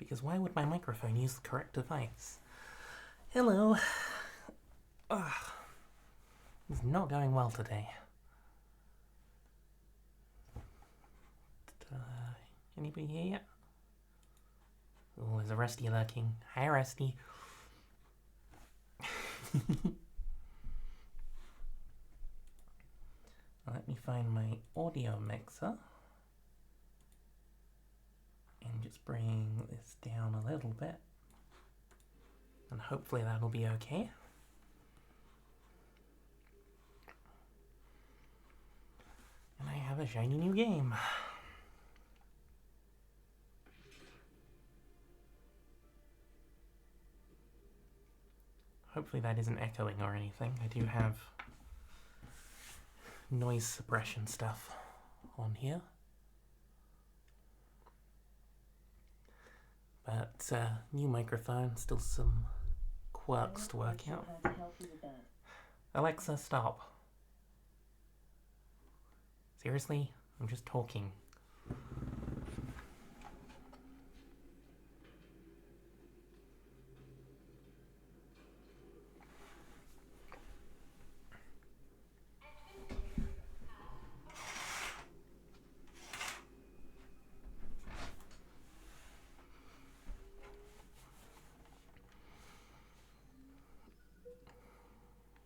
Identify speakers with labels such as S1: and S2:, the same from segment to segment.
S1: because why would my microphone use the correct device? Hello. Ugh. It's not going well today. Anybody here yet? Oh, there's a Rusty lurking. Hi, Rusty. Let me find my audio mixer and just bring this down a little bit, and hopefully that'll be okay. And I have a shiny new game. Hopefully that isn't echoing or anything. I do have noise suppression stuff on here. But new microphone, still some quirks to work out. Alexa, stop. Seriously? I'm just talking.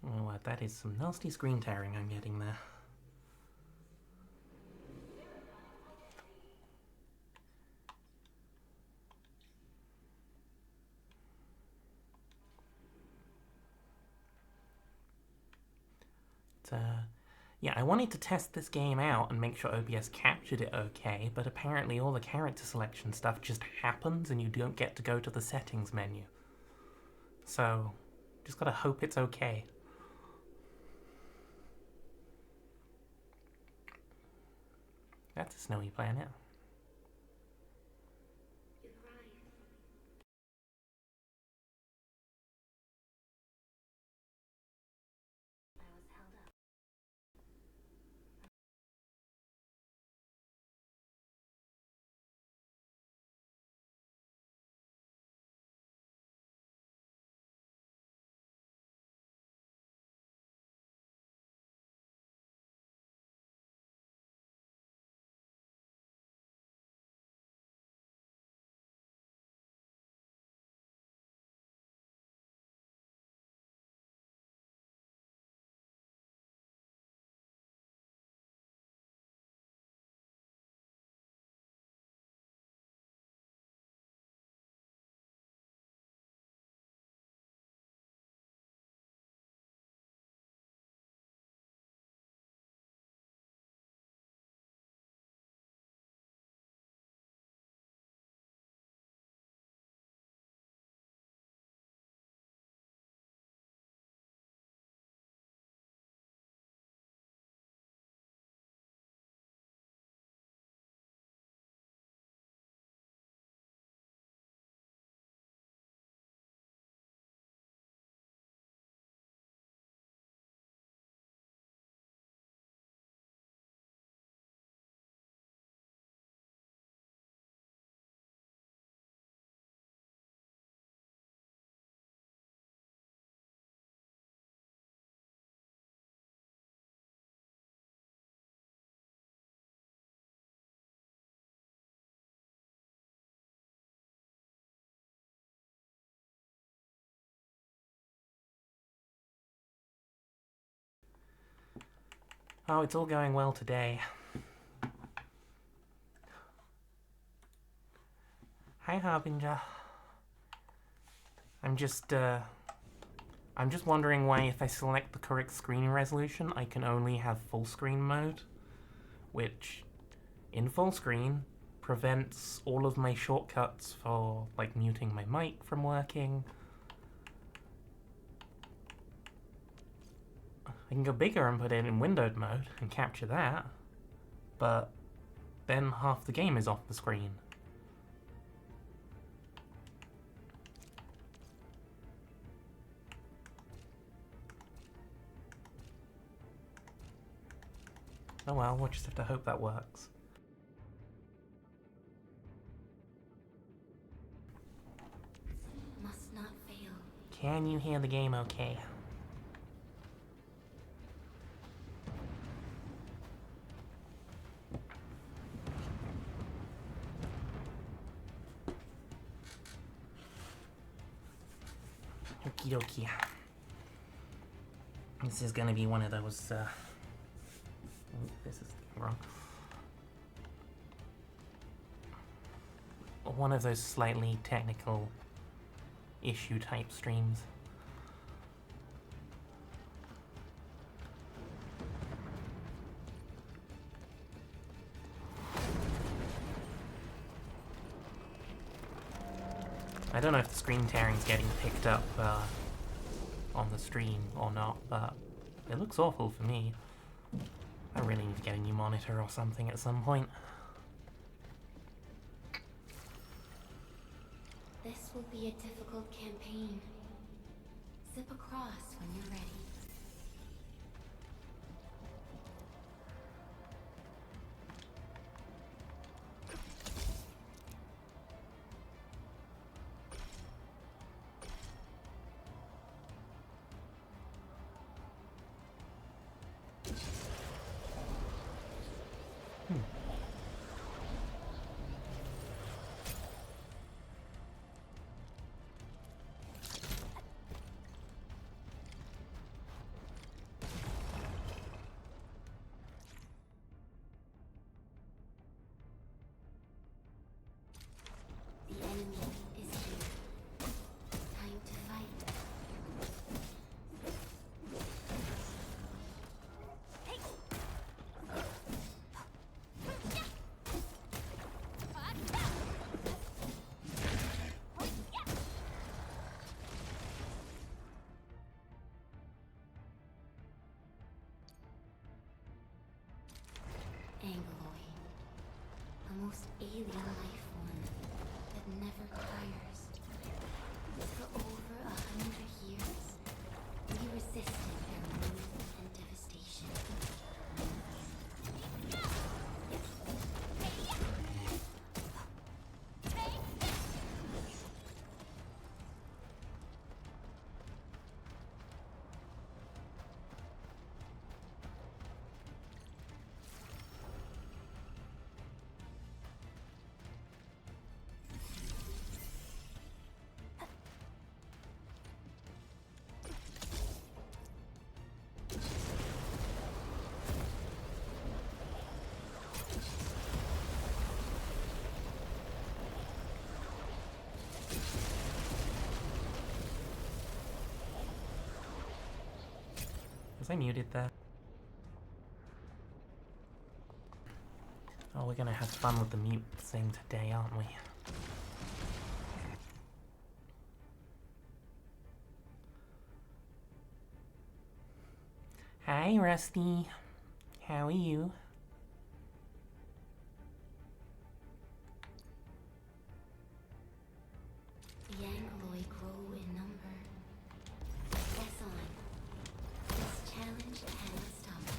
S1: Oh, that is some nasty screen tearing I'm getting there. Yeah, I wanted to test this game out and make sure OBS captured it okay, but apparently all the character selection stuff just happens and you don't get to go to the settings menu. So, just gotta hope it's okay. That's a snowy planet. Oh, it's all going well today. Hi, Harbinger. I'm just wondering why if I select the correct screen resolution, I can only have full screen mode, which, in full screen, prevents all of my shortcuts for, like, muting my mic from working. I can go bigger and put it in windowed mode and capture that, but then half the game is off the screen. Oh well, we'll just have to hope that works. Can you hear the game okay? Okie dokie. This is gonna be one of those, oh, this is wrong. One of those slightly technical issue type streams. I don't know if the screen tearing's getting picked up on the stream or not, but it looks awful for me. I really need to get a new monitor or something at some point.
S2: This will be a difficult campaign. Zip across when you're ready. The enemy is here. Time to fight. Angloid, a most alien life form that never tires. For over 100 years, we resisted their rule and devastation.
S1: Was I muted there? Oh, we're gonna have fun with the mute thing today, aren't we? Hi, Rusty. How are you?
S2: The Angloid grow in number. Press on. This challenge cannot stop us.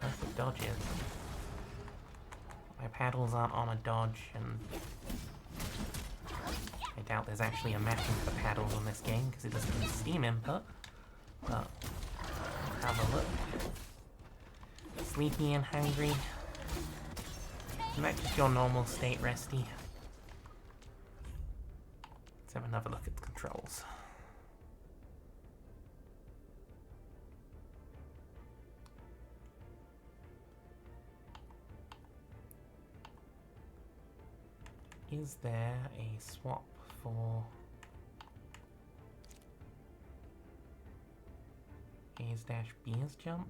S1: Perfect dodges. My paddles aren't on a dodge, and I doubt there's actually a mapping for paddles on this game because it doesn't use Steam input. But have a look. Sleepy and hungry. Isn't that just your normal state, Resty? Let's have another look at the controls. Is there a swap for A's dash B's jump?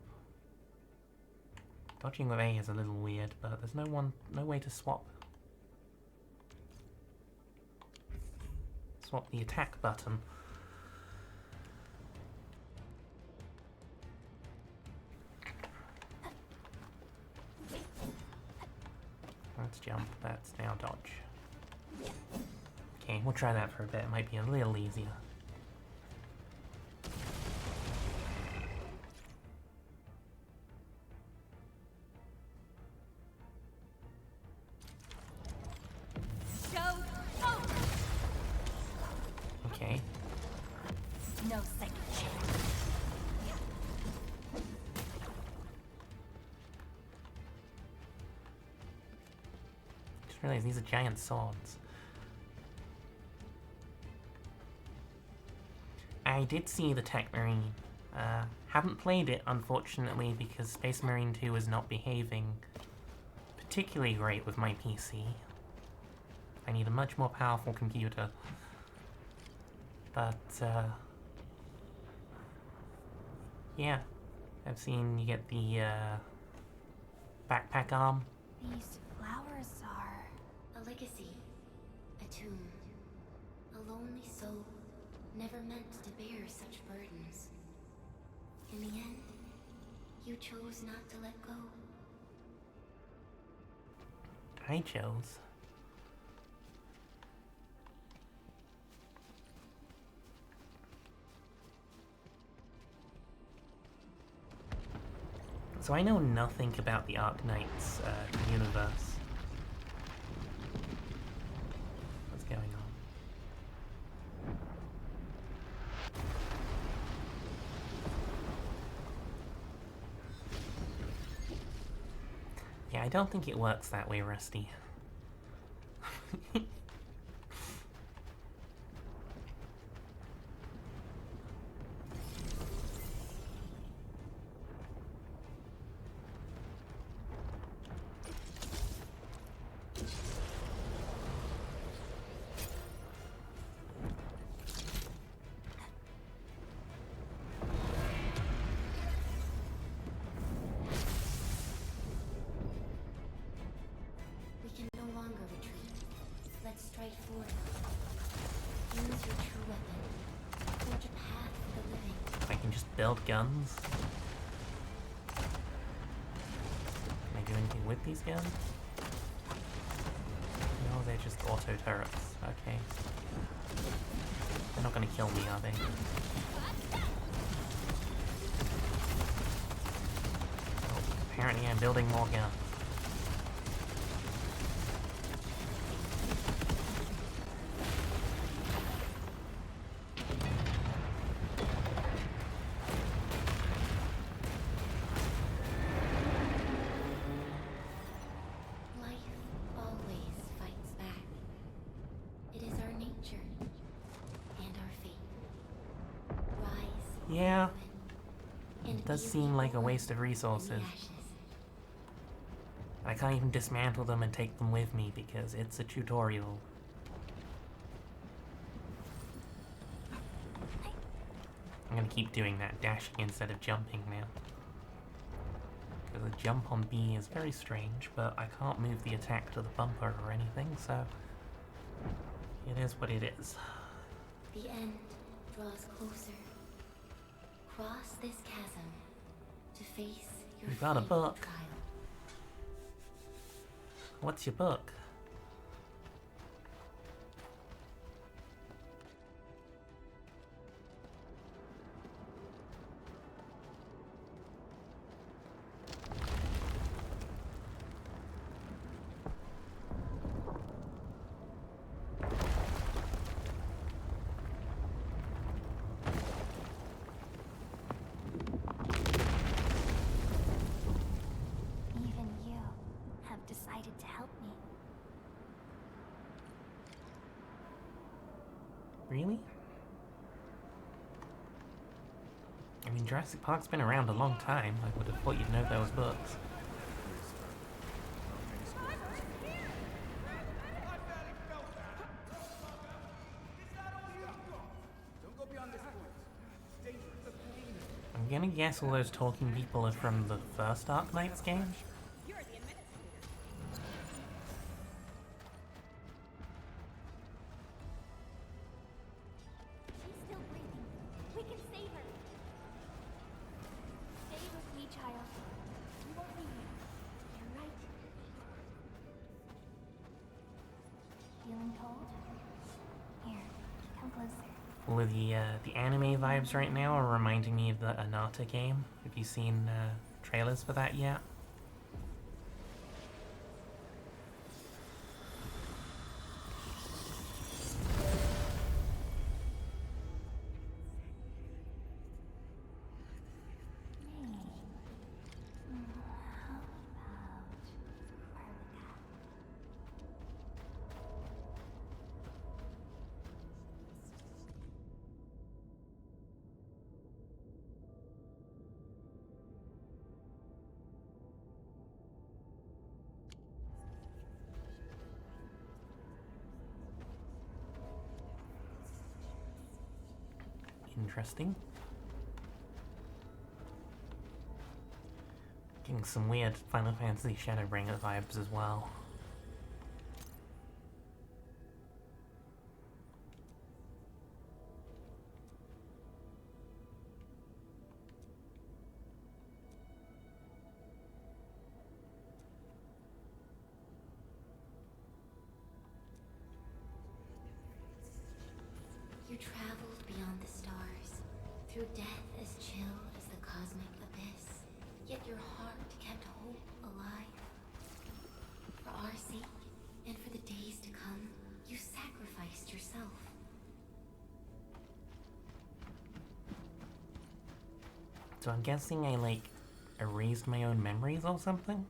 S1: Dodging with A is a little weird, but there's no way to swap the attack button. That's jump, that's now dodge. Okay, we'll try that for a bit, it might be a little easier. Just realized these are giant swords. I did see the Tech Marine. Haven't played it, unfortunately, because Space Marine 2 is not behaving particularly great with my PC. I need a much more powerful computer. But, yeah. I've seen you get the, backpack arm.
S2: These flowers are a legacy, a tomb, a lonely soul, never meant to bear such burdens. In the end, you chose not to let go.
S1: I chose. So I know nothing about the Arknight's universe. What's going on? Yeah, I don't think it works that way, Rusty.
S2: We can no longer retreat. Let's strike forward. Use your true weapon. Forge a path for the living.
S1: I can just build guns. Can I do anything with these guns? No, they're just auto turrets. Okay. They're not gonna kill me, are they? Oh, apparently I'm building more guns. Yeah, it does seem like a waste of resources. I can't even dismantle them and take them with me because it's a tutorial. I'm gonna keep doing that, dashing instead of jumping now. Because a jump on B is very strange, but I can't move the attack to the bumper or anything, so it is what it is.
S2: The end draws closer. Cross this chasm to face your
S1: You've got a
S2: final
S1: book.
S2: trial.
S1: What's your book?
S2: Even you have decided to help me.
S1: Really? I mean, Jurassic Park's been around a long time. I would have thought you'd know those books. I'm gonna guess all those talking people are from the first Arknight's game.
S2: She's still breathing. We can save her. Stay with me, child. We won't leave you. You're right. Feeling cold? Here, come closer.
S1: Well, the anime vibes right now are reminding me of the Anata game. Have you seen trailers for that yet? interesting. Getting some weird Final Fantasy Shadowbringer vibes as well.
S2: You traveled beyond the stars, through death as chill as the cosmic abyss. Yet your heart kept hope alive. For our sake, and for the days to come, you sacrificed yourself.
S1: So I'm guessing I, like, erased my own memories or something?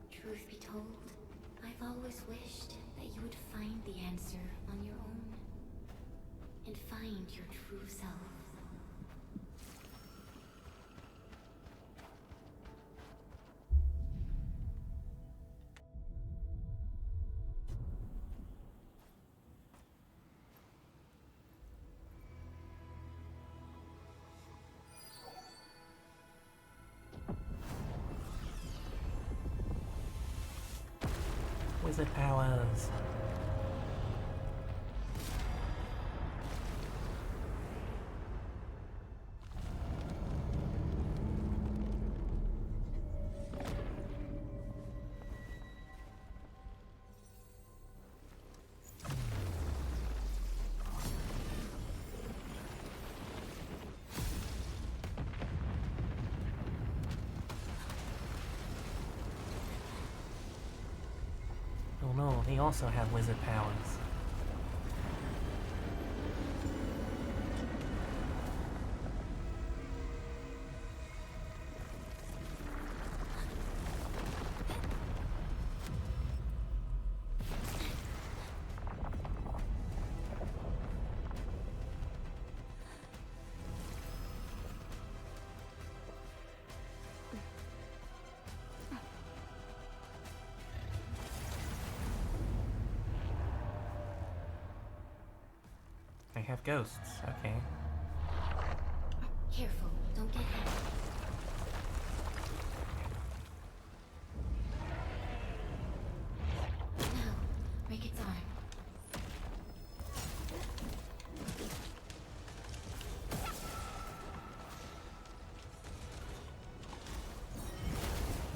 S2: Truth be told, I've always wished that you would find the answer on your own. And find your true self.
S1: Wizard powers! Oh no, they also have wizard powers. They have ghosts, okay.
S2: Careful, don't get hit. Now, break its arm.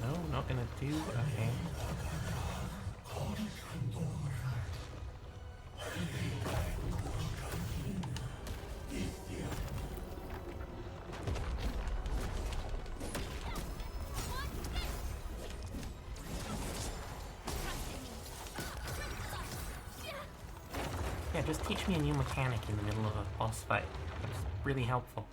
S1: No, not gonna do, okay. Yeah, just teach me a new mechanic in the middle of a boss fight. It's really helpful.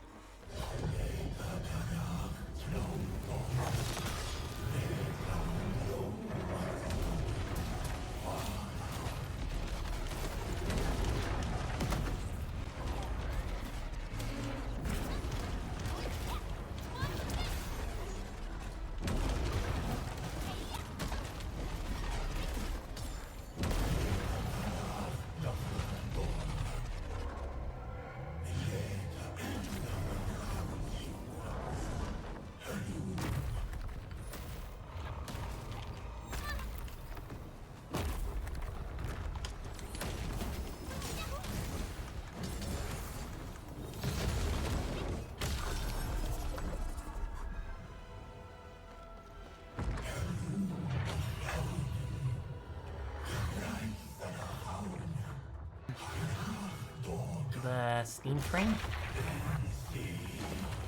S1: The Steam Train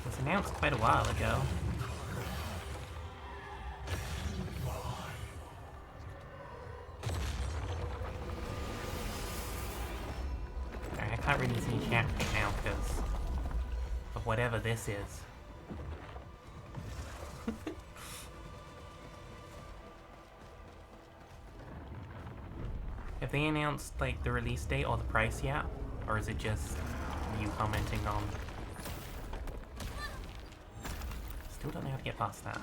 S1: was announced quite a while ago. I can't really see chat right now because of whatever this is. Have they announced like the release date or the price yet? Or is it just you commenting on? Still don't know how to get past that.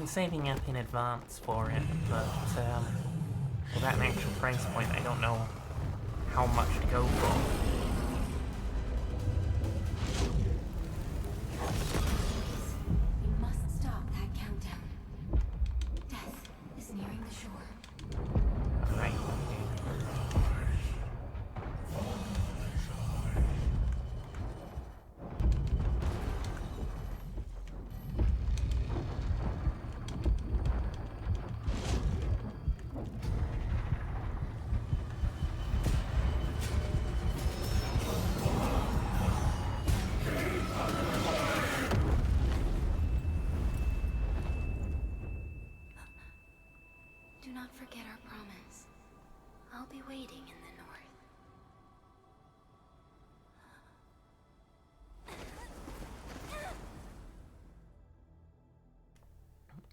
S1: been saving up in advance for it, but without an actual price point, I don't know how much to go for.
S2: We must stop that countdown. Death is nearing the shore.
S1: Alright.
S2: Do not forget our promise. I'll be waiting in the north.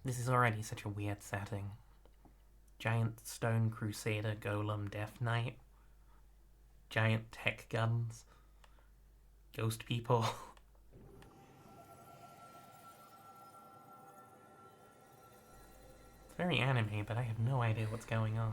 S1: This is already such a weird setting. Giant stone crusader golem death knight. Giant tech guns. Ghost people. It's very anime, but I have no idea what's going on.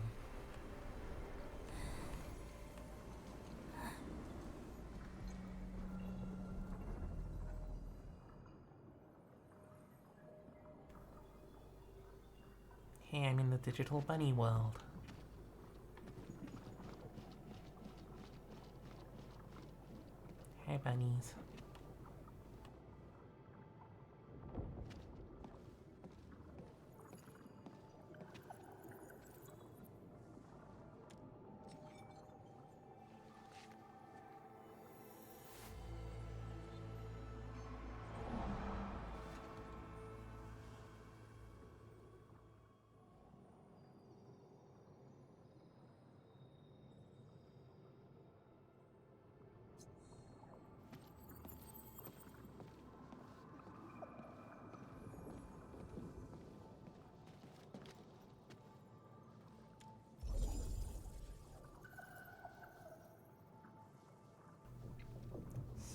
S1: Hey, I'm in the digital bunny world. Hey, bunnies.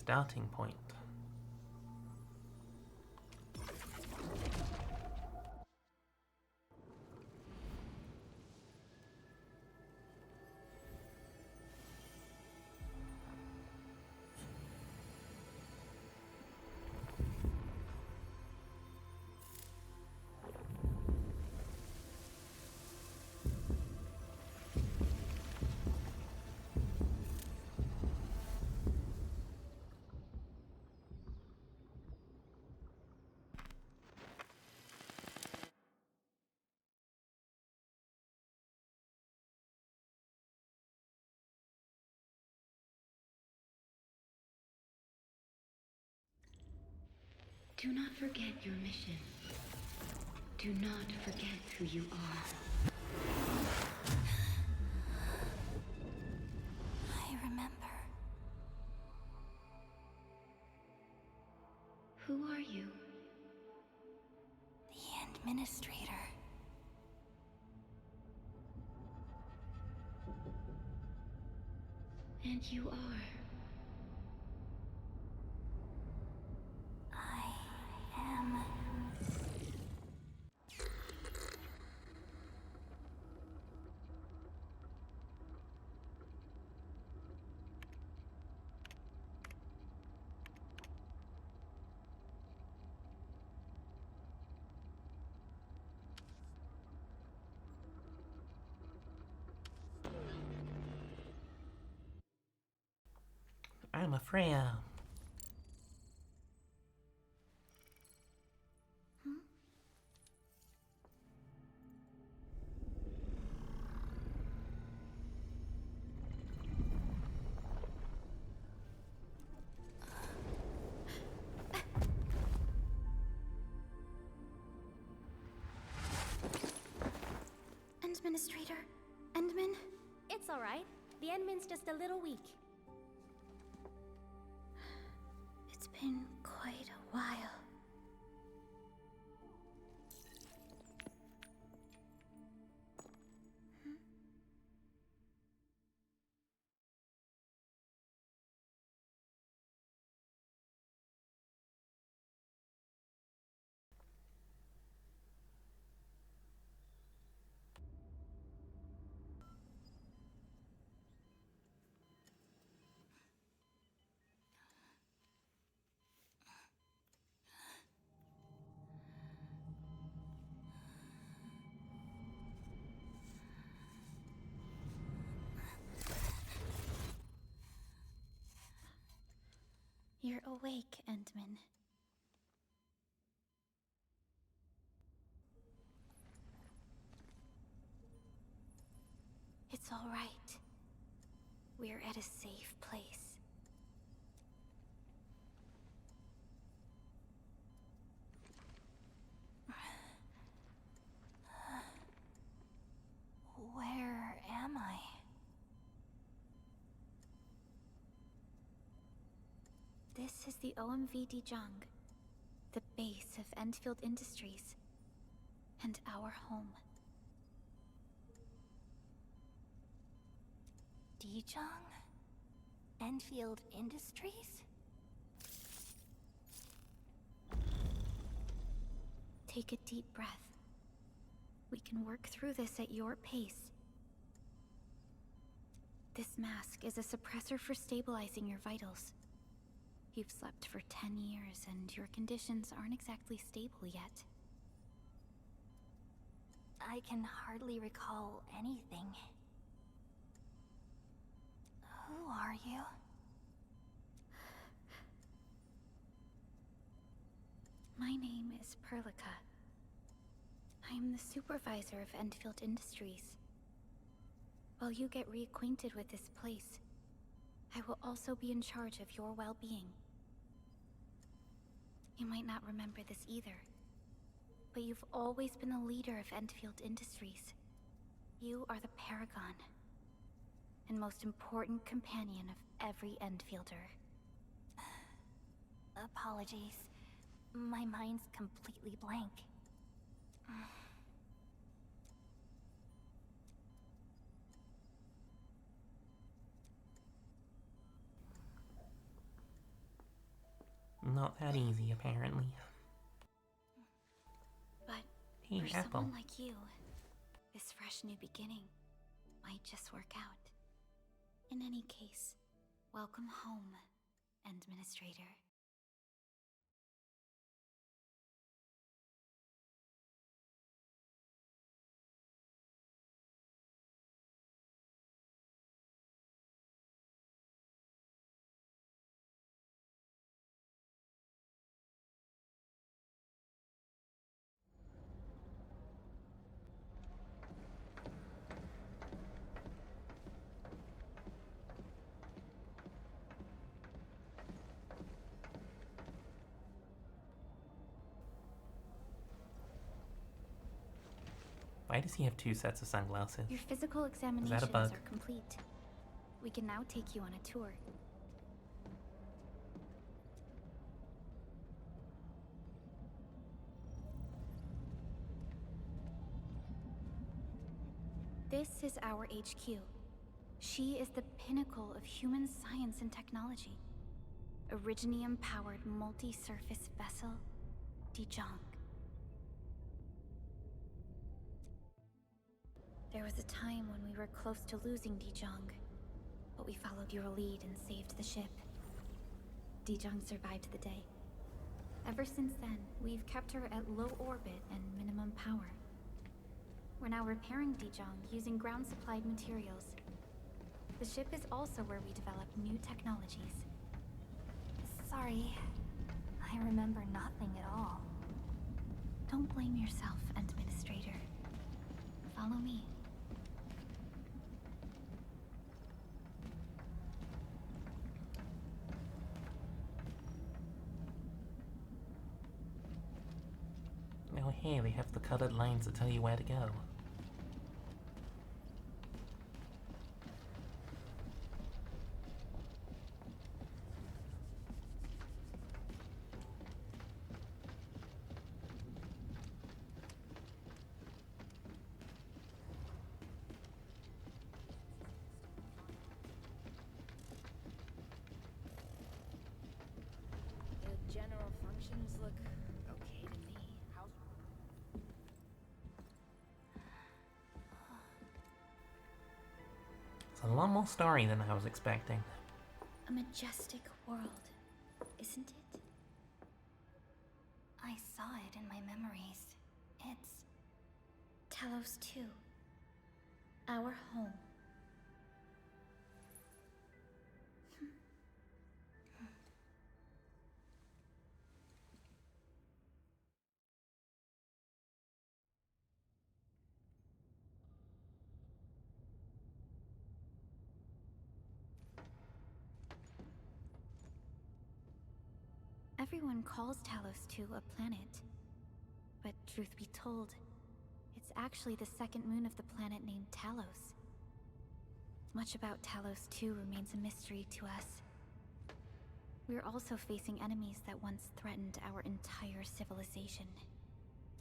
S1: Starting point.
S2: Do not forget your mission. Do not forget who you are. I remember. Who are you? The Administrator. And you are. I am.
S1: I'm a Freya.
S2: Administrator? Endman?
S3: It's all right. The Endman's just a little weak.
S2: It's been quite a while. You're awake, Entman. It's all right. We're at a safe place. Where am I? This is the OMV Dijong, the base of Enfield Industries, and our home. Dijong? Enfield Industries? Take a deep breath. We can work through this at your pace. This mask is a suppressor for stabilizing your vitals. You've slept for 10 years, and your conditions aren't exactly stable yet. I can hardly recall anything. Who are you? My name is Perlica. I am the supervisor of Enfield Industries. While you get reacquainted with this place, I will also be in charge of your well-being. You might not remember this either, but you've always been the leader of Enfield Industries. You are the paragon, and most important companion of every Enfielder. Apologies. My mind's completely blank.
S1: Not that easy, apparently.
S2: But
S1: Hey,
S2: for
S1: Apple.
S2: someone like you, this fresh new beginning might just work out. In any case, welcome home, Administrator.
S1: Why does he have two sets of sunglasses?
S2: Your physical examinations
S1: bug?
S2: are complete. We can now take you on a tour. This is our HQ. She is the pinnacle of human science and technology. Originium-powered multi-surface vessel, Dijong. There was a time when we were close to losing Dijong, but we followed your lead and saved the ship. Dijong survived the day. Ever since then, we've kept her at low orbit and minimum power. We're now repairing Dijong using ground-supplied materials. The ship is also where we develop new technologies. Sorry, I remember nothing at all. Don't blame yourself, Administrator. Follow me.
S1: Oh hey, they have the colored lines that tell you where to go.
S4: The general functions look okay to me. How's...
S1: It's a lot more story than I was expecting.
S2: A majestic world, isn't it? I saw it in my memories. It's Talos 2. Our home.
S5: Everyone calls Talos 2 a planet. But truth be told, it's actually the second moon of the planet named Talos. Much about Talos 2 remains a mystery to us. We're also facing enemies that once threatened our entire civilization.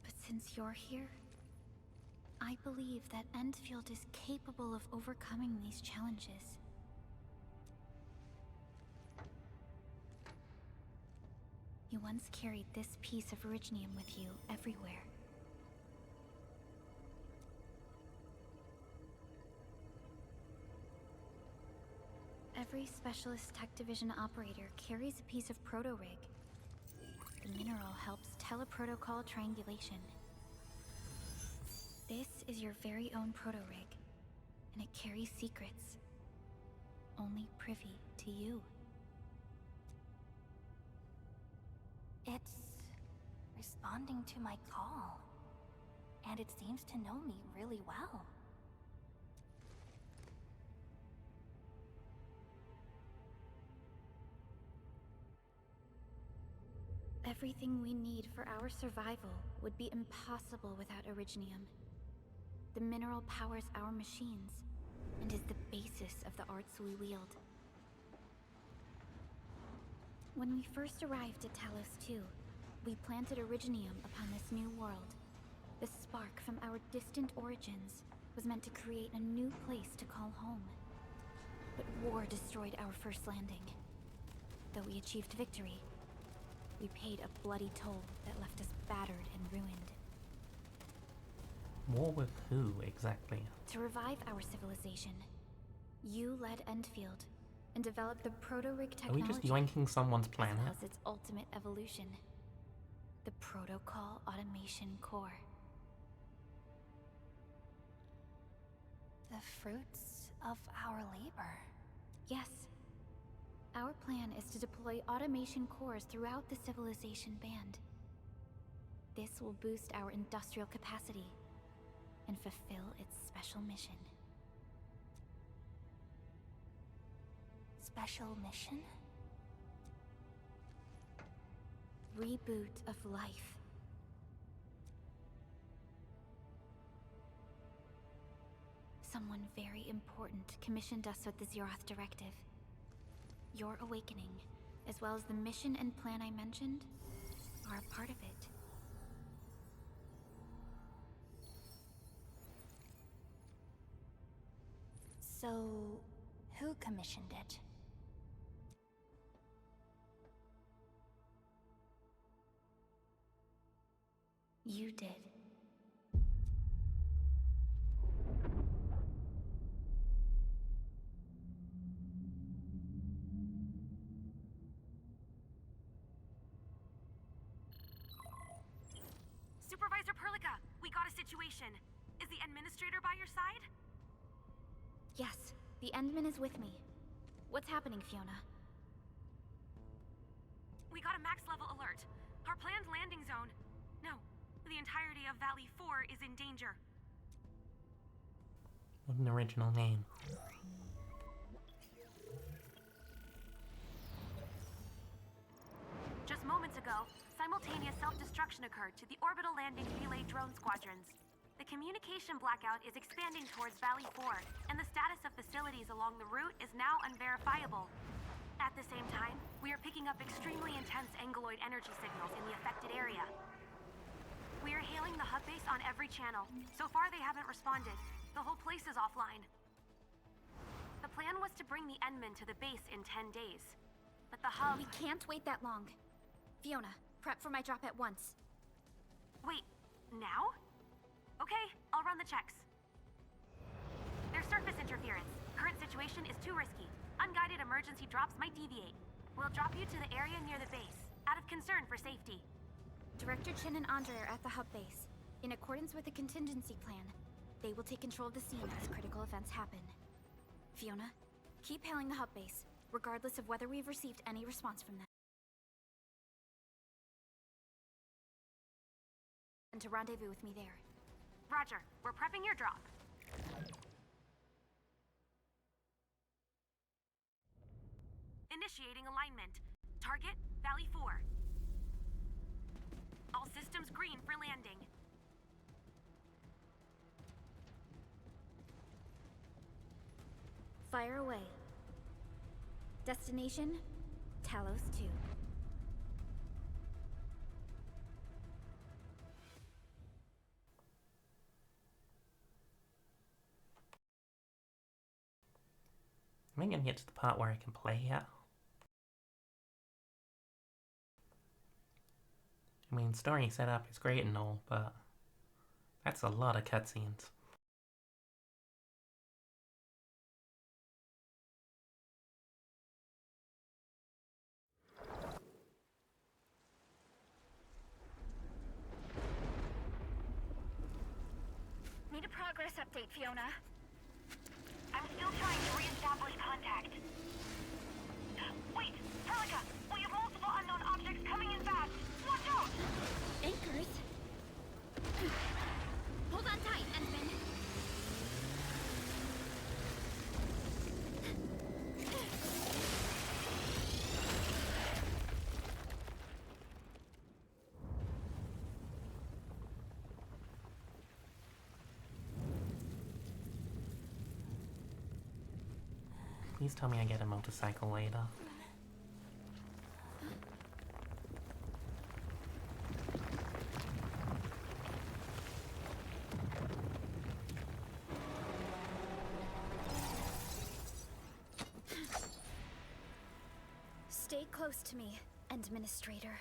S5: But since you're here, I believe that Endfield is capable of overcoming these challenges. You once carried this piece of Originium with you everywhere. Every Specialist Tech Division operator carries a piece of proto-rig. The mineral helps teleprotocol triangulation. This is your very own proto-rig, and it carries secrets. Only privy to you.
S2: It's responding to my call. And it seems to know me really well.
S5: Everything we need for our survival would be impossible without Originium. The mineral powers our machines, and is the basis of the arts we wield. When we first arrived at Talos 2, we planted Originium upon this new world. The spark from our distant origins was meant to create a new place to call home. But war destroyed our first landing. Though we achieved victory, we paid a bloody toll that left us battered and ruined.
S1: War with who, exactly?
S5: To revive our civilization, you led Endfield and developed the proto-rig
S1: Are we
S5: technology,
S1: just yoinking someone's
S5: as
S1: planet?
S5: well as its ultimate evolution, the Protocol Automation Core.
S2: The fruits of our labor.
S5: Yes. Our plan is to deploy automation cores throughout the civilization band. This will boost our industrial capacity and fulfill its special mission.
S2: Special mission?
S5: Reboot of life. Someone very important commissioned us with the Zeroth Directive. Your awakening, as well as the mission and plan I mentioned, are a part of it.
S2: So, who commissioned it?
S5: You did.
S6: Supervisor Perlica, we got a situation. Is the administrator by your side?
S5: Yes, the Endman is with me. What's happening, Fiona?
S6: We got a max level alert. Our planned landing zone. No, the entirety of Valley 4 is in danger.
S1: What an original name.
S6: Just moments ago, simultaneous self-destruction occurred to the orbital landing relay drone squadrons. The communication blackout is expanding towards Valley 4, and the status of facilities along the route is now unverifiable. At the same time, we are picking up extremely intense angeloid energy signals in the affected area. We are hailing the hub base on every channel. So far, they haven't responded. The whole place is offline. The plan was to bring the Endman to the base in 10 days. But the hub...
S5: We can't wait that long. Fiona, prep for my drop at once.
S6: Wait, now? Okay, I'll run the checks. There's surface interference. Current situation is too risky. Unguided emergency drops might deviate. We'll drop you to the area near the base, out of concern for safety.
S5: Director Chen and Andre are at the hub base. In accordance with the contingency plan, they will take control of the scene as critical events happen. Fiona, keep hailing the hub base, regardless of whether we've received any response from them. And to rendezvous with me there.
S6: Roger, we're prepping your drop. Initiating alignment. Target, Valley 4. All systems green for landing.
S5: Fire away. Destination, Talos 2.
S1: Am I gonna get to the part where I can play yet? I mean, story setup is great and all, but that's a lot of cutscenes.
S5: Need a progress update, Fiona.
S6: I'm still trying to re-establish contact. Wait, Pelica, we have multiple unknown objects coming in fast. Watch out!
S5: Anchors? Hold on tight, Ensign.
S1: Please tell me I get a motorcycle later.
S5: Stay close to me, Administrator.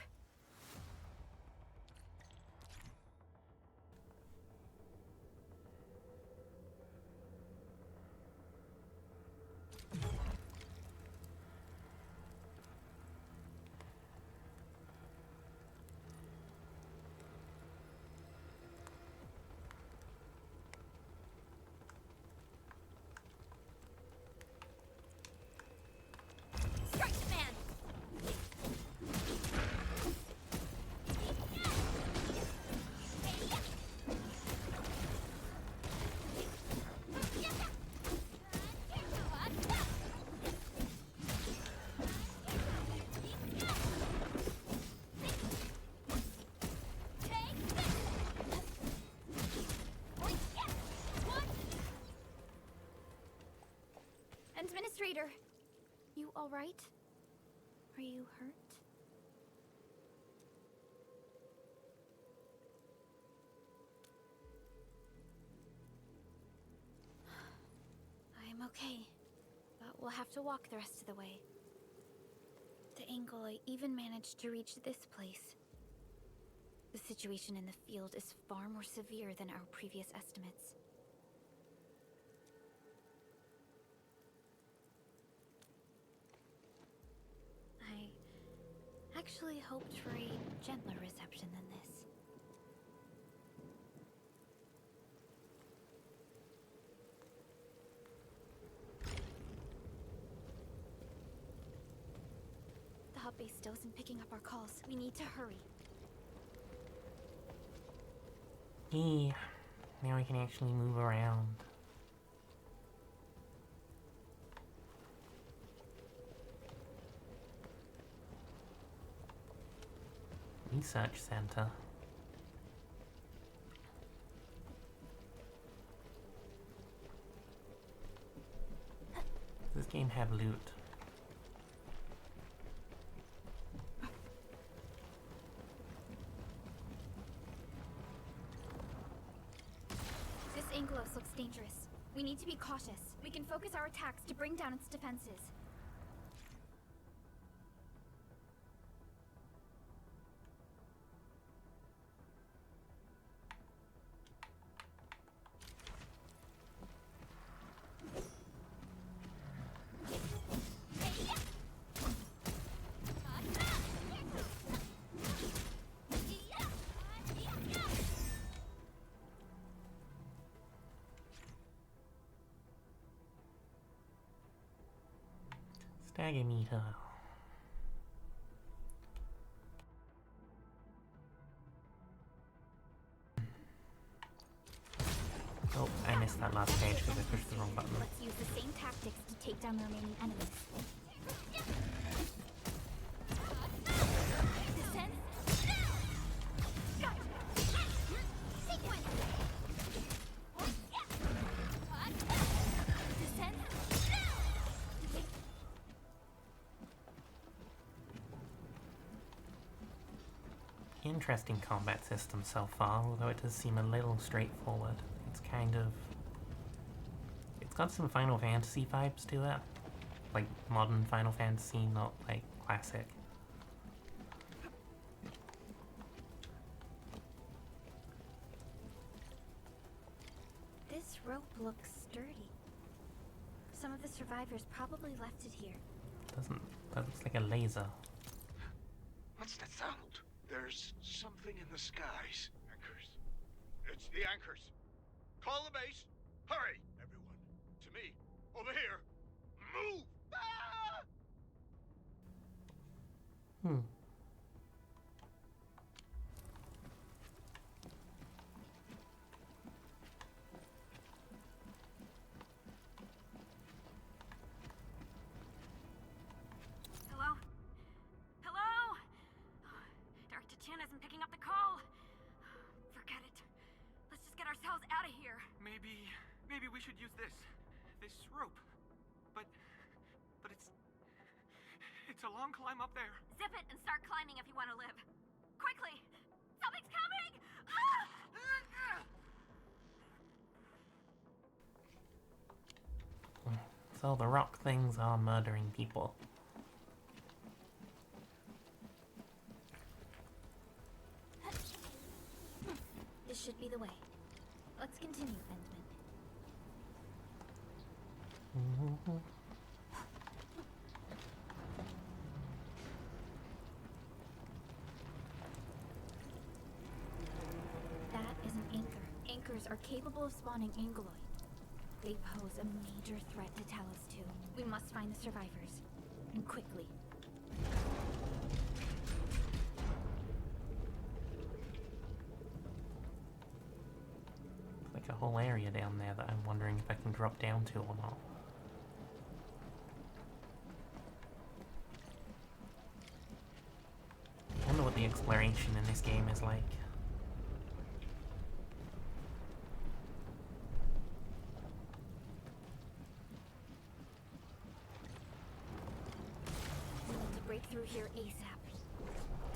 S5: Administrator, you all right? Are you hurt? I'm okay, but we'll have to walk the rest of the way. The angle I even managed to reach this place. The situation in the field is far more severe than our previous estimates. I actually hoped for a gentler reception than this. The hub base still isn't picking up our calls. We need to hurry.
S1: Yeah, now I can actually move around. Research center. Does this game have loot?
S5: This Angelos looks dangerous. We need to be cautious. We can focus our attacks to bring down its defenses.
S1: Stagger meter. Oh, I missed that last page because I pushed the wrong button.
S5: Let's use the same tactics to take down the remaining enemies.
S1: interesting combat system so far, although it does seem a little straightforward. It's kind of... It's got some Final Fantasy vibes to it. Like modern Final Fantasy, not like classic.
S5: This rope looks sturdy. Some of the survivors probably left it here.
S1: That looks like a laser.
S7: What's that sound? There's something in the skies. Anchors. It's the anchors. Call the base. Hurry, everyone. To me. Over here. Move! Ah!
S6: Hello? Hello? Dr. Chin isn't picking up the call. Forget it. Let's just get ourselves out of here.
S8: Maybe we should use this rope. But it's a long climb up there.
S6: Zip it and start climbing if you want to live. Quickly! Something's coming! Ah!
S1: So the rock things are murdering people.
S5: This should be the way. Let's continue, Endman. That is an anchor. Anchors are capable of spawning Angeloid. They pose a major threat to Talos 2. We must find the survivors. And quickly.
S1: Like a whole area down there that I'm wondering if I can drop down to or not. I wonder what the exploration in this game is like.
S5: We need to break through here ASAP.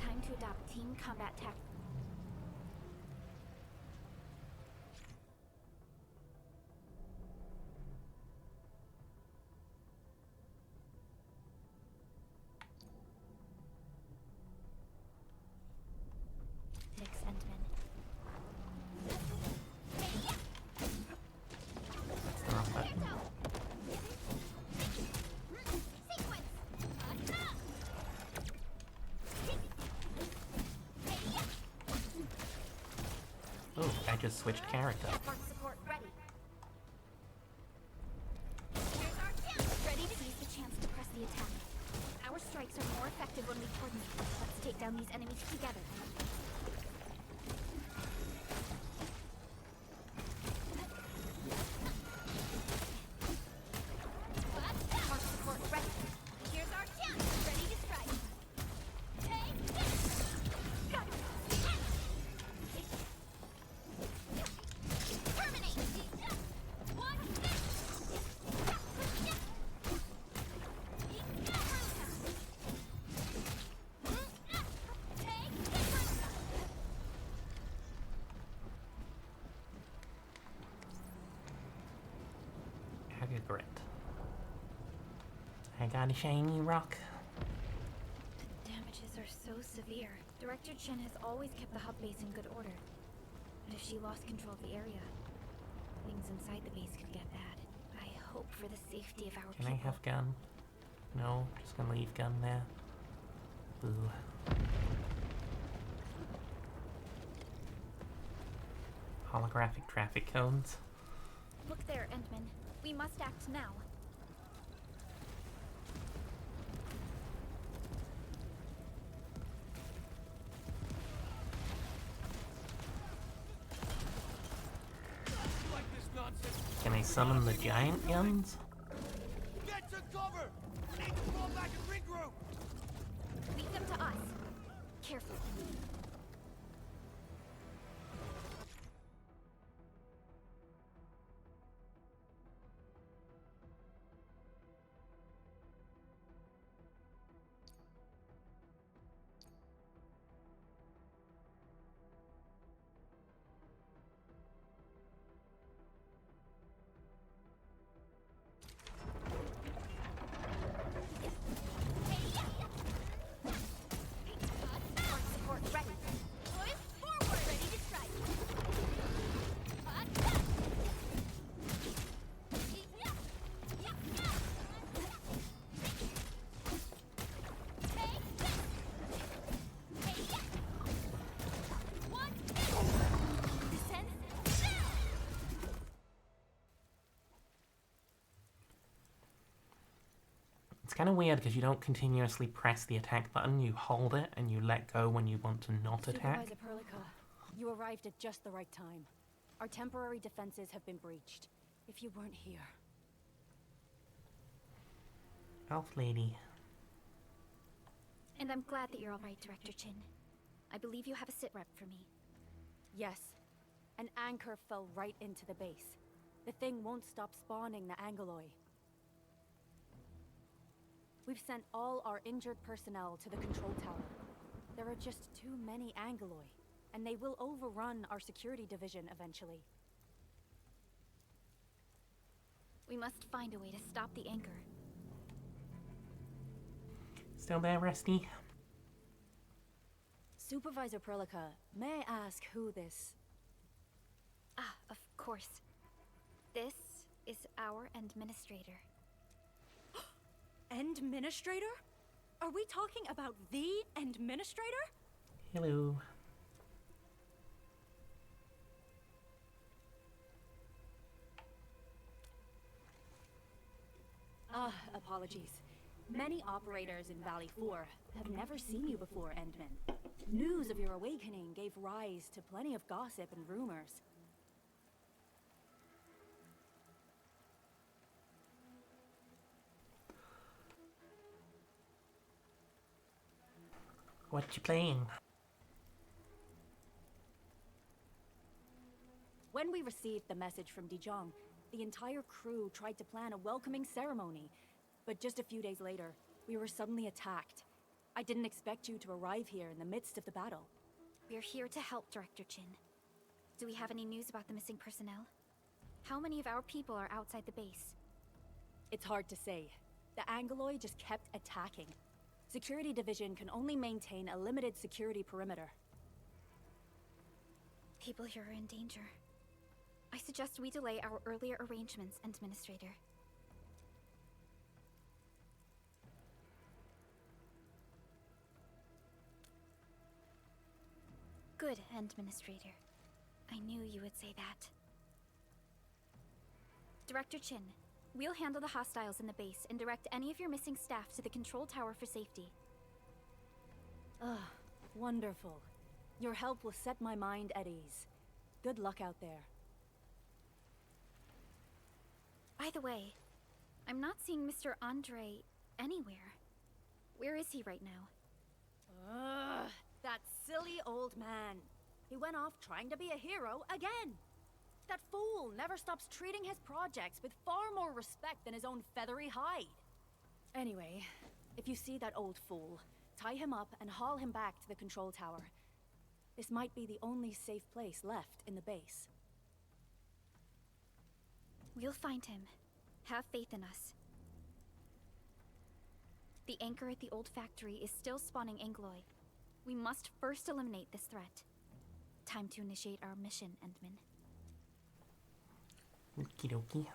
S5: Time to adopt team combat tactics. Endman.
S1: That's the wrong button. Oh, I just switched character.
S5: Support ready. Ready to seize the chance to press the attack. Our strikes are more effective when we coordinate. Let's take down these enemies together. Mark support ready. Here's our chance. Ready to strike.
S1: Grit. I got a shiny rock.
S5: The damages are so severe. Director Chen has always kept the hub base in good order. But if she lost control of the area, things inside the base could get bad. I hope for the safety of our
S1: Can
S5: people.
S1: I have gun? No, just gonna leave gun there. Boo. Holographic traffic cones.
S5: Look there, Endman. We must act now.
S8: Like this nonsense.
S1: Can I summon the giant guns?
S8: Get to cover! We need to fall back and regroup!
S5: Leave them to us. Careful.
S1: kind of weird because you don't continuously press the attack button, you hold it and you let go when you want to not attack.
S9: Supervisor Perlica, you arrived at just the right time. Our temporary defenses have been breached. If you weren't here...
S1: Elf lady.
S5: And I'm glad that you're alright, Director Chin. I believe you have a sit rep for me.
S9: Yes. An anchor fell right into the base. The thing won't stop spawning the Angoloi. We've sent all our injured personnel to the control tower. There are just too many Angoloi, and they will overrun our security division eventually.
S5: We must find a way to stop the anchor.
S1: Still there, Rusty?
S9: Supervisor Perlica, may I ask who this...
S5: Ah, of course. This is our administrator.
S9: Administrator? Are we talking about the administrator?
S1: Hello.
S9: Apologies. Many operators in Valley 4 have never seen you before, Endman. News of your awakening gave rise to plenty of gossip and rumors.
S1: What you playing?
S9: When we received the message from Dijon, the entire crew tried to plan a welcoming ceremony. But just a few days later, we were suddenly attacked. I didn't expect you to arrive here in the midst of the battle.
S5: We're here to help, Director Chin. Do we have any news about the missing personnel? How many of our people are outside the base?
S9: It's hard to say. The Angoloi just kept attacking. Security Division can only maintain a limited security perimeter.
S5: People here are in danger. I suggest we delay our earlier arrangements, Administrator. Good, Administrator. I knew you would say that. Director Chin, we'll handle the hostiles in the base and direct any of your missing staff to the control tower for safety.
S9: Wonderful. Your help will set my mind at ease. Good luck out there.
S5: By the way, I'm not seeing Mr. Andre anywhere. Where is he right now?
S9: That silly old man. He went off trying to be a hero again. That fool never stops treating his projects with far more respect than his own feathery hide. Anyway, if you see that old fool, tie him up and haul him back to the control tower. This might be the only safe place left in the base.
S5: We'll find him. Have faith in us. The anchor at the old factory is still spawning Angoloi. We must first eliminate this threat. Time to initiate our mission, Endman.
S1: Okie dokie.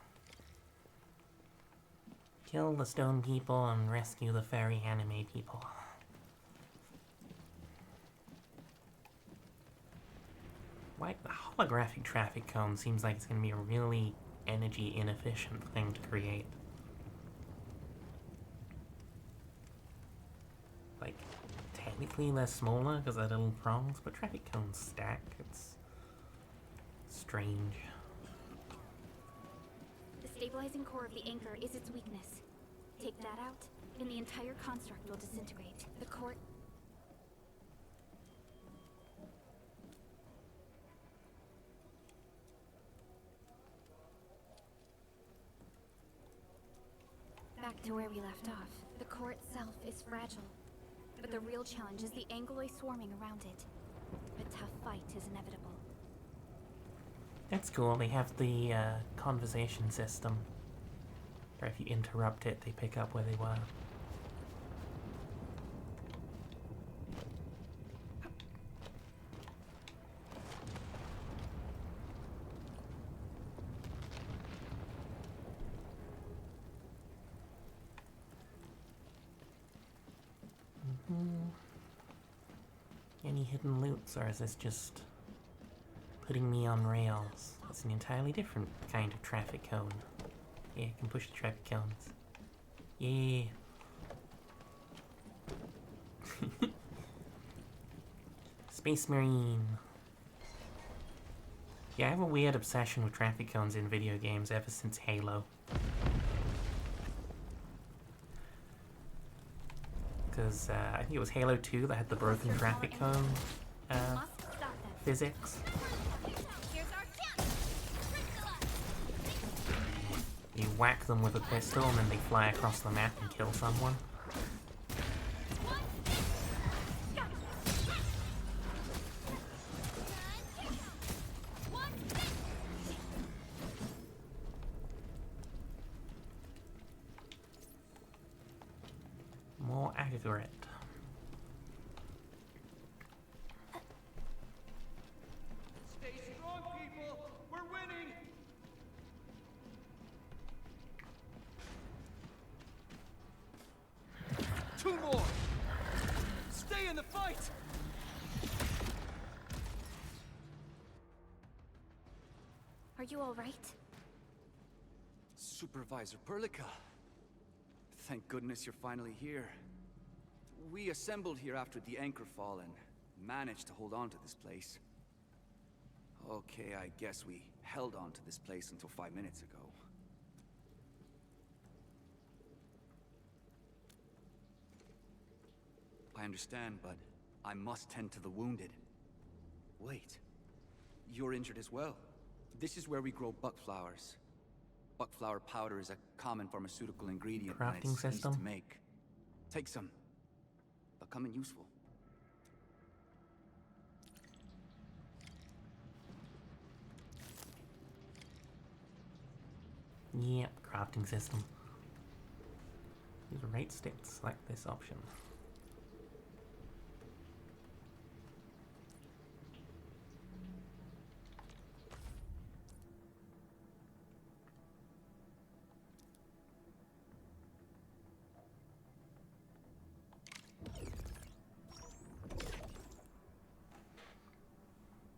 S1: Kill the stone people and rescue the fairy anime people. Why, the holographic traffic cone seems like it's going to be a really energy inefficient thing to create. Like, technically they're smaller because they're little prongs, but traffic cones stack. It's strange.
S5: The stabilizing core of the anchor is its weakness. Take that out, and the entire construct will disintegrate. The core... Back to where we left off. The core itself is fragile. But the real challenge is the Angoloi swarming around it. A tough fight is inevitable.
S1: That's cool, they have the conversation system. Where if you interrupt it, they pick up where they were. Any hidden loots, or is this just putting me on rails? It's an entirely different kind of traffic cone. Yeah, you can push the traffic cones. Yeah. Space Marine. Yeah, I have a weird obsession with traffic cones in video games ever since Halo. Because I think it was Halo 2 that had the broken traffic cone physics. You whack them with a pistol and then they fly across the map and kill someone. More accurate.
S8: Stay strong, people! We're winning! Two more! Stay in the fight!
S5: Are you alright?
S10: Supervisor Perlica. Thank goodness you're finally here. We assembled here after the anchor fall and managed to hold on to this place. Okay, I guess we held on to this place until 5 minutes ago. I understand, but I must tend to the wounded. Wait, you're injured as well. This is where we grow buckflowers. Buckflower powder is a common pharmaceutical ingredient and it's easy to make. Take some. They'll come in useful.
S1: Yep, crafting system. Use a right stick to select this option.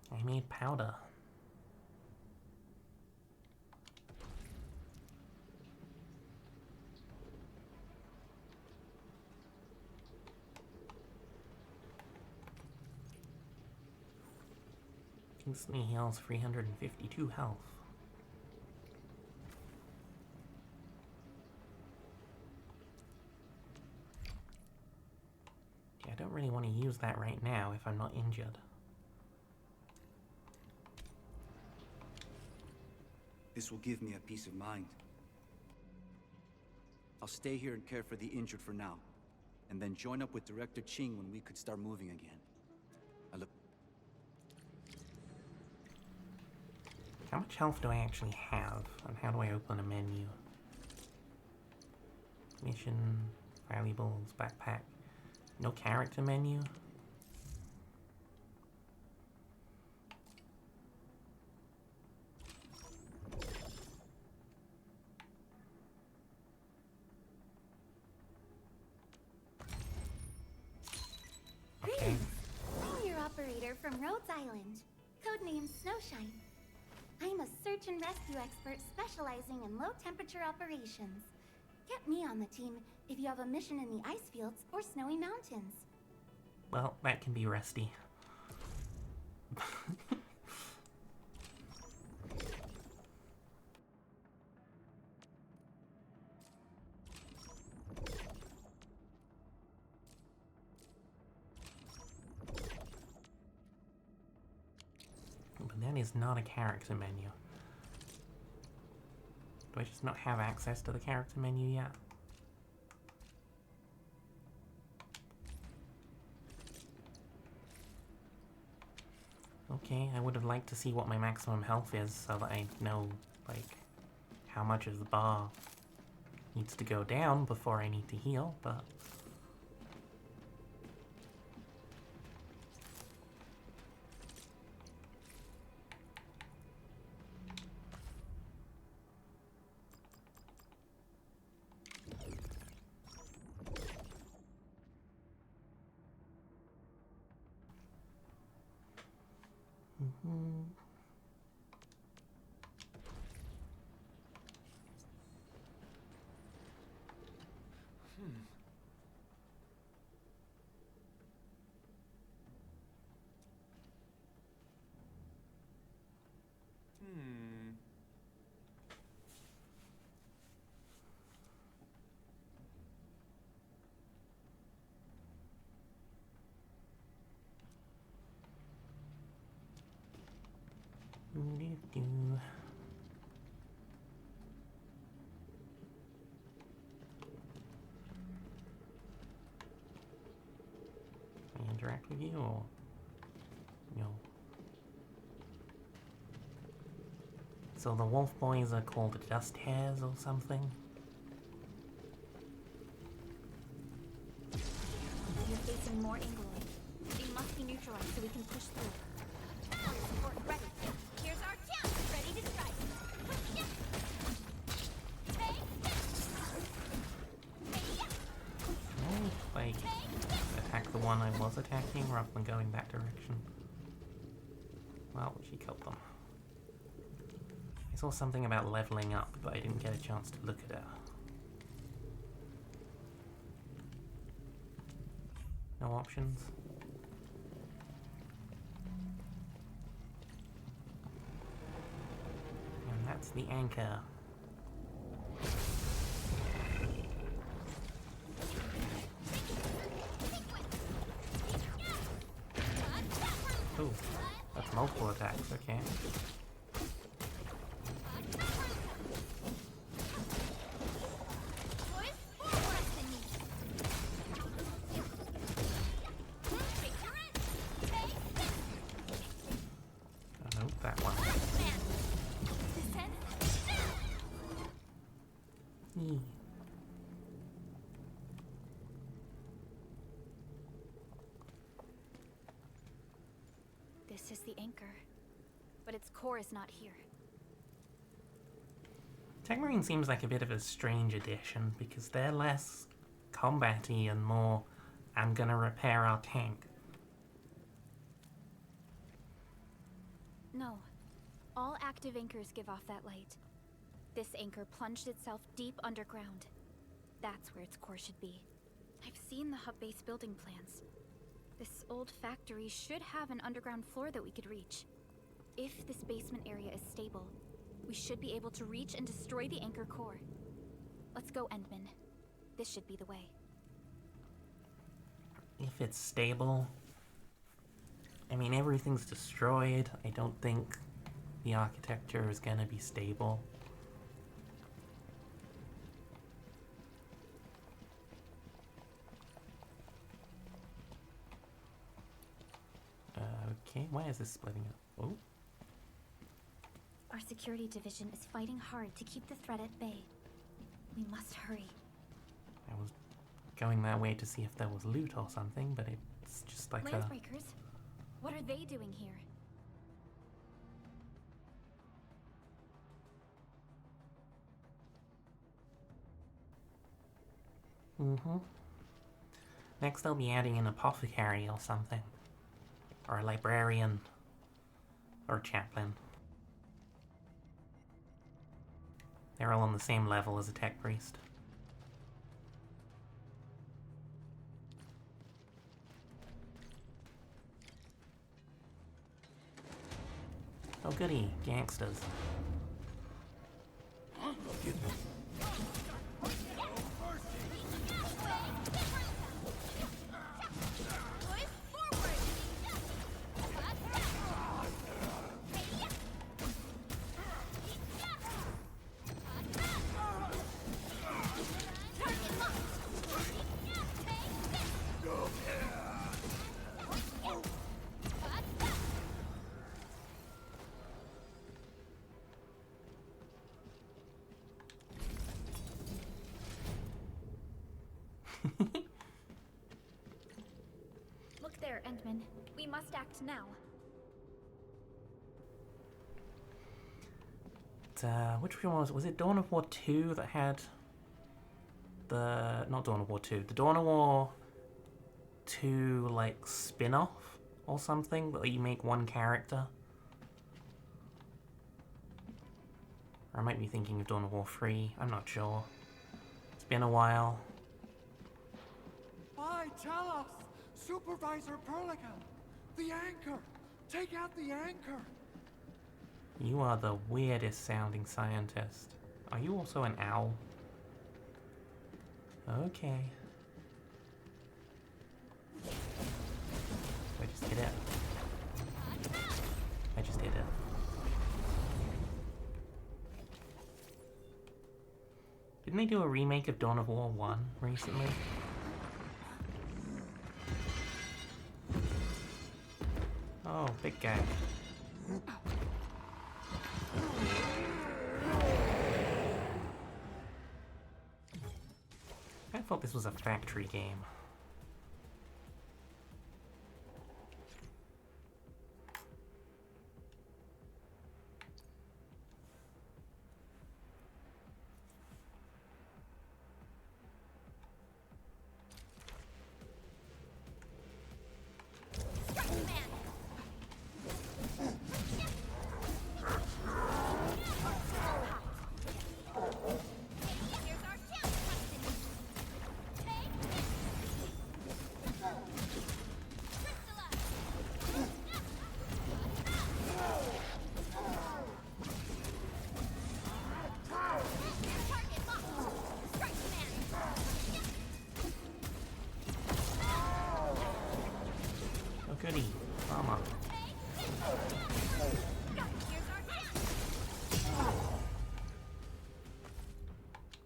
S1: I need powder. Instantly heals 352 health. Yeah, I don't really want to use that right now if I'm not injured.
S10: This will give me a peace of mind. I'll stay here and care for the injured for now, and then join up with Director Ching when we could start moving again. I look...
S1: How much health do I actually have? And how do I open a menu? Mission, valuables, backpack. No character menu? Okay.
S2: I'm your operator from Rhodes Island, codenamed Snowshine. I'm a search and rescue expert specializing in low-temperature operations. Get me on the team if you have a mission in the ice fields or snowy mountains.
S1: Well, that can be rusty. But that is not a character menu. Do I just not have access to the character menu yet? Okay, I would have liked to see what my maximum health is so that I know, like, how much of the bar needs to go down before I need to heal, but... Doo-doo-doo. Can I interact with you or no? So the wolf boys are called dust hares or something?
S5: You're facing more Angloid. They must be neutralized so we can push through. Support ready. Here's our chance. Ready to strike.
S1: Oh, like, attack the one I was attacking rather than going that direction. Well, she killed them. I saw something about leveling up, but I didn't get a chance to look at it. No options? And that's the anchor. Oh, that's multiple attacks, okay. Oh, that one. Eee.
S5: This is the anchor, but its core is not here.
S1: Techmarine seems like a bit of a strange addition because they're less combat-y and more, I'm gonna repair our tank.
S5: No. All active anchors give off that light. This anchor plunged itself deep underground. That's where its core should be. I've seen the hub base building plans. This old factory should have an underground floor that we could reach. If this basement area is stable, we should be able to reach and destroy the anchor core. Let's go, Endman. This should be the way.
S1: If it's stable... I mean, everything's destroyed. I don't think the architecture is gonna be stable. Okay, why is this splitting up? Oh.
S5: Our security division is fighting hard to keep the threat at bay. We must hurry.
S1: I was going that way to see if there was loot or something, but it's just like
S5: Landsbreakers? What are they doing here?
S1: Next they'll be adding an apothecary or something. Or a librarian. Or a chaplain. They're all on the same level as a tech priest. Oh goody, gangsters.
S5: Look there, Endman. We must act now.
S1: Which one was it? Dawn of War 2 that had the... not Dawn of War 2. The Dawn of War 2, like, spin-off or something? That you make one character? Or I might be thinking of Dawn of War 3. I'm not sure. It's been a while.
S11: By Talos! Supervisor Perlica! The anchor! Take out the anchor!
S1: You are the weirdest sounding scientist. Are you also an owl? Okay. I just hit it. I just hit it. Didn't they do a remake of Dawn of War 1 recently? Oh, big guy. I thought this was a factory game. Oh goody, mama.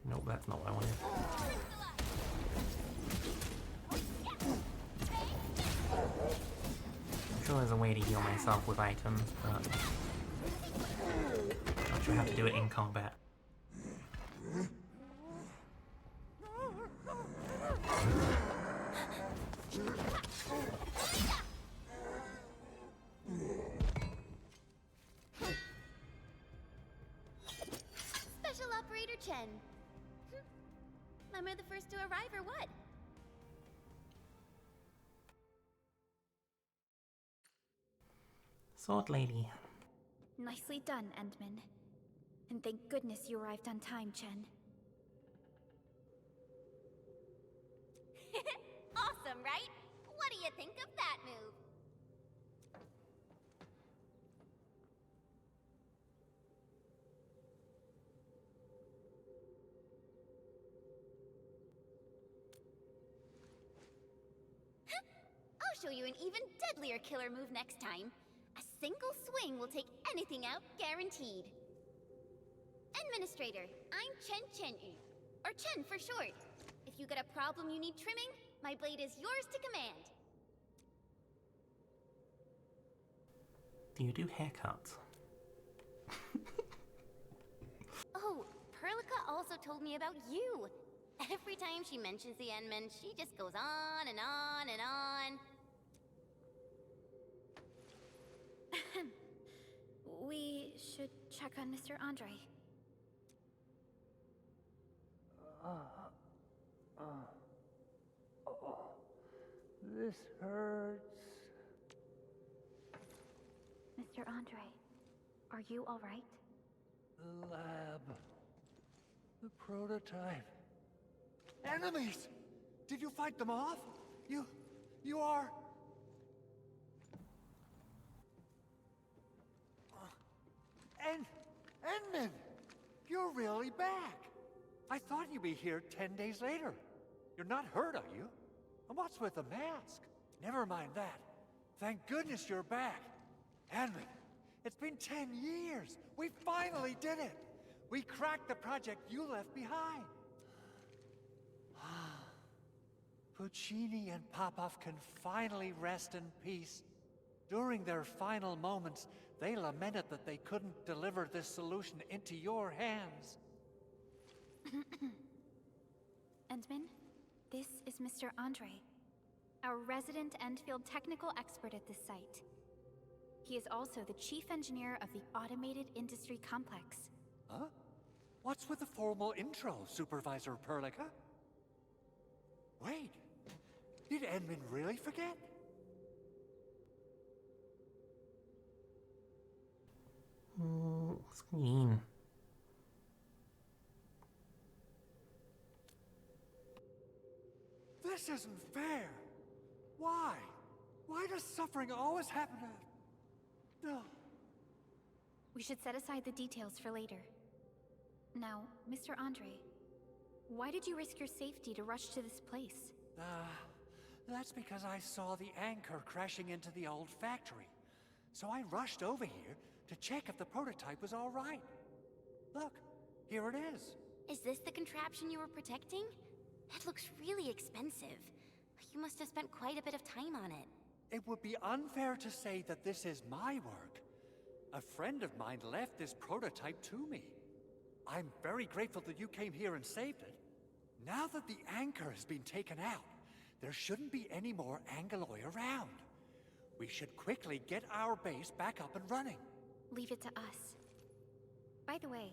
S1: Nope, that's not what I wanted. I'm sure there's a way to heal myself with items, but I'm not sure how to do it in combat.
S3: Special Operator Chen. Am I the first to arrive or what?
S1: Sword Lady.
S5: Nicely done, Endman. And thank goodness you arrived on time, Chen.
S3: Awesome, right? What do you think of that move? I'll show you an even deadlier killer move next time. A single swing will take anything out, guaranteed. Administrator, I'm Chen, or Chen for short. If you got a problem you need trimming, my blade is yours to command.
S1: Do you do haircuts?
S3: Oh, Perlica also told me about you. Every time she mentions the Endman, she just goes on and on and on.
S5: We should check on Mr. Andre.
S11: This hurts.
S5: Mr. Andre, are you all right?
S11: The lab. The prototype. Enemies! Did you fight them off? You are... Endman! You're really back! I thought you'd be here 10 days later. You're not hurt, are you? And what's with the mask? Never mind that. Thank goodness you're back. Endman, it's been 10 years. We finally did it. We cracked the project you left behind. Puccini and Popov can finally rest in peace. During their final moments, they lamented that they couldn't deliver this solution into your hands.
S5: Endman, this is Mr. Andre, our resident Enfield technical expert at this site. He is also the chief engineer of the Automated Industry Complex.
S11: Huh? What's with the formal intro, Supervisor Perlica? Wait, did Endman really forget?
S1: What's he mean?
S11: This isn't fair. Why? Why does suffering always happen to... No.
S5: We should set aside the details for later. Now, Mr. Andre, why did you risk your safety to rush to this place?
S11: That's because I saw the anchor crashing into the old factory. So I rushed over here to check if the prototype was all right. Look, here it is.
S3: Is this the contraption you were protecting? It looks really expensive. You must have spent quite a bit of time on it.
S11: It would be unfair to say that this is my work. A friend of mine left this prototype to me. I'm very grateful that you came here and saved it. Now that the anchor has been taken out, there shouldn't be any more Angaloi around. We should quickly get our base back up and running.
S5: Leave it to us. By the way,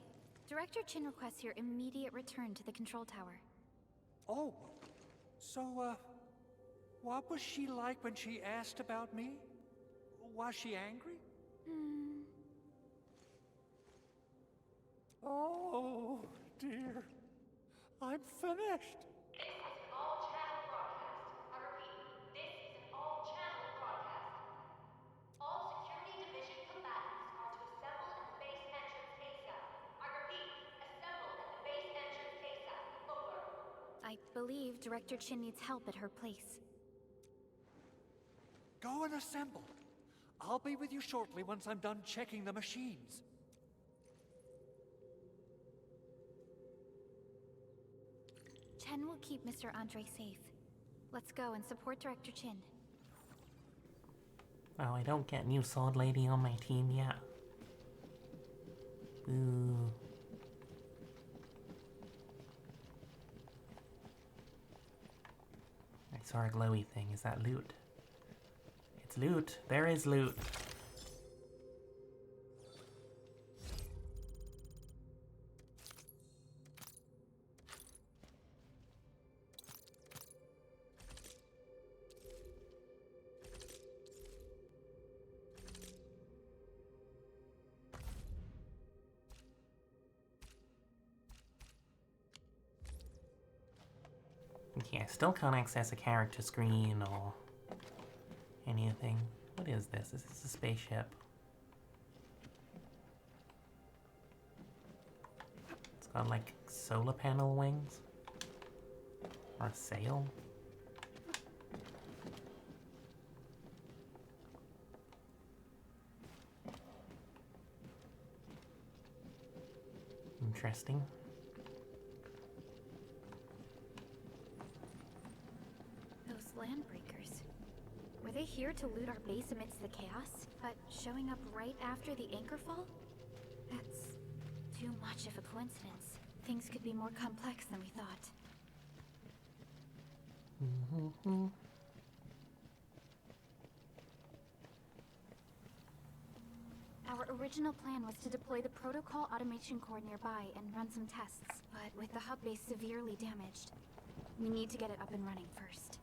S5: Director Chin requests your immediate return to the control tower.
S11: Oh, so, what was she like when she asked about me? Was she angry? Oh, dear. I'm finished.
S6: This is an all-channel broadcast. I repeat, this is an all-channel broadcast. All security division combatants are to assemble at the base entrance ASAP. I repeat, assemble at the base entrance ASAP. Over.
S5: I believe Director Chin needs help at her place.
S11: Go and assemble. I'll be with you shortly once I'm done checking the machines.
S5: Chen will keep Mr. Andre safe. Let's go and support Director Chin.
S1: Oh, I don't get new sword lady on my team yet. Boo. I saw a glowy thing. Is that loot? It's loot. There is loot. Okay, I still can't access a character screen or anything. What is this? Is this a spaceship? It's got like solar panel wings? Or a sail? Interesting.
S5: Landbreakers. Were they here to loot our base amidst the chaos, but showing up right after the anchor fall? That's too much of a coincidence. Things could be more complex than we thought. Our original plan was to deploy the protocol automation core nearby and run some tests, but with the hub base severely damaged, we need to get it up and running first.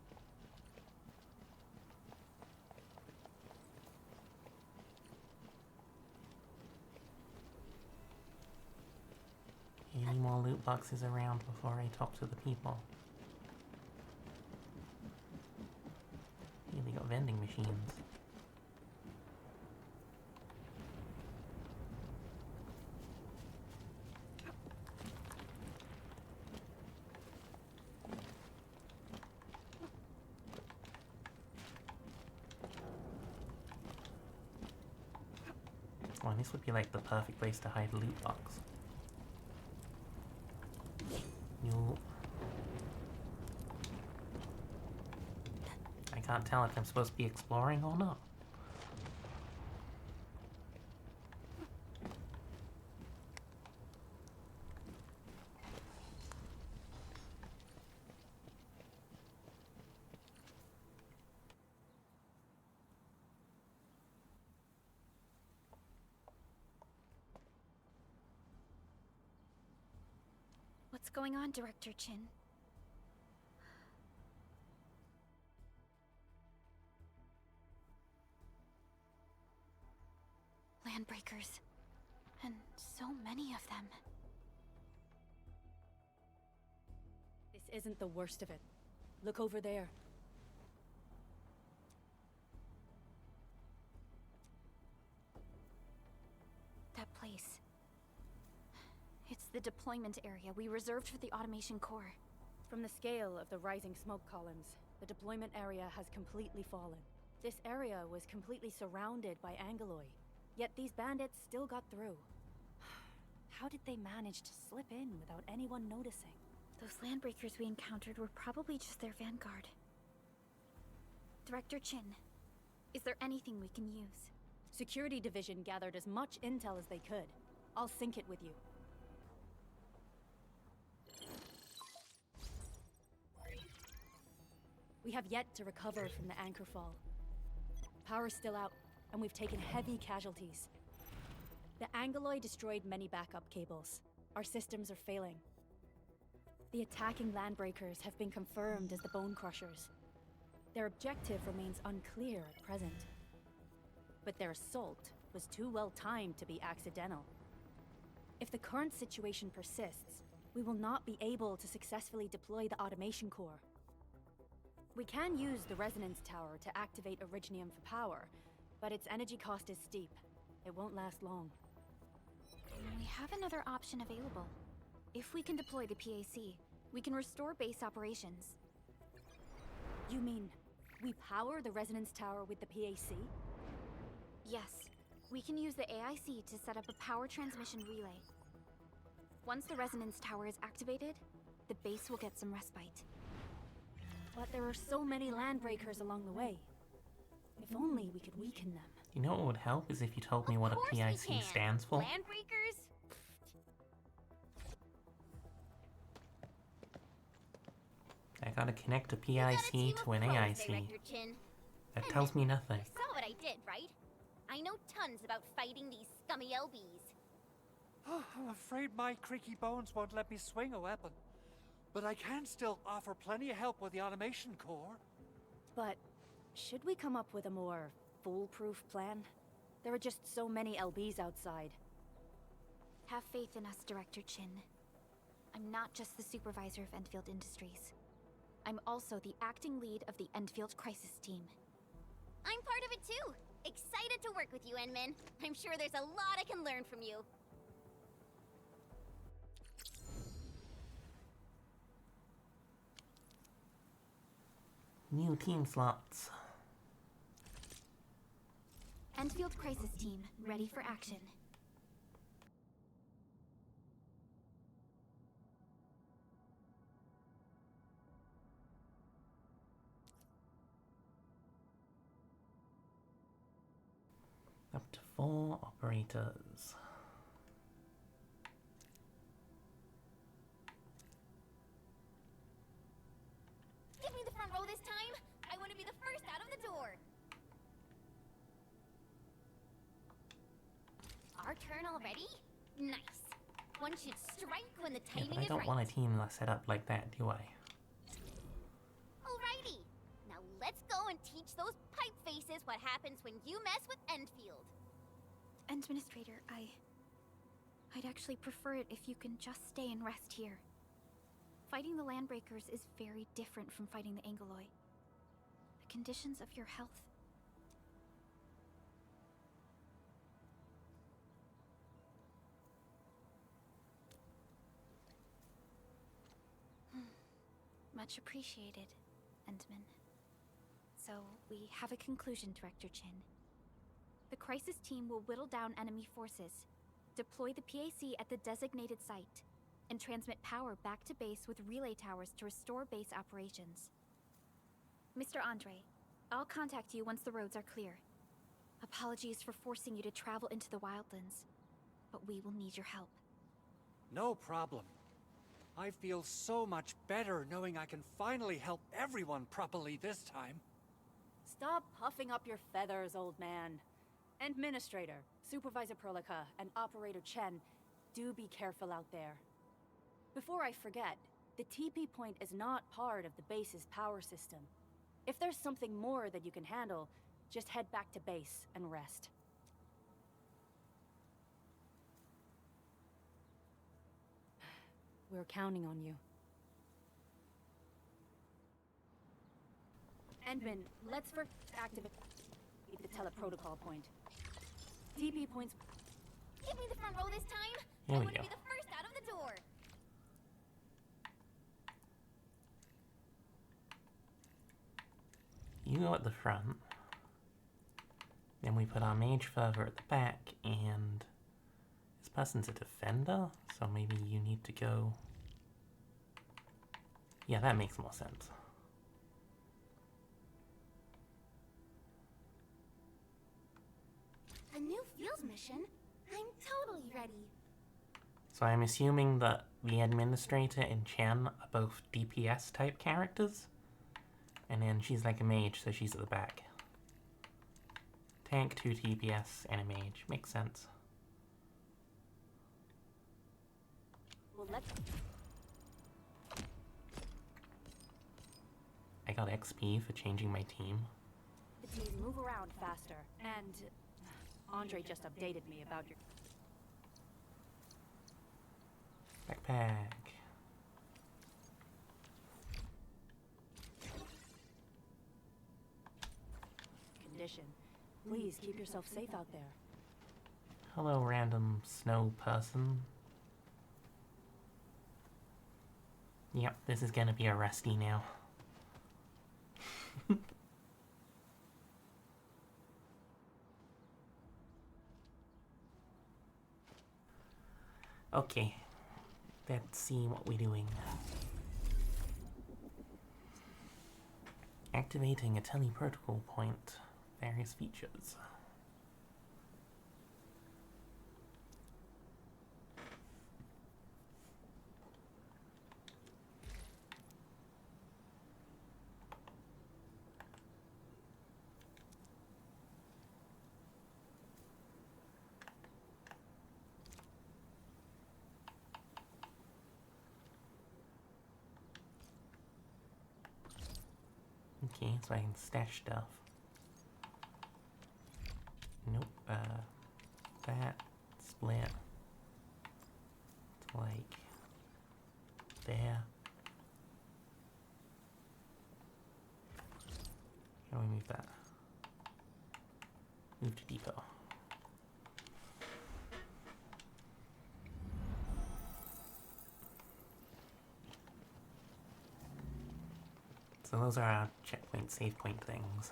S1: Any more loot boxes around before I talk to the people? Hey, they got vending machines. Oh, and this would be like the perfect place to hide a loot box. I can't tell if I'm supposed to be exploring or not.
S5: What's going on, Director Chin? Landbreakers. And so many of them.
S9: This isn't the worst of it. Look over there.
S5: That place. It's the deployment area we reserved for the automation core.
S9: From the scale of the rising smoke columns, the deployment area has completely fallen. This area was completely surrounded by Angaloi, yet these bandits still got through. How did they manage to slip in without anyone noticing?
S5: Those landbreakers we encountered were probably just their vanguard. Director Chin, is there anything we can use?
S9: Security Division gathered as much intel as they could. I'll sync it with you. We have yet to recover from the anchor fall. Power's still out, and we've taken heavy casualties. The Angeloy destroyed many backup cables. Our systems are failing. The attacking landbreakers have been confirmed as the Bone Crushers. Their objective remains unclear at present. But their assault was too well timed to be accidental. If the current situation persists, we will not be able to successfully deploy the automation core. We can use the resonance tower to activate Originium for power, but its energy cost is steep. It won't last long.
S5: We have another option available. If we can deploy the PAC, we can restore base operations.
S9: You mean, we power the resonance tower with the PAC?
S5: Yes. We can use the AIC to set up a power transmission relay. Once the resonance tower is activated, the base will get some respite.
S9: But there are so many landbreakers along the way. If only we could weaken them.
S1: You know what would help is if you told me what a PIC stands for.
S3: Landbreakers?
S1: I gotta connect a PIC to an AIC. That tells me nothing.
S3: You saw what I did, right? I know tons about fighting these scummy LBs.
S11: I'm afraid my creaky bones won't let me swing a weapon. But I can still offer plenty of help with the automation core.
S9: But should we come up with a more foolproof plan? There are just so many LBs outside.
S5: Have faith in us, Director Chin. I'm not just the supervisor of Enfield Industries. I'm also the acting lead of the Enfield Crisis Team.
S3: I'm part of it too. Excited to work with you, Enmin. I'm sure there's a lot I can learn from you.
S1: New team slots.
S5: Enfield Crisis Team, ready for action.
S1: Up to 4 operators.
S3: Give me the front row this time. I want to be the first out of the door. Our turn already? Nice. One should strike when the
S1: Yeah,
S3: timing
S1: but I
S3: is
S1: don't
S3: right.
S1: want a team set up like that, do I?
S3: Alrighty. Now let's go and teach those pipe faces what happens when you mess with Enfield.
S5: Administrator, I'd actually prefer it if you can just stay and rest here. Fighting the Landbreakers is very different from fighting the Angeloy. The conditions of your health... Much appreciated, Endman. So, we have a conclusion, Director Chin. The Crisis Team will whittle down enemy forces, deploy the PAC at the designated site, and transmit power back to base with relay towers to restore base operations. Mr. Andre, I'll contact you once the roads are clear. Apologies for forcing you to travel into the wildlands, but we will need your help.
S11: No problem. I feel so much better knowing I can finally help everyone properly this time.
S9: Stop puffing up your feathers, old man. Administrator, Supervisor Perlica, and Operator Chen, do be careful out there. Before I forget, the TP point is not part of the base's power system. If there's something more that you can handle, just head back to base and rest. We're counting on you. Endman, let's first activate the teleprotocol point. TP points.
S3: Give me the front row this time.
S1: Here
S3: I
S1: we
S3: want to
S1: go.
S3: be the first out of the door.
S1: You go at the front. Then we put our mage further at the back, and is person's a defender, so maybe you need to go... Yeah, that makes more sense.
S2: A new fields mission? I'm totally ready.
S1: So I'm assuming that the Administrator and Chen are both DPS type characters? And then she's like a mage, so she's at the back. Tank, 2 DPS, and a mage. Makes sense.
S9: Well, let's...
S1: I got XP for changing my team.
S9: Please move around faster. And Andre just updated me about your...
S1: Backpack.
S9: condition. Please keep yourself safe out there.
S1: Hello, random snow person. Yep, this is gonna be a rusty now. Okay, let's see what we're doing. Activating a teleprotocol point. Various features. Okay, so I can stash stuff. Nope, that split to like there. How do we move that? Move to depot. So those are our checkpoint, save point things.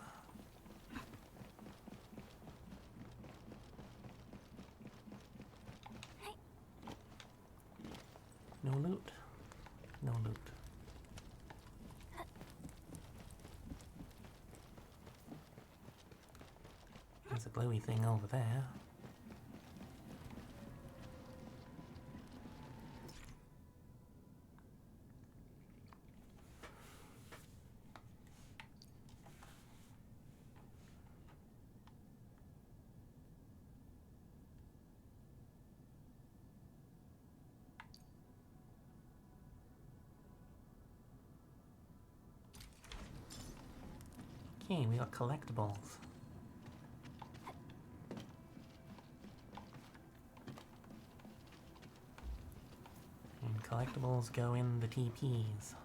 S1: No loot. No loot. There's a glowy thing over there. Okay, we got collectibles. And collectibles go in the TPs.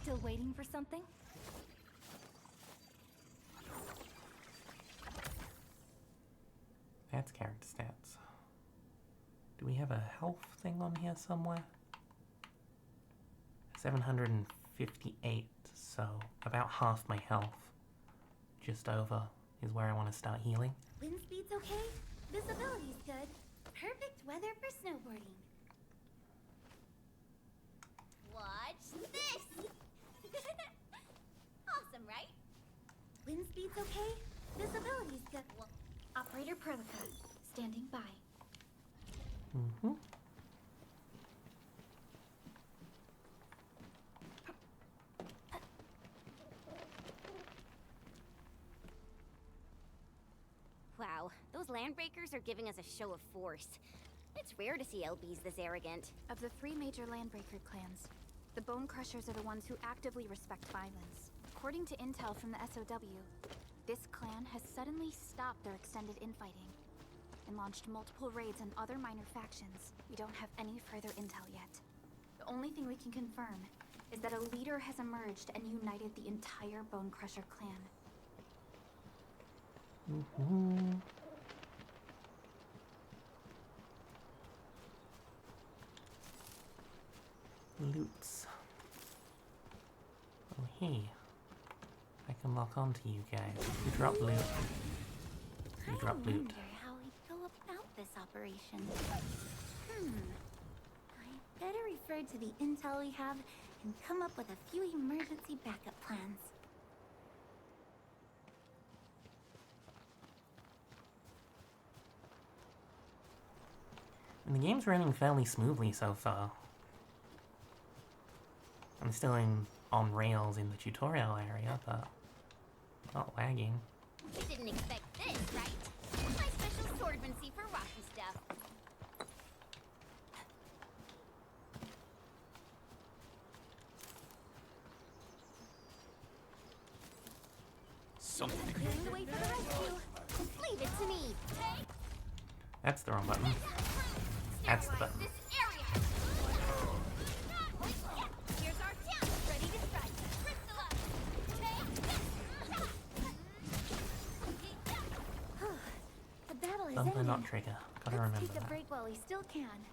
S2: Still waiting for something?
S1: That's character stats. Do we have a health thing on here somewhere? 758, so about half my health. Just over is where I want to start healing.
S2: Wind speed's okay? Visibility's good. Perfect weather for snowboarding.
S3: Watch this! Awesome, right?
S2: Wind speed's okay? Visibility's good. Operator Perlica, standing by.
S1: Mm-hmm.
S3: Wow, those landbreakers are giving us a show of force. It's rare to see LBs this arrogant.
S5: Of the 3 major landbreaker clans, the Bone Crushers are the ones who actively respect violence. According to intel from the SOW, This clan has suddenly stopped their extended infighting and launched multiple raids on other minor factions. We don't have any further intel yet. The only thing we can confirm is that a leader has emerged and united the entire Bone Crusher clan.
S1: Loots. Oh, hey. I can lock onto you guys. You drop loot. You drop
S3: I
S1: loot.
S3: wonder how we go about this operation. I better refer to the intel we have and come up with a few emergency backup plans.
S1: And the game's running fairly smoothly so far. I'm still on rails in the tutorial area, but not lagging.
S3: You didn't expect this, right? My special swordmancy for rocky stuff.
S10: Something.
S3: Clearing the way for the rescue. Leave it to me.
S1: That's the wrong button. That's the button.
S3: This area. Here's our town, ready to strike. Crystal up. The battle is
S1: Bumper,
S3: ending.
S1: not trigger. Gotta
S3: Let's
S1: remember
S3: take a
S1: that.
S3: break while we still can.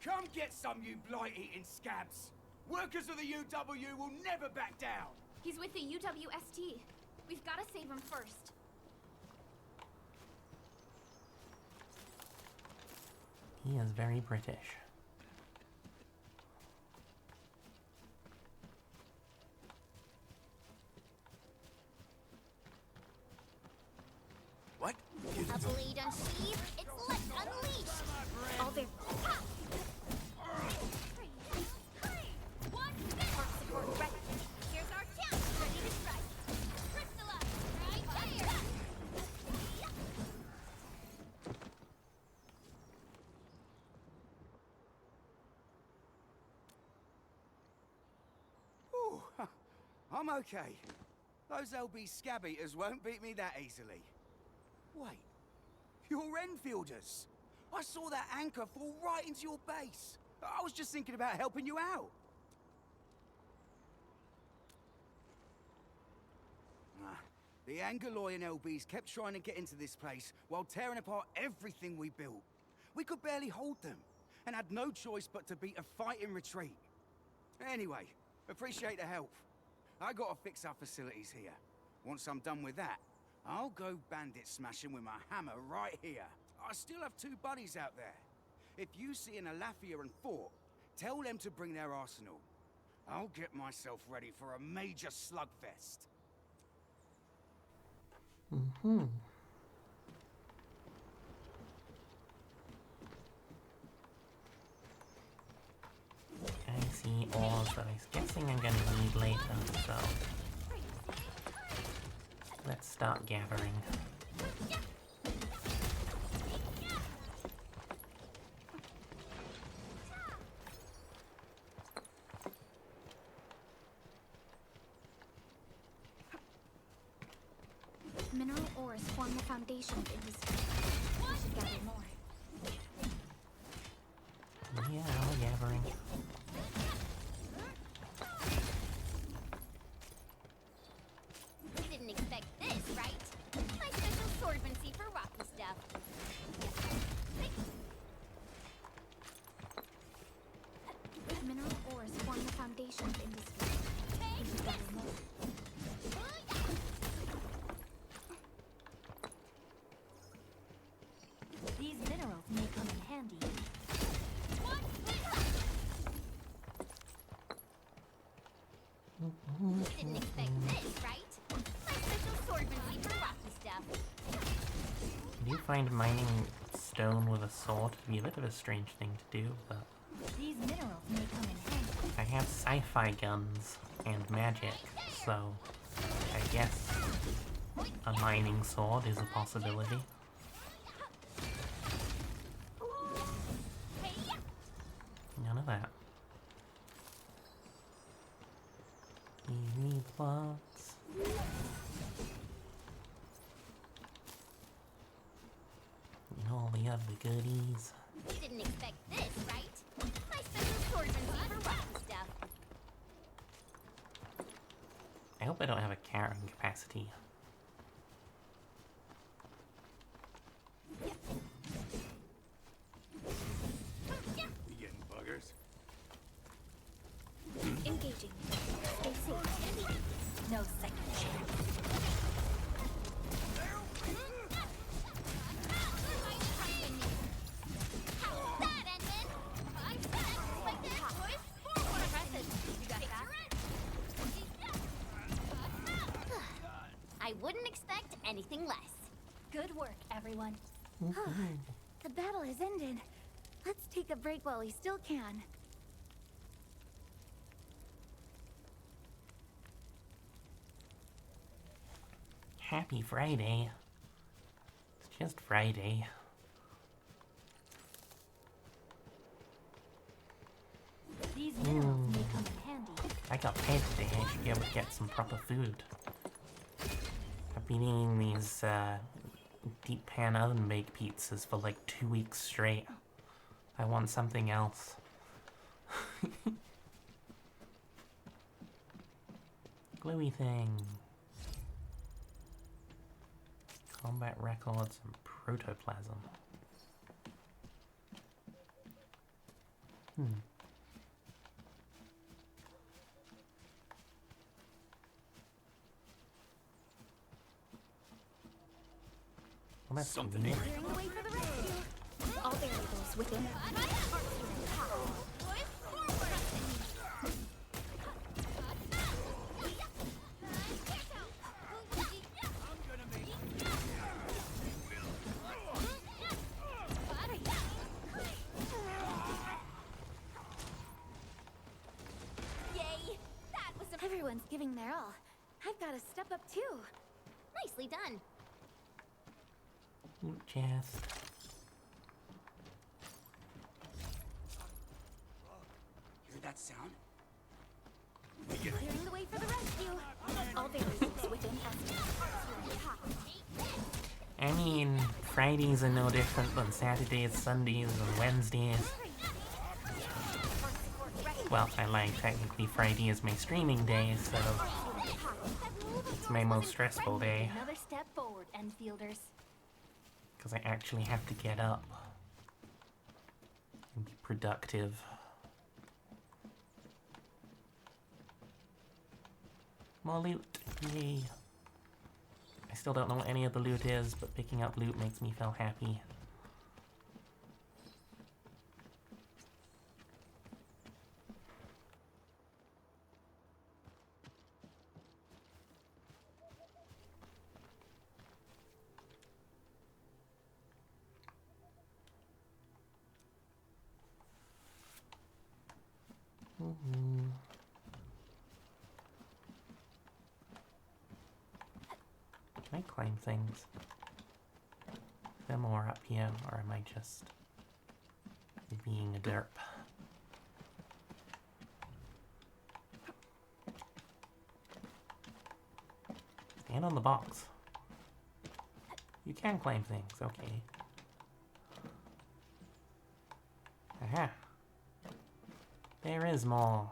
S8: Come get some, you blight-eating scabs! Workers of the UW will never back down!
S5: He's with the UWST. We've got to save him first.
S1: He is very British.
S10: What?
S3: A blade unsheathed, it's left unleashed.
S5: All there.
S3: Here's our town, ready to strike. Crystal up, right there.
S8: Ooh, I'm okay. Those LB scab eaters won't beat me that easily. Wait, you're Enfielders. I saw that anchor fall right into your base. I was just thinking about helping you out. The Angaloy and LBs kept trying to get into this place while tearing apart everything we built. We could barely hold them, and had no choice but to beat a fighting retreat. Anyway, appreciate the help. I gotta fix our facilities here. Once I'm done with that, I'll go bandit smashing with my hammer right here. I still have 2 buddies out there. If you see an Alafia and Fort, tell them to bring their arsenal. I'll get myself ready for a major slugfest.
S1: I see ores that I'm guessing I'm gonna need later, so let's start gathering.
S5: Mineral ores form the foundation of industry. We should gather more.
S1: Yeah, we're gathering.
S3: You didn't expect this, right? My special swordmancy for rocky stuff.
S5: Mineral ores form the foundation of industry. We should gather more.
S9: These minerals may come in handy.
S3: You didn't expect this, right? My special swordmancy for rocky stuff.
S1: Do you find mining stone with a sword to be a bit of a strange thing to do, but
S9: These minerals may come in handy.
S1: I have sci-fi guns and magic, so I guess a mining sword is a possibility. that. Kiwi plots. And all the other goodies.
S3: You didn't expect this, right? My special swordsman's for rocky stuff.
S1: I hope I don't have a carrying capacity.
S8: You getting buggers?
S5: Engaging. Stay safe. No second chance.
S3: How's that, Edmund? 5 seconds like that, boys. Forward. Impressive. You got that? I wouldn't expect anything less.
S9: Good work, everyone. The battle has ended. Let's take a break while we still can.
S1: Happy Friday. It's just Friday.
S9: These minerals may come in handy.
S1: I got paid today. I should be able to get some proper food. I've been eating these deep pan oven baked pizzas for like 2 weeks straight. I want something else. Gluey thing. Combat records and protoplasm. Well, that's
S8: Something
S1: new.
S9: Clearing the way for the rescue. All variables within.
S3: Yay! That was
S9: Everyone's giving their all. I've got to step up too.
S3: nicely done.
S1: Loot chest.
S8: Hear that sound?
S9: Clearing the way for the rescue. All variables within estimate.
S1: I mean, Fridays are no different than Saturdays, Sundays, and Wednesdays. Well, I lied. Technically, Friday is my streaming day, so it's my most stressful day.
S9: Another step forward, Enfielders.
S1: Because I actually have to get up and be productive. More loot. Yay. I still don't know what any of the loot is, but picking up loot makes me feel happy. Can I climb things? Is there more up here, or am I just being a derp? Stand on the box. You can climb things, okay. Aha. There is more.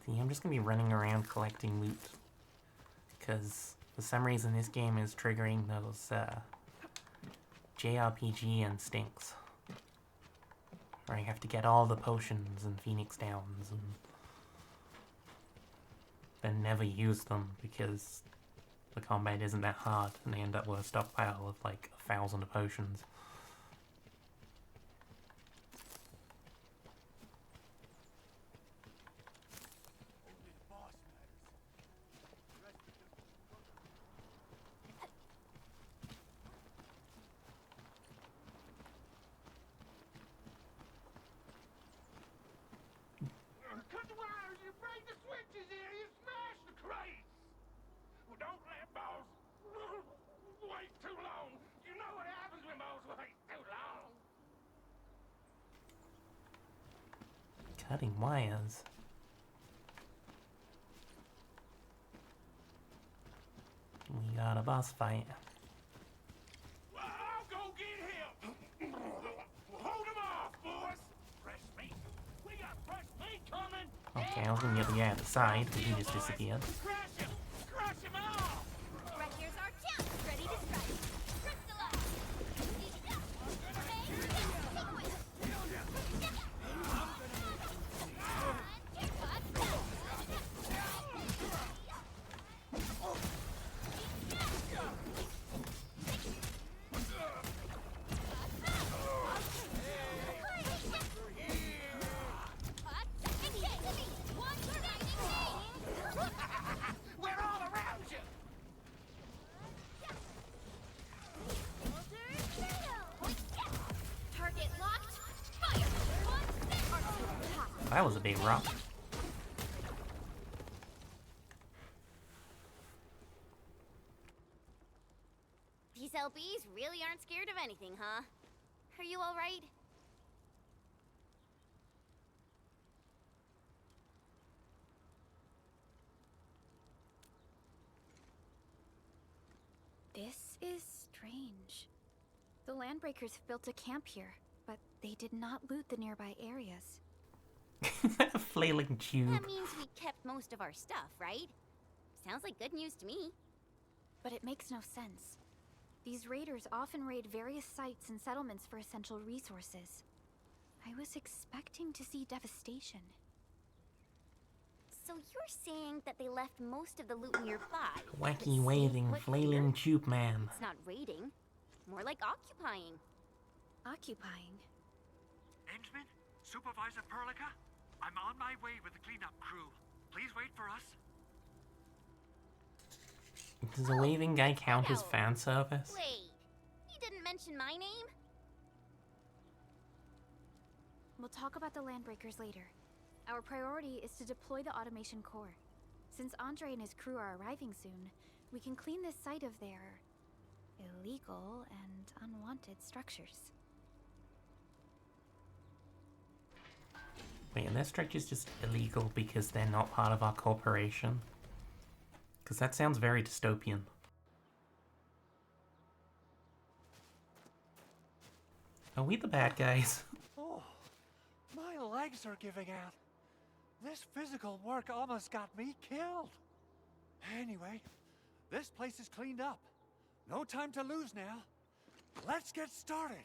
S1: See, I'm just gonna be running around collecting loot. Because for some reason this game is triggering those JRPG instincts. Where I have to get all the potions and Phoenix Downs and then never use them because the combat isn't that hard and I end up with a stockpile of like 1,000 potions.
S7: hit the switches here, you smash the crates! Well, don't let balls wait too long. You know what happens when balls wait too long.
S1: Cutting wires. We got a boss fight.
S7: Well, I'll go get him. Hold him off, boys. Fresh meat. We got fresh meat coming.
S1: Okay, I was gonna get the guy at the side, but he just disappeared.
S7: Crash him. Crash him off.
S3: Right here's our champ, ready to strike. Crystallize.
S7: We're all around you.
S3: Target locked. Fire.
S1: That was a big rock.
S3: These LBs really aren't scared of anything, huh? Are you all right?
S5: This is strange. The Landbreakers built a camp here, but they did not loot the nearby areas.
S1: Flailing tube.
S3: That means we kept most of our stuff, right? Sounds like good news to me.
S5: But it makes no sense. These raiders often raid various sites and settlements for essential resources. I was expecting to see devastation.
S3: So you're saying that they left most of the loot nearby?
S1: Wacky
S3: but
S1: waving
S3: stayed put
S1: flailing
S3: here?
S1: tube man.
S3: It's not raiding. More like occupying.
S5: Occupying?
S11: Engman? Supervisor Perlica? I'm on my way with the cleanup crew. Please wait for us.
S1: Does a waving guy count as fan service?
S3: Wait, you didn't mention my name?
S5: We'll talk about the Landbreakers later. Our priority is to deploy the automation core. Since Andre and his crew are arriving soon, we can clean this site of their illegal and unwanted structures.
S1: Wait, and their structure's just illegal because they're not part of our corporation? Because that sounds very dystopian. Are we the bad guys?
S11: Oh, my legs are giving out. This physical work almost got me killed. Anyway, this place is cleaned up. No time to lose now. Let's get started.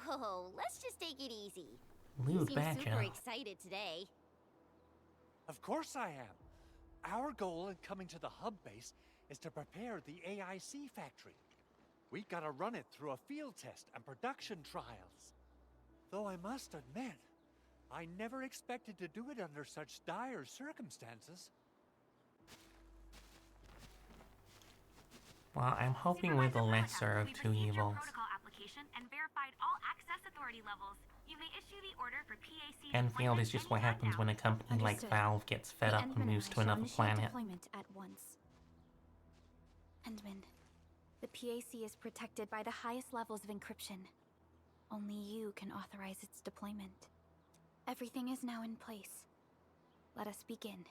S3: Whoa, let's just take it easy.
S1: Lewd
S3: You seem
S1: badger.
S3: super excited today.
S11: Of course I am. Our goal in coming to the hub base is to prepare the AIC factory. We gotta run it through a field test and production trials. Though I must admit, I never expected to do it under such dire circumstances.
S1: Well, I'm hoping we're the lesser of two
S6: We've received your
S1: evils.
S6: protocol application and verified all access authority levels. You may issue the order for PAC
S1: Enfield is just what
S6: deployment
S1: happens when a company like
S5: Understood.
S1: Valve gets fed
S5: The
S1: up
S5: Endman
S1: and moves
S5: I
S1: to
S5: shall
S1: another
S5: initiate
S1: planet.
S5: deployment at once. Endman, the PAC is protected by the highest levels of encryption. Only you can authorize its deployment. Everything is now in place. Let us begin.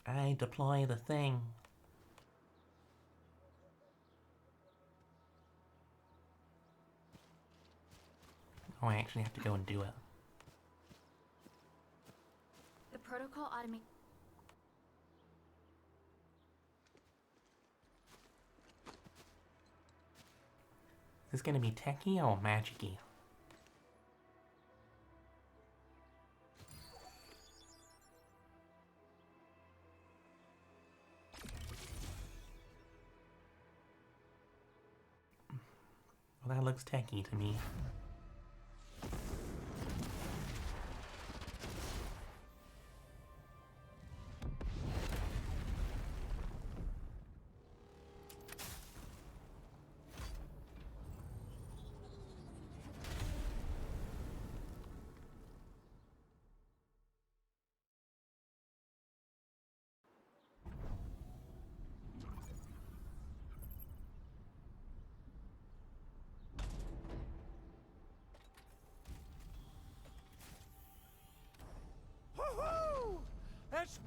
S1: I deploy the thing. Oh, I actually have to go and do it.
S5: The protocol automate.
S1: Is this gonna be techie or magic-y? Well, that looks techie to me.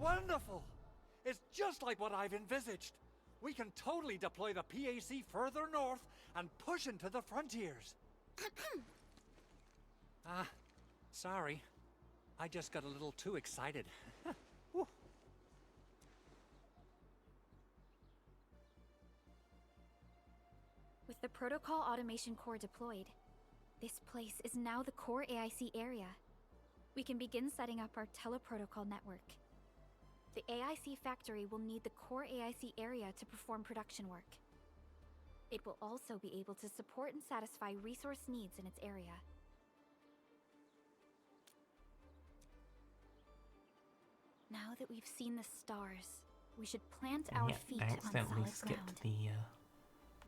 S11: Wonderful! It's just like what I've envisaged. We can totally deploy the PAC further north and push into the frontiers. Sorry. I just got a little too excited. Whew.
S5: With the Protocol Automation Core deployed, this place is now the core AIC area. We can begin setting up our teleprotocol network. The AIC factory will need the core AIC area to perform production work. It will also be able to support and satisfy resource needs in its area. Now that we've seen the stars, we should plant our feet
S1: I
S5: on
S1: accidentally
S5: solid
S1: skipped
S5: ground.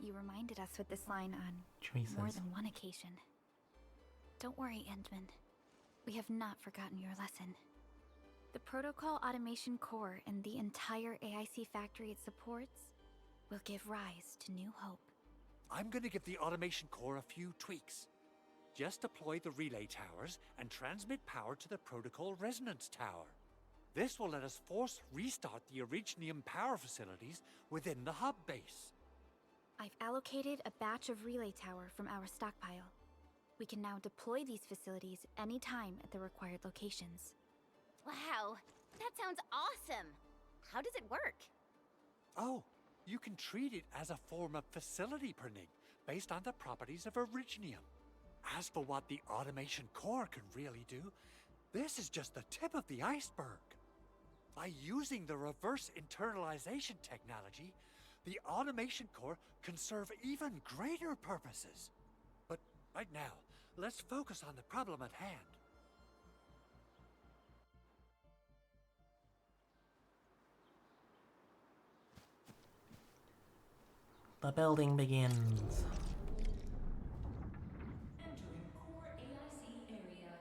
S1: the
S5: You reminded us with this line on
S1: choices.
S5: more than one occasion. Don't worry, Endman. We have not forgotten your lesson. The Protocol Automation Core and the entire AIC factory it supports will give rise to new hope.
S11: I'm gonna give the automation core a few tweaks. Just deploy the relay towers and transmit power to the protocol resonance tower. This will let us force restart the Originium power facilities within the hub base.
S5: I've allocated a batch of relay tower from our stockpile. We can now deploy these facilities anytime at the required locations.
S3: Wow, that sounds awesome! How does it work?
S11: Oh, you can treat it as a form of facility printing based on the properties of Originium. As for what the automation core can really do, this is just the tip of the iceberg. By using the reverse internalization technology, the automation core can serve even greater purposes. But right now, let's focus on the problem at hand.
S1: The building begins.
S12: Entering core AIC area.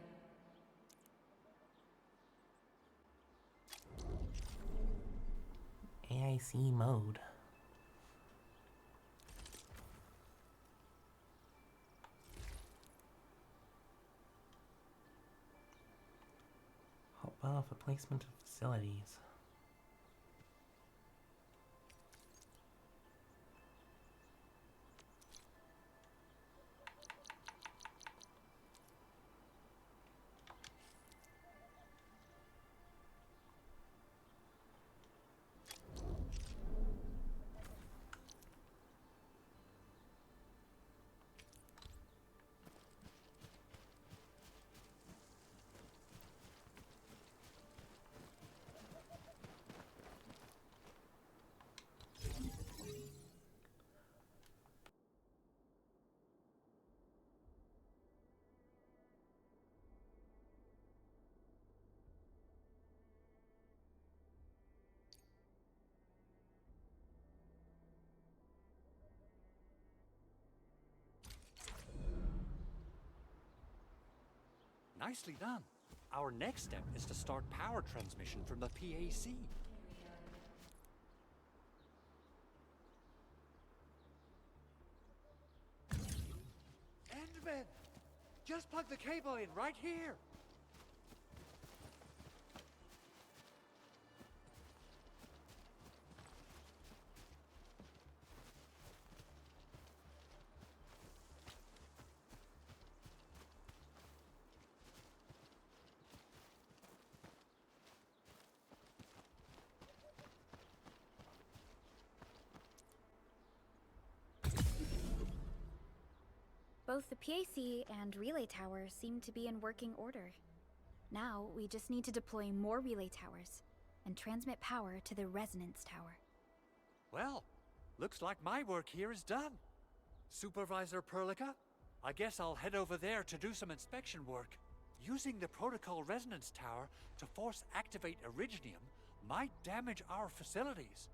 S1: AIC mode. Hotbar for placement of facilities.
S11: Nicely done. Our next step is to start power transmission from the PAC. Endman! Just plug the cable in right here!
S5: Both the PAC and relay tower seem to be in working order. Now, we just need to deploy more relay towers and transmit power to the resonance tower.
S11: Well, looks like my work here is done. Supervisor Perlica, I guess I'll head over there to do some inspection work. Using the protocol resonance tower to force activate Originium might damage our facilities.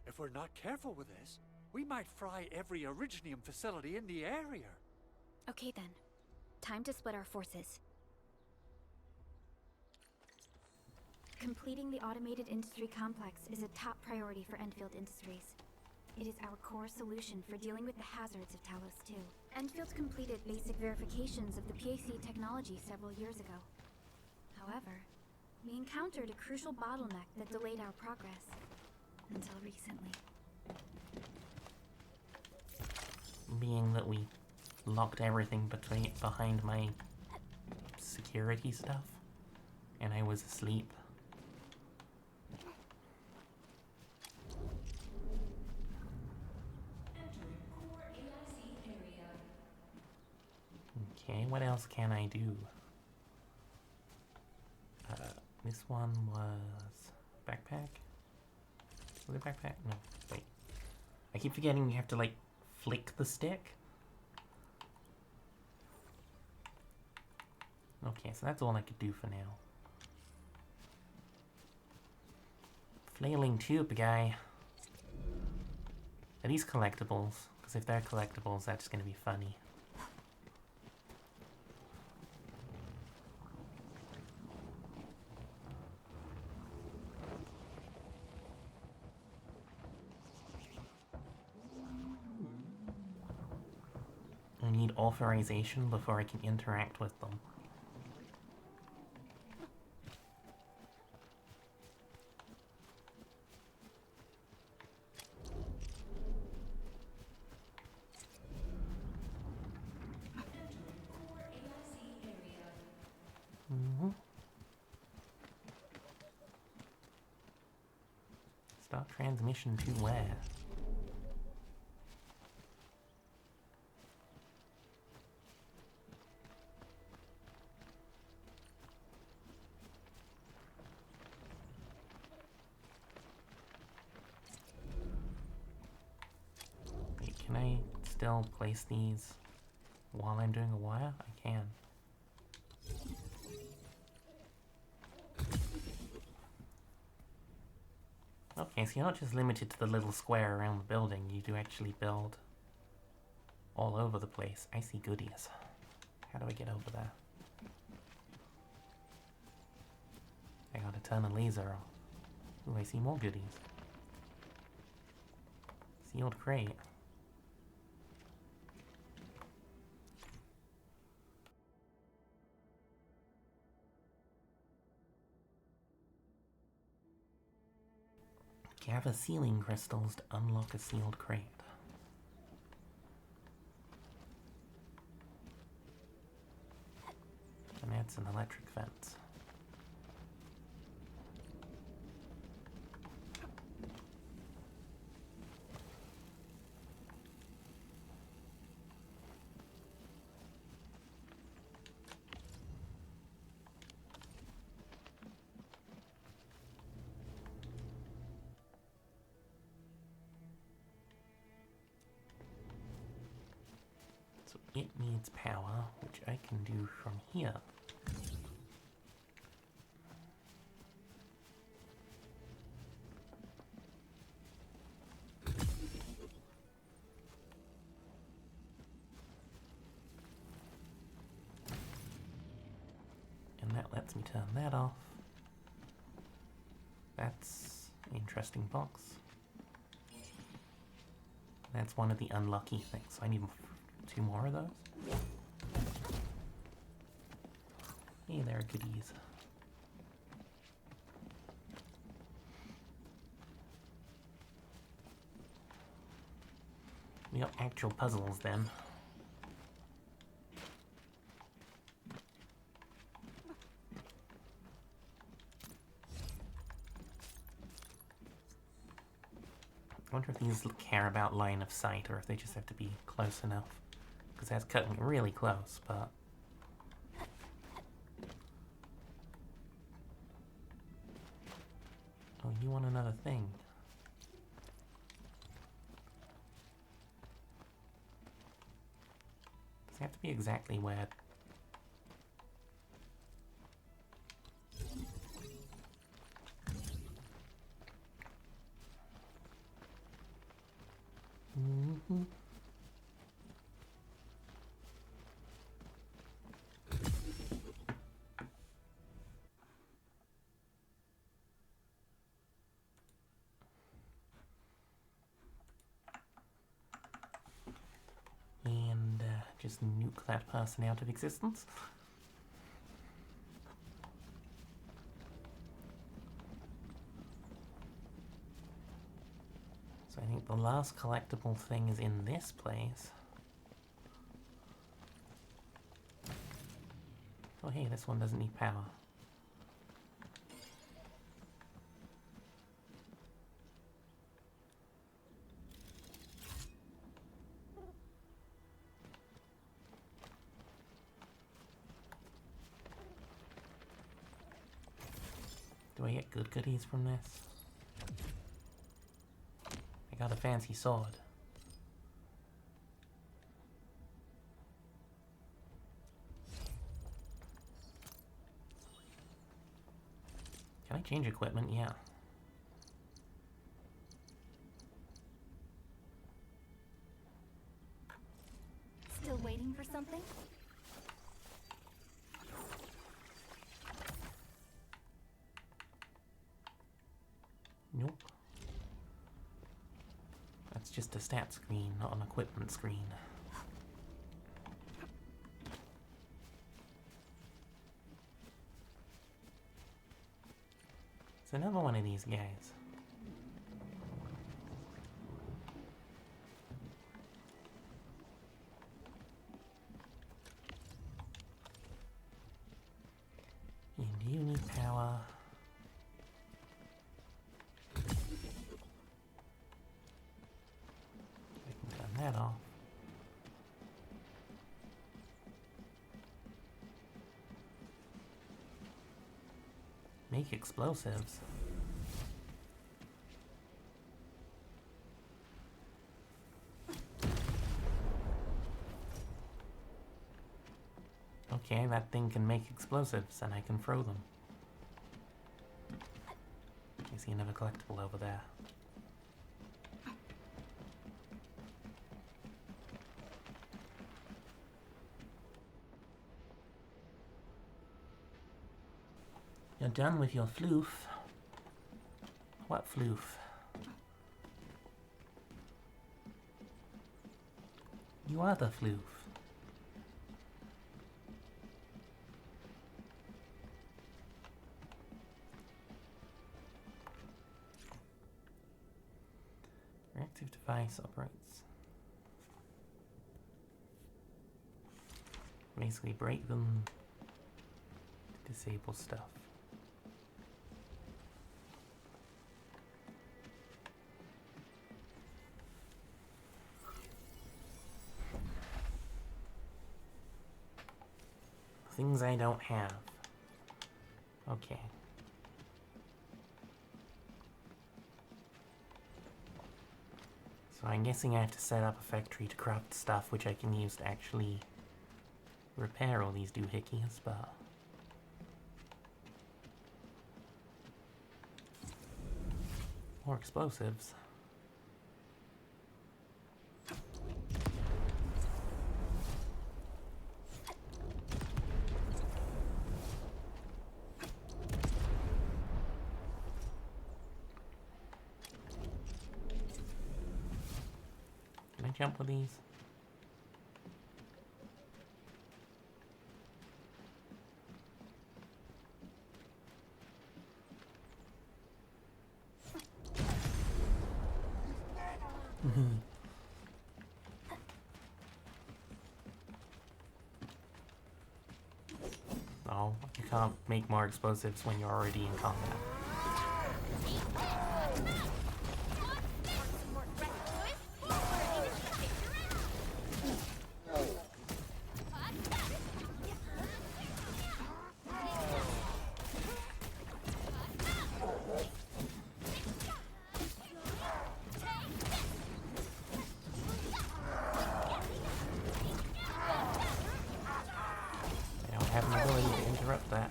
S11: If we're not careful with this, we might fry every Originium facility in the area.
S5: Okay then. Time to split our forces. Completing the automated industry complex is a top priority for Enfield Industries. It is our core solution for dealing with the hazards of Talos 2. Enfield completed basic verifications of the PAC technology several years ago. However, We encountered a crucial bottleneck that delayed our progress. Until recently.
S1: Being that we locked everything behind my security stuff, and I was asleep.
S12: Entering core AIC area.
S1: Okay, what else can I do? This one was backpack? Was it backpack? No, wait. I keep forgetting you have to, like, flick the stick. Okay, so that's all I could do for now. Flailing tube guy. Are these collectibles? Because if they're collectibles, that's gonna be funny. I need authorization before I can interact with them.
S12: Entering core AIC area.
S1: Mm-hmm. Start transmission to where? Wait, can I still place these while I'm doing a wire? I can. Okay, so you're not just limited to the little square around the building, you do actually build all over the place. I see goodies. How do I get over there? I gotta turn a laser off. Ooh, I see more goodies. Sealed crate. Gather sealing crystals to unlock a sealed crate. And that's an electric fence. So it needs power, which I can do from here. And that lets me turn that off. That's an interesting box. That's one of the unlucky things. I need 2 more of those. Hey, there are goodies. We got actual puzzles then. I wonder if these care about line of sight or if they just have to be close enough. Because that's cutting really close, but... Oh, you want another thing? Does it have to be exactly where... Mm-hmm. And just nuke that person out of existence. the last collectible thing is in this place. Oh hey, this one doesn't need power. Do I get good goodies from this? I got a fancy sword. Can I change equipment? Yeah.
S5: Still waiting for something?
S1: Nope. That's just a stat screen, not an equipment screen. It's another one of these guys. And you need power. I can turn that off. Make explosives. Okay, that thing can make explosives, and I can throw them. I see another collectible over there. You're done with your floof. What floof? You are the floof. Reactive device operates. Basically break them to disable stuff. Things I don't have. Okay. So I'm guessing I have to set up a factory to craft stuff which I can use to actually repair all these doohickeys, but... more explosives. Can I jump with these? No, you can't make more explosives when you're already in combat. I don't have an ability to interrupt that.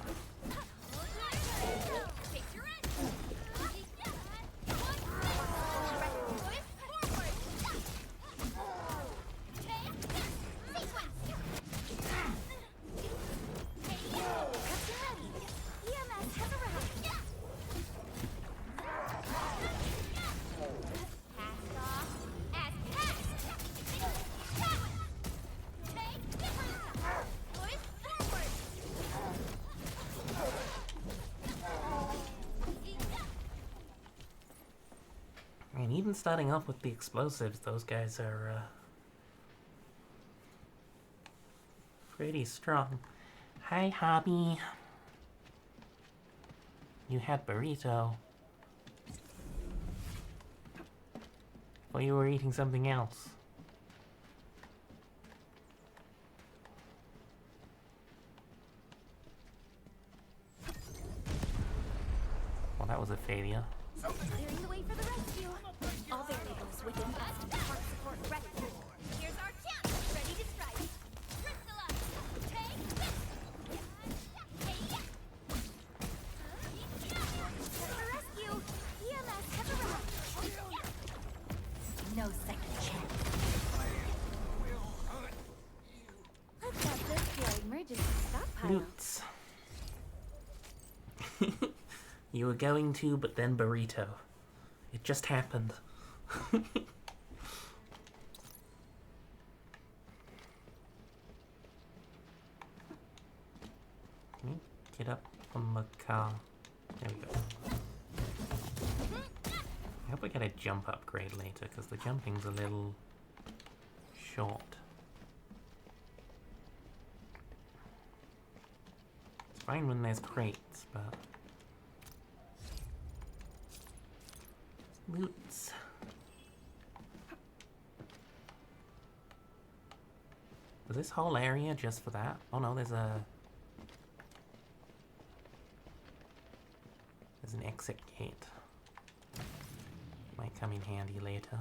S1: starting off with the explosives, those guys are pretty strong. Hi, Hobby. You had burrito. Well, you were eating something else. Well, that was a failure.
S5: Clearing the way for the rescue. All variables within estimate. Heart support ready.
S3: Here's our chance. Ready to strike. Crystallize. Take this. Hey,
S5: For rescue. EMS has arrived. No second chance. Let's add this to our emergency stockpile.
S1: Loots. You were going to, but then burrito. It just happened. Get up on the car. There we go. I hope I get a jump upgrade later, because the jumping's a little short. It's fine when there's crates, but... Loots. Was this whole area just for that? Oh no, there's an exit gate. Might come in handy later.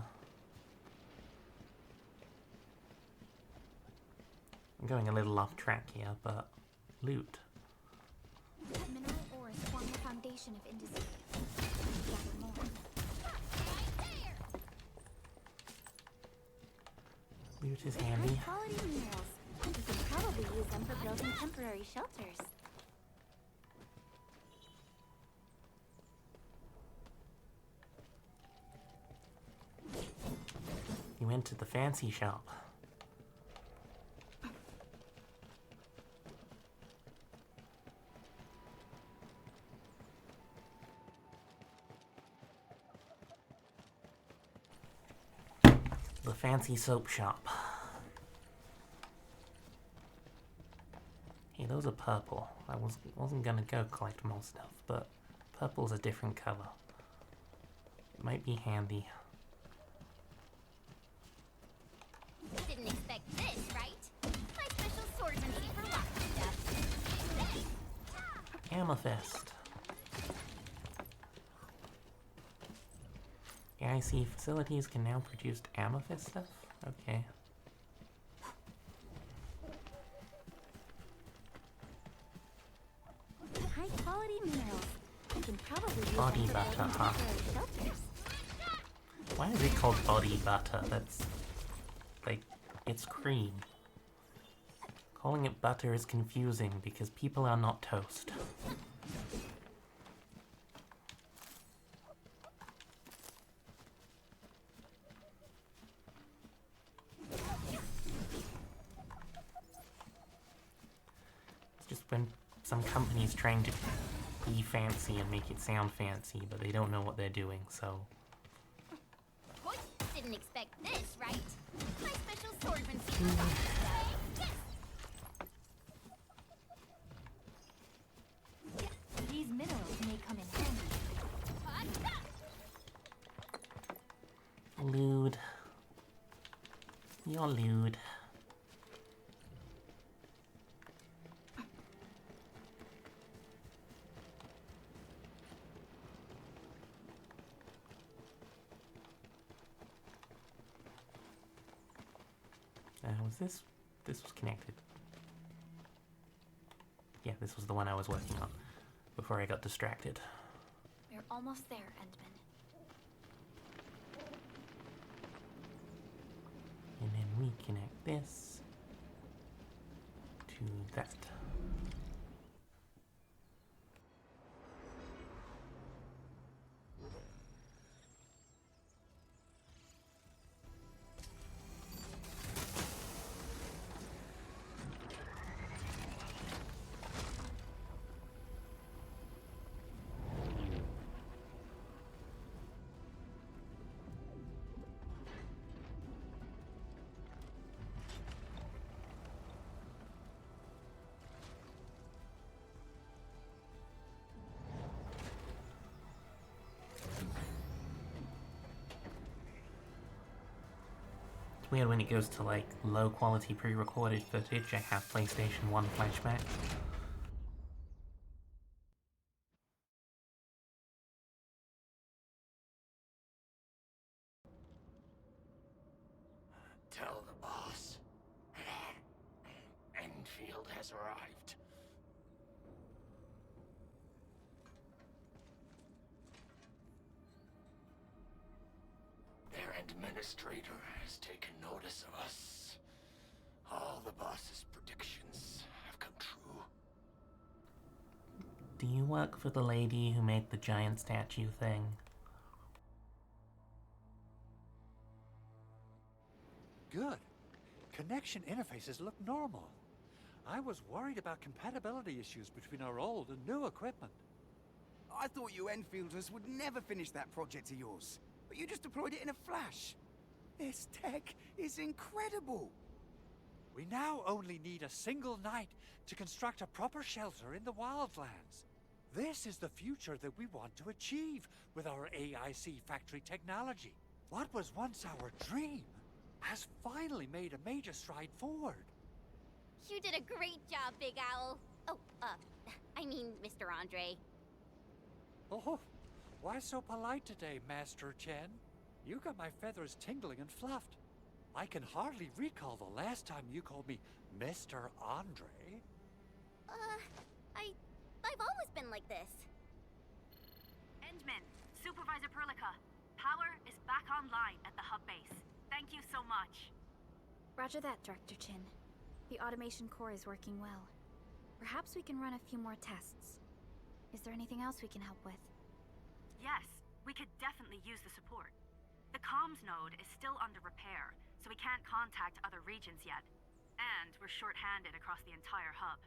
S1: I'm going a little off track here, but loot.
S5: Mineral ores form the foundation of industry. Gather more.
S1: Loot is handy.
S5: High-quality minerals. You could probably use them for building temporary shelters.
S1: You went to the fancy shop. The fancy soap shop. Hey, those are purple. I wasn't gonna go collect more stuff, but purple's a different color. It might be handy.
S3: didn't expect this, right? My special swordsmancy for luck stuff.
S1: Amethyst. AIC facilities can now produce amethyst stuff? Okay.
S5: High quality minerals. You can probably use
S1: Body
S5: them for
S1: butter,
S5: building
S1: huh?
S5: temporary shelters.
S1: Why is it called body butter? That's... like, it's cream. Calling it butter is confusing because people are not toast. It's just when some company's trying to be fancy and make it sound fancy, but they don't know what they're doing, so...
S3: Didn't expect this, right? My special swordsmancy for luck stuff.
S5: These minerals may come in handy.
S1: Lewd. You're lewd. Was this... this was connected. Yeah, this was the one I was working on before I got distracted.
S5: We're almost there, Endman.
S1: And then we connect this to that. weird when it goes to like low quality pre-recorded footage. I have PlayStation 1 flashback.
S13: Tell the boss. Enfield has arrived. Their administrator has taken notice of us. All the boss's predictions have come true.
S1: Do you work for the lady who made the giant statue thing?
S11: Good. Connection interfaces look normal. I was worried about compatibility issues between our old and new equipment.
S8: I thought you Enfielders would never finish that project of yours, but you just deployed it in a flash. This tech is incredible.
S11: We now only need a single night to construct a proper shelter in the wildlands. This is the future that we want to achieve with our AIC factory technology. What was once our dream has finally made a major stride forward.
S3: You did a great job, Big Owl. Oh, I mean, Mr. Andre.
S11: Oh, why so polite today, Master Chen? You got my feathers tingling and fluffed. I can hardly recall the last time you called me Mr. Andre.
S3: I've always been like this.
S6: Endman, Supervisor Perlica, power is back online at the hub base. Thank you so much.
S5: Roger that, Director Chin. The automation core is working well. Perhaps we can run a few more tests. Is there anything else we can help with?
S6: Yes, we could definitely use the support. The comms node is still under repair, so we can't contact other regions yet. And we're short-handed across the entire hub.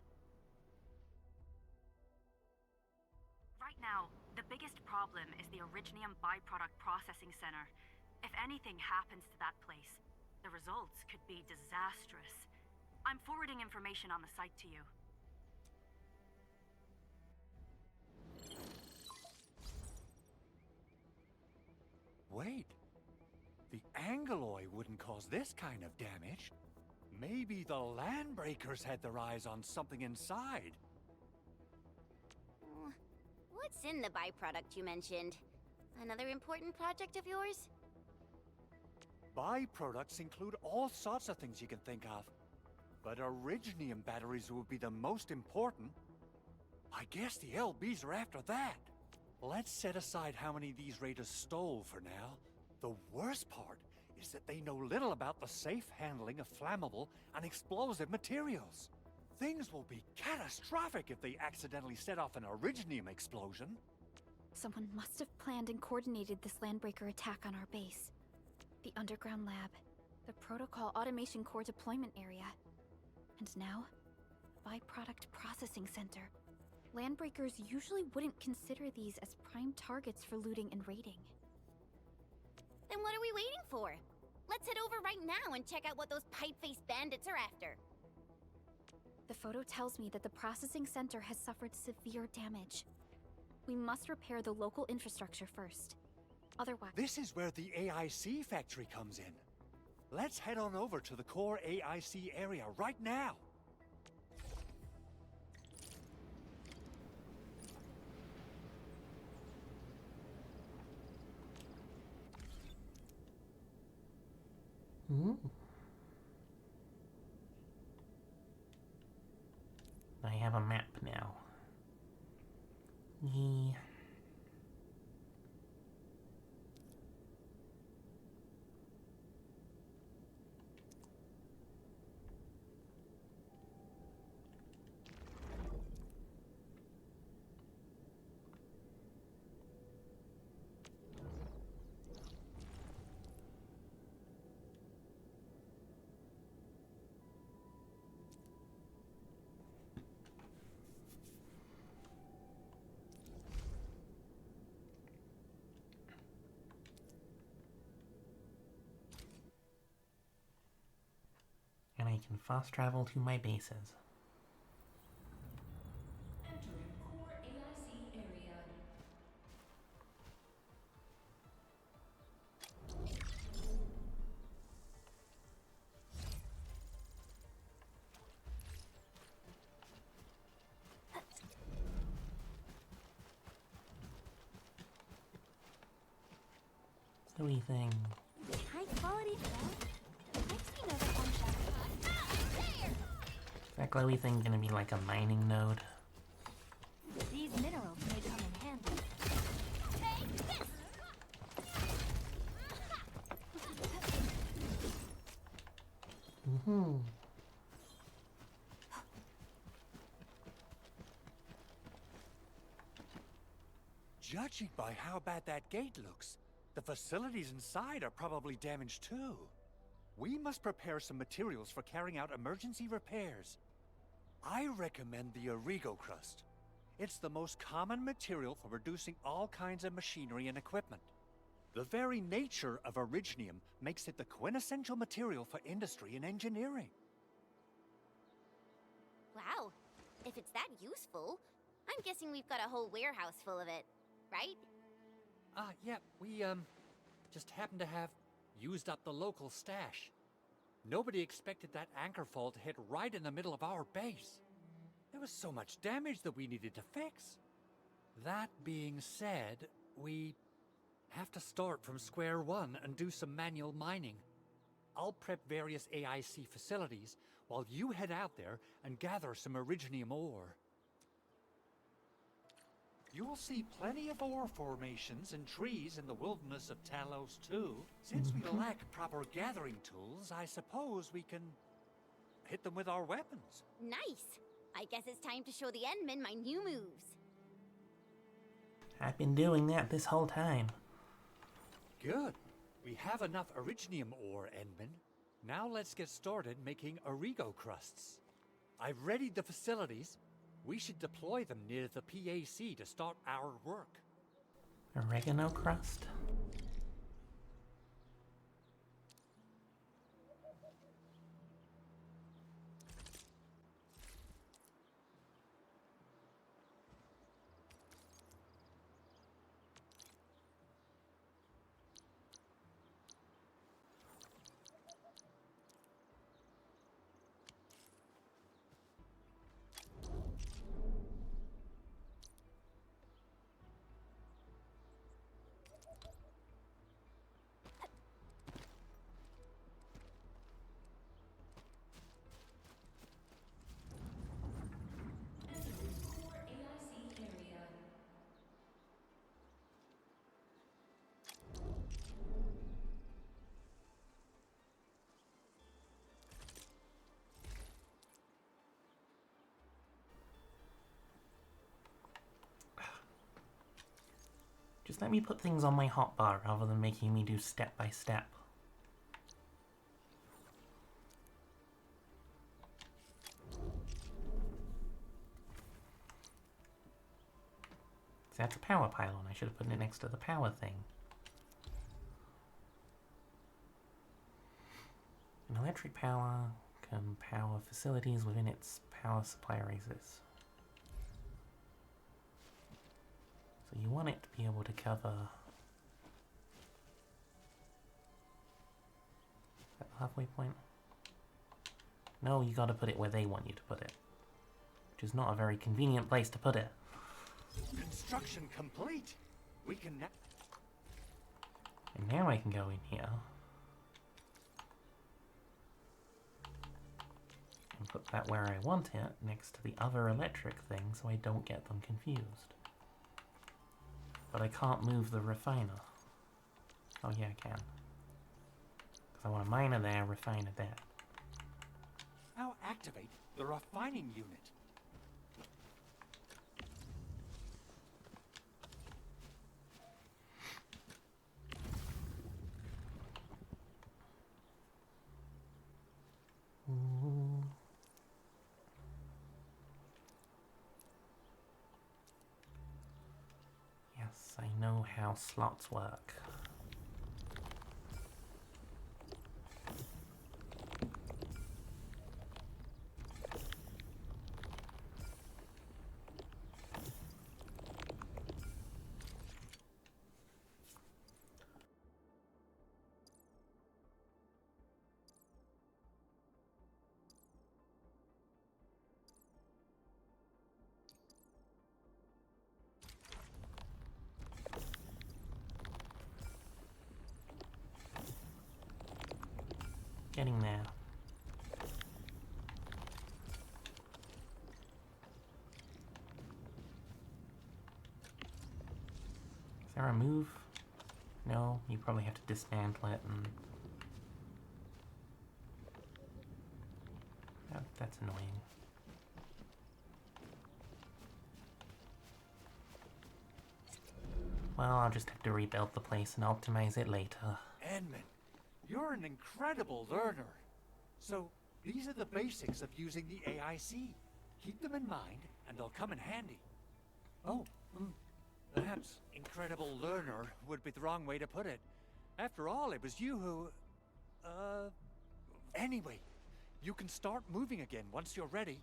S6: Right now, the biggest problem is the Originium byproduct processing center. If anything happens to that place, the results could be disastrous. I'm forwarding information on the site to you.
S11: Wait. The Angeloy wouldn't cause this kind of damage. Maybe the Landbreakers had their eyes on something inside.
S3: What's in the byproduct you mentioned? Another important project of yours?
S11: Byproducts include all sorts of things you can think of. But Originium batteries would be the most important. I guess the LBs are after that. Let's set aside how many these raiders stole for now. The worst part is that they know little about the safe handling of flammable and explosive materials. Things will be catastrophic if they accidentally set off an Originium explosion.
S5: Someone must have planned and coordinated this Landbreaker attack on our base. The underground lab, the protocol automation core deployment area, and now, byproduct processing center. Landbreakers usually wouldn't consider these as prime targets for looting and raiding.
S3: Then what are we waiting for? Let's head over right now and check out what those pipe-faced bandits are after.
S5: The photo tells me that the processing center has suffered severe damage. We must repair the local infrastructure first. Otherwise...
S11: This is where the AIC factory comes in. Let's head on over to the core AIC area right now.
S1: Ooh. I have a map now. Yee. And I can fast travel to my bases.
S12: Entering core AIC area.
S1: Glowy thing.
S9: High quality film? I've seen other home shops.
S1: Is that glowy thing gonna be like a mining node?
S9: These minerals may come in handy.
S1: Mm-hmm.
S11: Judging by how bad that gate looks, the facilities inside are probably damaged too. We must prepare some materials for carrying out emergency repairs. I recommend the Origo crust. It's the most common material for producing all kinds of machinery and equipment. The very nature of originium makes it the quintessential material for industry and engineering.
S3: Wow. If it's that useful, I'm guessing we've got a whole warehouse full of it, right?
S11: Yeah, we, just happen to have used up the local stash. Nobody expected that anchor fall to hit right in the middle of our base. There was so much damage that we needed to fix. That being said, we have to start from square one and do some manual mining. I'll prep various AIC facilities while you head out there and gather some originium ore. You'll see plenty of ore formations and trees in the wilderness of Talos too. Since we lack proper gathering tools, I suppose we can hit them with our weapons.
S3: Nice. I guess it's time to show the Endmen my new moves.
S1: I've been doing that this whole time.
S11: Good. We have enough originium ore, Endman. Now let's get started making Origo crusts. I've readied the facilities. We should deploy them near the PAC to start our work.
S1: Oregano crust?
S12: Core AIC area.
S1: Just let me put things on my hotbar rather than making me do step by step. So that's a power pylon. I should have put it next to the power thing. An electric power can power facilities within its power supply races. So you want it to be able to cover at the halfway point. No, you gotta put it where they want you to put it. Which is not a very convenient place to put it.
S11: Construction complete. We can
S1: And now I can go in here and put that where I want it, next to the other electric thing, so I don't get them confused. But I can't move the refiner. Oh yeah, I can. Because I want a miner there, refiner there.
S11: now activate the refining unit.
S1: Ooh. Yes, I know how slots work. Getting there. Is there a move? No, you probably have to dismantle it and... Oh, that's annoying. Well, I'll just have to rebuild the place and optimize it later.
S11: Edmund, you're an incredible learner. So, these are the basics of using the AIC. Keep them in mind, and they'll come in handy. Oh, perhaps incredible learner would be the wrong way to put it. After all, it was you who... Anyway, you can start moving again once you're ready.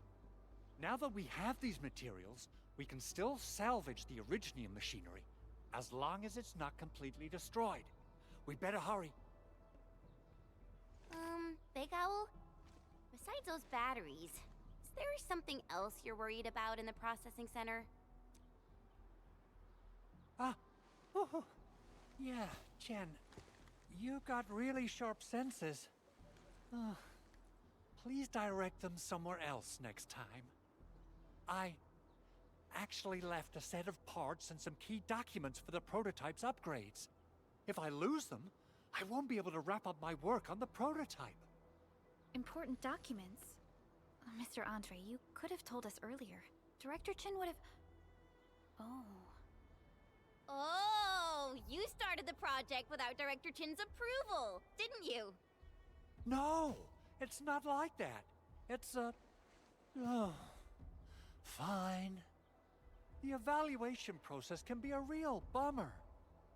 S11: Now that we have these materials, we can still salvage the Originium machinery, as long as it's not completely destroyed. We better hurry.
S3: Big Owl? Besides those batteries, is there something else you're worried about in the processing center?
S11: Yeah, Jen. You got really sharp senses. Please direct them somewhere else next time. I actually left a set of parts and some key documents for the prototype's upgrades. If I lose them, I won't be able to wrap up my work on the prototype.
S5: Important documents? Mr. Andre, you could have told us earlier. Director Chin would have...
S3: Oh, you started the project without Director Chin's approval, didn't you?
S11: No, it's not like that. It's fine. The evaluation process can be a real bummer.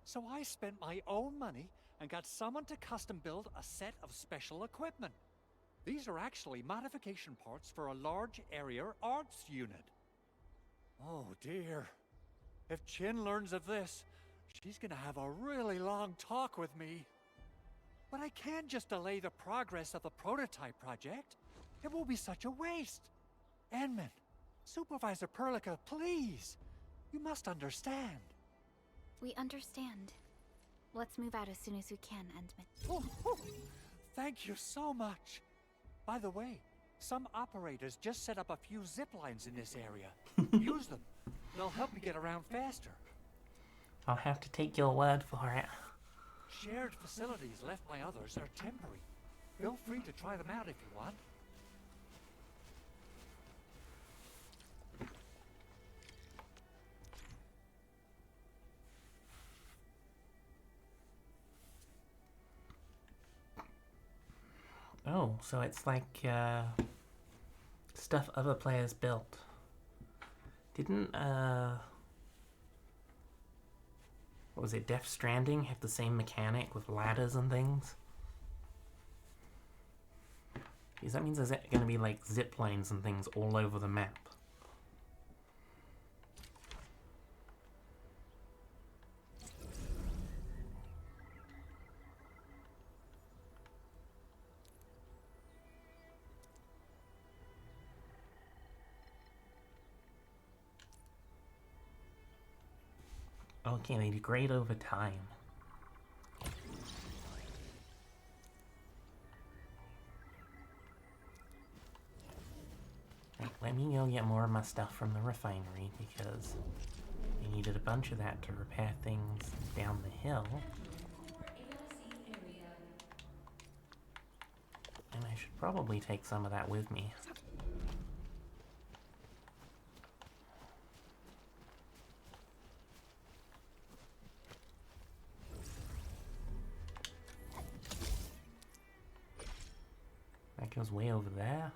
S11: So I spent my own money and got someone to custom build a set of special equipment. These are actually modification parts for a large area arts unit. Oh dear. If Chin learns of this, she's gonna have a really long talk with me. But I can't just delay the progress of the prototype project. It will be such a waste. Edmund, Supervisor Perlica, please. You must understand.
S5: We understand. Let's move out as soon as we can, Edmund.
S11: Oh, thank you so much. By the way, some operators just set up a few zip lines in this area. Use them. They'll help you get around faster.
S1: I'll have to take your word for it.
S11: Shared facilities left by others are temporary. Feel free to try them out if you want.
S1: Oh, so it's like, stuff other players built. Didn't, what was it, Death Stranding have the same mechanic with ladders and things? Because that means there's gonna be, like, zip lines and things all over the map. Okay, they degrade over time. Right, let me go get more of my stuff from the refinery because I needed a bunch of that to repair things down the hill. And I should probably take some of that with me. That goes way over there.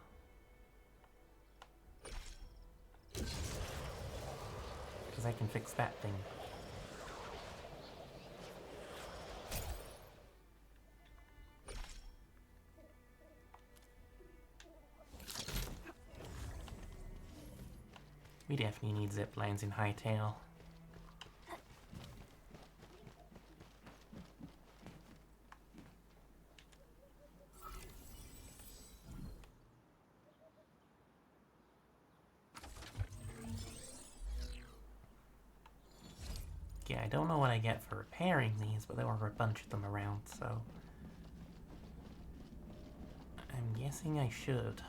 S1: Because I can fix that thing. We definitely need zip lines in Hightail. Yeah, I don't know what I get for repairing these, but there were a bunch of them around, so... I'm guessing I should.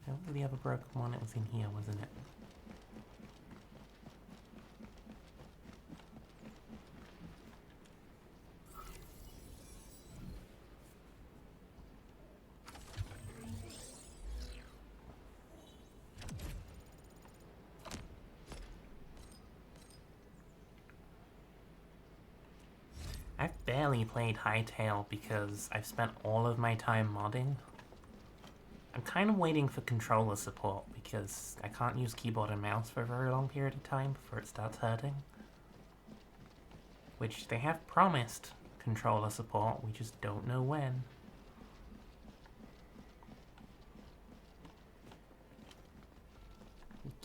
S1: That was the other broken one. It was in here, wasn't it? I've barely played Hytale because I've spent all of my time modding. I'm kind of waiting for controller support because I can't use keyboard and mouse for a very long period of time before it starts hurting. Which they have promised controller support, we just don't know when.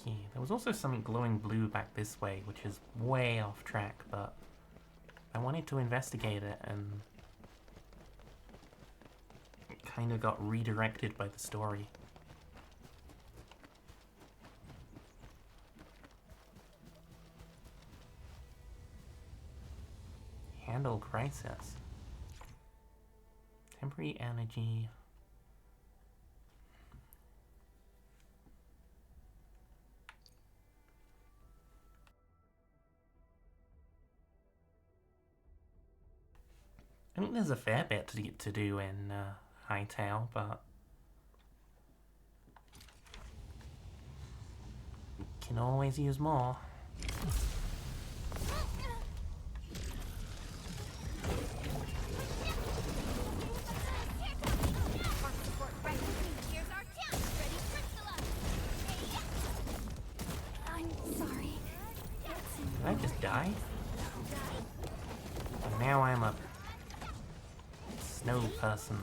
S1: Okay, there was also something glowing blue back this way, which is way off track, but I wanted to investigate it and it kind of got redirected by the story. Handle crisis. Temporary energy. I think there's a fair bit to do in Hytale, but we can always use more.
S5: I'm sorry.
S1: Did I just die? And now I'm a snow person.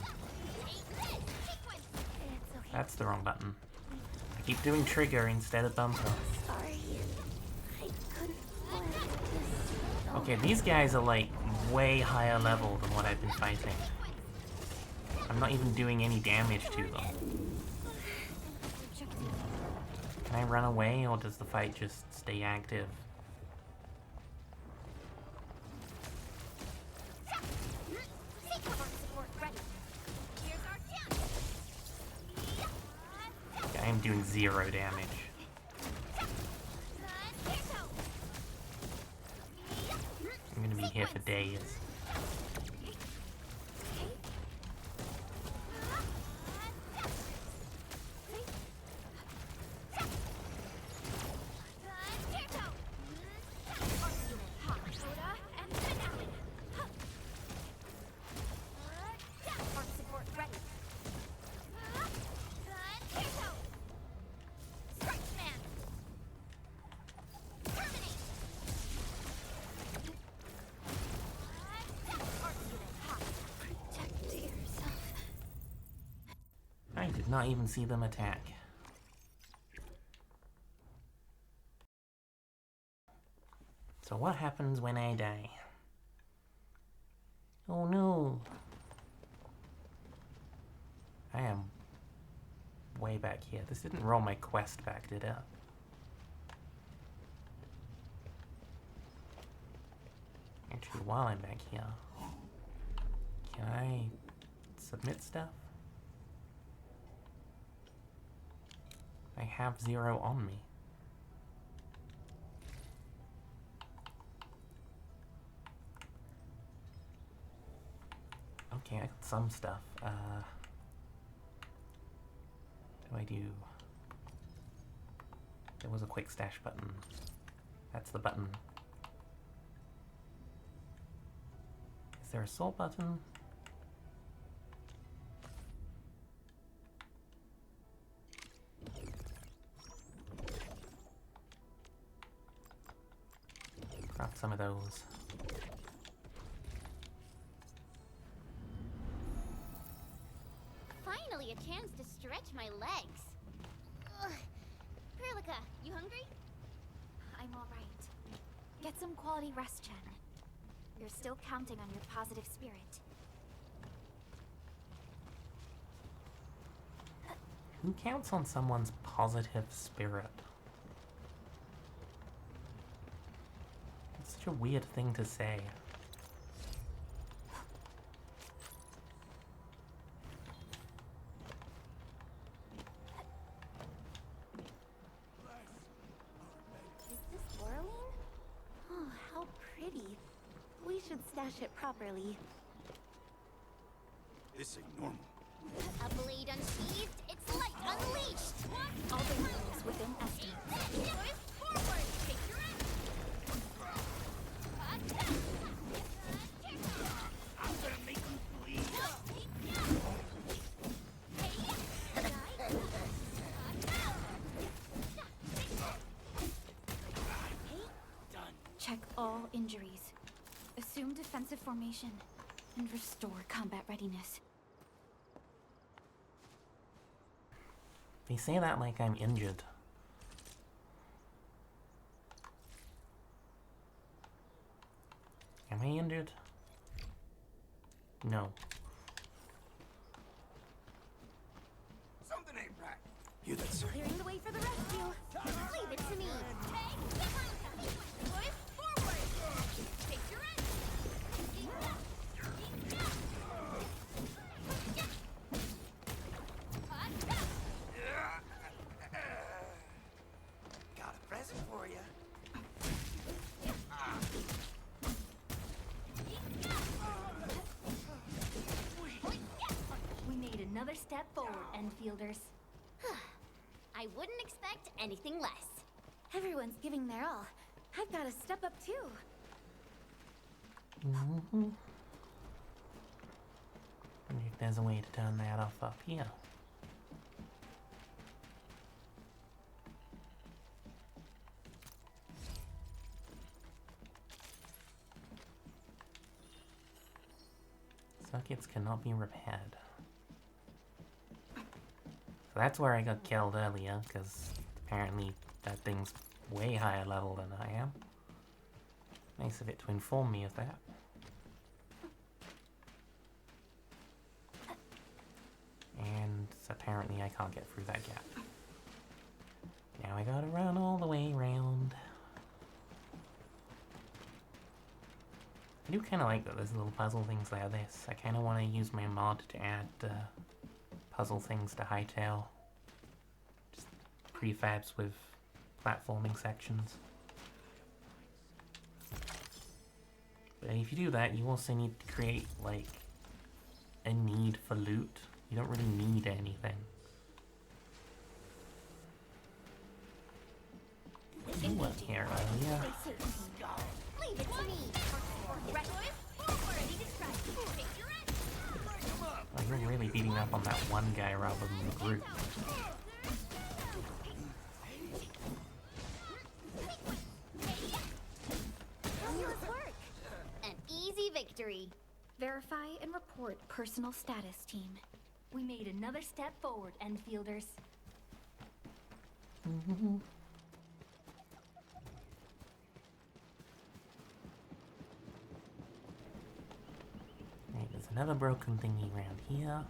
S1: That's the wrong button. I keep doing trigger instead of bumper.
S5: Sorry. I couldn't plan this.
S1: Okay, these guys are like way higher level than what I've been fighting. I'm not even doing any damage to them. Can I run away or does the fight just stay active? Okay, I am doing 0 damage. I'm gonna be here for days. I did not even see them attack. So what happens when I die? Oh no! I am way back here. This didn't roll my quest back, did it? Actually, while I'm back here, can I submit stuff? I have 0 on me. Okay, I got some stuff. What do I do? There was a quick stash button. That's the button. Is there a salt button? Craft some of those.
S3: Finally, a chance to stretch my legs. Ugh. Perlica, you hungry?
S5: I'm alright. Get some quality rest, Chen. You're still counting on your positive spirit.
S1: Who counts on someone's positive spirit? Such a weird thing to say.
S3: Is this Orlean? Oh, how pretty. We should stash it properly.
S8: This ain't normal.
S3: A blade unsheathed, its light unleashed!
S9: All the rules within estimate.
S3: Forward! Take your
S8: I'm gonna make you bleed.
S5: Check all injuries. Assume defensive formation. And restore combat readiness.
S1: They say that like I'm injured. Am I injured? No.
S8: Something ain't right. You that sir?
S3: Clearing the way for the rescue. Leave it to me. Forward! Take your
S8: Got a present for you.
S3: We made another step forward, Enfielders. I wouldn't expect anything less.
S2: Everyone's giving their all. I've got to step up too.
S1: Wonder if there's a way to turn that off up here. Circuits cannot be repaired. So that's where I got killed earlier, because apparently that thing's way higher level than I am. Nice of it to inform me of that. And apparently I can't get through that gap. Now I gotta run all the way around. I do kind of like that there's little puzzle things like this. I kind of want to use my mod to add puzzle things to Hightail. Just prefabs with platforming sections. But if you do that, you also need to create, like, a need for loot. You don't really need anything. You weren't here earlier.
S3: Leave it to me.
S1: Oh, you're really beating up on that one guy rather than the group.
S3: An easy victory.
S5: Verify and report personal status, team.
S3: We made another step forward, Enfielders.
S1: Right, there's another broken thingy around here.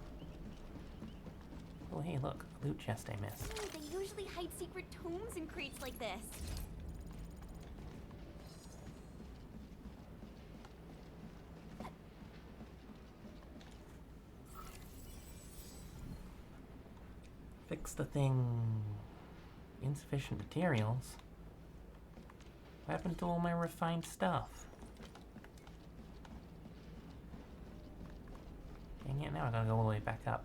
S1: Oh hey, look, a loot chest I missed.
S3: They usually hide secret tomes in crates like this.
S1: Fix the thing. Insufficient materials. What happened to all my refined stuff? Dang it, now I gotta go all the way back up.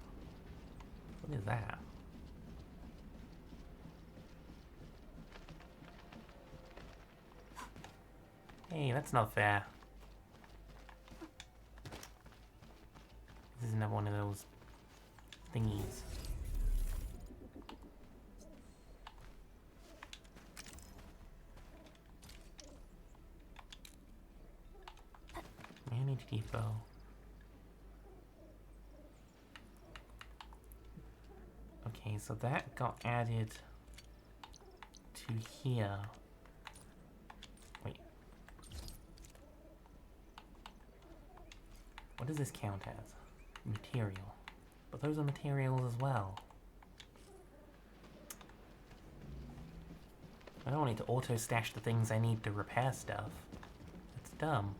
S1: What is that? Hey, that's not fair. This is another one of those thingies. Manage depot. Okay, so that got added to here. Wait. What does this count as? Material. But those are materials as well. I don't need to auto-stash the things I need to repair stuff. dumb.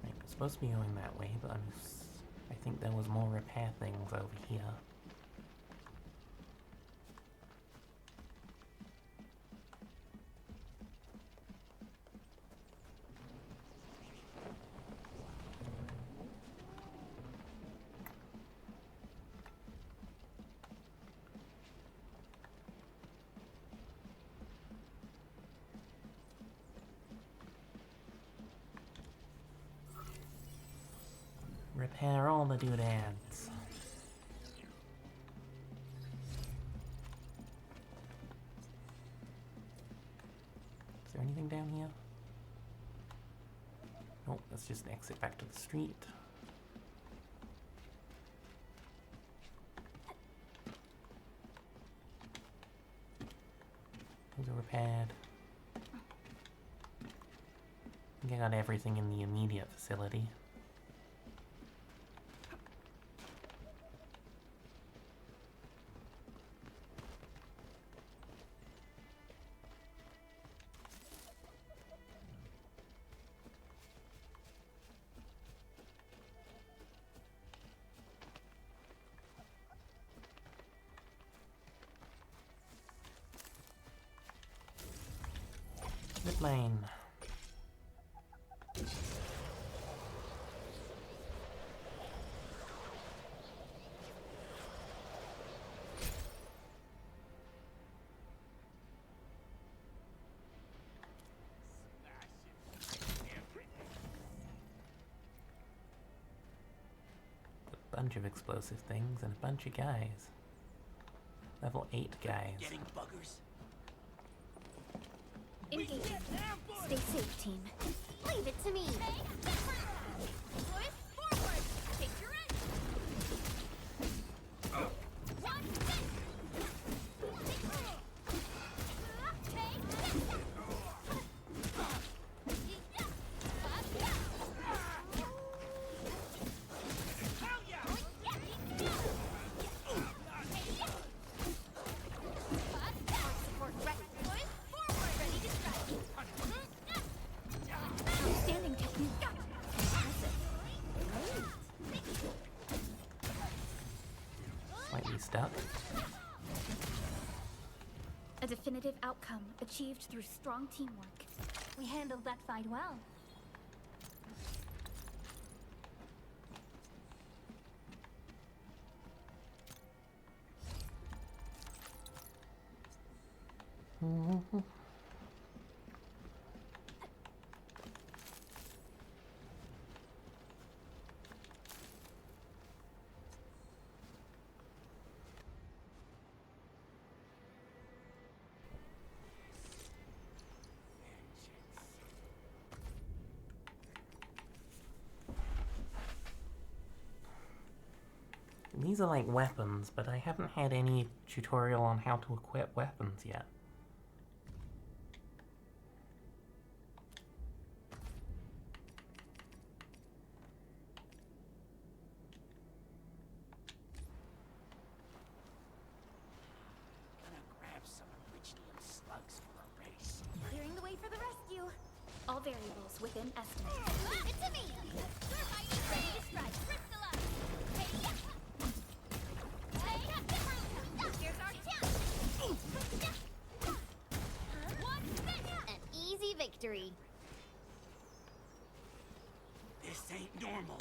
S1: Right, we're supposed to be going that way, but I think there was more repair things over here. Repair all the doodads. Is there anything down here? Nope, let's just exit back to the street. Those are repaired. I think I got everything in the immediate facility. Zip lane. A bunch of explosive things and a bunch of guys. Level 8 guys.
S13: Getting buggers?
S5: Engaging. Stay safe, team.
S3: Leave it to me.
S9: Push forward. Take your end. One,
S5: Outstanding technique.
S1: Slightly stuck.
S5: A definitive outcome achieved through strong teamwork.
S2: We handled that fight well.
S1: These are like weapons, but I haven't had any tutorial on how to equip weapons yet.
S13: Gonna grab some original slugs for a race.
S2: Clearing the way for the rescue.
S5: All variables within estimate.
S2: Leave it to me. Ready to strike. Crystal up. Hey, yeah. Here's our chance.
S3: An easy victory.
S13: This ain't normal.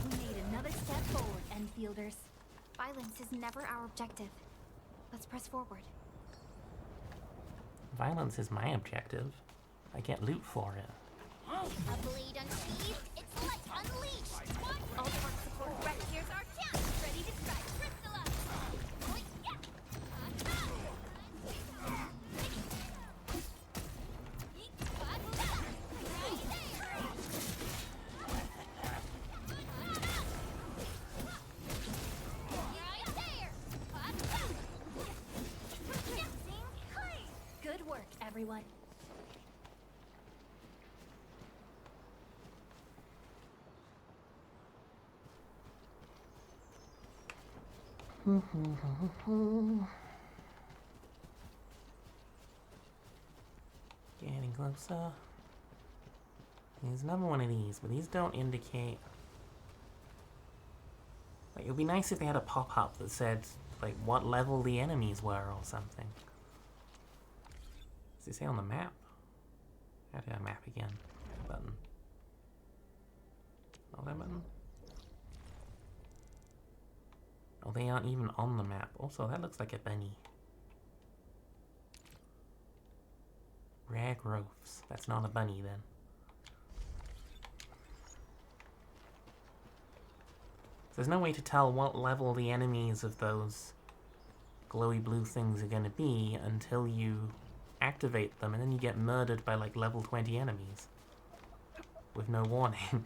S2: We made another step forward, Enfielders.
S5: Violence is never our objective. Let's press forward.
S1: Violence is my objective. I get loot for it.
S3: A blade unsheathed, its light unleashed.
S2: All the work support ready. Here's our chance. Ready to strike. Crystal up.
S1: Getting closer. There's another one of these, but these don't indicate... Like, it would be nice if they had a pop-up that said, like, what level the enemies were or something. Does it say on the map? How do I map again? Button. Oh, that button? Oh, they aren't even on the map. Also, that looks like a bunny. Rare growths. That's not a bunny, then. There's no way to tell what level the enemies of those glowy blue things are going to be until you activate them, and then you get murdered by like level 20 enemies with no warning.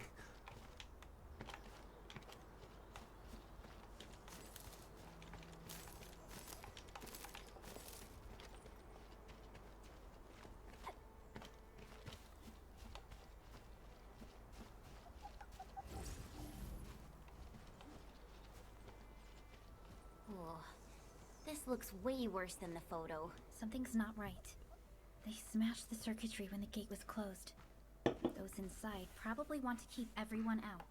S3: Oh, this looks way worse than the photo.
S5: Something's not right. They smashed the circuitry when the gate was closed. Those inside probably want to keep everyone out.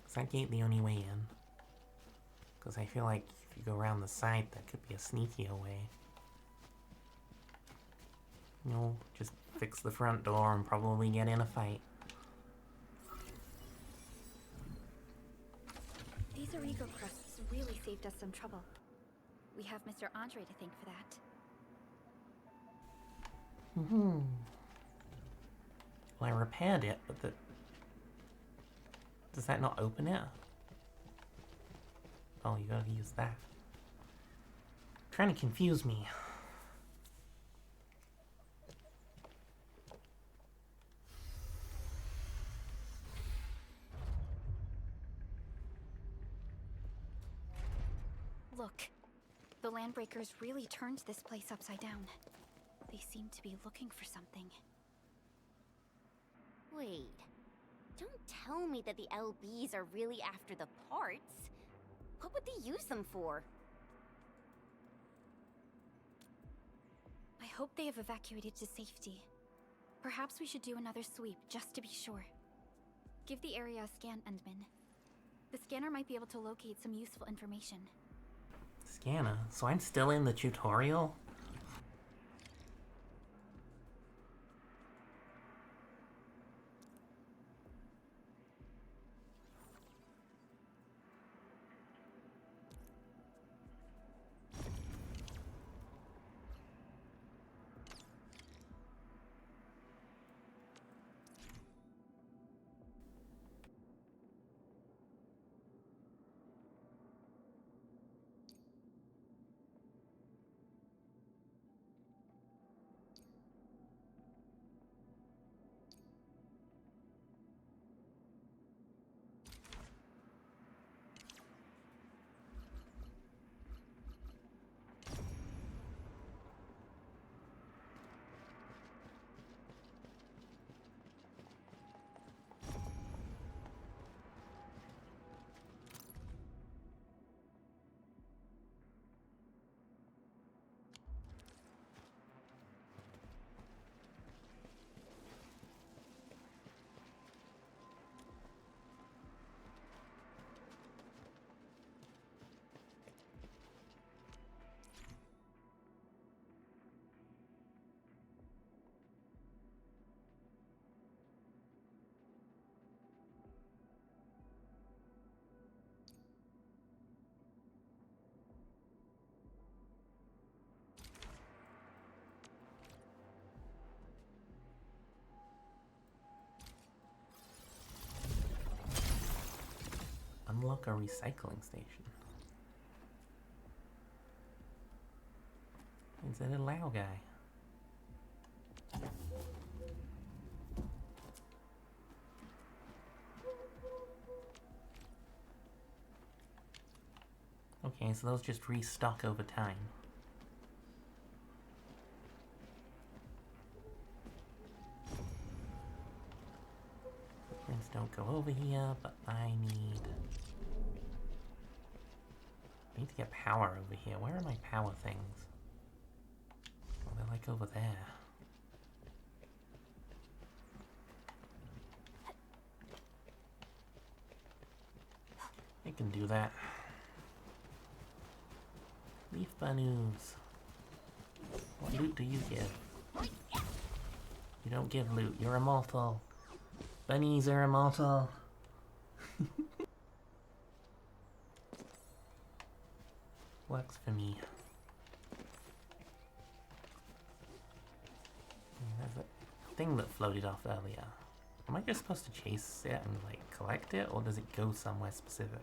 S1: Is that gate the only way in? Because I feel like if you go around the side, that could be a sneakier way. No, just fix the front door and probably get in a fight.
S5: These Origo crusts really saved us some trouble. We have Mr. Andre to thank for that.
S1: Well, I repaired it, but the... Does that not open it? Oh, you gotta use that. Trying to confuse me.
S5: Look, the Landbreakers really turned this place upside down. They seem to be looking for something.
S3: Wait. Don't tell me that the LBs are really after the parts. What would they use them for?
S5: I hope they have evacuated to safety. Perhaps we should do another sweep, just to be sure. Give the area a scan, Endman. The scanner might be able to locate some useful information.
S1: Scanner? So I'm still in the tutorial? Unlock a recycling station. Is that a Lao guy? so those just restock over time. Footprints don't go over here, but I need to get power over here. Where are my power things? Oh, they're like over there. I can do that. Leaf Banus. What loot do you give? You don't give loot. You're immortal. Bunnies are immortal. Works for me. There's a thing that floated off earlier. Am I just supposed to chase it and like collect it, or does it go somewhere specific?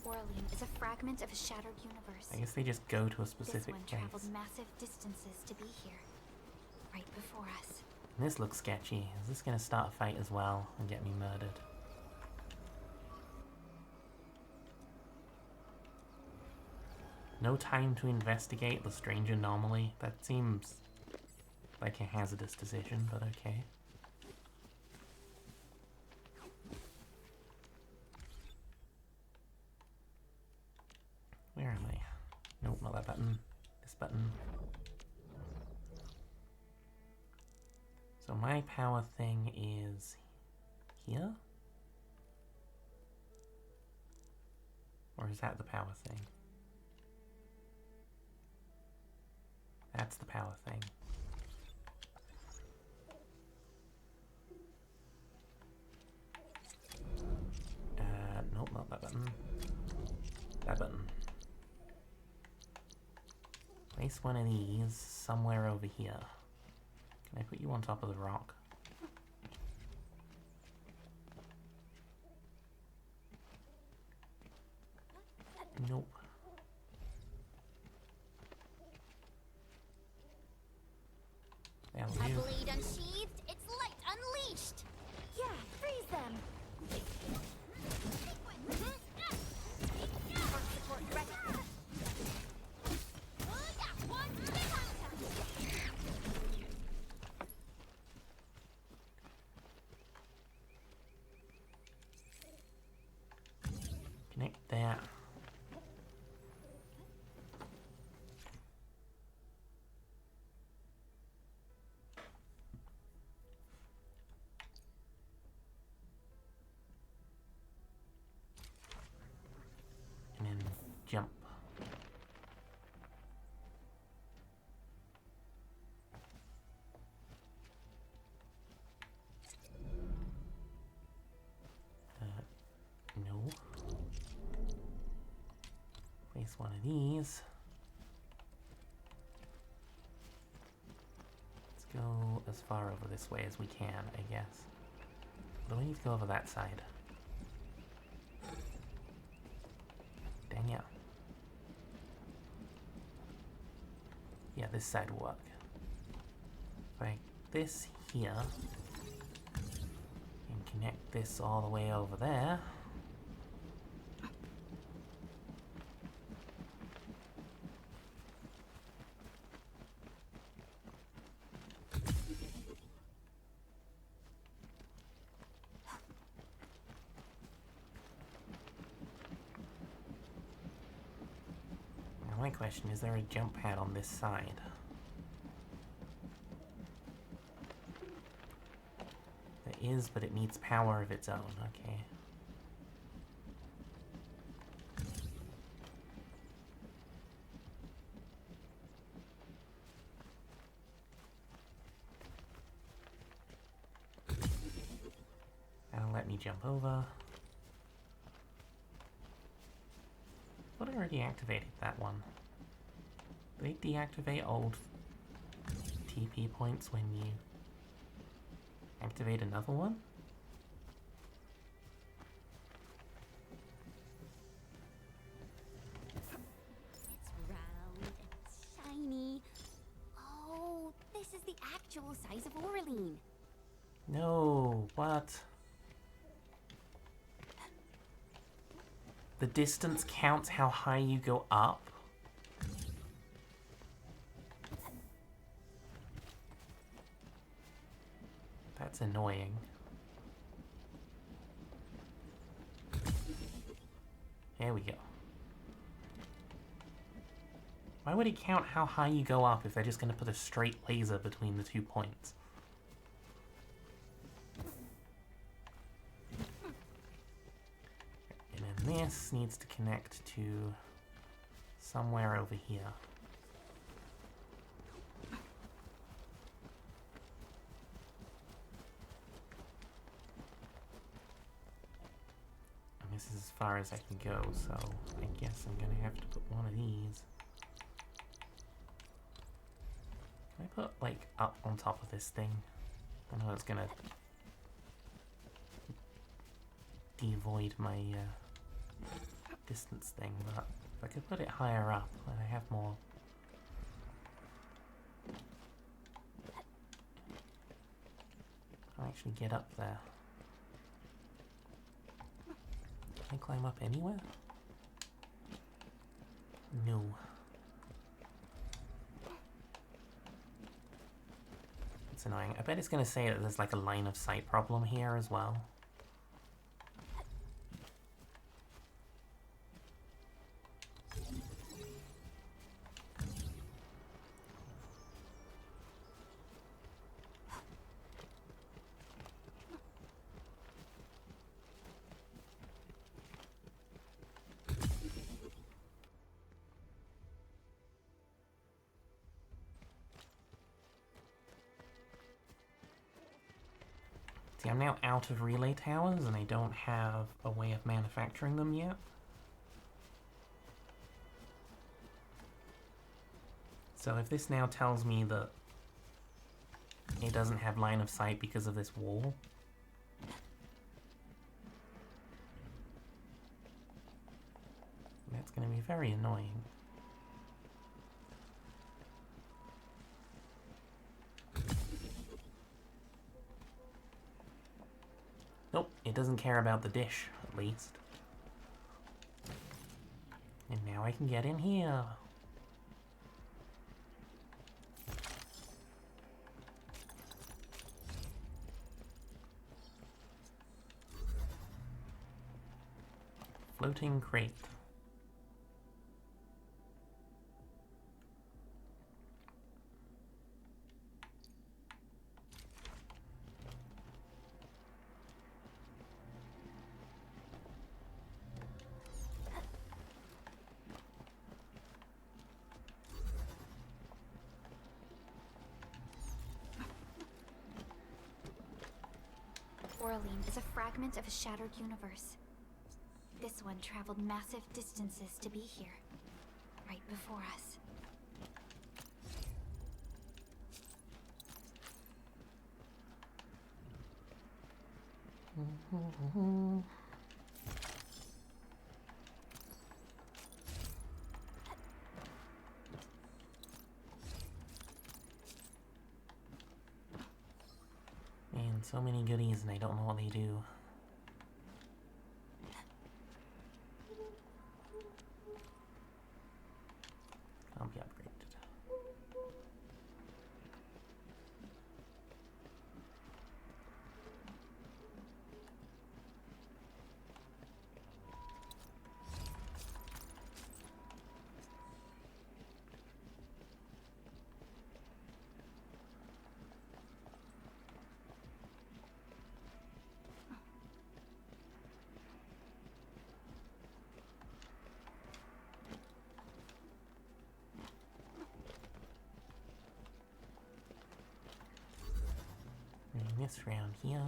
S5: Orlean is a fragment of a shattered universe.
S1: I guess they just go to a
S5: This
S1: specific
S5: one
S1: place.
S5: traveled massive distances to be here, right before us.
S1: And this looks sketchy. Is this gonna start a fight as well and get me murdered? No time to investigate the strange anomaly? That seems like a hazardous decision, but okay. Where am I? Nope, not that button. This button. So my power thing is here? Or is that the power thing? That's the power thing. Nope, not that button. That button. Place one of these somewhere over here. Can I put you on top of the rock? Nope. That'll
S3: A
S1: do.
S3: blade unsheathed, its light unleashed.
S9: Yeah, freeze them! Support ready.
S1: Connect that. And then jump. No. Place one of these. Let's go as far over this way as we can, I guess. Do we need to go over that side? Dang yeah. Yeah, this side will work. Like this here. And connect this all the way over there. My question, is there a jump pad on this side? There is, but it needs power of its own, okay. That'll let me jump over. I thought I already activated that one. Do they deactivate old TP points when you activate another one?
S3: It's round and shiny. Oh, this is the actual size of Orlean.
S1: No, what? The distance counts how high you go up. That's annoying. There we go. Why would it count how high you go up if they're just going to put a straight laser between the 2 points? And then this needs to connect to somewhere over here. And this is as far as I can go, so I guess I'm going to have to put one of these. Can I put, like, up on top of this thing? I know it's gonna devoid my distance thing, but if I could put it higher up, then I have more. I'll actually get up there. Can I climb up anywhere? No. It's annoying. I bet it's going to say that there's like a line of sight problem here as well. See, I'm now out of relay towers, and I don't have a way of manufacturing them yet. So if this now tells me that it doesn't have line of sight because of this wall, that's going to be very annoying. Nope, it doesn't care about the dish, at least. And now I can get in here. Floating crate.
S5: Oraline is a fragment of a shattered universe. This one traveled massive distances to be here, right before us.
S1: Man, so many goodies and I don't know what they do. I'll be upgraded. This round here.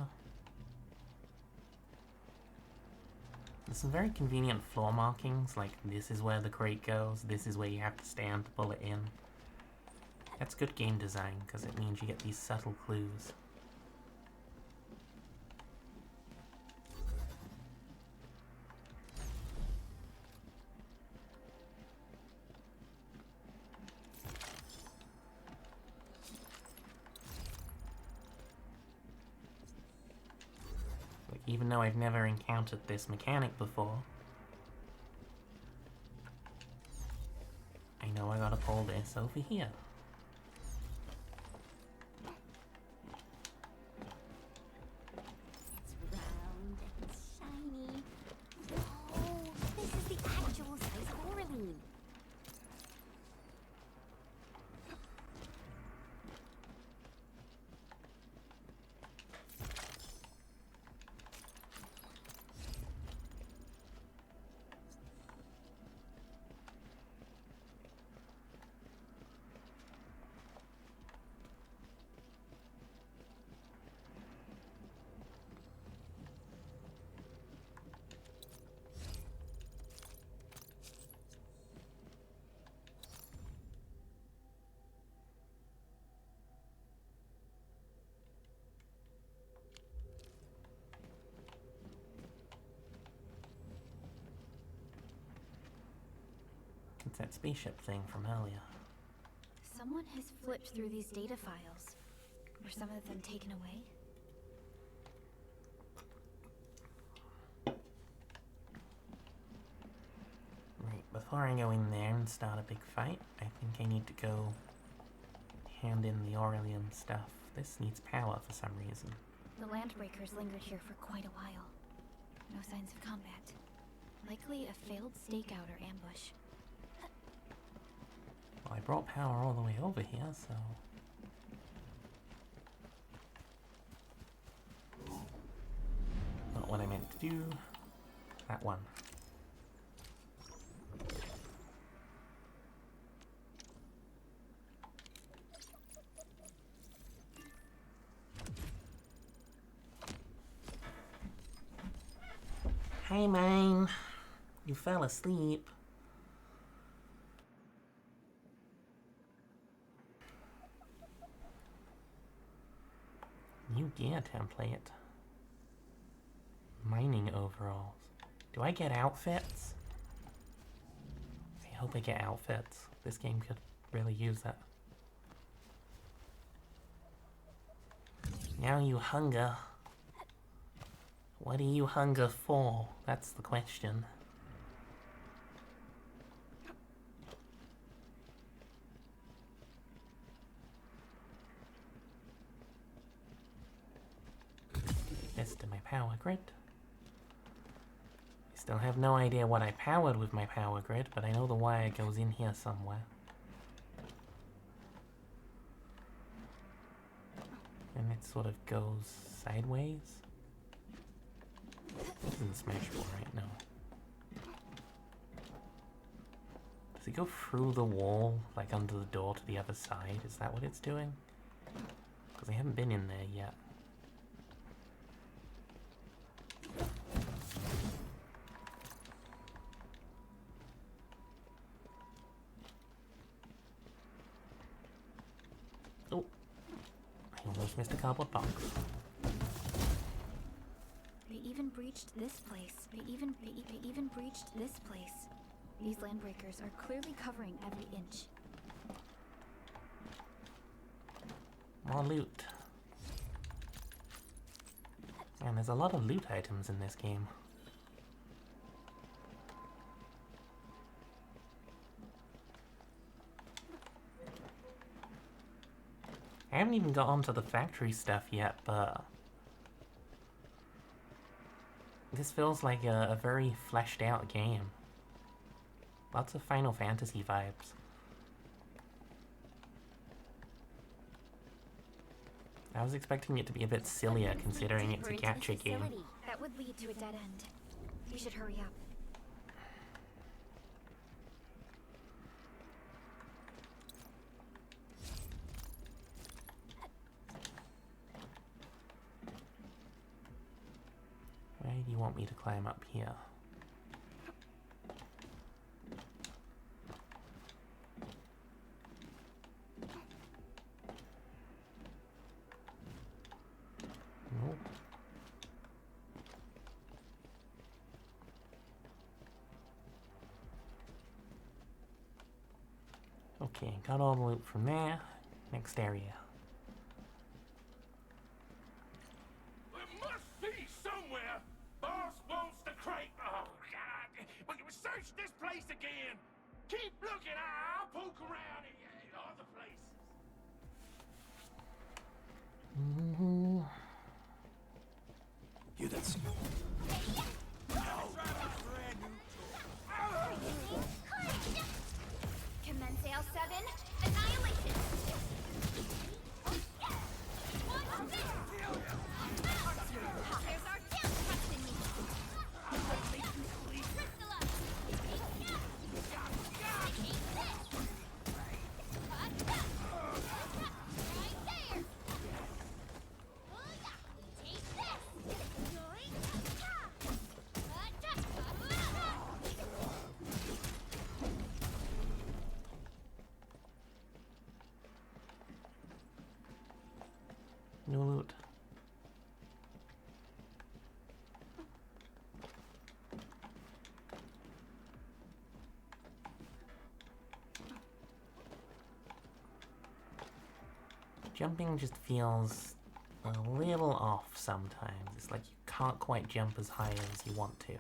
S1: There's some very convenient floor markings, like this is where the crate goes, this is where you have to stand to pull it in. That's good game design, because it means you get these subtle clues. Even though I've never encountered this mechanic before, So I gotta pull this over here.
S3: It's round and shiny. Oh, this is the actual size of Oraline.
S1: It's that spaceship thing from earlier.
S5: Someone has flipped through these data files. Were some of them taken away?
S1: Right, before I go in there and start a big fight, I think I need to go hand in the Aurelian stuff. This needs power for some reason.
S5: The Landbreakers lingered here for quite a while. No signs of combat. Likely a failed stakeout or ambush.
S1: Well, I brought power all the way over here, so... Not what I meant to do. That one. Hey, man. You fell asleep. New gear template. Mining overalls. Do I get outfits? I hope I get outfits. This game could really use that. Now you hunger. What do you hunger for? That's the question. This to my power grid. I still have no idea what I powered with my power grid, but I know the wire goes in here somewhere. And it sort of goes sideways. This isn't smashable right now. Does it go through the wall, like under the door to the other side? Is that what it's doing? Because I haven't been in there yet. Oh, I almost missed a cardboard box.
S5: They even breached this place. They even breached this place. These Landbreakers are clearly covering every inch.
S1: More loot. And there's a lot of loot items in this game. I haven't even got onto the factory stuff yet, but this feels like a very fleshed out game. Lots of Final Fantasy vibes. I was expecting it to be a bit sillier considering it's a gacha game.
S5: That would lead to a dead end. We should hurry up.
S1: Where do you want me to climb up here? Nope. Okay, got all the loot from there. Next area.
S13: There must be somewhere. Boss wants the crate. Oh, God. But you search this place again. Keep looking, I'll poke around in other places.
S10: You that's
S3: Commence L7, annihilation! There's our down trust in me!
S1: New loot. Jumping just feels a little off sometimes. It's like you can't quite jump as high as you want to.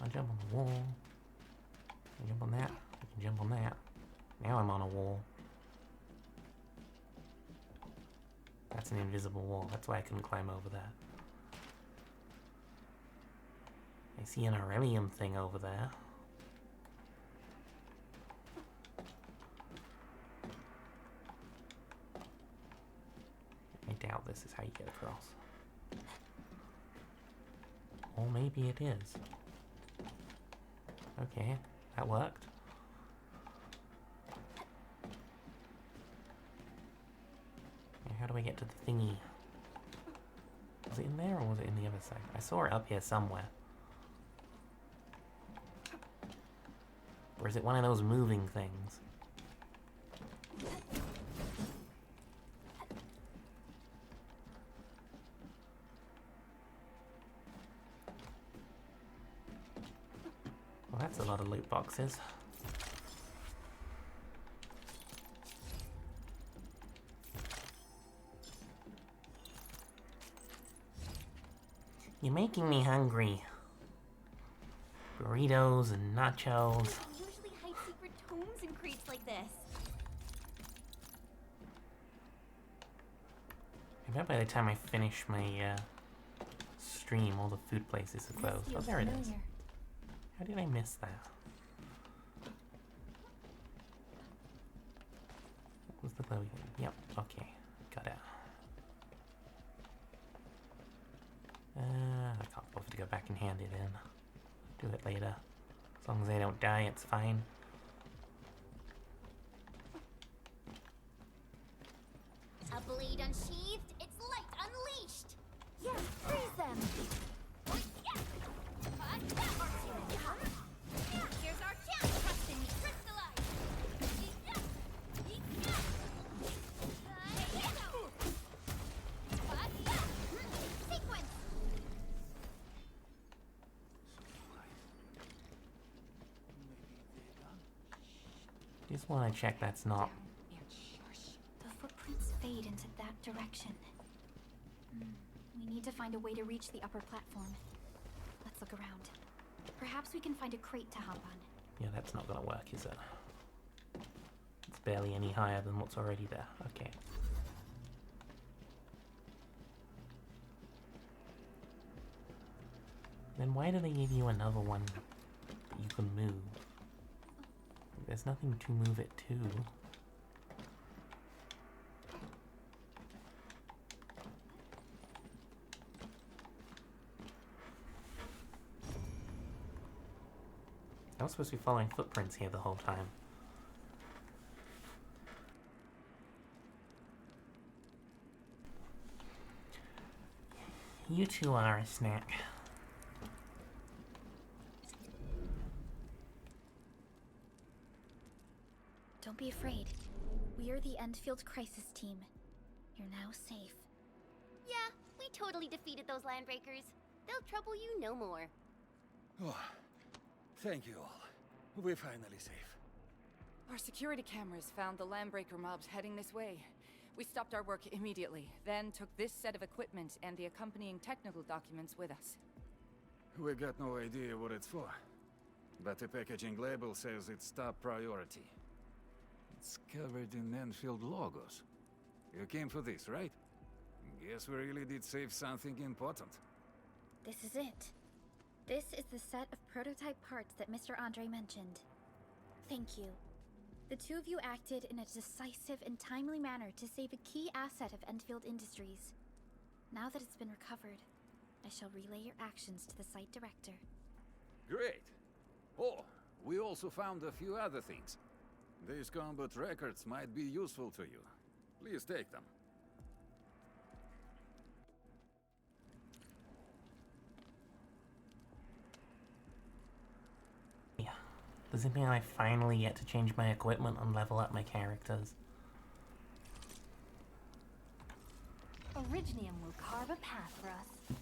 S1: I jump on the wall. I jump on that. I can jump on that. Now I'm on a wall. That's an invisible wall. That's why I couldn't climb over that. I see an Aurelium thing over there. I doubt this is how you get across. Or maybe it is. Okay, that worked. How do I get to the thingy? Was it in there or was it in the other side? I saw it up here somewhere. Or is it one of those moving things? Well, that's a lot of loot boxes. You're making me hungry. Burritos and nachos.
S3: We usually hide secret tomes in crates like this.
S1: I bet by the time I finish my stream, all the food places are closed. Oh, there it is. How did I miss that? What was the glowy thing? Yep, okay. Got it. I can't bother to go back and hand it in. Do it later. As long as I don't die, it's fine.
S3: A blade unsheathed, its light unleashed!
S9: Yes, freeze them!
S3: Here's our chance, trust in me, crystallize! Sequence!
S1: Just want to check that's not.
S5: The footprints fade into that direction. We need to find a way to reach the upper platform. Let's look around. Perhaps we can find a crate to hop on.
S1: Yeah, that's not gonna work, is it? It's barely any higher than what's already there. Okay. Then why do they give you another one that you can move? There's nothing to move it to. I was supposed to be following footprints here the whole time. You two are a snack.
S5: Don't be afraid. We are the Endfield Crisis Team. You're now safe.
S3: Yeah, we totally defeated those landbreakers. They'll trouble you no more.
S8: Oh, thank you all. We're finally safe.
S14: Our security cameras found the Landbreaker mobs heading this way. We stopped our work immediately, then took this set of equipment and the accompanying technical documents with us.
S15: We got no idea what it's for, but the packaging label says it's top priority. It's covered in Enfield logos. You came for this, right? Guess we really did save something important.
S5: This is it. This is the set of prototype parts that Mr. Andre mentioned. Thank you. The two of you acted in a decisive and timely manner to save a key asset of Enfield Industries. Now that it's been recovered, I shall relay your actions to the site director.
S15: Great. Oh, we also found a few other things. These combat records might be useful to you. Please take them.
S1: Does it mean I finally get to change my equipment and level up my characters?
S6: Originium will carve a path for us.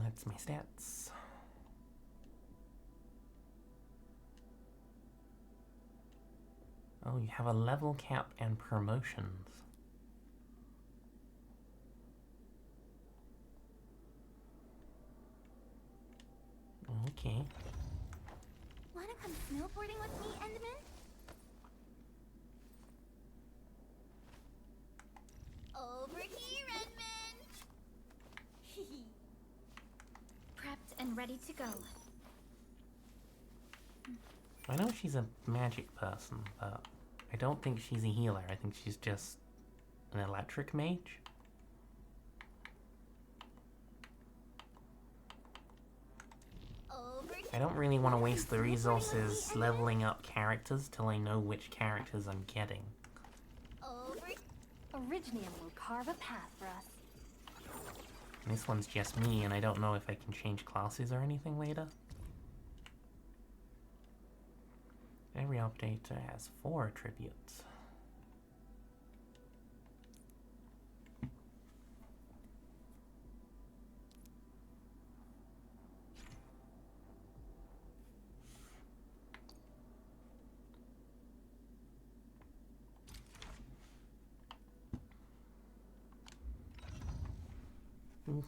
S1: That's my stats. Oh, you have a level cap and promotions. Okay.
S3: Wanna come snowboarding with me, Enderman? Over here, Enderman!
S5: Prepped and ready to go.
S1: I know she's a magic person, but I don't think she's a healer. I think she's just an electric mage. I don't really want to waste the resources leveling up characters till I know which characters I'm getting.
S6: Originium will carve a path for us.
S1: This one's just me, and I don't know if I can change classes or anything later. Every update has 4 attributes.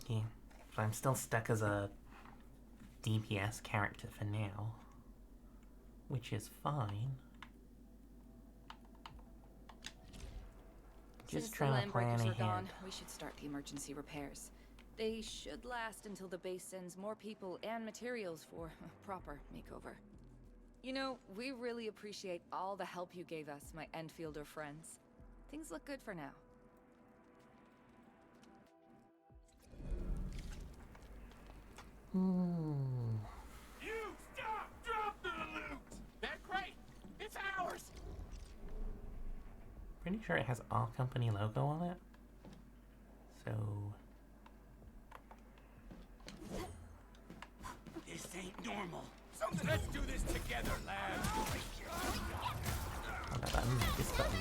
S1: Okay, so I'm still stuck as a DPS character for now, which is fine. Just trying to plan
S14: Landbreakers are
S1: ahead.
S14: gone, we should start the emergency repairs. They should last until the base sends more people and materials for a proper makeover. You know, we really appreciate all the help you gave us, my Enfielder friends. Things look good for now.
S13: You stop! Drop the loot! That crate! It's ours!
S1: Pretty sure it has our company logo on it. So
S8: This ain't normal.
S13: Let's do this together, lads!
S1: that button, this button.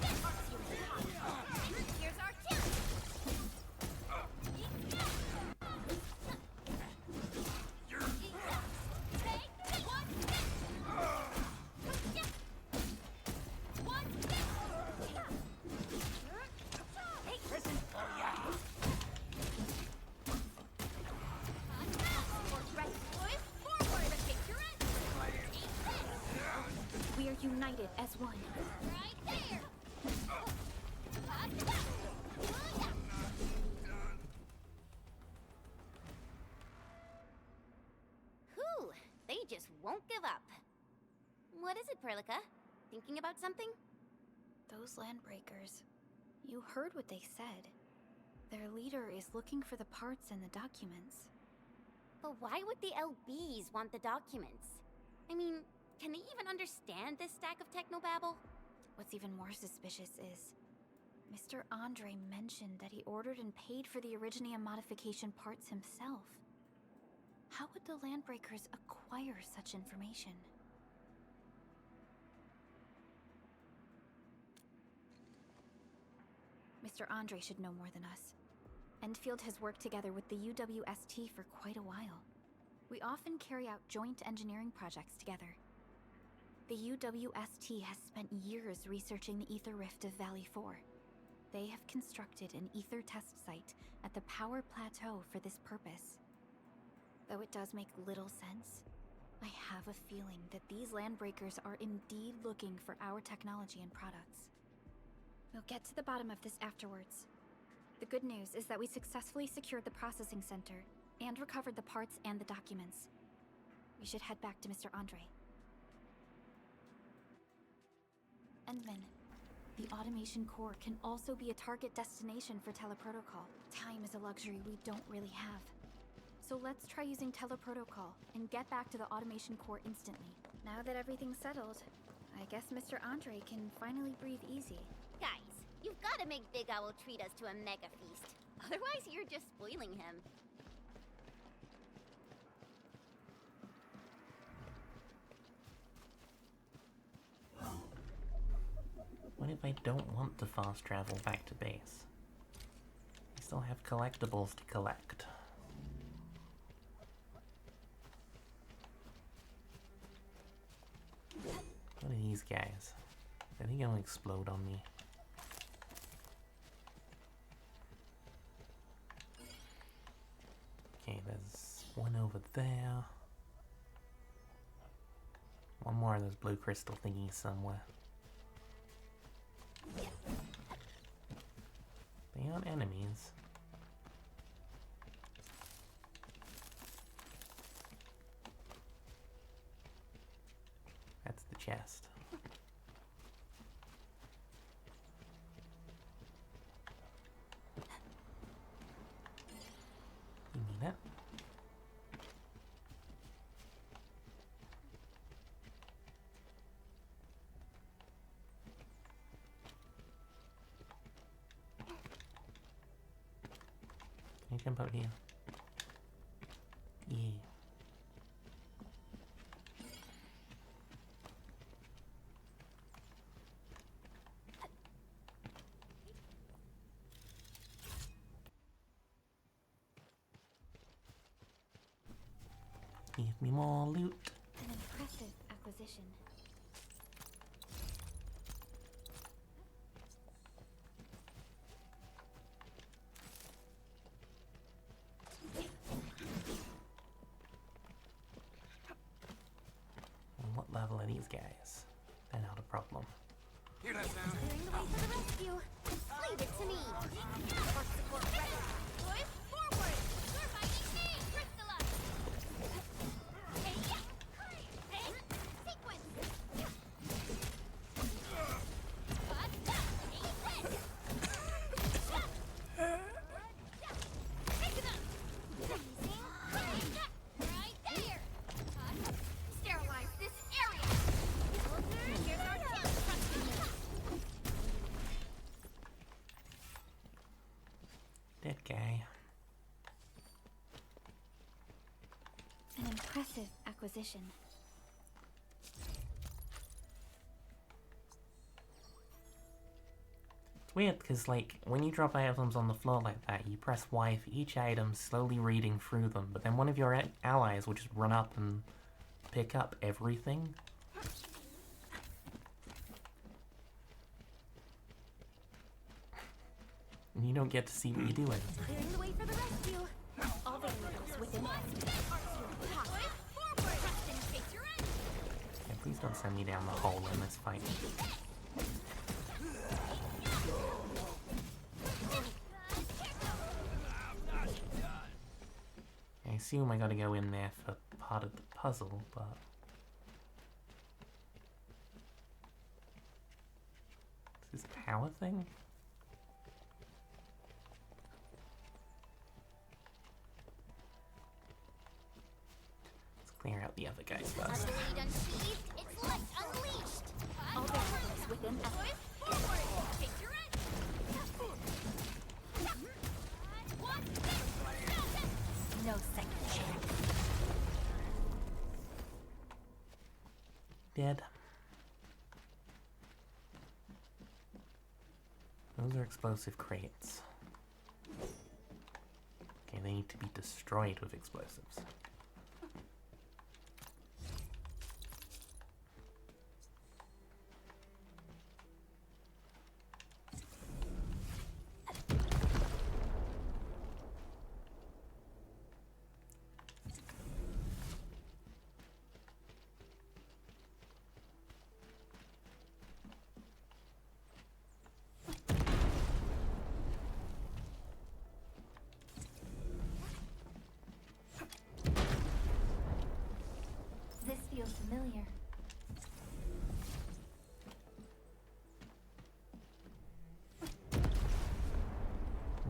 S13: That was something missing!
S3: Here's our chance!
S5: We are united as one.
S3: Right there! Whew, they just won't give up. What is it, Perlica? Thinking about something?
S5: Those Landbreakers. You heard what they said. Their leader is looking for the parts and the documents.
S3: But why would the LBs want the documents? I understand this stack of technobabble?
S5: What's even more suspicious is Mr. Andre mentioned that he ordered and paid for the Originium modification parts himself. How would the Landbreakers acquire such information? Mr. Andre should know more than us. Enfield has worked together with the UWST for quite a while. We often carry out joint engineering projects together. The UWST has spent years researching the ether rift of Valley 4. They have constructed an ether test site at the Power Plateau for this purpose. Though it does make little sense, I have a feeling that these Landbreakers are indeed looking for our technology and products. We'll get to the bottom of this afterwards. The good news is that we successfully secured the processing center and recovered the parts and the documents. We should head back to Mr. Andre. Endman, the automation core can also be a target destination for teleprotocol. Time is a luxury we don't really have. So let's try using teleprotocol and get back to the automation core instantly. Now that everything's settled, I guess Mr. Andre can finally breathe easy.
S3: Guys, you've got to make Big Owl treat us to a mega feast. Otherwise, you're just spoiling him.
S1: What if I don't want to fast travel back to base? I still have collectibles to collect. What are these guys? Are they gonna explode on me? Okay, there's one over there. One more of those blue crystal thingies somewhere. They aren't enemies. That's the chest. You mean it? Can you jump out here? Yeah. Give me more loot.
S5: An impressive acquisition.
S1: And what level are these guys? They're not a problem.
S8: Hear that sound?
S3: Clearing the way for the rescue. Leave it to me. Support, support, ready. Boys, forward. We're fighting me. Crystalline. Hey, yeah. Hey, sequence. Cut that. Hey, red. Pick it up. Freezing. Right there. Cut. Sterilize this area. Here's our tail trusting you.
S1: Dead guy.
S5: An impressive acquisition.
S1: It's weird because, like, when you drop items on the floor like that, you press Y for each item, slowly reading through them, but then one of your allies will just run up and pick up everything. And you don't get to see what you're doing.
S3: Clearing the way for the rescue. All variables within
S1: Yeah, please don't send me down the hole in this fight. I assume I gotta go in there for part of the puzzle, but... Is this a power thing? Let's clear out the other guys first.
S3: Blade unsheathed, it's left unleashed.
S1: Dead. Those are explosive crates. Okay, they need to be destroyed with explosives.
S2: This feels familiar.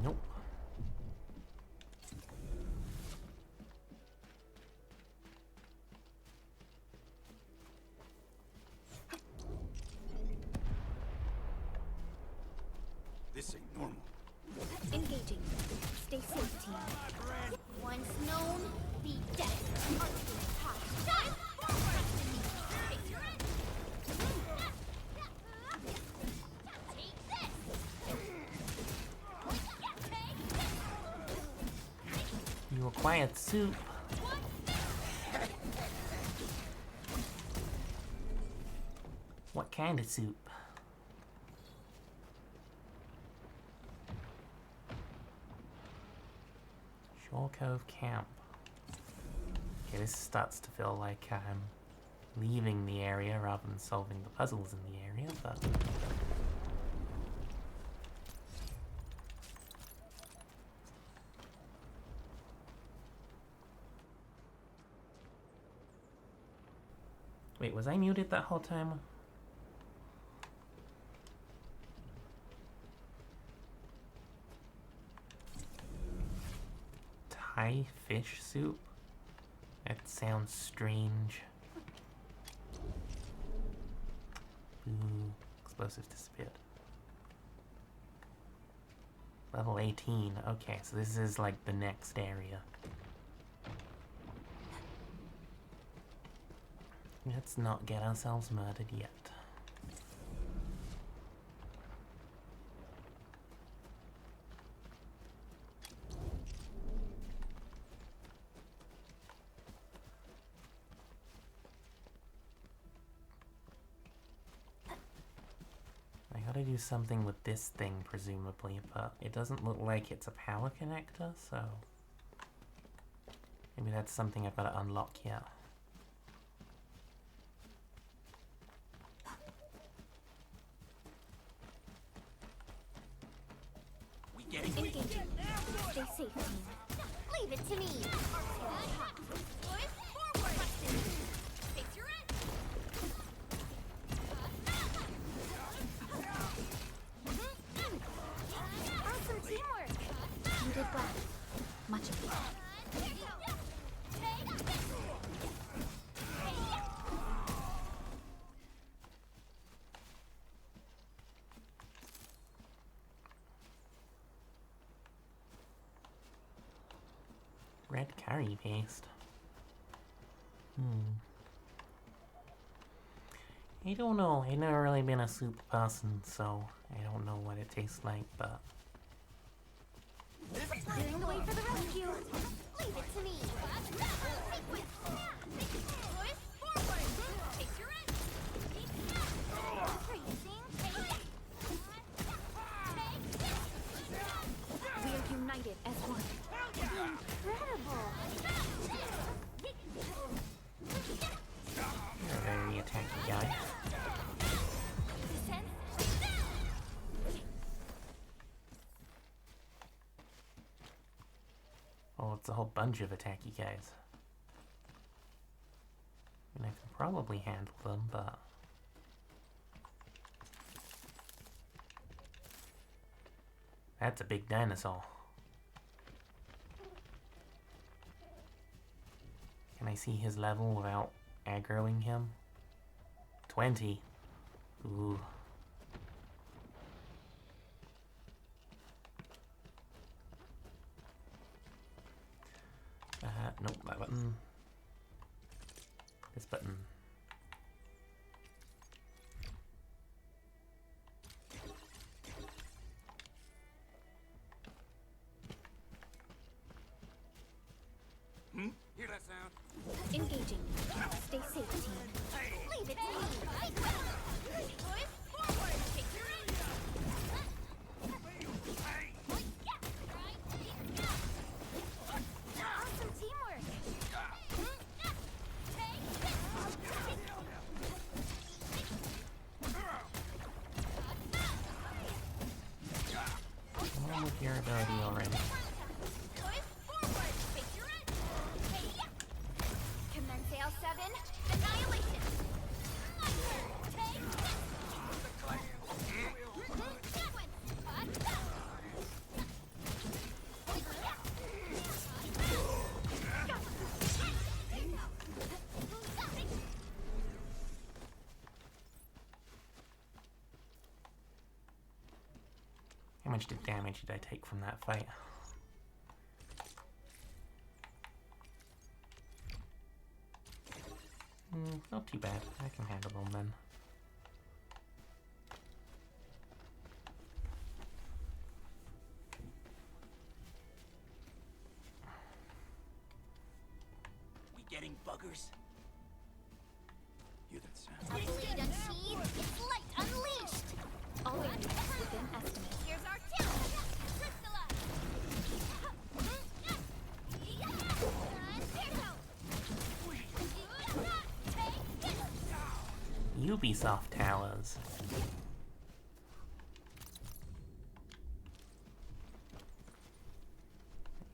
S1: Nope.
S8: This ain't normal.
S5: Engaging. Stay safe, team.
S2: Once known, be dead.
S1: You acquired soup. What kind of soup? Shore Cove Camp. Okay, this starts to feel like I'm leaving the area rather than solving the puzzles in the area, but... Wait, was I muted that whole time? Thai fish soup? That sounds strange. Ooh, explosives disappeared. Level 18. Okay, so this is like the next area. Let's not get ourselves murdered yet. I gotta do something with this thing, presumably, but it doesn't look like it's a power connector, so... maybe that's something I've gotta unlock here.
S5: Engaging. Stay safe, team.
S2: Leave it to me.
S5: Awesome teamwork. You did well. Much appreciated.
S1: Red curry paste. I don't know. I've never really been a soup person, so I don't know what it tastes like, but...
S2: Clearing the way for the rescue. Leave it to me.
S5: We are united as one.
S2: Incredible.
S1: You're a very attacky guy. Oh, it's a whole bunch of attacky guys. I mean, I can probably handle them, but... that's a big dinosaur. Can I see his level without aggroing him? 20. Ooh. Nope, that button. This button. your ability already.
S3: Commence AL7, annihilation.
S1: How much damage did I take from that fight? Not too bad. I can handle them then.
S13: We getting buggers?
S10: You that sound.
S3: A blade unsheathed, its light unleashed.
S5: All units within estimate.
S3: Here's our challenge. Crystallize.
S1: Ubisoft Towers.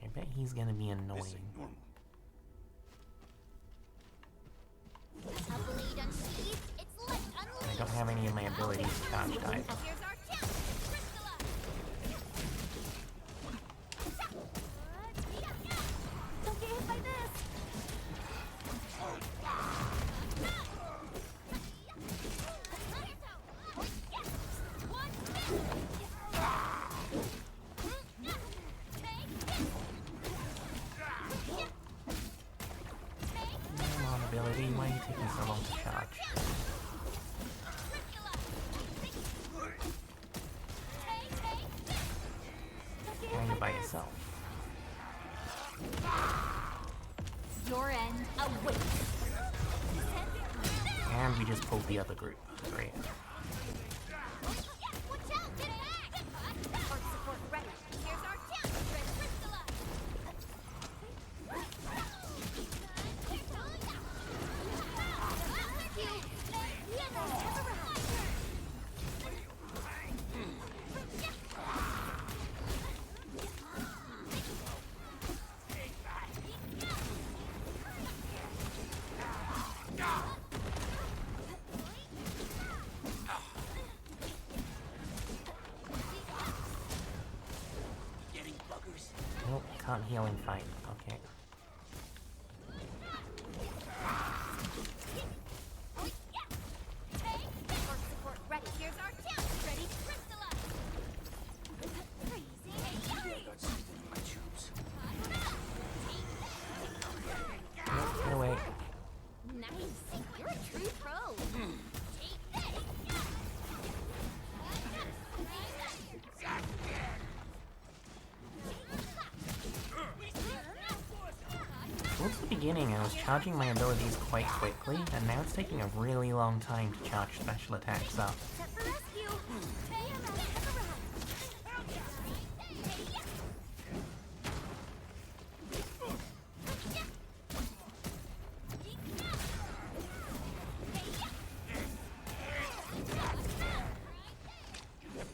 S1: I bet he's gonna be annoying.
S3: A blade unsheathed, its light
S1: I
S3: unleashed.
S1: don't have any of my abilities charged either.
S3: Here's our challenge. Crystallize.
S9: Don't get hit by this!
S1: Come on, ability. Why are you taking so long to charge? Now you're by yourself.
S3: Your end awaits.
S1: And we just pulled the other group. Great.
S3: Watch out, get back! Earth support ready. Here's our challenge. Crystallize.
S13: Getting buggers?
S1: Nope, can't heal in fight. Okay.
S3: Earth support ready. Here's our challenge. Ready to crystallize. Crazy.
S10: I got something in my tubes.
S1: Nope, get away.
S3: Nice. You're a true pro. Take this.
S1: Towards the beginning, I was charging my abilities quite quickly, and now it's taking a really long time to charge special attacks up.
S3: Set for rescue.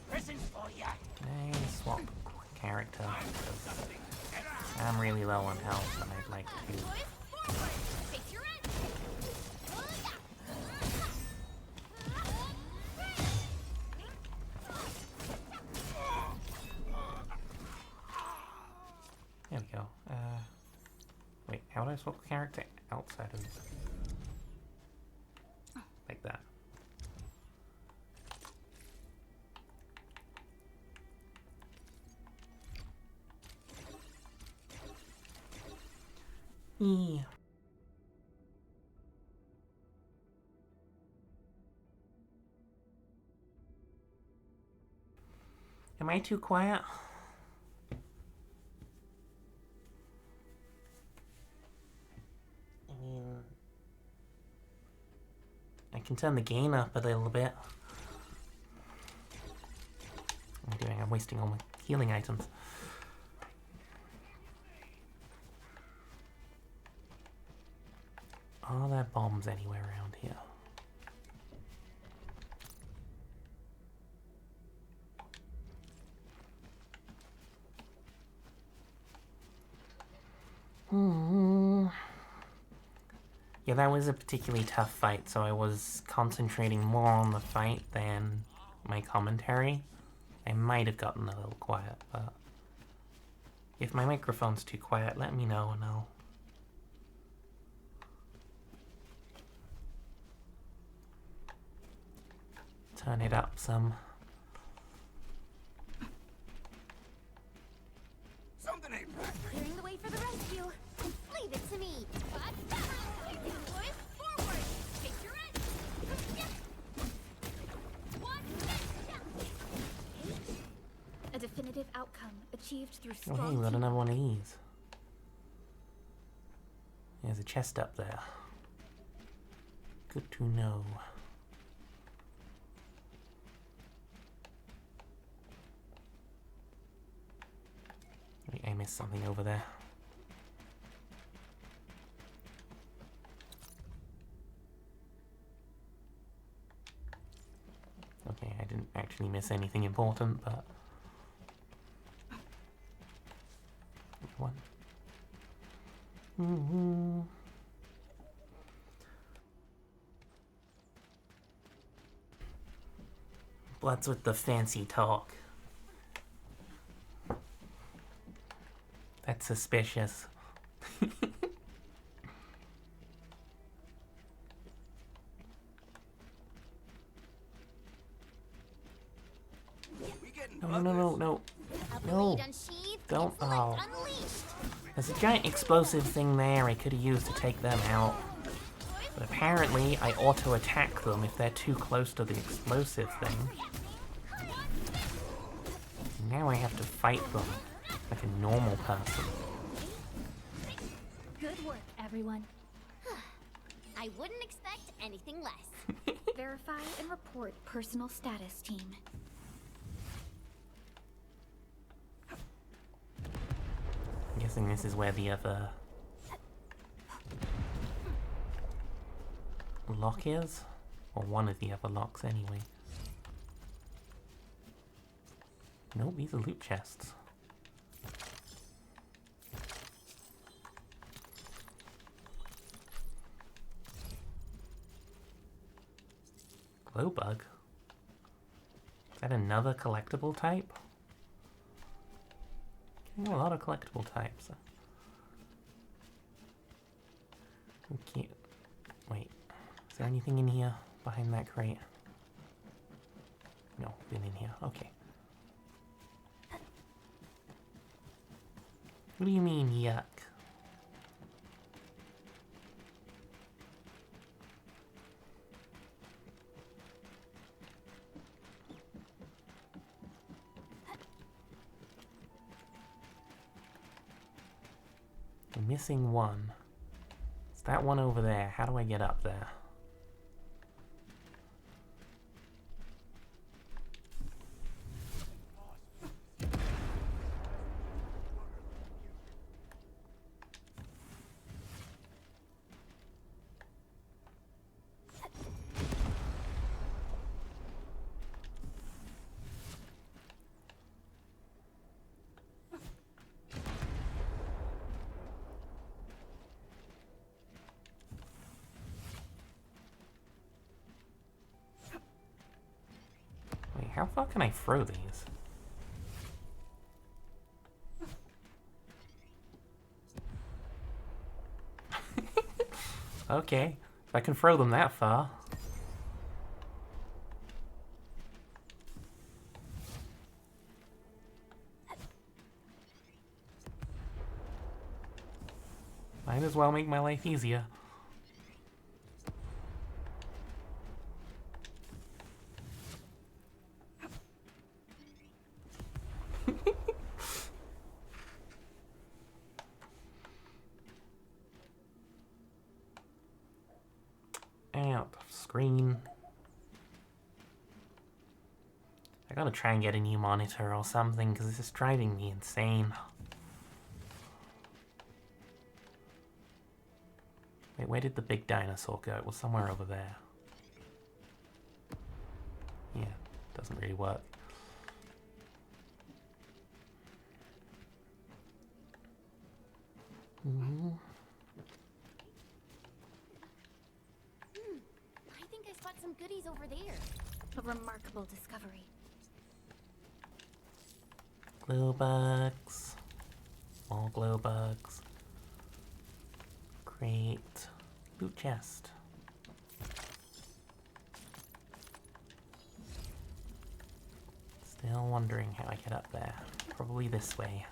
S13: Presents for ya.
S1: I swap character because I'm really low on health, and I'd like to.
S3: Take your end.
S1: There we go. Wait, how do I swap character outside of like that? Yeah. Am I too quiet? I can turn the gain up a little bit. What am I doing? I'm wasting all my healing items. Are there bombs anywhere around here? Yeah, that was a particularly tough fight, so I was concentrating more on the fight than my commentary. I might have gotten a little quiet, but if my microphone's too quiet, let me know and I'll turn it up some.
S8: Something ain't right.
S3: Clearing the way for the rescue. Leave it to me. Forward. Take your edge.
S5: A definitive outcome achieved through
S1: Oh
S5: strong
S1: hey, we got another one of these. There's a chest up there. Good to know. Wait, I missed something over there. Okay, I didn't actually miss anything important, but... One. What's with the fancy talk? That's suspicious. No. No. Don't. Oh. There's a giant explosive thing there I could have used to take them out. But apparently I auto-attack them if they're too close to the explosive thing. Now I have to fight them like a normal person.
S5: Good work, everyone.
S3: I wouldn't expect anything less.
S5: Verify and report personal status, team.
S1: I'm guessing this is where the other lock is? Or one of the other locks, anyway. Nope, these are loot chests. Glowbug? Is that another collectible type? Getting a lot of collectible types. Okay. Wait. Is there anything in here behind that crate? No, been in here. Okay. What do you mean, yuck? I'm missing one. It's that one over there. How do I get up there? How far can I throw these? Okay, if I can throw them that far. Might as well make my life easier. Out of screen. I gotta try and get a new monitor or something because this is driving me insane. Wait, where did the big dinosaur go? It was somewhere over there. Yeah, doesn't really work.
S2: got some goodies over there.
S5: A remarkable discovery.
S1: Glow bugs. More glow bugs. Great. Loot chest. Still wondering how I get up there. Probably this way.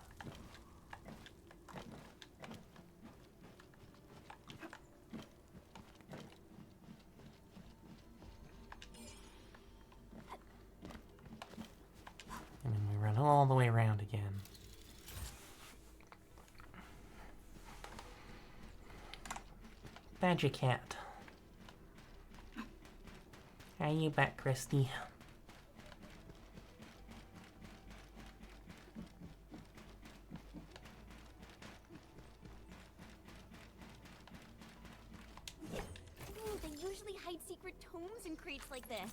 S1: And then we run all the way around again. Badger cat. Are you back, Christy?
S2: They usually hide secret tomes in crates like this.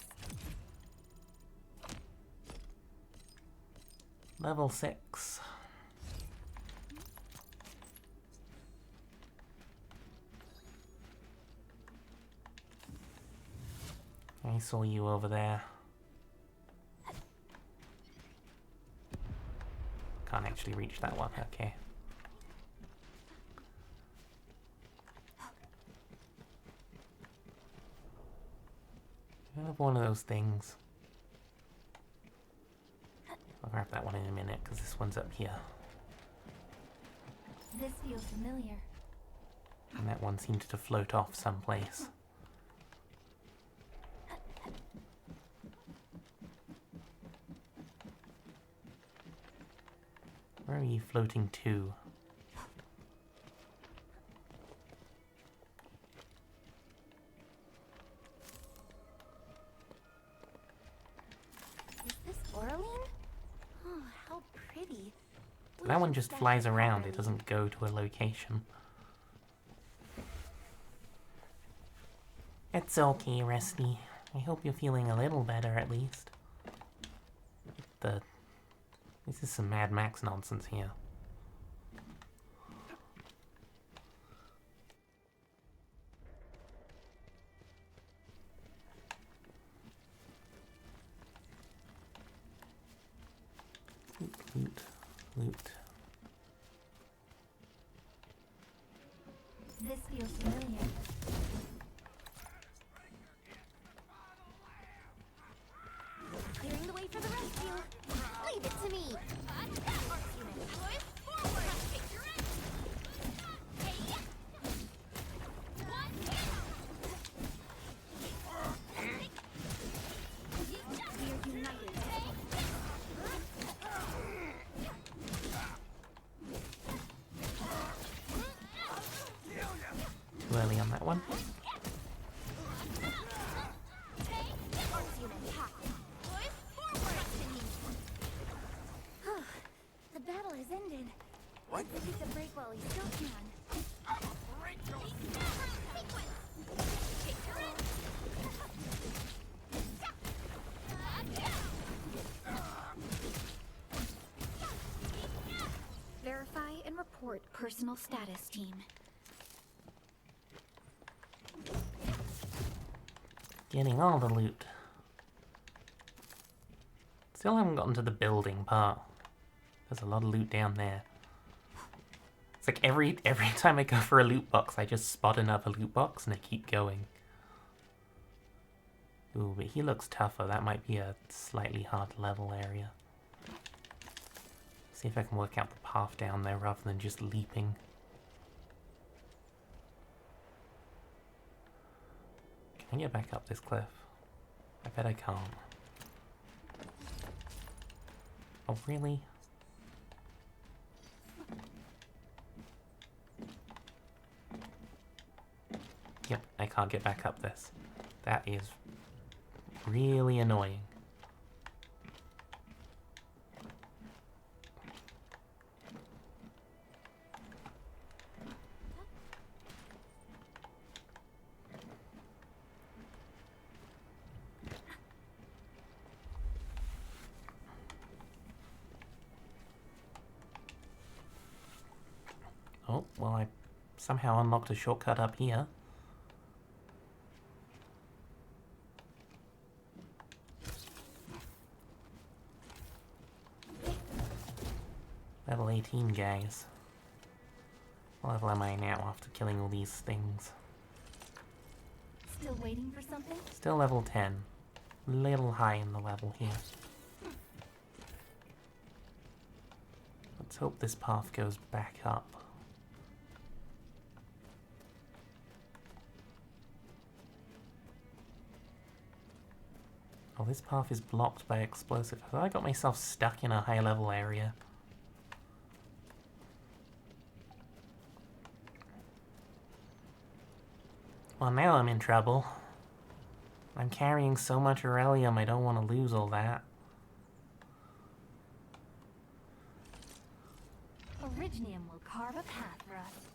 S1: Level 6. I saw you over there. Can't actually reach that one, okay. I have one of those things. I'll grab that one in a minute, because this one's up here.
S5: This feels familiar.
S1: And that one seemed to float off someplace. Where are you floating to?
S2: Is this Oraline? Oh, how pretty.
S1: That one just flies around, it doesn't go to a location. It's okay, Rusty. I hope you're feeling a little better at least. This is some Mad Max nonsense here. Loot, loot, loot.
S5: This feels familiar.
S2: Clearing the way for the rescue. Leave it to me.
S1: Too early on that one.
S2: The battle has ended. What? Let's take a break while we still can.
S5: Verify and report personal status team.
S1: Getting all the loot. Still haven't gotten to the building part. There's a lot of loot down there. It's like every time I go for a loot box, I just spot another loot box and I keep going. Ooh, but he looks tougher. That might be a slightly hard level area. See if I can work out the path down there rather than just leaping. Can I get back up this cliff? I bet I can't. Oh, really? Yep, I can't get back up this. That is really annoying. Oh, well, I somehow unlocked a shortcut up here. Level 18, guys. What level am I now after killing all these things?
S2: Still waiting for something?
S1: Still level 10. Little high in the level here. Let's hope this path goes back up. Oh, this path is blocked by explosive. Have I got myself stuck in a high level area? Well, now I'm in trouble. I'm carrying so much Aurelium, I don't want to lose all that.
S2: Originium will carve a path for us.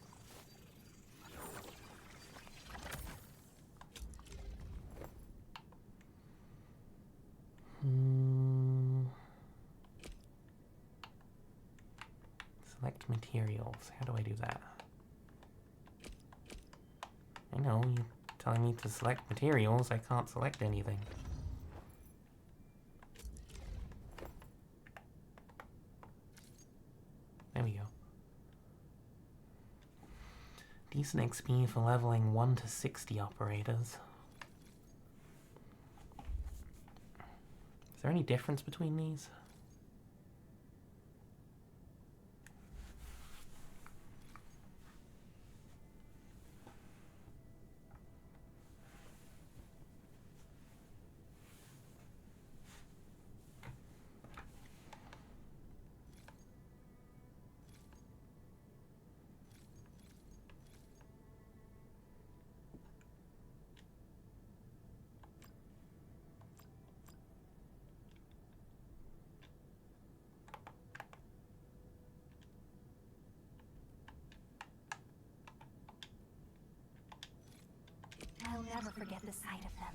S1: Select materials. How do I do that? I know, you're telling me to select materials. I can't select anything. There we go. Decent XP for leveling 1 to 60 operators. Is there any difference between these?
S2: I'll never forget the sight of them.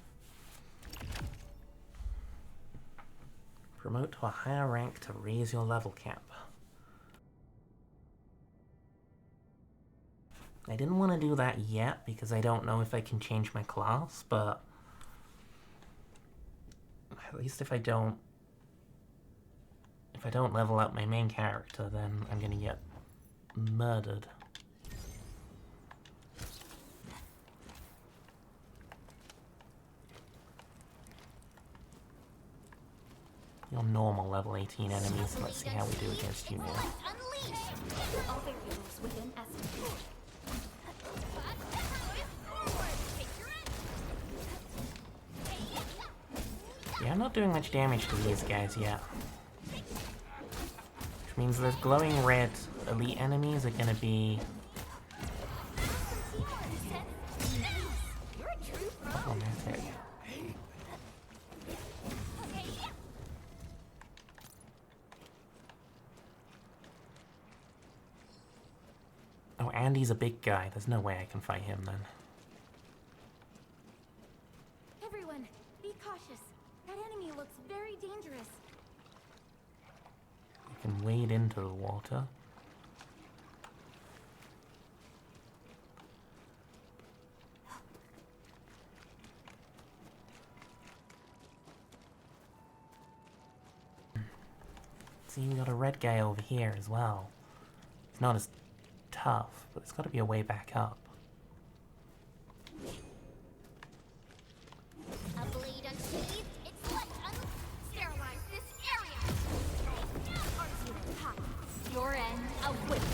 S1: Promote to a higher rank to raise your level cap. I didn't want to do that yet because I don't know if I can change my class, but at least if I don't level up my main character, then I'm gonna get murdered. Your normal level 18 enemies. Let's see how we do against you now.
S2: Other heroes within estimate.
S1: Yeah, I'm not doing much damage to these guys yet. Which means those glowing red elite enemies are gonna be... problematic. Oh, Andy's a big guy. There's no way I can fight him then.
S2: Everyone, be cautious. That enemy looks very dangerous.
S1: I can wade into the water. See, we got a red guy over here as well. He's not as tough, but there's got to be a way back up.
S3: A blade unsheathed, it's left sterilize this area.
S2: Your end awaits.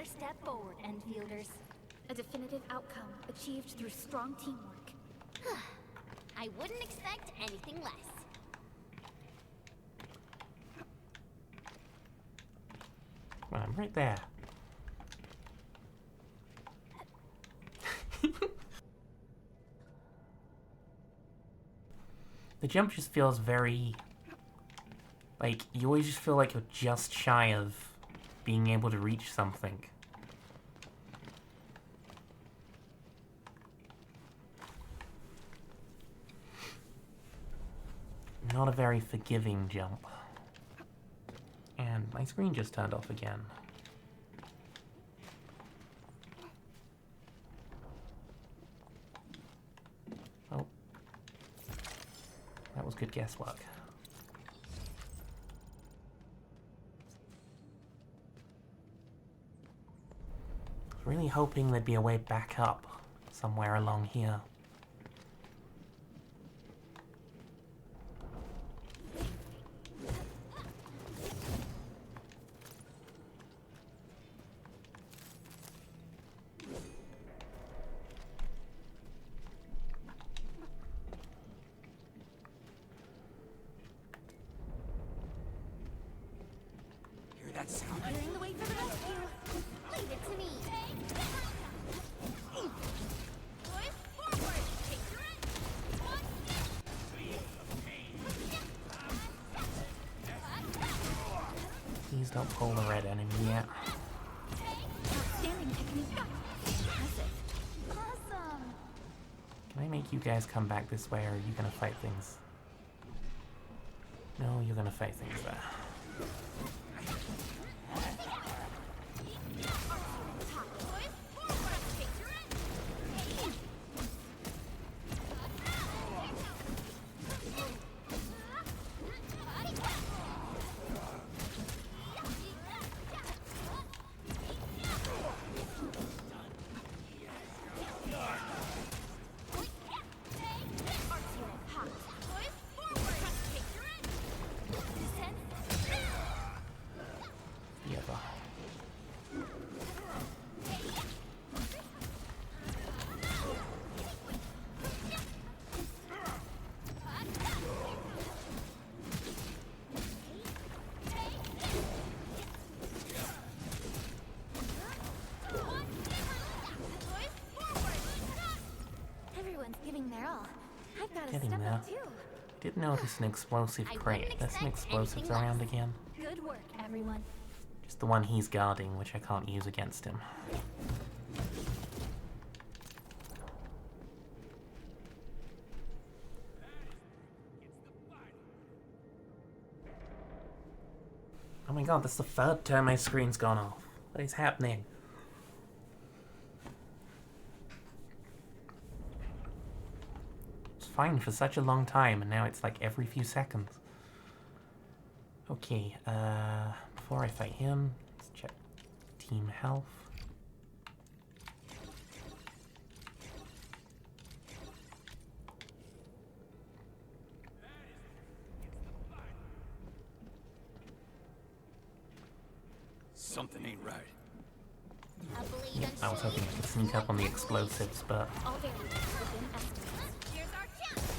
S2: Step forward, Enfielders.
S5: A definitive outcome achieved through strong teamwork.
S3: I wouldn't expect anything less.
S1: Well, I'm right there. The jump just feels very Like, you always just feel like you're just shy of being able to reach something. Not a very forgiving jump. And my screen just turned off again. Oh. That was good guesswork. I was really hoping there'd be a way back up somewhere along here.
S8: Hear that sound?
S3: Clearing the way for the rescue. Leave it to me. Boys, forward. Take your end.
S1: Please don't pull the red enemy yet.
S5: Outstanding technique. Impressive.
S3: Awesome.
S1: Can I make you guys come back this way, or are you gonna fight things? No, you're gonna fight things there.
S3: Everyone's giving their all. I've got to
S1: Getting
S3: step
S1: there.
S3: up too.
S1: Did notice an explosive
S3: I
S1: crate.
S3: wouldn't
S1: There's some
S3: expect
S1: explosives
S3: anything
S1: around
S3: less.
S1: again.
S3: Good work, everyone.
S1: Just the one he's guarding, which I can't use against him. Oh my god, that's the third time my screen's gone off. What is happening? It's fine for such a long time, and now it's like every few seconds. Okay, before I fight him, let's check team health.
S10: Something ain't right.
S3: A blade
S1: I was hoping I could sneak up on the explosives, but
S3: all variables within estimates. Here's our chance.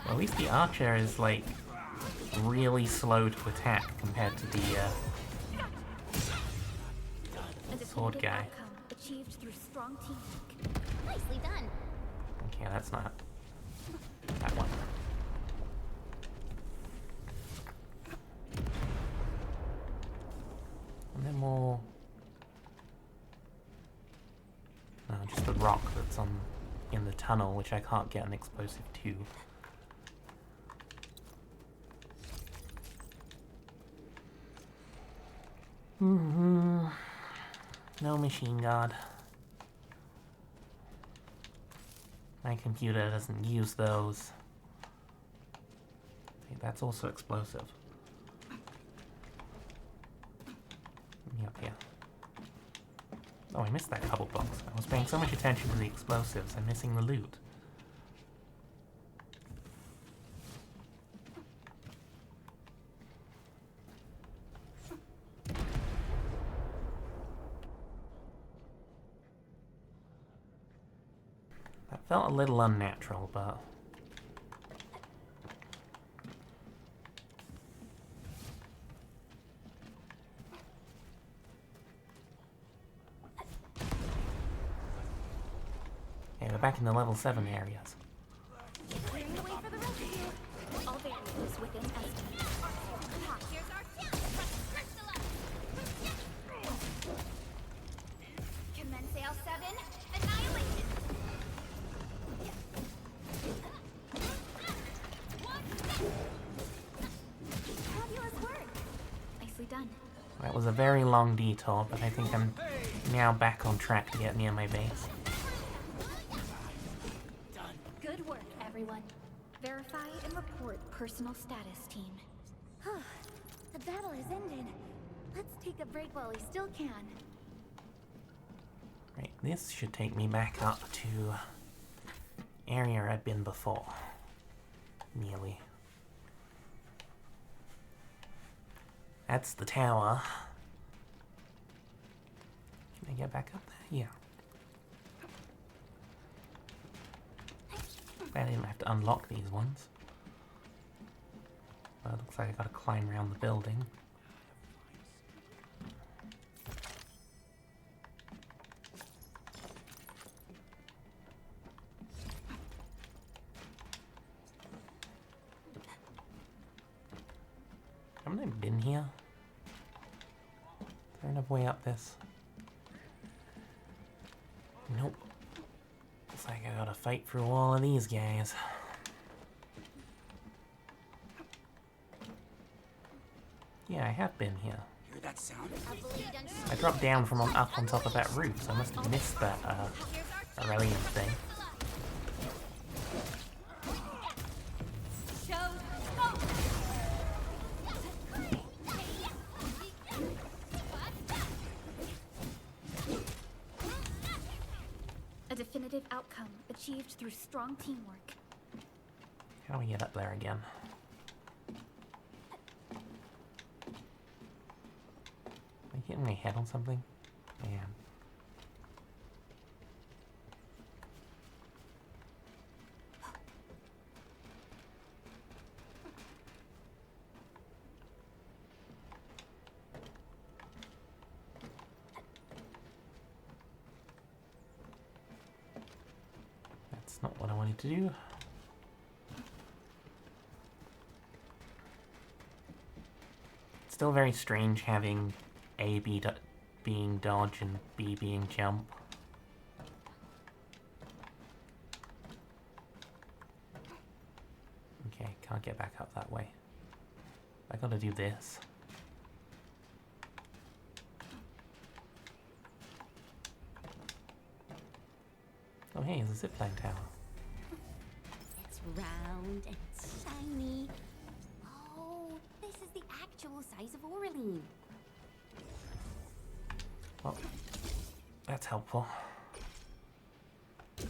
S1: well, at least the archer is like really slow to attack compared to the
S3: A
S1: sword
S3: definitive
S1: guy.
S3: outcome achieved through strong teamwork. Nicely done.
S1: Okay, that's not that one. And then we'll... No, just a rock that's in the tunnel, which I can't get an explosive to. No machine guard. My computer doesn't use those. See, that's also explosive. Yep, yeah. Oh, I missed that couple box. I was paying so much attention to the explosives, I'm missing the loot. That felt a little unnatural, but... Okay, we're back in the level 7 areas.
S3: Clearing the way for the rescue. All variables within estimate. Here's our chance. Crystalla. Commence L7. Annihilation. Fabulous work.
S5: Nicely done.
S1: That was a very long detour, but I think I'm now back on track to get near my base.
S5: Good work, everyone. Verify and report personal status, team.
S2: The battle has ended. Let's take a break while we still can.
S1: Right, this should take me back up to area I've been before. Nearly. That's the tower. Can I get back up there? Yeah. I didn't have to unlock these ones. Well, it looks like I gotta climb around the building. Haven't I been here? Is there another way up this? Nope. Looks like I gotta fight through all of these guys. Yeah, I have been here.
S8: Hear that sound?
S1: I dropped down from up on top of that roof, so I must have missed that Aurelian thing.
S5: A definitive outcome achieved through strong teamwork.
S1: How do we get up there again? Am I hitting my head on something? I am. That's not what I wanted to do. It's still very strange having A being dodge and B being jump. Okay, can't get back up that way. I gotta do this. Oh hey, it's a zipline tower.
S2: It's round and shiny. Oh, this is the actual size of Aurelian.
S1: Well, that's helpful. These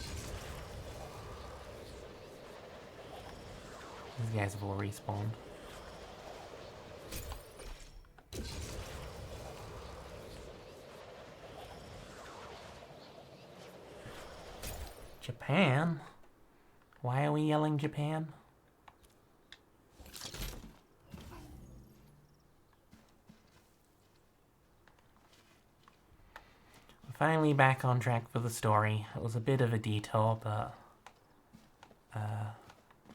S1: guys have all respawned. Japan? Why are we yelling Japan? Finally back on track for the story. It was a bit of a detour, but...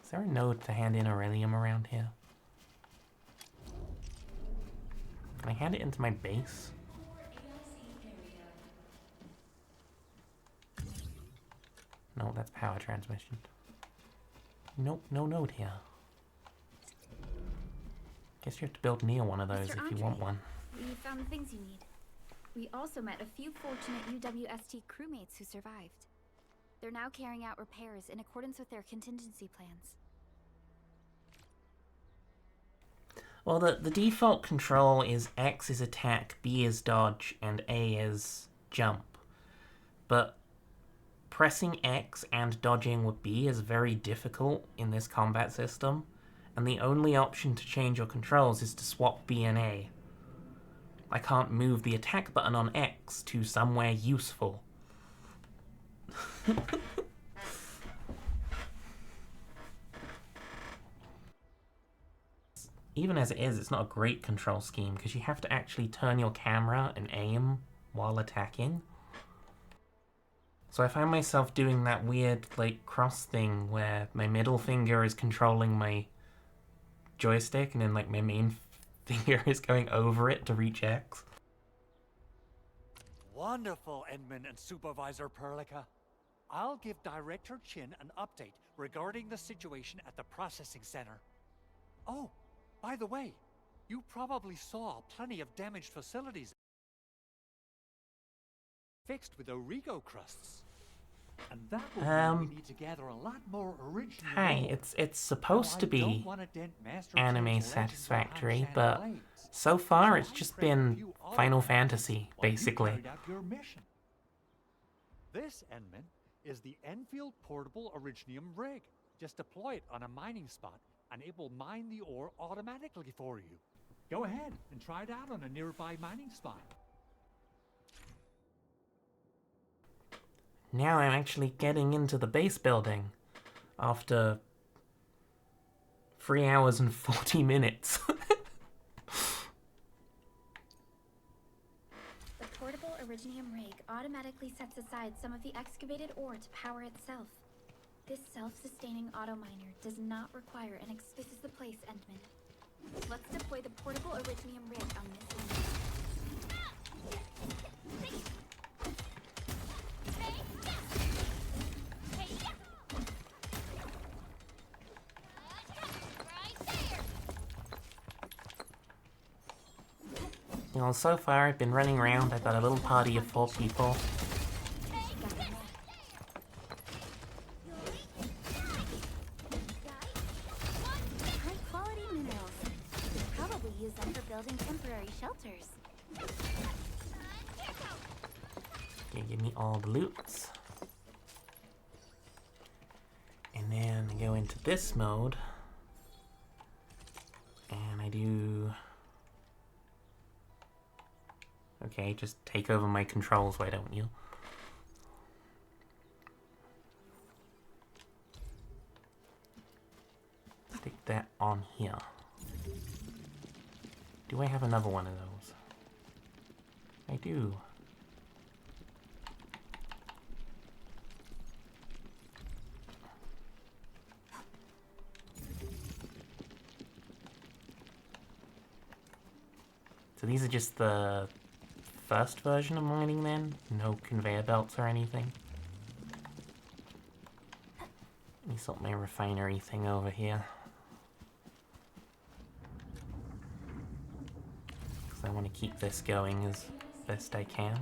S1: is there a node to hand in Aurelium around here? Can I hand it into my base? No, that's power transmission. Nope, no node here. Guess you have to build near one of those if you want one.
S5: We found the things you need. We also met a few fortunate UWST crewmates who survived. They're now carrying out repairs in accordance with their contingency plans.
S1: Well, the default control is X is attack, B is dodge, and A is jump. But pressing X and dodging with B is very difficult in this combat system, and the only option to change your controls is to swap B and A. I can't move the attack button on X to somewhere useful. Even as it is, it's not a great control scheme, because you have to actually turn your camera and aim while attacking. So I find myself doing that weird, like, cross thing where my middle finger is controlling my joystick and then, like, my main finger is going over it to reach X.
S11: Wonderful, Edmund and Supervisor Perlica. I'll give Director Chin an update regarding the situation at the processing center. Oh, by the way, you probably saw plenty of damaged facilities fixed with Origo crusts. And that will mean we need to gather a lot more original
S1: Hi,
S11: ore.
S1: it's supposed to be anime Satisfactory, but so far it's just been Final Fantasy, basically.
S11: This, Enman, is the Enfield Portable Originium Rig. Just deploy it on a mining spot, and it will mine the ore automatically for you. Go ahead and try it out on a nearby mining spot.
S1: Now I'm actually getting into the base building after 3 hours and 40 minutes.
S5: The portable Originium rig automatically sets aside some of the excavated ore to power itself. This self-sustaining auto miner does not require this is the place, Endman. Let's deploy the portable Originium rig on this unit.
S1: Well, so far I've been running around. I've got a little party of 4 people.
S5: High-quality minerals. You could probably use them for building temporary shelters.
S1: Okay, give me all the loots. And then I go into this mode. And I do... Okay, just take over my controls, why don't you? Stick that on here. Do I have another one of those? I do. So these are just the first version of mining then? No conveyor belts or anything? Let me sort my refinery thing over here. Because I want to keep this going as best I can.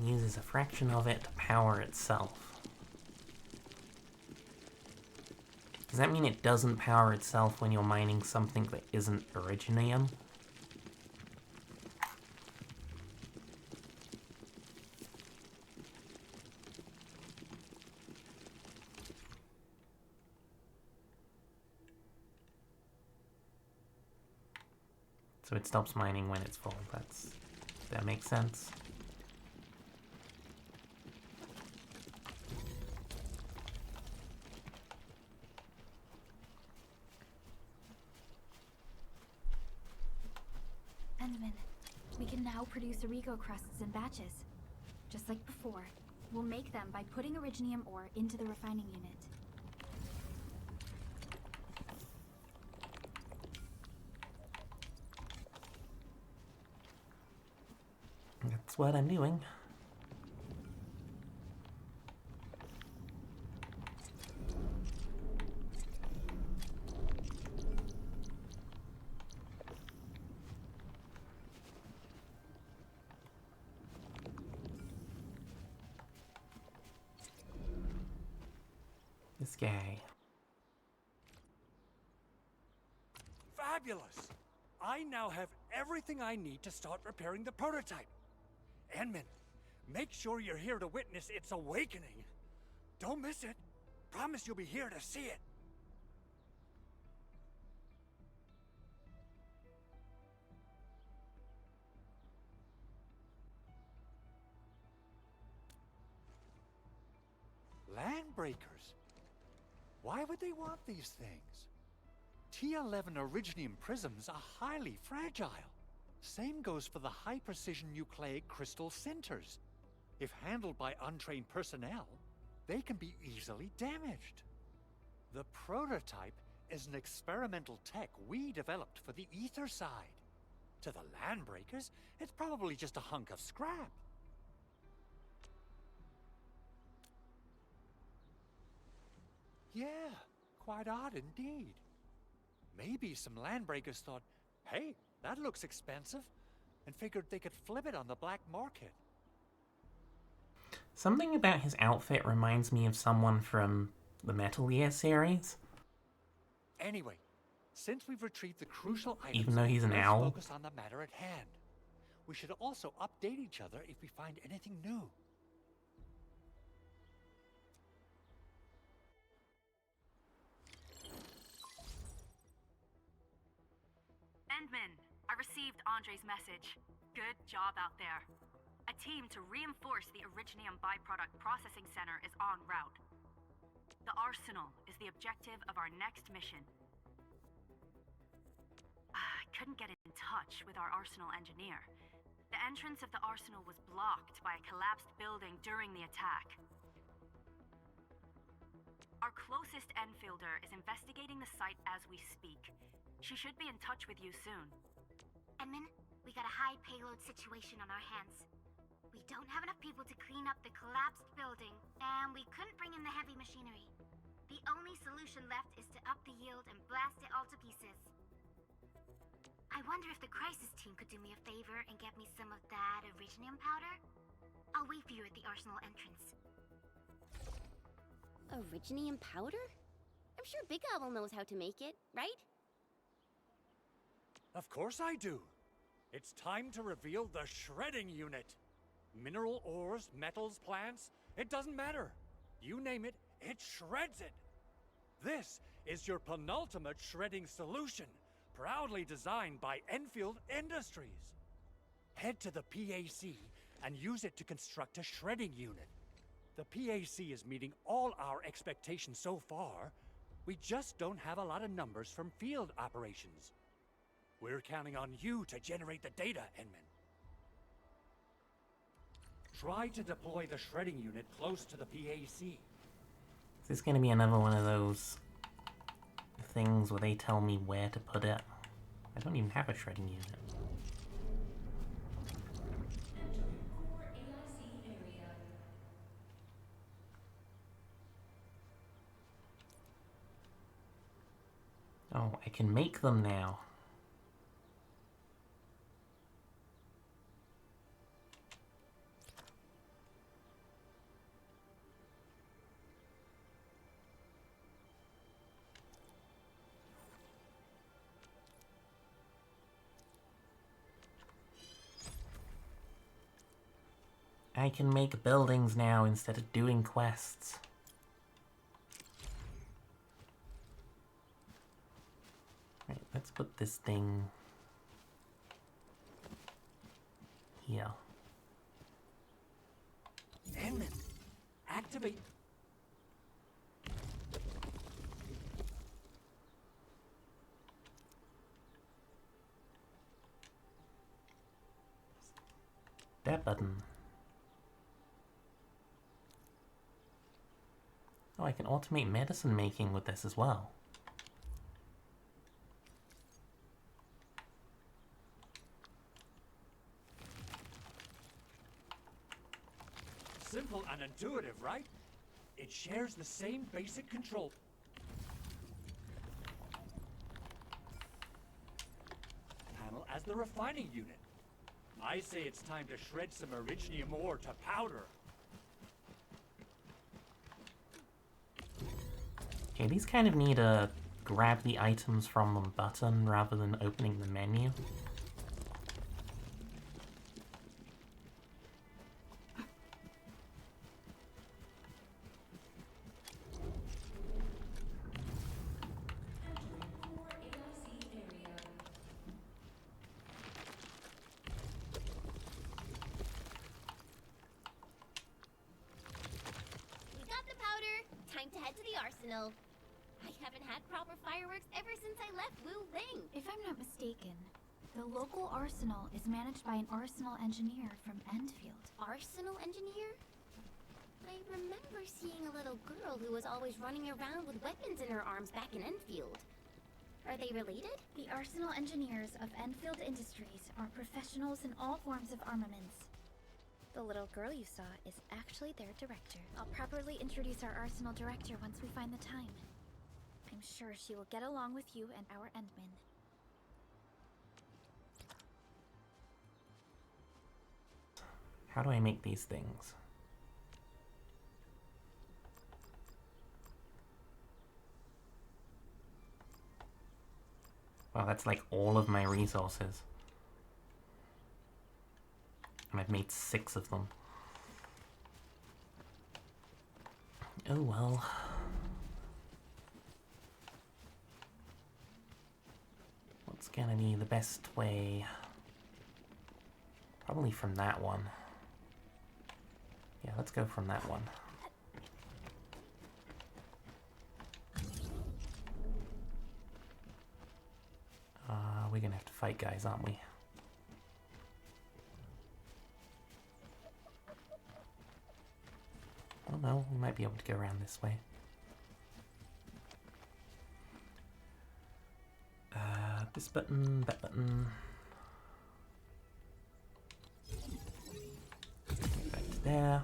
S1: Uses a fraction of it to power itself. Does that mean it doesn't power itself when you're mining something that isn't Originium? So it stops mining when it's full. That makes sense.
S5: We can now produce Origo crusts in batches. Just like before, we'll make them by putting Originium ore into the refining unit.
S1: That's what I'm doing. This guy.
S11: Fabulous! I now have everything I need to start repairing the prototype. Enman, make sure you're here to witness its awakening. Don't miss it. Promise you'll be here to see it. breakers. Why would they want these things? T11 Originium prisms are highly fragile. Same goes for the high-precision nucleic crystal centers. If handled by untrained personnel, they can be easily damaged. The prototype is an experimental tech we developed for the ether side. To the landbreakers, it's probably just a hunk of scrap. Yeah, quite odd indeed. Maybe some landbreakers thought, hey, that looks expensive, and figured they could flip it on the black market.
S1: Something about his outfit reminds me of someone from the Metal Gear series.
S11: Anyway, since we've retrieved the crucial items,
S1: Even though he's an
S11: let's
S1: owl.
S11: focus on the matter at hand. We should also update each other if we find anything new.
S6: Endman, I received Andre's message. Good job out there. A team to reinforce the Originium byproduct processing center is en route. The arsenal is the objective of our next mission. I couldn't get in touch with our arsenal engineer. The entrance of the arsenal was blocked by a collapsed building during the attack. Our closest Enfielder is investigating the site as we speak. She should be in touch with you soon.
S3: Edmund, we got a high payload situation on our hands. We don't have enough people to clean up the collapsed building, and we couldn't bring in the heavy machinery. The only solution left is to up the yield and blast it all to pieces. I wonder if the crisis team could do me a favor and get me some of that Originium powder? I'll wait for you at the arsenal entrance.
S2: Originium powder? I'm sure Big Owl knows how to make it, right?
S11: Of course I do. It's time to reveal the shredding unit. Mineral ores, metals, plants, it doesn't matter. You name it, it shreds it. This is your penultimate shredding solution, proudly designed by Enfield Industries. Head to the PAC and use it to construct a shredding unit. The PAC is meeting all our expectations so far. We just don't have a lot of numbers from field operations. We're counting on you to generate the data, Edmund. Try to deploy the shredding unit close to the PAC.
S1: Is this going to be another one of those things where they tell me where to put it? I don't even have a shredding unit.
S12: Core AIC area.
S1: Oh, I can make them now. I can make buildings now instead of doing quests. Right, let's put this thing here.
S11: Edmund, activate.
S1: That button. Oh, I can automate medicine making with this as well.
S11: Simple and intuitive, right? It shares the same basic control. Panel as the refining unit. I say it's time to shred some Originium ore to powder.
S1: Okay, these kind of need a grab the items from them button rather than opening the menu.
S12: Core AIC area.
S3: We got the powder.
S2: time to head to the arsenal. I haven't had proper fireworks ever since I left Wu Ling.
S5: If I'm not mistaken, the local arsenal is managed by an arsenal engineer from Enfield.
S2: Arsenal engineer? I remember seeing a little girl who was always running around with weapons in her arms back in Enfield. Are they related?
S5: The arsenal engineers of Enfield Industries are professionals in all forms of armaments. The little girl you saw is actually their director. I'll properly introduce our arsenal director once we find the time. I'm sure she will get along with you and our Endmen.
S1: How do I make these things? Wow, that's like all of my resources. And I've made 6 of them. Oh well. What's gonna be the best way? Probably from that one. Yeah, let's go from that one. We're gonna have to fight guys, aren't we? Oh no, we might be able to go around this way. This button, that button. Get back to there.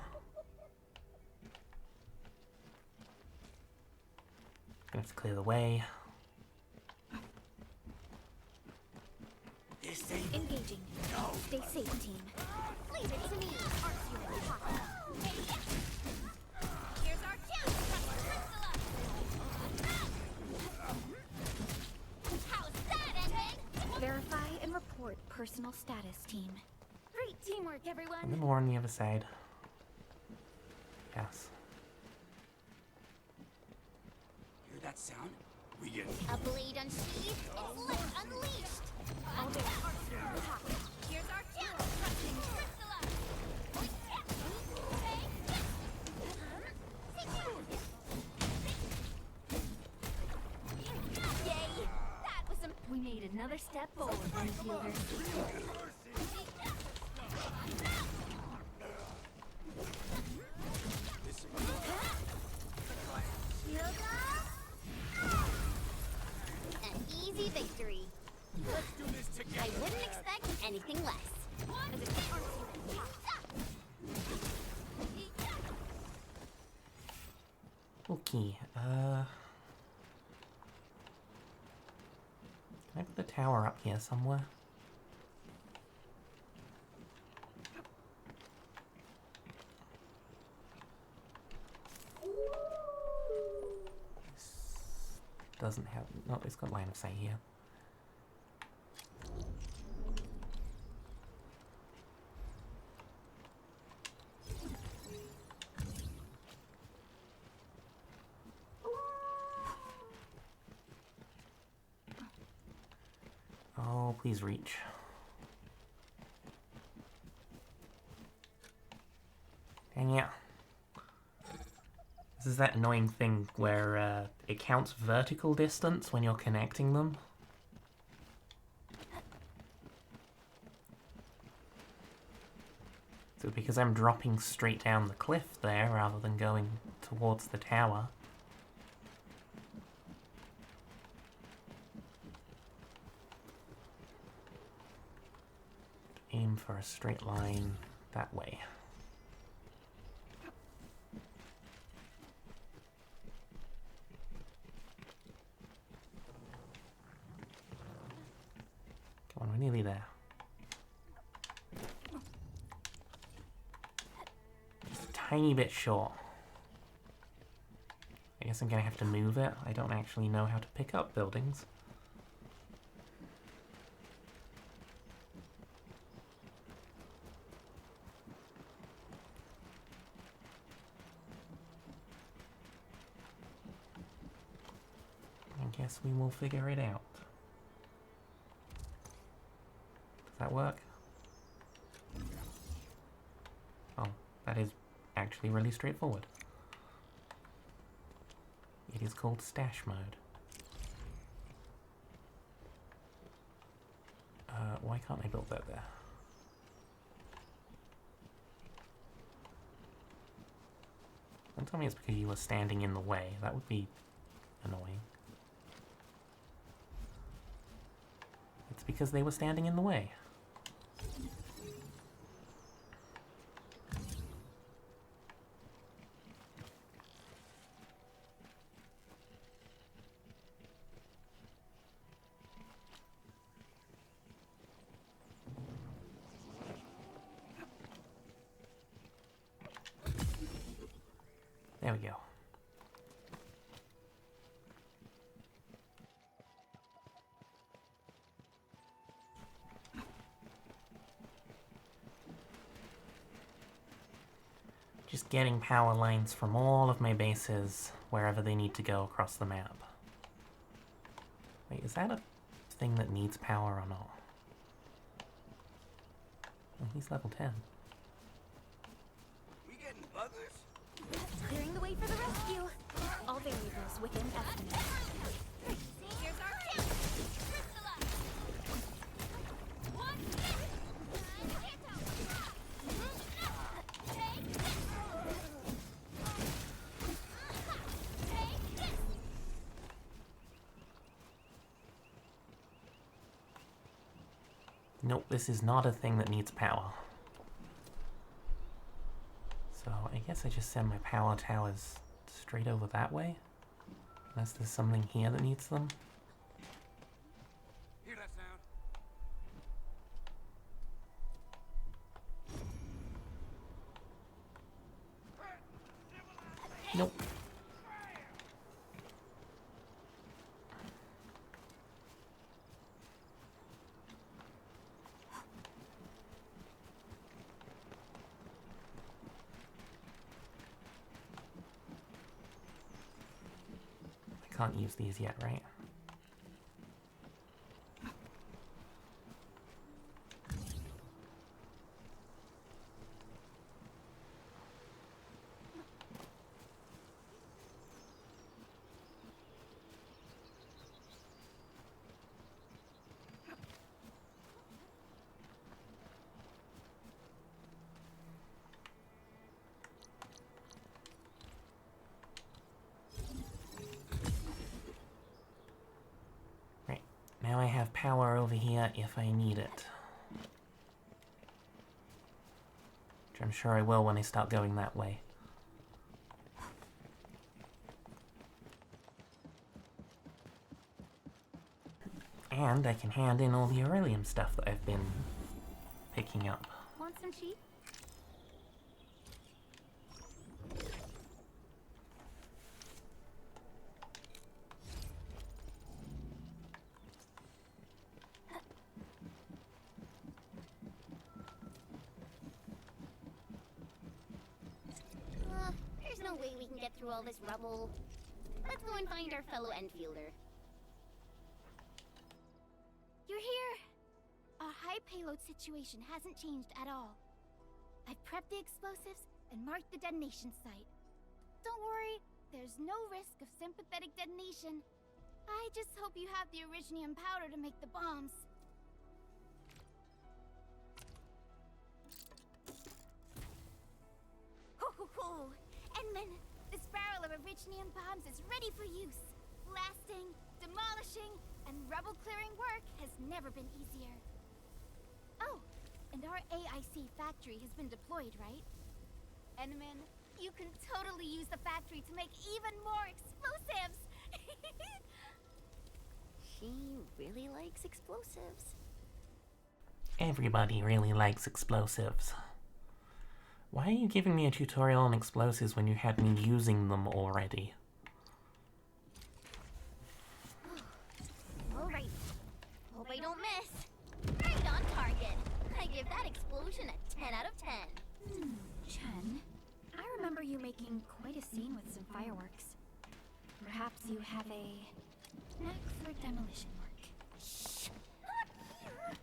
S1: Gonna have to clear the way.
S5: Engaging. Stay safe, team.
S2: Leave it to me.
S3: Here's our chance. How's that, Edmund?
S5: Verify and report personal status, team.
S2: Great teamwork, everyone.
S1: And then more on the other side. Yes.
S8: Hear that sound?
S13: We get
S2: A blade unsheathed, its lips unleashed.
S3: Here's our chance. Trusting Priscilla.
S2: Yay! That was some.
S9: We made another step forward, Enfielders.
S2: An easy victory.
S13: Let's do this together.
S2: I wouldn't expect anything less.
S1: Okay, can I put the tower up here somewhere? This doesn't have... No, it's got line of sight here. Oh, please reach. Dang it. This is that annoying thing where it counts vertical distance when you're connecting them. So because I'm dropping straight down the cliff there rather than going towards the tower. Aim for a straight line that way. Come on, we're nearly there. Just a tiny bit short. I guess I'm gonna have to move it. I don't actually know how to pick up buildings. I guess we will figure it out. Does that work? Oh, that is actually really straightforward. is called stash mode. Why can't I build that there? Don't tell me it's because you were standing in the way. That would be annoying. It's because they were standing in the way. There we go. Just getting power lines from all of my bases wherever they need to go across the map. Wait, is that a thing that needs power or not? Oh, he's level 10.
S8: We getting buggers?
S3: Clearing the way for the rescue. All variables within estimate. Here's our chance. Priscilla. One hit. Take this. Take this.
S1: Nope, this is not a thing that needs power. So I guess I just send my power towers straight over that way. Unless there's something here that needs them.
S8: Hear that sound?
S1: Nope. I can't use these yet, right? Now I have power over here if I need it. Which I'm sure I will when I start going that way. And I can hand in all the Aurelium stuff that I've been picking up.
S3: Want some cheap?
S2: There's no way we can get through all this rubble. Let's go and find our fellow Enfielder.
S3: You're here! Our high payload situation hasn't changed at all. I've prepped the explosives and marked the detonation site. Don't worry, there's no risk of sympathetic detonation. I just hope you have the Originium powder to make the bombs. Ho! Enman, this barrel of Originium bombs is ready for use. Blasting, demolishing, and rubble-clearing work has never been easier. Oh, and our AIC factory has been deployed, right? Enman, you can totally use the factory to make even more explosives!
S2: She really likes explosives.
S1: Everybody really likes explosives. Why are you giving me a tutorial on explosives when you had me using them already?
S2: Alright. Hope I don't miss. Right on target. I give that explosion a 10 out of 10.
S5: Chen, I remember you making quite a scene with some fireworks. Perhaps you have a knack for demolition work.
S2: Shh! Not here!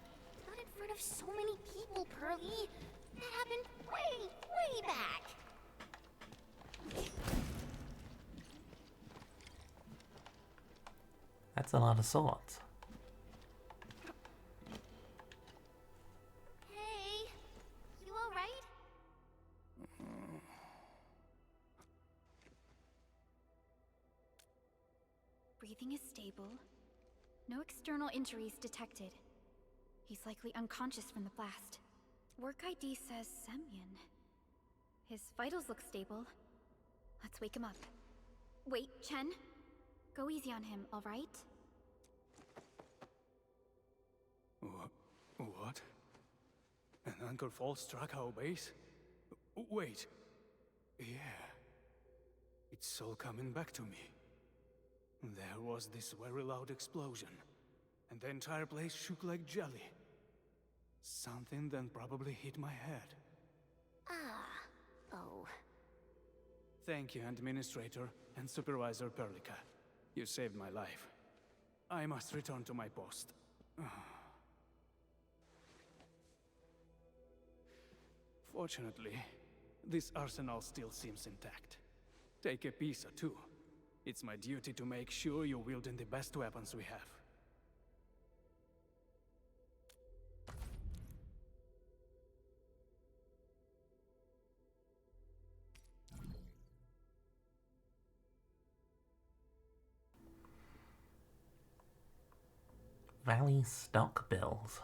S2: Not in front of so many people, Pearly. That happened way back.
S1: That's a lot of swords.
S3: Hey, you alright?
S5: Breathing is stable. No external injuries detected. He's likely unconscious from the blast. Work ID says Semyon. His vitals look stable. Let's wake him up. Wait, Chen. Go easy on him, alright?
S16: What? An anchor fall struck our base? Wait. Yeah. It's all coming back to me. There was this very loud explosion, and the entire place shook like jelly. Something then probably hit my head.
S2: Oh.
S16: Thank you, Administrator and Supervisor Perlica. You saved my life. I must return to my post. Fortunately, this arsenal still seems intact. Take a piece or two. It's my duty to make sure you're wielding the best weapons we have.
S1: Valley stock bills.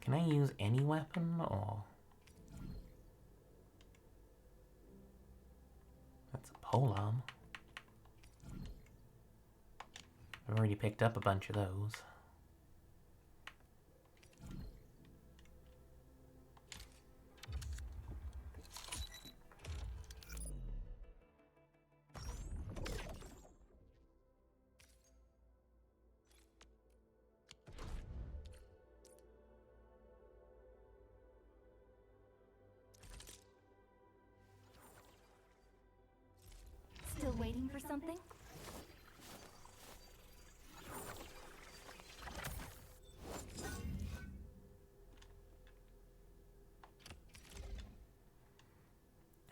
S1: Can I use any weapon, or... That's a polearm. I've already picked up a bunch of those.
S2: Still waiting for something?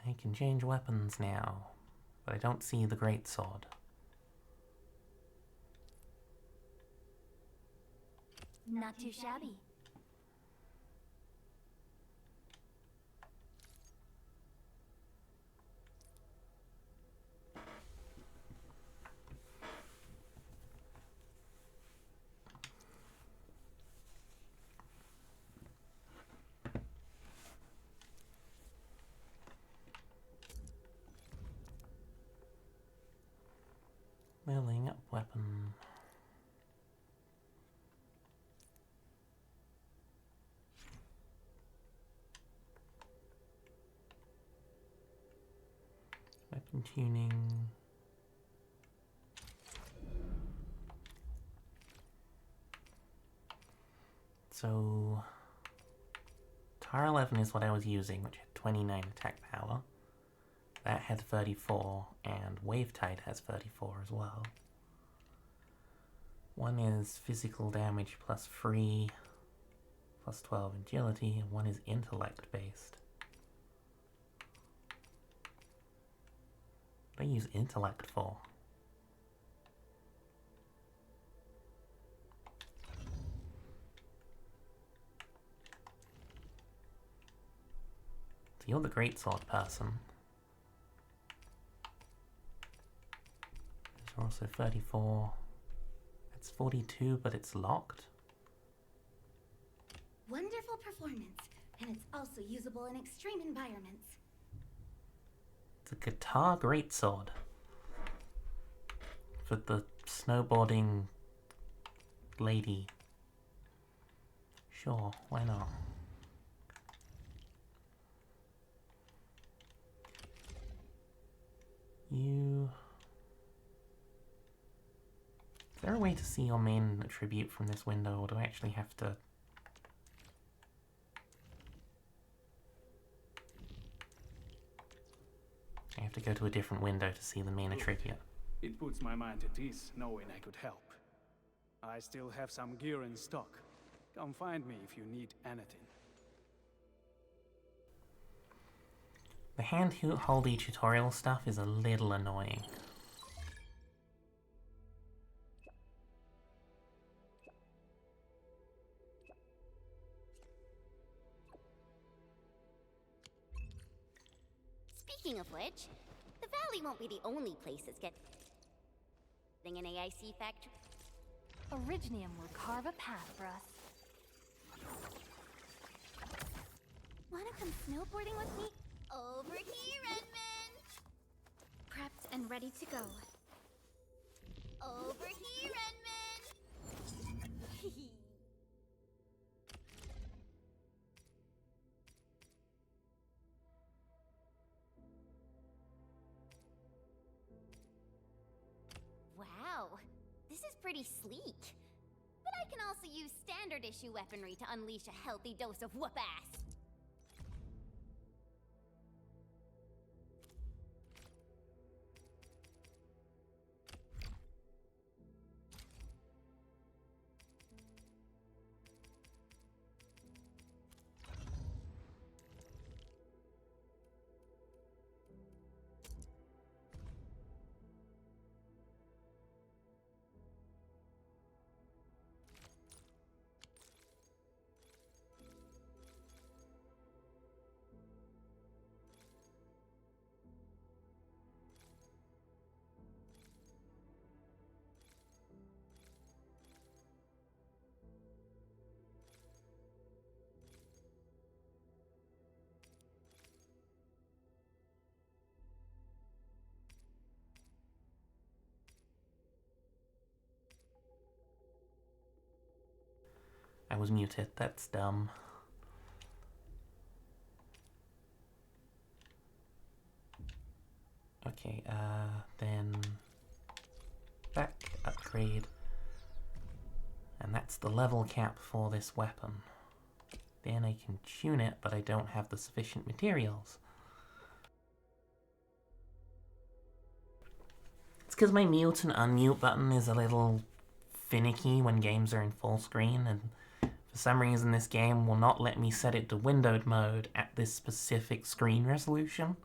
S1: I can change weapons now, but I don't see the greatsword.
S2: Not too shabby.
S1: Leveling up weapon. Weapon tuning. So, Tar 11 is what I was using, which had 29 attack power. That had 34, and Wavetide has 34 as well. One is physical damage plus free, plus 12 agility, and one is intellect based. What do I use intellect for? So you're the greatsword person. There's also 34. It's 42, but it's locked.
S2: Wonderful performance, and it's also usable in extreme environments.
S1: It's a guitar greatsword. For the snowboarding lady. Sure, why not? You... Is there a way to see your main attribute from this window, or do I actually have to... to go to a different window to see the main attribute.
S16: It puts my mind at ease knowing I could help. I still have some gear in stock. Come find me if you need anything.
S1: The hand-holdy tutorial stuff is a little annoying.
S2: Speaking of which, the valley won't be the only place that's getting an AIC factory.
S6: Originium will carve a path for us.
S2: Wanna come snowboarding with me? Over here, Edmund!
S5: Prepped and ready to go.
S2: Over here, Edmund! Wow, this is pretty sleek. But I can also use standard issue weaponry to unleash a healthy dose of whoop-ass.
S1: I was muted, that's dumb. Okay, then back, upgrade. And that's the level cap for this weapon. Then I can tune it, but I don't have the sufficient materials. It's because my mute and unmute button is a little finicky when games are in full screen, and for some reason this game will not let me set it to windowed mode at this specific screen resolution.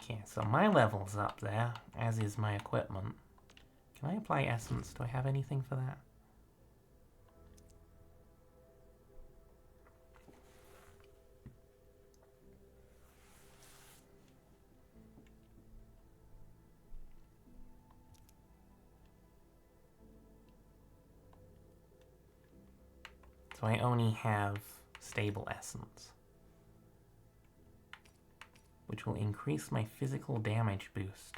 S1: Okay, so my level's up there, as is my equipment. Can I apply essence? Do I have anything for that? So I only have stable essence, which will increase my physical damage boost.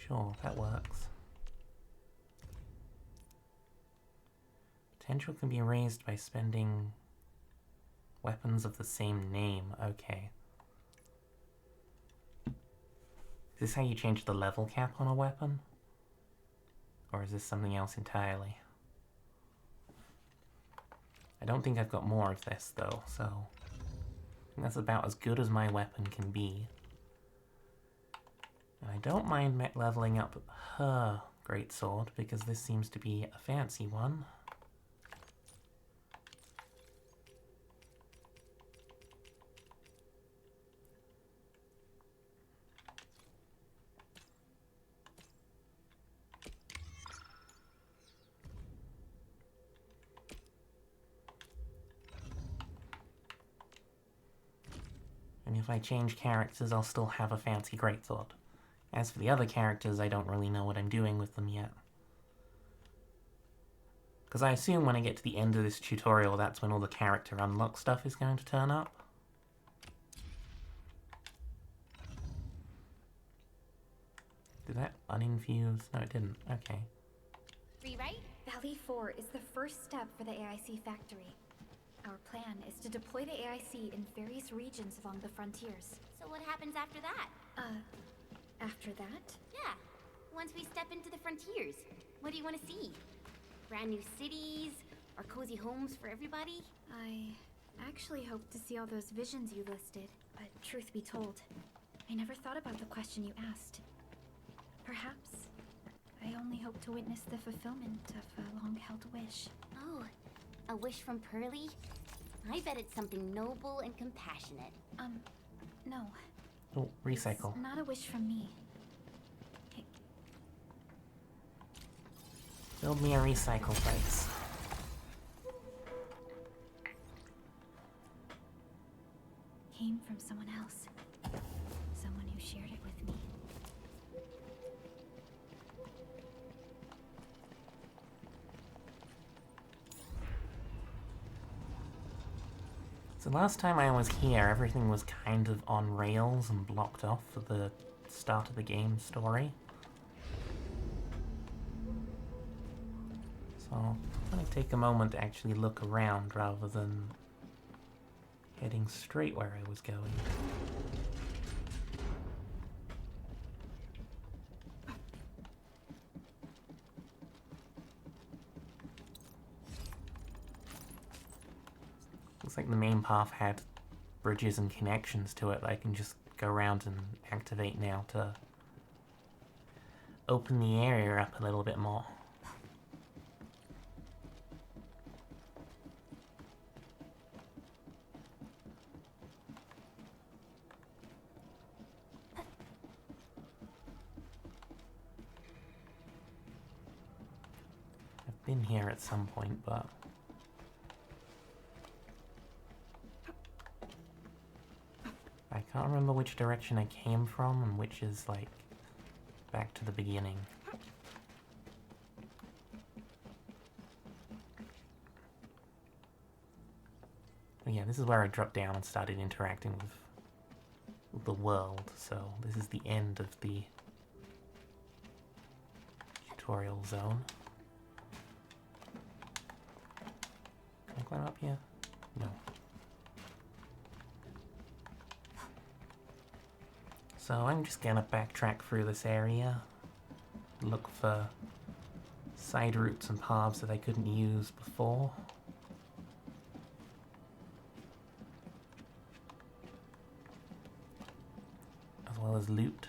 S1: Sure, that works. Potential can be raised by spending weapons of the same name. Okay. Is this how you change the level cap on a weapon? Or is this something else entirely? I don't think I've got more of this, though, so I think that's about as good as my weapon can be. And I don't mind leveling up her greatsword, because this seems to be a fancy one. And if I change characters, I'll still have a fancy greatsword. As for the other characters, I don't really know what I'm doing with them yet. Because I assume when I get to the end of this tutorial, that's when all the character unlock stuff is going to turn up. Did that uninfuse? No, it didn't. Okay.
S2: Rewrite?
S5: Valley 4 is the first step for the AIC factory. Our plan is to deploy the AIC in various regions along the frontiers.
S2: So what happens after that?
S5: After that?
S2: Yeah. Once we step into the frontiers, what do you want to see? Brand new cities? Our cozy homes for everybody?
S5: I actually hoped to see all those visions you listed, but truth be told, I never thought about the question you asked. Perhaps I only hope to witness the fulfillment of a long-held wish.
S2: Oh, a wish from Pearly? I bet it's something noble and compassionate.
S5: No.
S1: Oh, recycle.
S5: It's not a wish from me.
S1: Build me a recycle place.
S5: Came from someone else. Someone who shared it with me.
S1: So last time I was here, everything was kind of on rails and blocked off for the start of the game story. So I'm gonna take a moment to actually look around rather than heading straight where I was going. Looks like the main path had bridges and connections to it that I can just go around and activate now to open the area up a little bit more. I've been here at some point, but I can't remember which direction I came from and which is, like, back to the beginning. But yeah, this is where I dropped down and started interacting with the world, so this is the end of the tutorial zone. Can I climb up here? No. So I'm just gonna backtrack through this area, look for side routes and paths that I couldn't use before. As well as loot.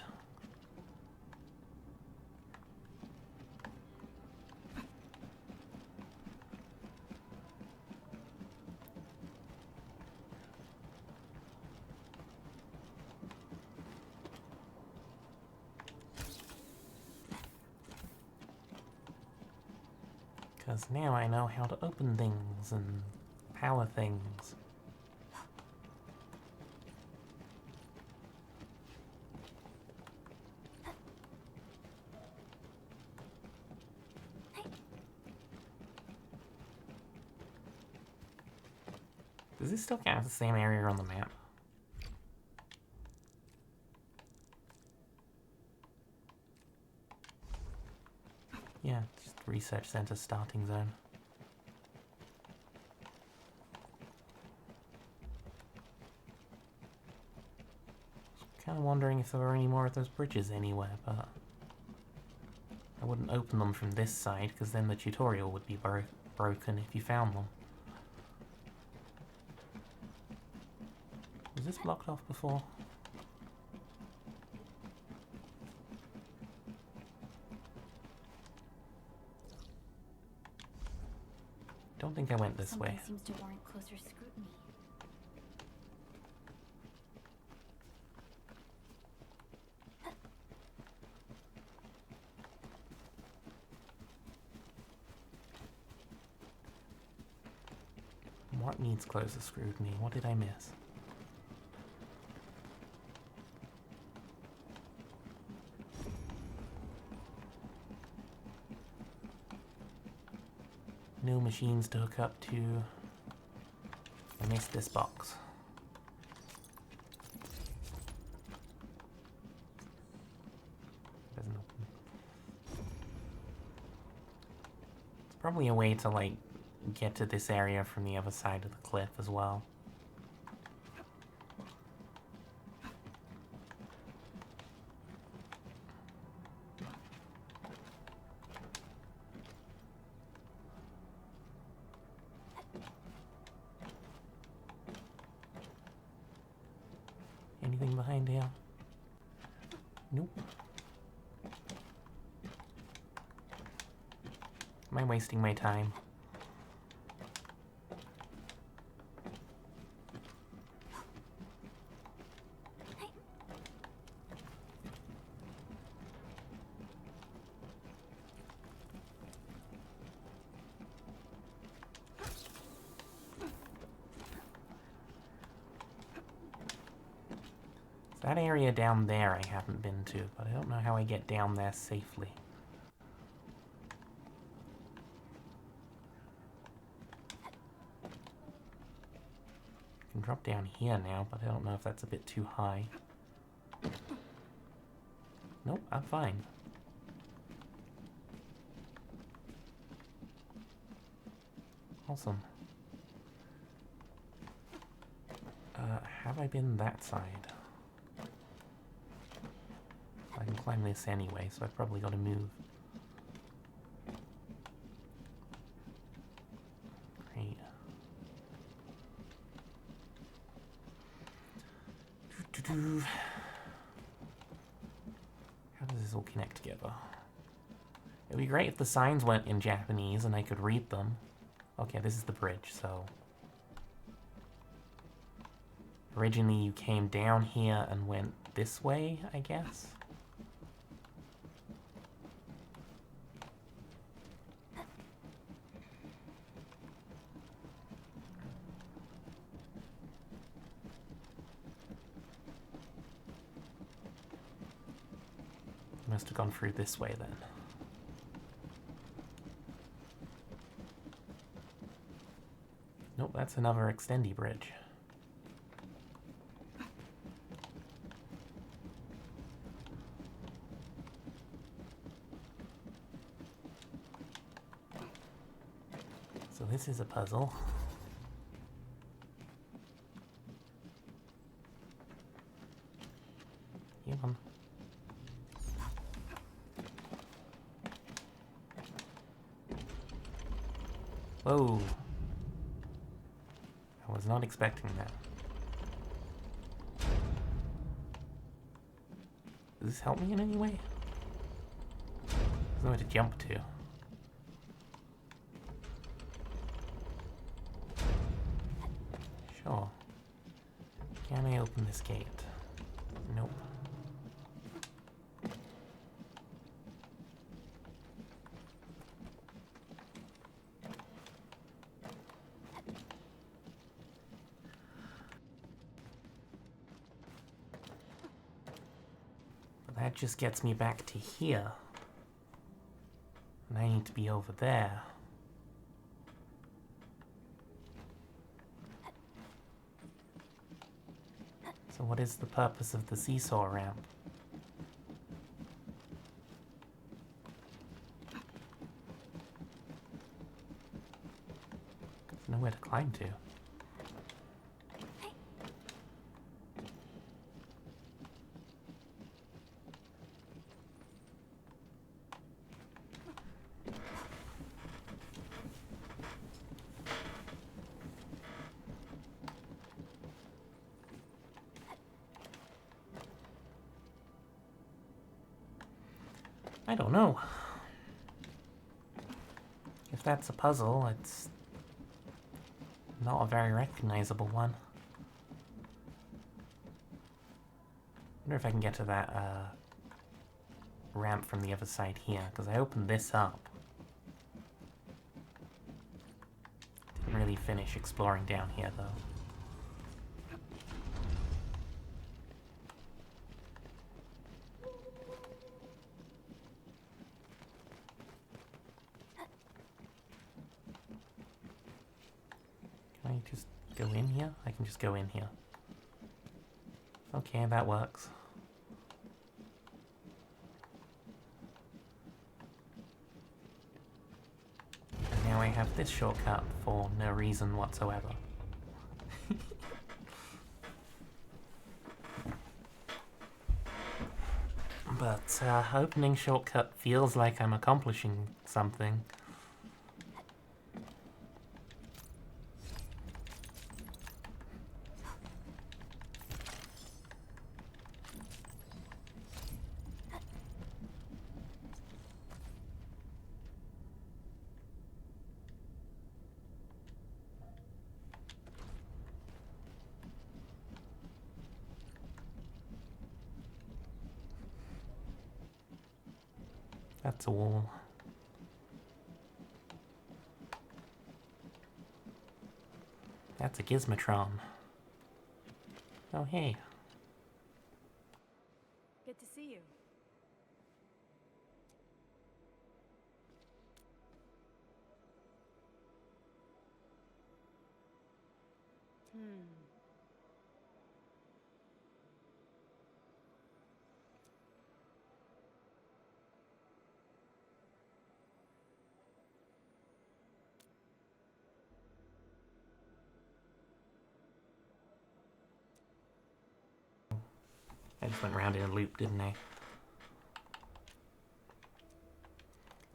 S1: Because now I know how to open things and power things. Does this still count as the same area on the map? Yeah, just research center starting zone. Kind of wondering if there were any more of those bridges anywhere, but I wouldn't open them from this side because then the tutorial would be broken if you found them. Was this blocked off before? Don't think I went this way.
S5: Something seems to warrant closer scrutiny.
S1: What needs closer scrutiny? What did I miss? No machines to hook up to. I missed this box. Doesn't open. It's probably a way to, like, get to this area from the other side of the cliff as well. idea? Nope. Am I wasting my time? That area down there I haven't been to, but I don't know how I get down there safely. I can drop down here now, but I don't know if that's a bit too high. Nope, I'm fine. Awesome. Have I been that side? I can climb this anyway, so I've probably got to move. Great. How does this all connect together? It'd be great if the signs weren't in Japanese and I could read them. Okay, this is the bridge, so... Originally you came down here and went this way, I guess? Must have gone through this way then. Nope, that's another extendy bridge. So this is a puzzle. Come on. Whoa. I was not expecting that. Does this help me in any way? There's nowhere to jump to. Sure. Can I open this gate? Nope. But that just gets me back to here. And I need to be over there. So what is the purpose of the seesaw ramp? There's nowhere to climb to. I don't know. If that's a puzzle, it's not a very recognizable one. Wonder if I can get to that ramp from the other side here, because I opened this up. Didn't really finish exploring down here though. Can I just go in here? I can just go in here. Okay, that works. And now I have this shortcut for no reason whatsoever. But opening shortcut feels like I'm accomplishing something. That's a wall. That's a gizmotron. Oh, hey.
S9: Good to see you.
S1: I just went round in a loop, didn't I?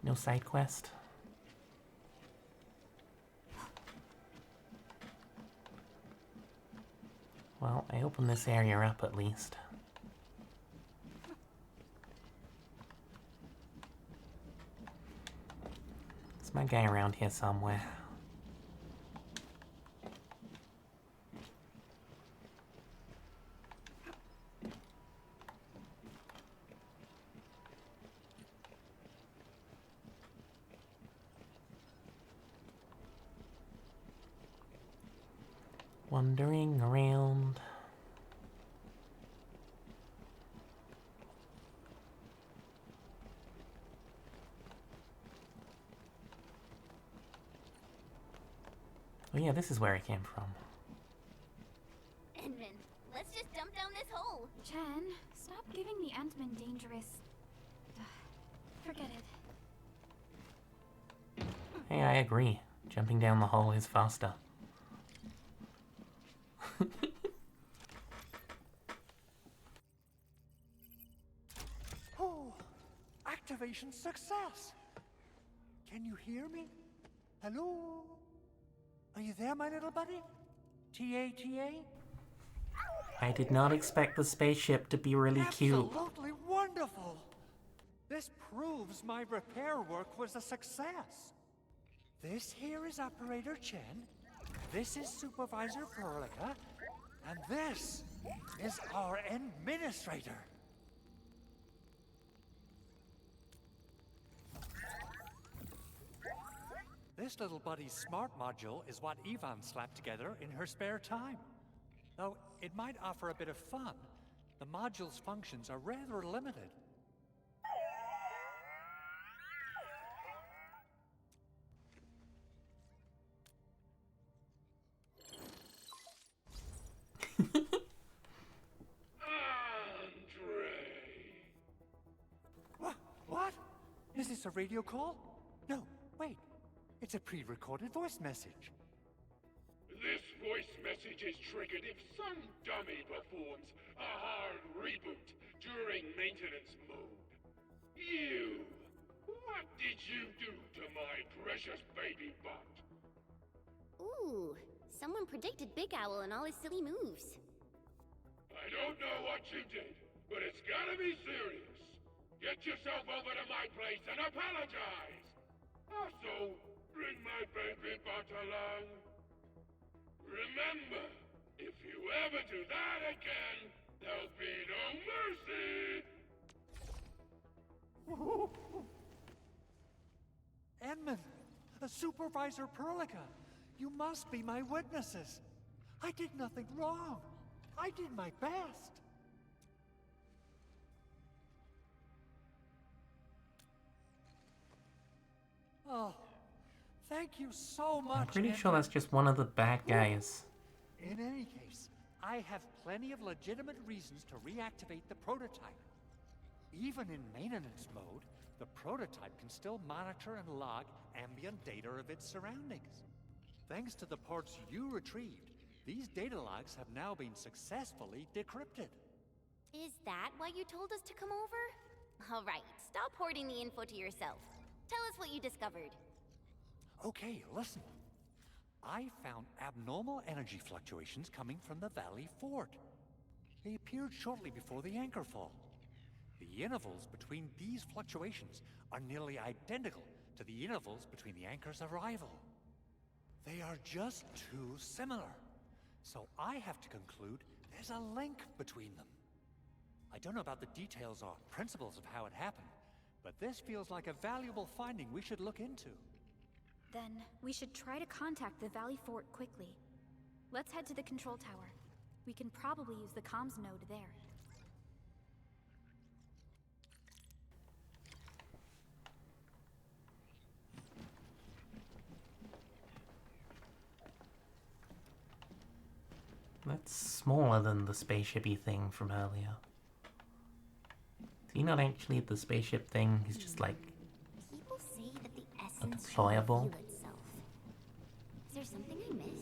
S1: No side quest? Well, I opened this area up at least. There's my guy around here somewhere. Wandering around. Oh yeah, this is where I came from.
S3: Edmund, let's just dump down this hole.
S5: Chen, stop giving the Ant-Man dangerous... Forget it.
S1: Hey, I agree. Jumping down the hole is faster.
S11: Oh, activation success! Can you hear me? Hello? Are you there, my little buddy? T-A-T-A?
S1: I did not expect the spaceship to be really cute.
S11: Absolutely wonderful! This proves my repair work was a success. This here is Operator Chen, this is Supervisor Perlica, and this is our Administrator. This little buddy's smart module is what Yvonne slapped together in her spare time. Though it might offer a bit of fun, the module's functions are rather limited. What? Is this a radio call? No, wait. It's a pre-recorded voice message.
S13: This voice message is triggered if some dummy performs a hard reboot during maintenance mode. You! What did you do to my precious baby butt?
S3: Ooh, someone predicted Big Owl and all his silly moves.
S13: I don't know what you did, but it's gotta be serious. Get yourself over to my place and apologize! Also, bring my baby butt along. Remember, if you ever do that again, there'll be no mercy!
S11: Edmund, Supervisor Perlica, you must be my witnesses. I did nothing wrong. I did my best. Oh, thank you so much.
S1: I'm pretty sure that's just one of the bad guys.
S11: In any case, I have plenty of legitimate reasons to reactivate the prototype. Even in maintenance mode, the prototype can still monitor and log ambient data of its surroundings. Thanks to the parts you retrieved, these data logs have now been successfully decrypted.
S3: Is that why you told us to come over? All right, stop hoarding the info to yourself. Tell us what you discovered.
S11: Okay, listen. I found abnormal energy fluctuations coming from the Valley Fort. They appeared shortly before the anchor fall. The intervals between these fluctuations are nearly identical to the intervals between the anchor's arrival. They are just too similar. So I have to conclude there's a link between them. I don't know about the details or principles of how it happened, but this feels like a valuable finding we should look into.
S5: Then, we should try to contact the Valley Fort quickly. Let's head to the control tower. We can probably use the comms node there.
S1: That's smaller than the spaceshipy thing from earlier. Is he not actually the spaceship thing? He's just like
S2: People say that the
S1: a
S2: essence should
S1: deployable.
S2: reveal itself. Is there something I missed?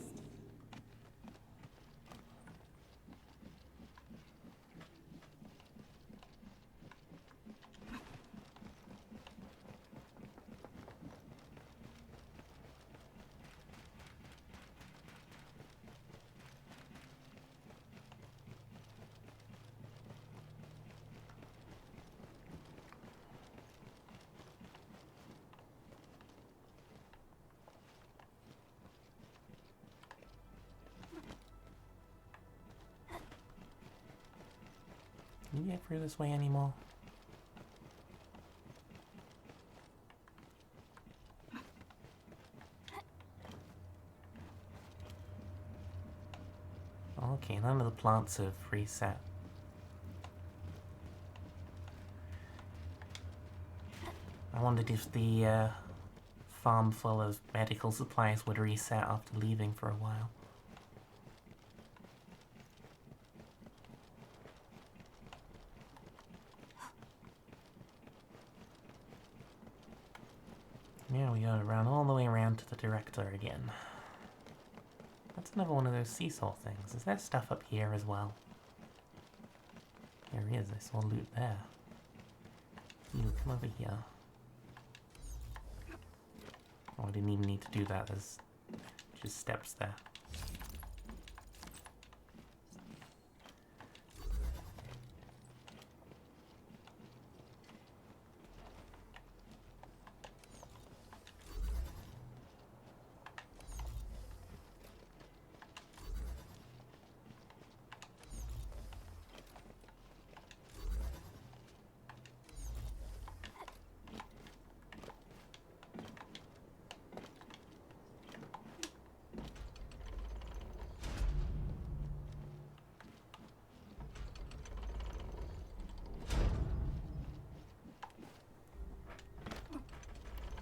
S1: Can you get through this way anymore? Okay, none of the plants have reset. I wondered if the farm full of medical supplies would reset after leaving for a while. Yeah, we gotta run all the way around to the director again. That's another one of those seesaw things. Is there stuff up here as well? There is, I saw loot there. You come over here. Oh, I didn't even need to do that, there's just steps there.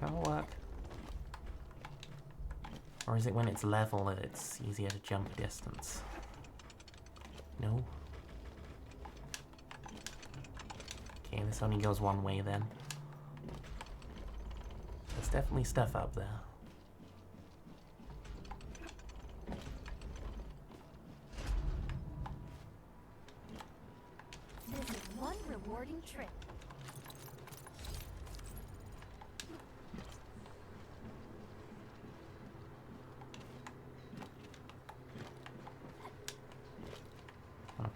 S1: That'll work. Or is it when it's level that it's easier to jump a distance? No? Okay, this only goes one way then. There's definitely stuff up there.
S2: This is one rewarding trip.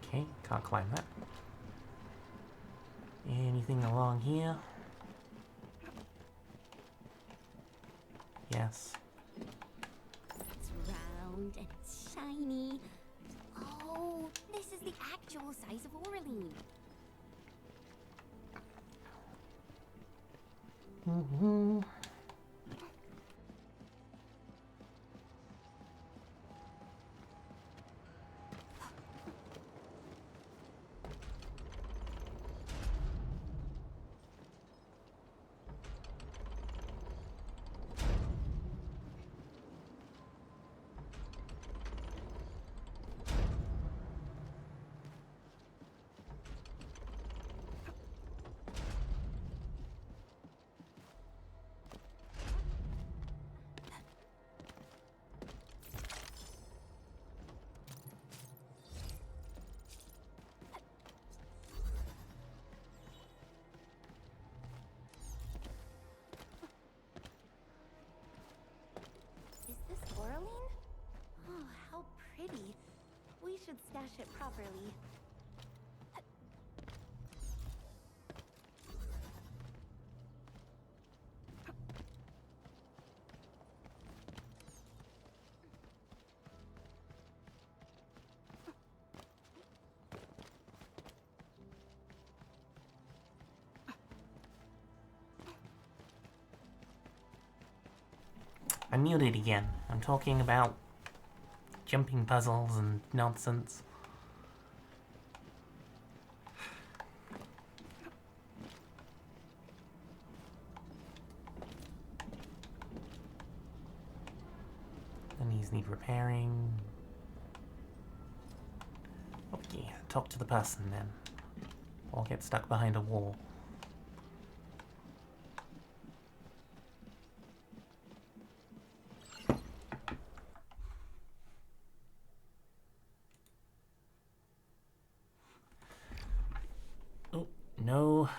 S1: Okay, can't climb that. Anything along here? Yes.
S2: It's round and it's shiny. Oh, this is the actual size of Orlean.
S1: Mm-hmm.
S2: Is this Orlean? Oh, how pretty. We should stash it properly.
S1: I'm muted again. I'm talking about jumping puzzles and nonsense. And these need repairing. Okay, talk to the person then. Or get stuck behind a wall. Oh, no.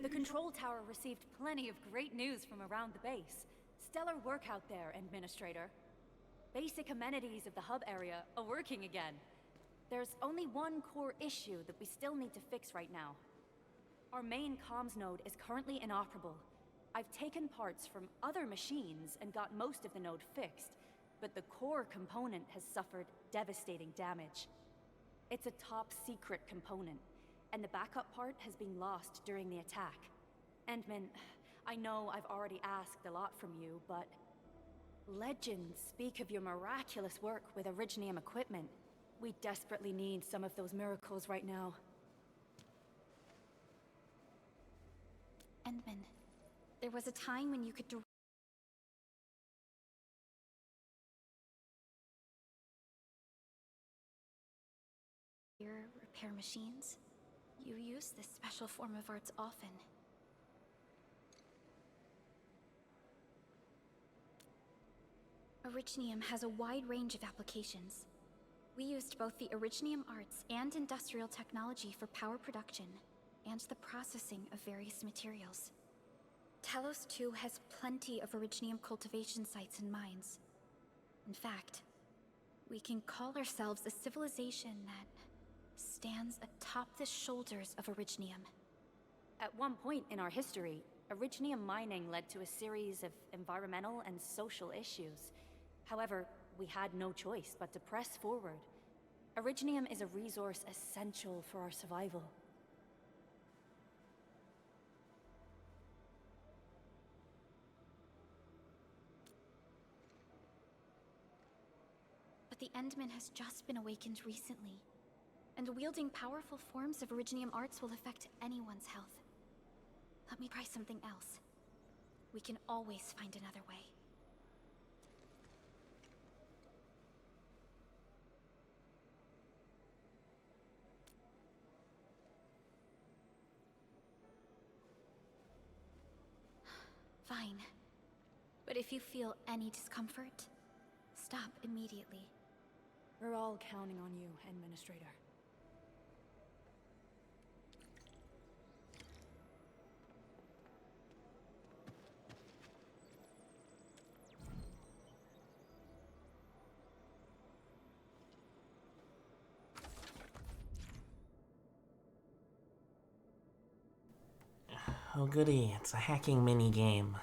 S9: The control tower received plenty of great news from around the base. Stellar work out there, Administrator. Basic amenities of the hub area are working again. There's only one core issue that we still need to fix right now. Our main comms node is currently inoperable. I've taken parts from other machines and got most of the node fixed, but the core component has suffered devastating damage. It's a top secret component, and the backup part has been lost during the attack. Endman, I know I've already asked a lot from you, but legends speak of your miraculous work with Originium equipment. We desperately need some of those miracles right now.
S5: Endman, there was a time when you could repair machines. You use this special form of arts often. Originium has a wide range of applications. We used both the Originium arts and industrial technology for power production and the processing of various materials. Talos 2 has plenty of Originium cultivation sites and mines. In fact, we can call ourselves a civilization that stands atop the shoulders of Originium.
S9: At one point in our history, Originium mining led to a series of environmental and social issues. However, we had no choice but to press forward. Originium is a resource essential for our survival.
S5: But the Endman has just been awakened recently, and wielding powerful forms of Originium arts will affect anyone's health. Let me try something else. We can always find another way. Fine. But if you feel any discomfort, stop immediately.
S9: We're all counting on you, Administrator.
S1: Oh goody, it's a hacking mini-game.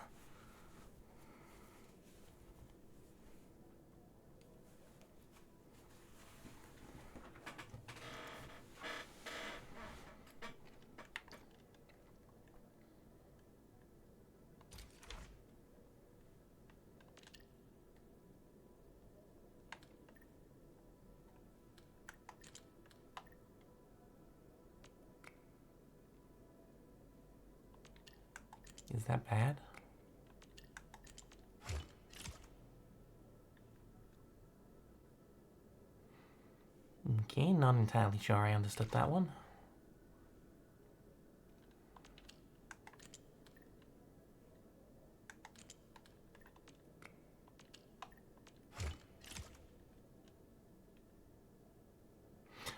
S1: Is that bad? Okay, not entirely sure I understood that one.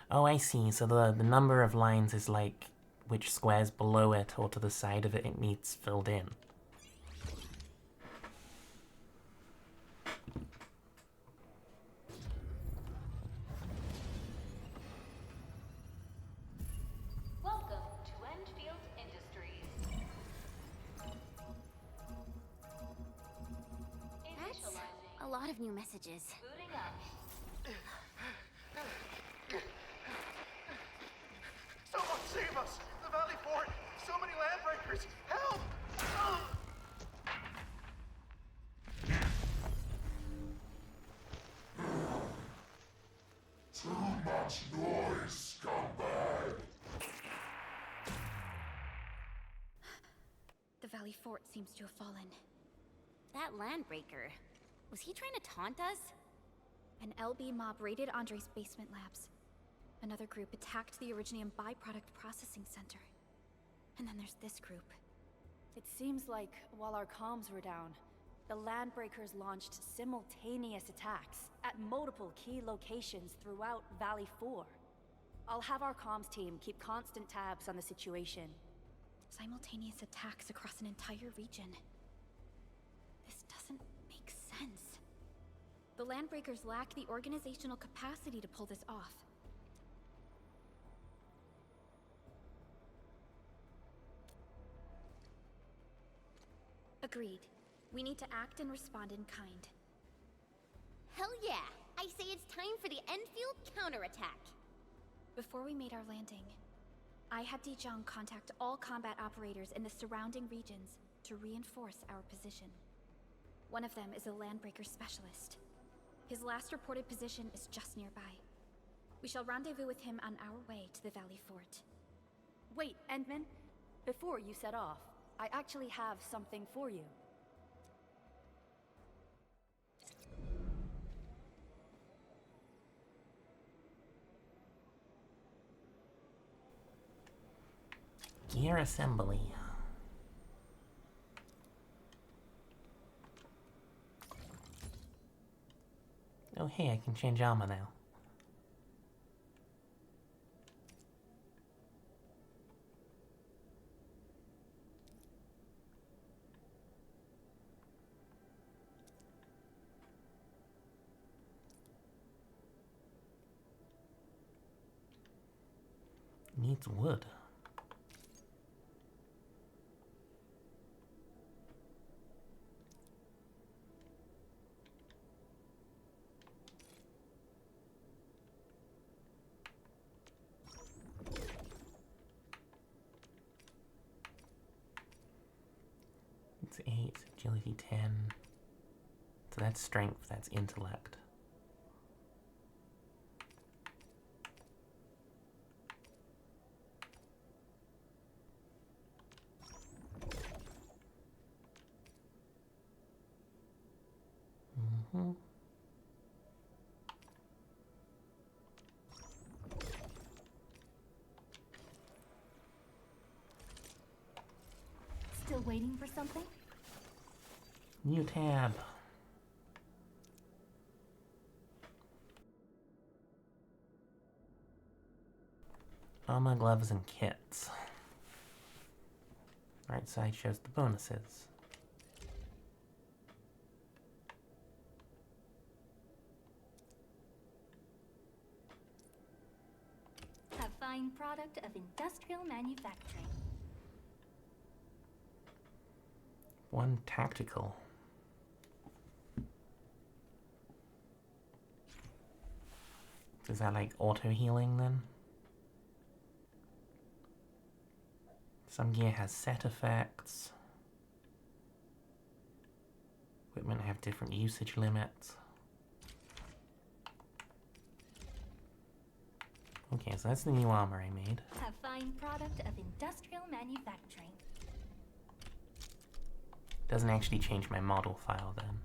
S1: Oh, I see. So the number of lines is like which squares below it or to the side of it it needs filled in.
S12: Welcome to Enfield Industries.
S2: That's a lot of new messages.
S12: Booting up.
S7: Someone save us! The Valley Fort! So many land breakers! Ankers, help!
S13: Too much noise, scumbag!
S5: The Valley Fort seems to have fallen.
S2: That landbreaker, was he trying to taunt us?
S5: An LB mob raided Andre's basement labs. Another group attacked the Originium byproduct processing center. And then there's this group.
S9: It seems like while our comms were down, the Landbreakers launched simultaneous attacks at multiple key locations throughout Valley 4. I'll have our comms team keep constant tabs on the situation.
S5: Simultaneous attacks across an entire region. This doesn't make sense. The Landbreakers lack the organizational capacity to pull this off. Agreed. We need to act and respond in kind.
S2: Hell yeah! I say it's time for the Enfield counterattack.
S5: Before we made our landing, I had Dijon contact all combat operators in the surrounding regions to reinforce our position. One of them is a Landbreaker specialist. His last reported position is just nearby. We shall rendezvous with him on our way to the Valley Fort.
S9: Wait, Endman. Before you set off, I actually have something for you.
S1: Gear assembly. Oh hey, I can change armor now. Needs wood. It's 8, agility 10. So that's strength, that's intellect. Mm-hmm.
S2: Still waiting for something?
S1: New tab. Armor, gloves, and kits. Right side shows the bonuses.
S2: A fine product of industrial manufacturing.
S1: One tactical. Is that like auto healing then? Some gear has set effects. Equipment have different usage limits. Okay, so that's the new armor I made.
S2: A fine product of industrial manufacturing.
S1: Doesn't actually change my model file then.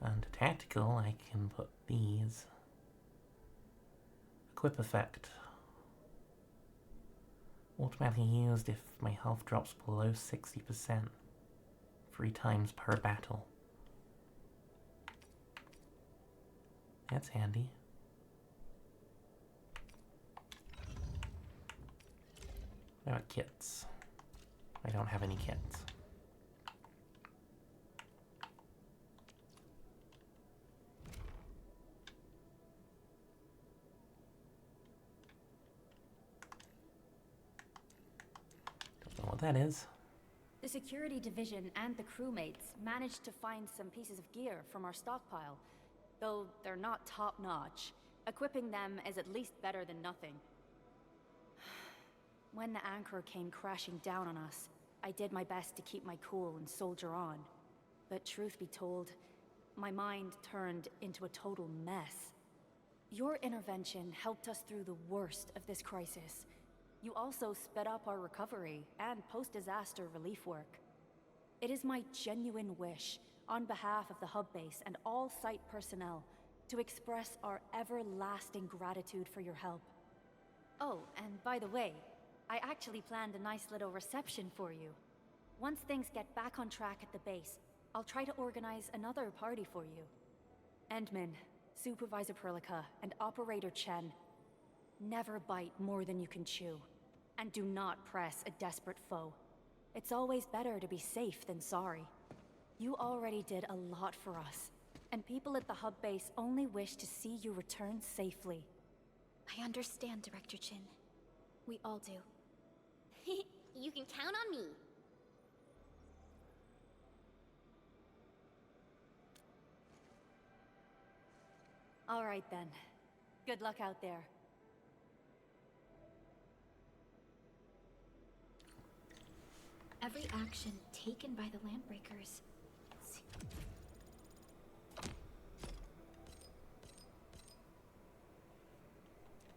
S1: Under tactical, I can put these. Equip effect. Automatically used if my health drops below 60%. 3 times per battle. That's handy. What about kits? I don't have any kits. Don't know what that is.
S9: The security division and the crewmates managed to find some pieces of gear from our stockpile. Though they're not top-notch, equipping them is at least better than nothing. When the anchor came crashing down on us, I did my best to keep my cool and soldier on. But truth be told, my mind turned into a total mess. Your intervention helped us through the worst of this crisis. You also sped up our recovery and post-disaster relief work. It is my genuine wish, on behalf of the hub base and all site personnel, to express our everlasting gratitude for your help. Oh, and by the way, I actually planned a nice little reception for you. Once things get back on track at the base, I'll try to organize another party for you. Endman, Supervisor Perlica, and Operator Chen, never bite more than you can chew. And do not press a desperate foe. It's always better to be safe than sorry. You already did a lot for us, and people at the hub base only wish to see you return safely.
S5: I understand, Director Chin. We all do.
S3: You can count on me.
S9: All right then. Good luck out there.
S5: Every action taken by the Landbreakers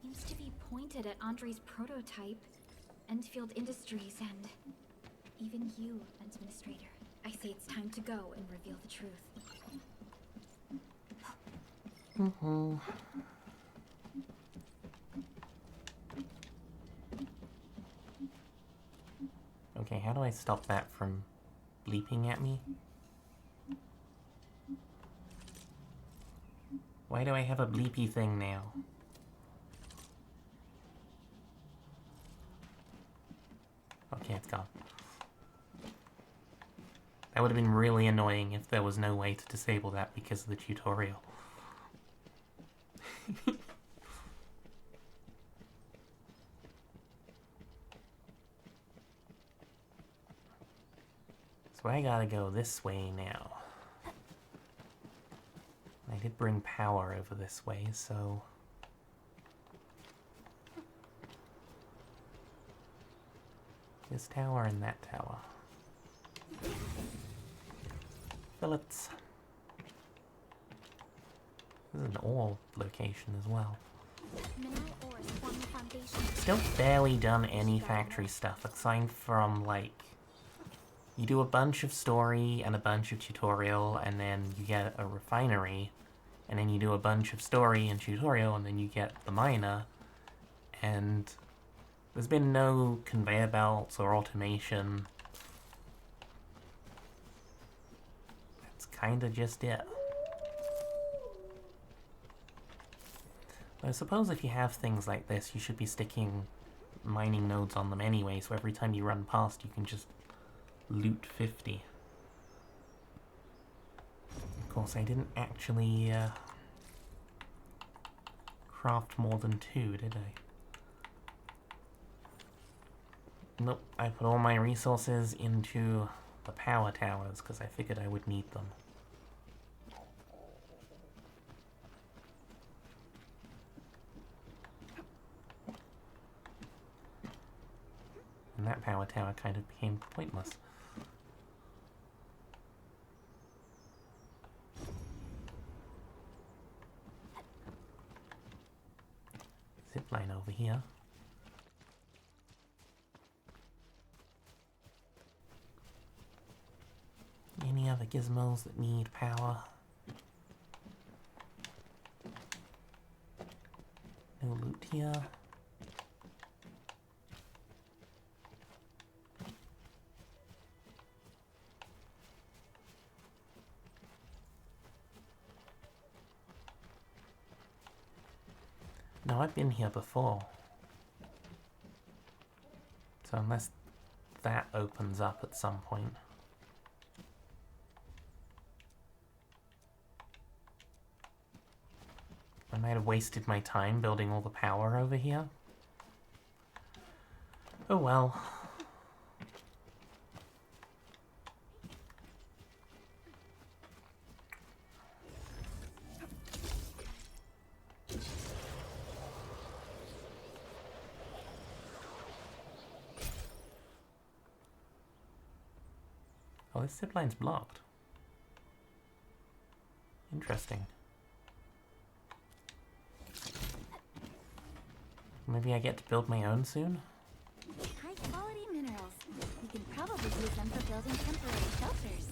S5: seems to be pointed at Andre's prototype, Enfield Industries, and even you, Administrator. I say it's time to go and reveal the truth.
S1: Okay, how do I stop that from bleeping at me? Why do I have a bleepy thing now? Okay, it's gone. That would have been really annoying if there was no way to disable that because of the tutorial. So I gotta go this way now. I did bring power over this way, so... this tower and that tower. Fillets. This is an ore location as well. Still barely done any factory stuff, aside from, like... you do a bunch of story and a bunch of tutorial, and then you get a refinery, and then you do a bunch of story and tutorial, and then you get the miner, and there's been no conveyor belts or automation. That's kinda just it. I suppose if you have things like this, you should be sticking mining nodes on them anyway, so every time you run past, you can just loot 50. Of course, I didn't actually craft more than 2, did I? Nope, I put all my resources into the power towers because I figured I would need them. And that power tower kind of became pointless. Zipline over here. Any other gizmos that need power? No loot here. No, I've been here before. So unless that opens up at some point. I might have wasted my time building all the power over here. Oh well. Oh, this zip line's blocked. Interesting. Maybe I get to build my own soon?
S5: High-quality minerals. We can probably use them for building temporary shelters.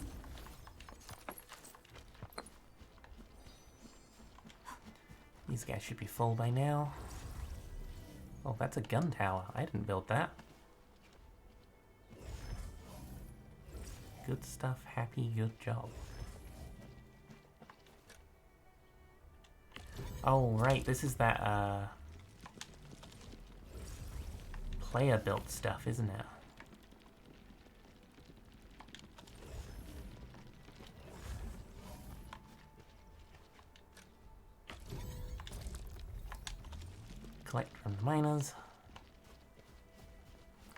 S1: These guys should be full by now. Oh, that's a gun tower. I didn't build that. Good stuff, happy, good job. Oh, right, this is that, player-built stuff, isn't it? Collect from the miners.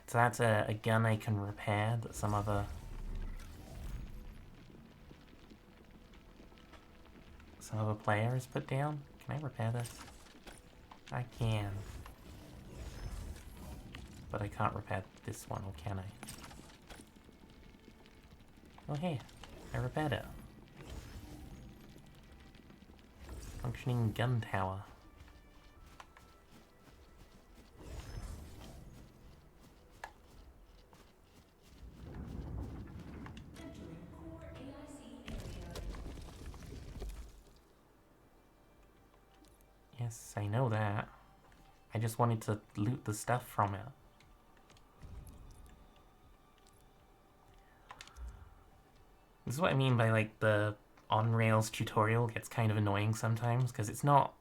S1: So that's a gun I can repair that some other player has put down. Can I repair this? I can. But I can't repair this one, or can I? Oh hey, I repaired it. Functioning gun tower. Yes, I know that. I just wanted to loot the stuff from it. This is what I mean by, like, the on-rails tutorial gets kind of annoying sometimes, because it's not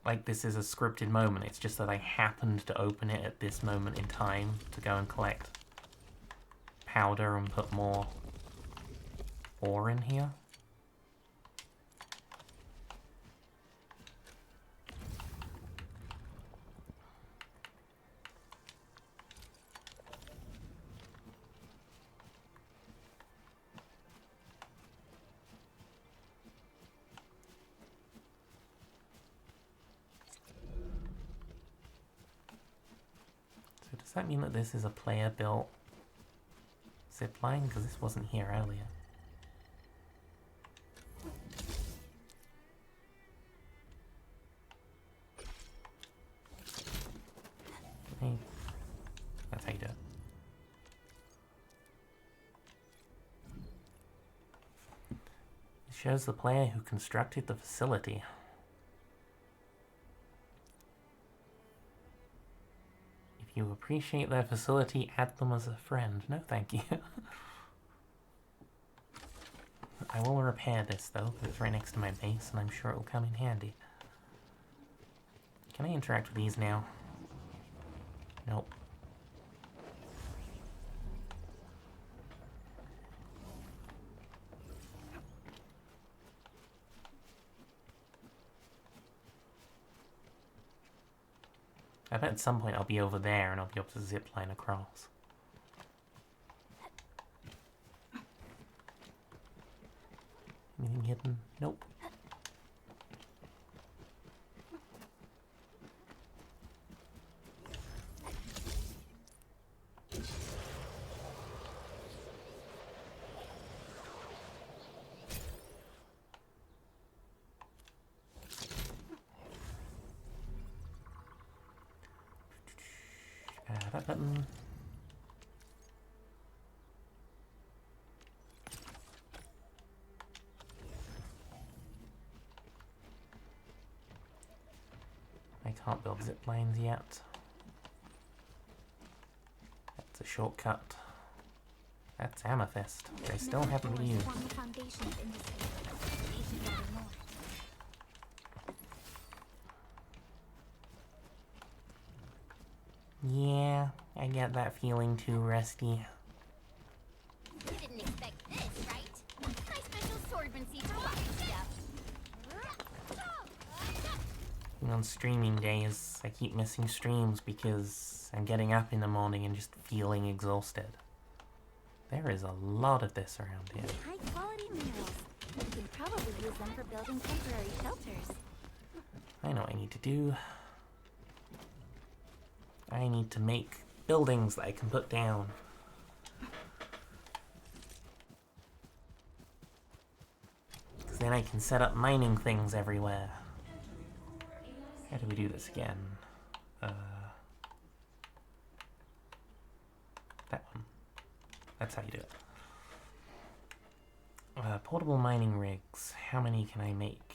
S1: like this is a scripted moment, it's just that I happened to open it at this moment in time to go and collect powder and put more ore in here. Does that mean that this is a player-built zipline? Because this wasn't here earlier. Hey, that's how you do it. It shows the player who constructed the facility. If you appreciate their facility, add them as a friend. No, thank you. I will repair this, though, because it's right next to my base, and I'm sure it will come in handy. Can I interact with these now? Nope. I bet at some point I'll be over there and I'll be able to zip line across. Anything hidden? Nope. That button. I can't build zip lines yet. That's a shortcut. That's amethyst, which I still haven't used. Yeah, I get that feeling too, Rusty.
S3: You didn't expect this, right? My special swordsmancy for rocket stuff.
S1: On streaming days, I keep missing streams because I'm getting up in the morning and just feeling exhausted. There is a lot of this around here.
S5: High-quality minerals. We can probably use them for building temporary shelters.
S1: I know what I need to do. I need to make buildings that I can put down. Because then I can set up mining things everywhere. How do we do this again? That one. That's how you do it. Portable mining rigs. How many can I make?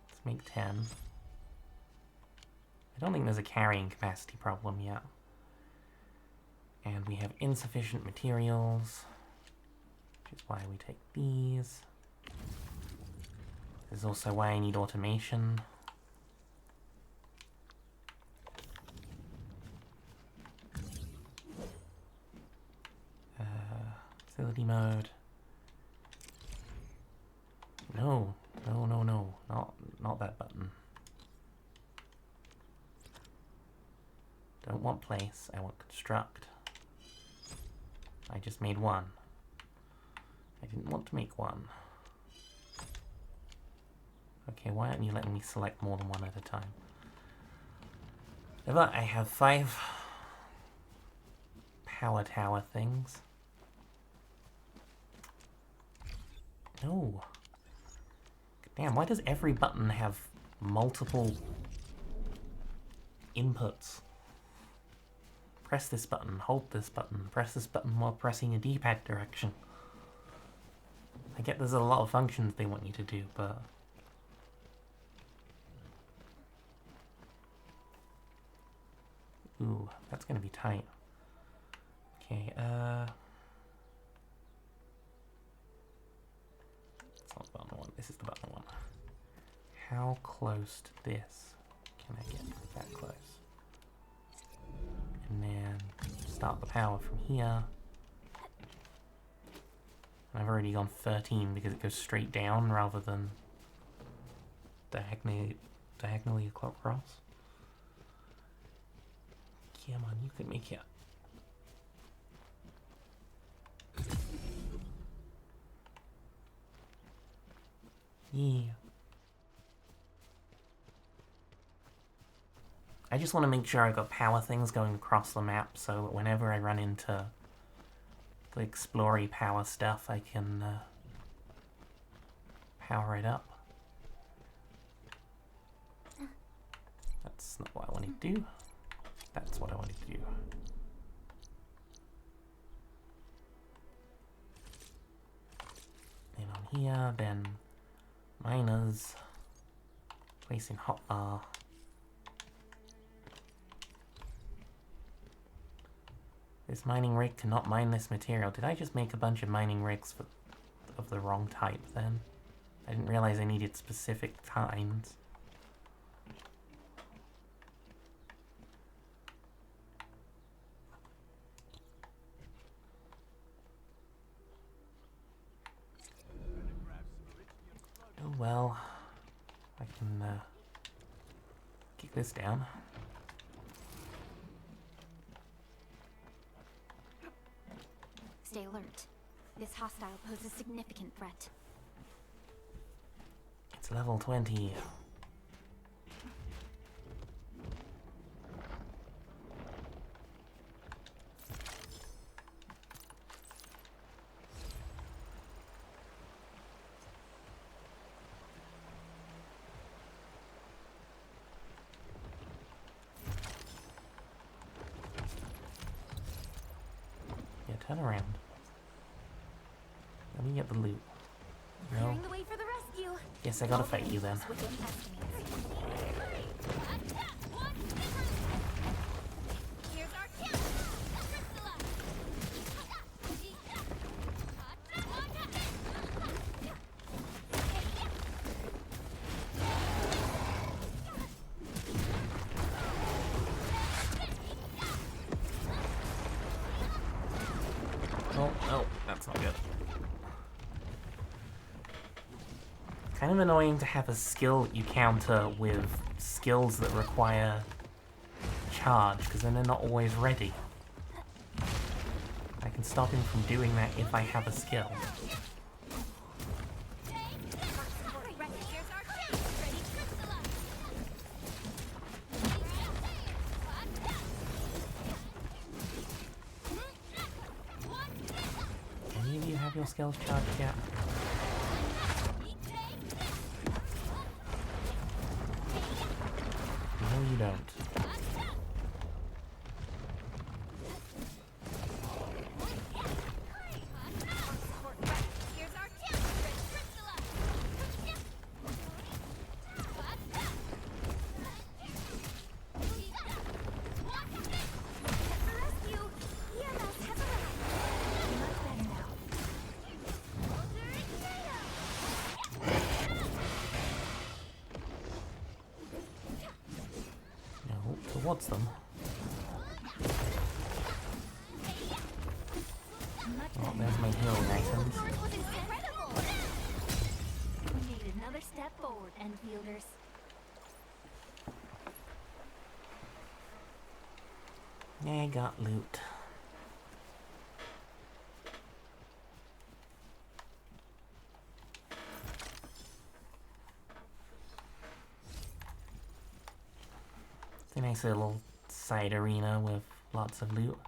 S1: Let's make 10. I don't think there's a carrying capacity problem yet. And we have insufficient materials, which is why we take these. This is also why I need automation. Facility mode. No, no, no, no, not that button. Don't want place, I want construct. I just made one. I didn't want to make one. Okay, why aren't you letting me select more than one at a time? But I have 5 power tower things. No. Damn, why does every button have multiple inputs? Press this button, hold this button, press this button while pressing a D-pad direction. I get there's a lot of functions they want you to do, but... Ooh, that's gonna be tight. Okay, it's not the button one, this is the button one. How close to this can I get? That close. And then start the power from here. And I've already gone 13 because it goes straight down rather than diagonally across. Come on, you can make it. Yeah. I just want to make sure I've got power things going across the map so that whenever I run into the explory power stuff, I can power it up. That's not what I wanted to do. That's what I wanted to do. And on here, then miners, placing hotbar. This mining rig cannot mine this material. Did I just make a bunch of mining rigs of the wrong type then? I didn't realize I needed specific kinds. Oh well, I can kick this down.
S5: Stay alert. This hostile poses significant threat.
S1: It's level 20. Yeah, turn around. Let me get the loot. No.
S2: Clearing the way for the rescue.
S1: Yes, I gotta fight you then.
S3: Here's our chance.
S1: Oh, no, that's not good. Kind of annoying to have a skill you counter with skills that require charge, because then they're not always ready. I can stop him from doing that if I have a skill. Any of you have have your skills charged yet? No, you don't. No, towards them. Oh, there's my healing items.
S2: We made another step forward, Enfielders.
S1: I got loot. It's a nice little side arena with lots of loot.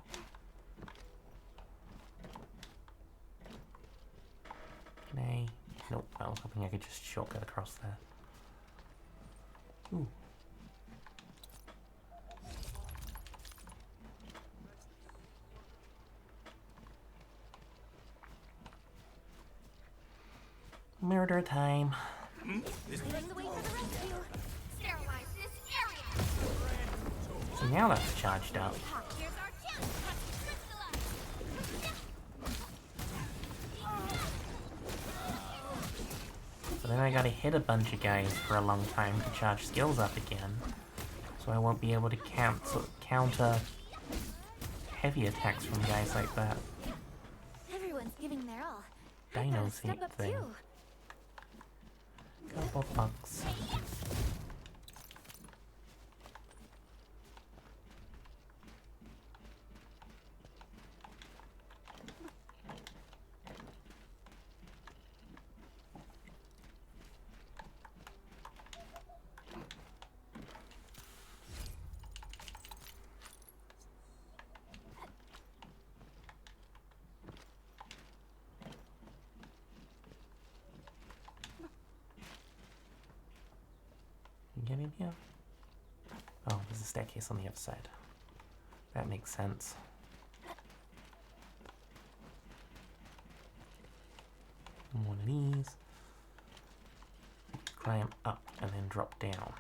S1: Can I? Nope, I was hoping I could just shortcut across there. Ooh. Murder time.
S3: Leading the way for the rescue. Sterilize this area.
S1: So now that's charged up.
S3: Here's our chance.
S1: So then I gotta hit a bunch of guys for a long time to charge skills up again. So I won't be able to counter heavy attacks from guys like that.
S2: Everyone's giving their all.
S1: Dino
S2: Step up
S1: thing.
S2: too.
S1: Couple bucks. Get in here? Oh, there's a staircase on the other side. That makes sense. One of these. Climb up and then drop down.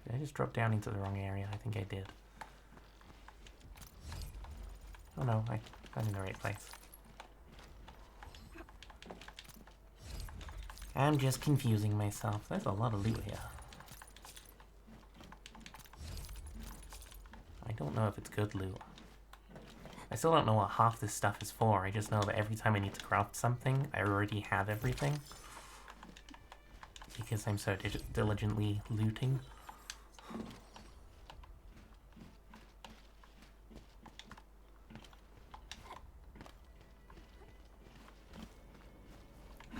S1: Did I just drop down into the wrong area? I think I did. Oh no, I'm in the right place. I'm just confusing myself. There's a lot of loot here. I don't know if it's good loot. I still don't know what half this stuff is for. I just know that every time I need to craft something, I already have everything. Because I'm so diligently looting.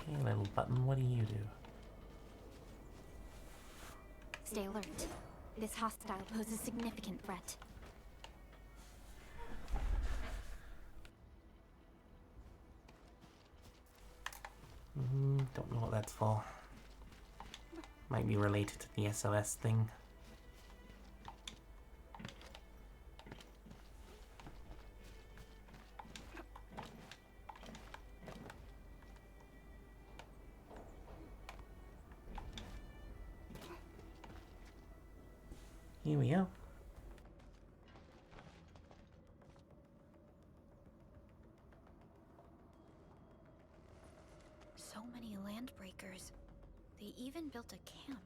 S1: Hey, little button, what do you do?
S2: Stay alert. This hostile poses a significant threat.
S1: Don't know what that's for. Might be related to the SOS thing. Here we go.
S5: So many land breakers. They even built a camp.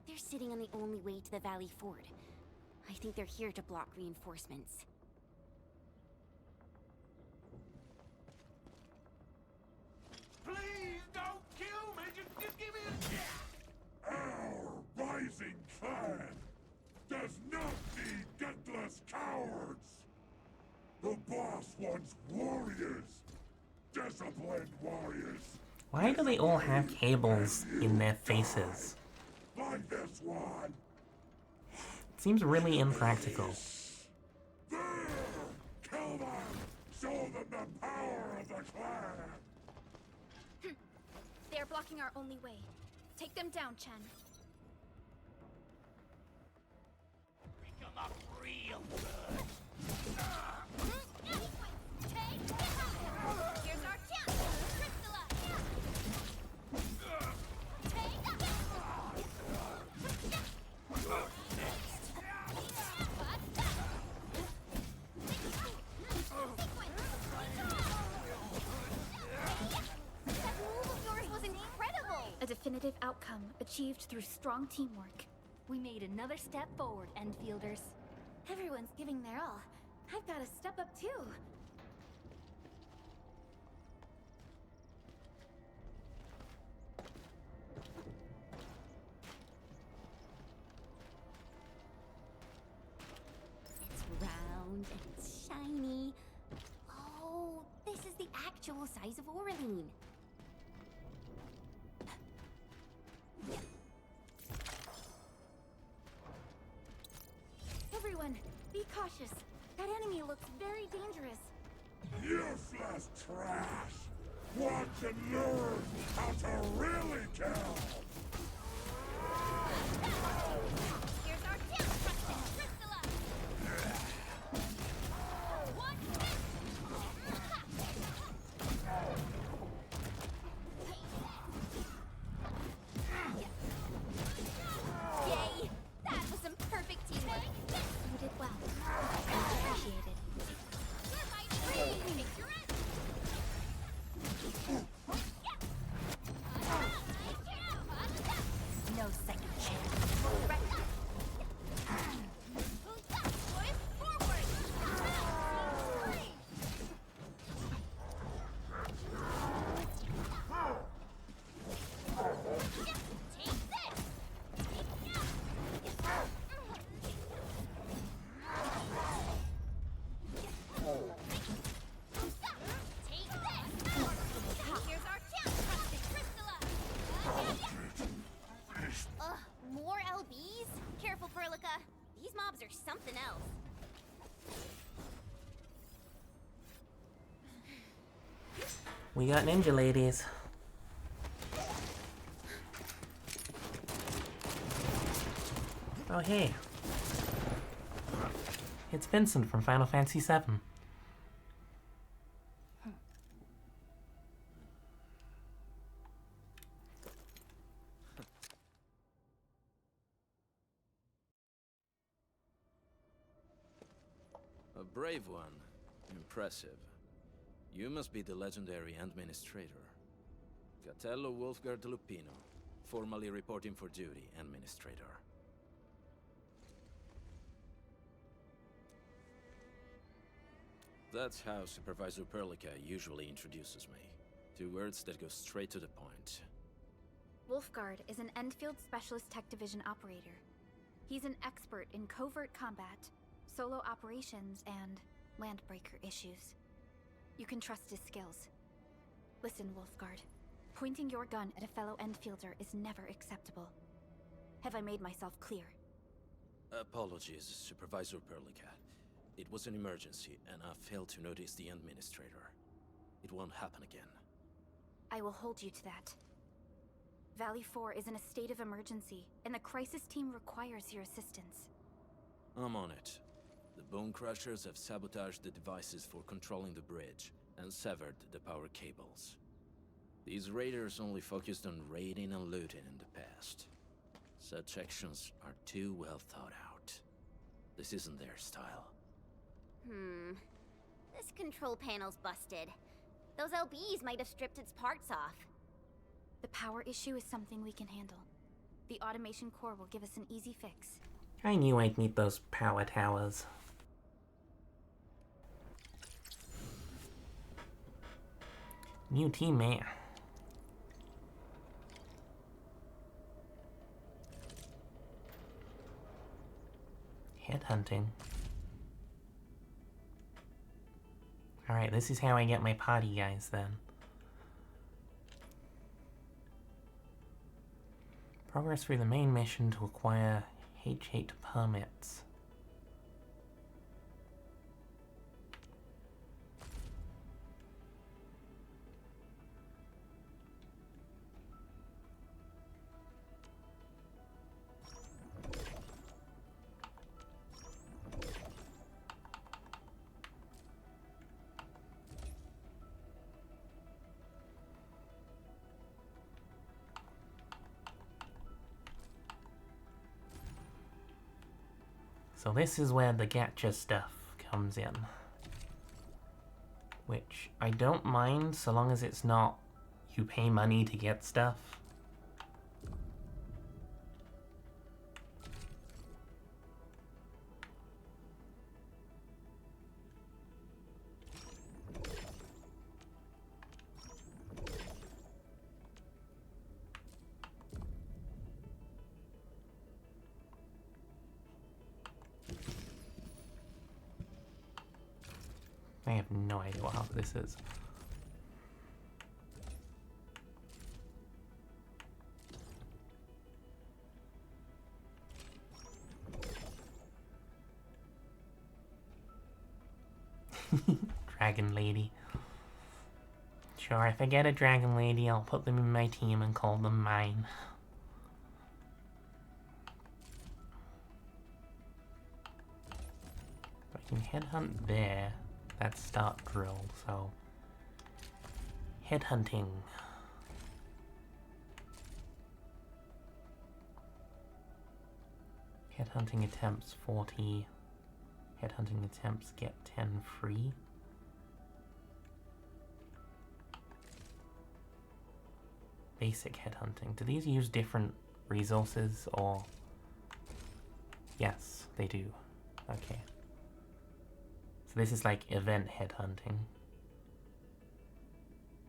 S2: They're sitting on the only way to the Valley Ford. I think they're here to block reinforcements.
S13: Please don't kill me! Just give me a chance! Our rising clan does not need gutless cowards! The boss wants warriors! Disciplined warriors!
S1: Why do they all have cables in their faces?
S13: Like this one.
S1: It seems really impractical.
S13: There! Kill them! Show them the power of the clan!
S5: They are blocking our only way. Take them down, Chen.
S13: Pick them up real good.
S3: Here's our chance! Crystallize!
S5: That move of yours was incredible! A definitive outcome achieved through strong teamwork.
S2: We made another step forward, Enfielders. Everyone's giving their all. I've got to step up too. It's round and it's shiny. Oh, this is the actual size of Oraline. Everyone, be cautious. That enemy looks very dangerous.
S13: Useless trash! Watch and learn how to really kill!
S3: Here's our chance! Crystallize! One
S2: Yay! That was some perfect teamwork. You did well. Appreciated. No second chance.
S3: Here's our chance! Crystallize! Ugh, more LBs? Careful, Perlica. These mobs are something else.
S1: We got ninja ladies. Oh hey. It's Vincent from Final Fantasy VII.
S17: A brave one. Impressive. You must be the legendary administrator. Catello Wolfgard Lupino, formally reporting for duty, administrator. That's how Supervisor Perlica usually introduces me. 2 words that go straight to the point.
S5: Wolfgard is an Enfield Specialist Tech Division operator. He's an expert in covert combat, solo operations, and landbreaker issues. You can trust his skills. Listen, Wolfgard. Pointing your gun at a fellow Enfielder is never acceptable. Have I made myself clear?
S17: Apologies, Supervisor Perlica. It was an emergency, and I failed to notice the administrator. It won't happen again.
S5: I will hold you to that. Valley 4 is in a state of emergency, and the crisis team requires your assistance.
S17: I'm on it. The Bone Crushers have sabotaged the devices for controlling the bridge, and severed the power cables. These raiders only focused on raiding and looting in the past. Such actions are too well thought out. This isn't their style.
S2: This control panel's busted. Those LBs might have stripped its parts off.
S5: The power issue is something we can handle. The automation core will give us an easy fix.
S1: I knew I'd need those power towers. New teammate. Headhunting. Alright, this is how I get my party guys then. Progress through the main mission to acquire H8 permits. So this is where the gacha stuff comes in. Which I don't mind so long as it's not you pay money to get stuff. I have no idea what half this is. Dragon Lady. Sure, if I get a Dragon Lady, I'll put them in my team and call them mine. I can headhunt there. That's start drill, so... Headhunting. Headhunting attempts 40. Headhunting attempts get 10 free. Basic headhunting. Do these use different resources or... Yes, they do. Okay. So this is like event headhunting.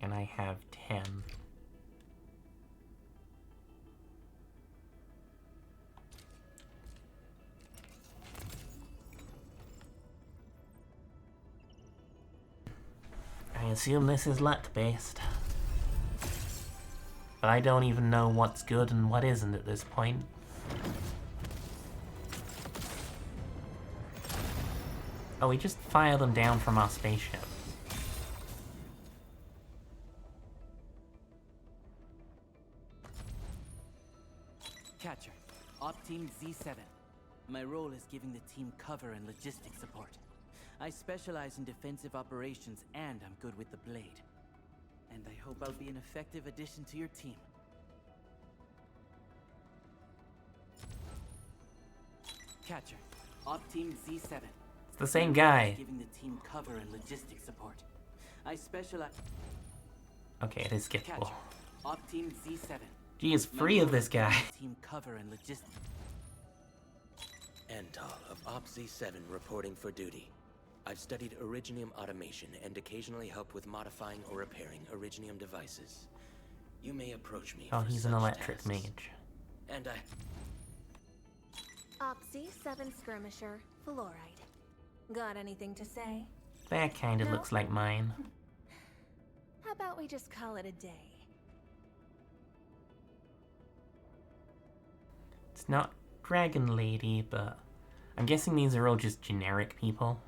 S1: And I have 10. I assume this is luck based. But I don't even know what's good and what isn't at this point. Oh, we just fire them down from our spaceship.
S18: Catcher, Op Team Z7. My role is giving the team cover and logistics support. I specialize in defensive operations and I'm good with the blade. And I hope I'll be an effective addition to your team. Catcher, Op Team Z7.
S1: It's the same guy.
S18: Giving the team cover and logistics support. I specialize.
S1: Okay, it is skippable.
S18: Catcher, Op Team Z7.
S1: Gee, is free of this guy.
S18: Team cover and logistics.
S19: Antal of Op Z7 reporting for duty. I've studied Originium automation and occasionally help with modifying or repairing Originium devices. You may approach me.
S1: Oh,
S19: for
S1: he's an
S19: such
S1: electric
S19: tasks.
S1: mage.
S19: And
S6: Op Z7 Skirmisher, Fluoride. Got anything to say?
S1: That kinda
S6: No?
S1: looks like mine.
S6: How about we just call it a day?
S1: It's not Dragon Lady, but I'm guessing these are all just generic people.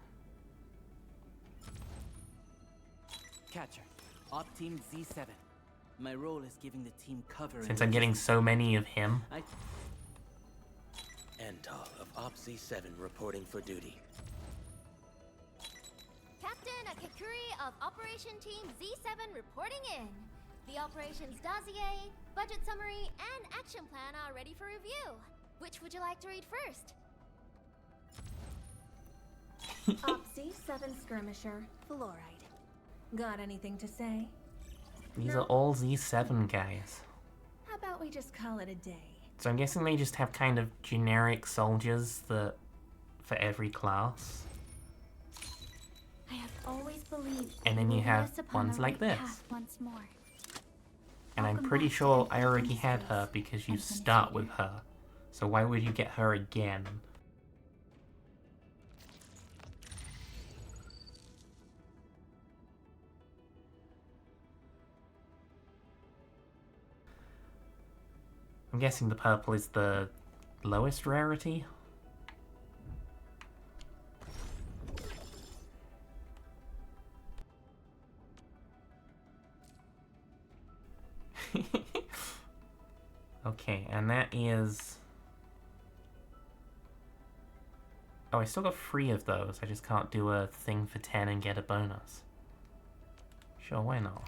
S18: Catcher, Op Team Z7. My role is giving the team cover.
S1: Since I'm getting so many of him.
S19: Antal of Op Z7 reporting for duty.
S3: Captain Akakuri of Operation Team Z7 reporting in. The operations dossier, budget summary, and action plan are ready for review. Which would you like to read first? Op Z7 Skirmisher, Fluoride. Got anything to say?
S1: These
S3: No.
S1: are all Z7 guys.
S3: How about we just call it a day?
S1: So I'm guessing they just have kind of generic soldiers that for every class.
S5: I have always believed.
S1: And then
S5: we
S1: you
S5: will
S1: have
S5: rest upon
S1: ones
S5: our
S1: like
S5: right
S1: this.
S5: path once more.
S1: And I'm
S5: Welcome
S1: pretty
S5: back to
S1: sure I
S5: Enfield
S1: already had
S5: Industries
S1: her because you
S5: and
S1: start
S5: Finished
S1: with her. So why would you get her again? I'm guessing the purple is the lowest rarity. Okay, and that is... Oh, I still got 3 of those. I just can't do a thing for 10 and get a bonus. Sure, why not?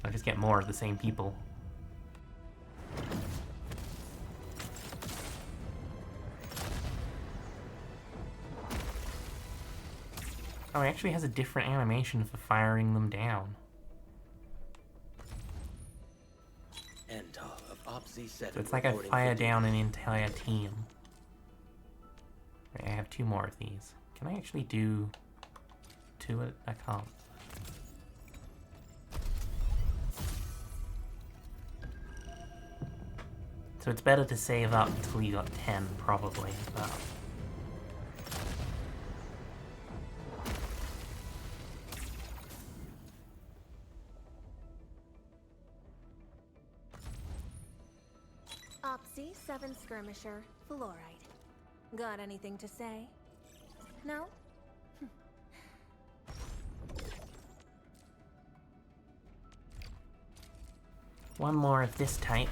S1: I'll just get more of the same people. Oh, it actually has a different animation for firing them down. So it's like I fire down an entire team. Right, I have 2 more of these. Can I actually do 2? I can't. So it's better to save up until you got 10, probably, but...
S9: Opsy 7 Skirmisher, Fluorite. Got anything to say? No?
S1: One more of this type.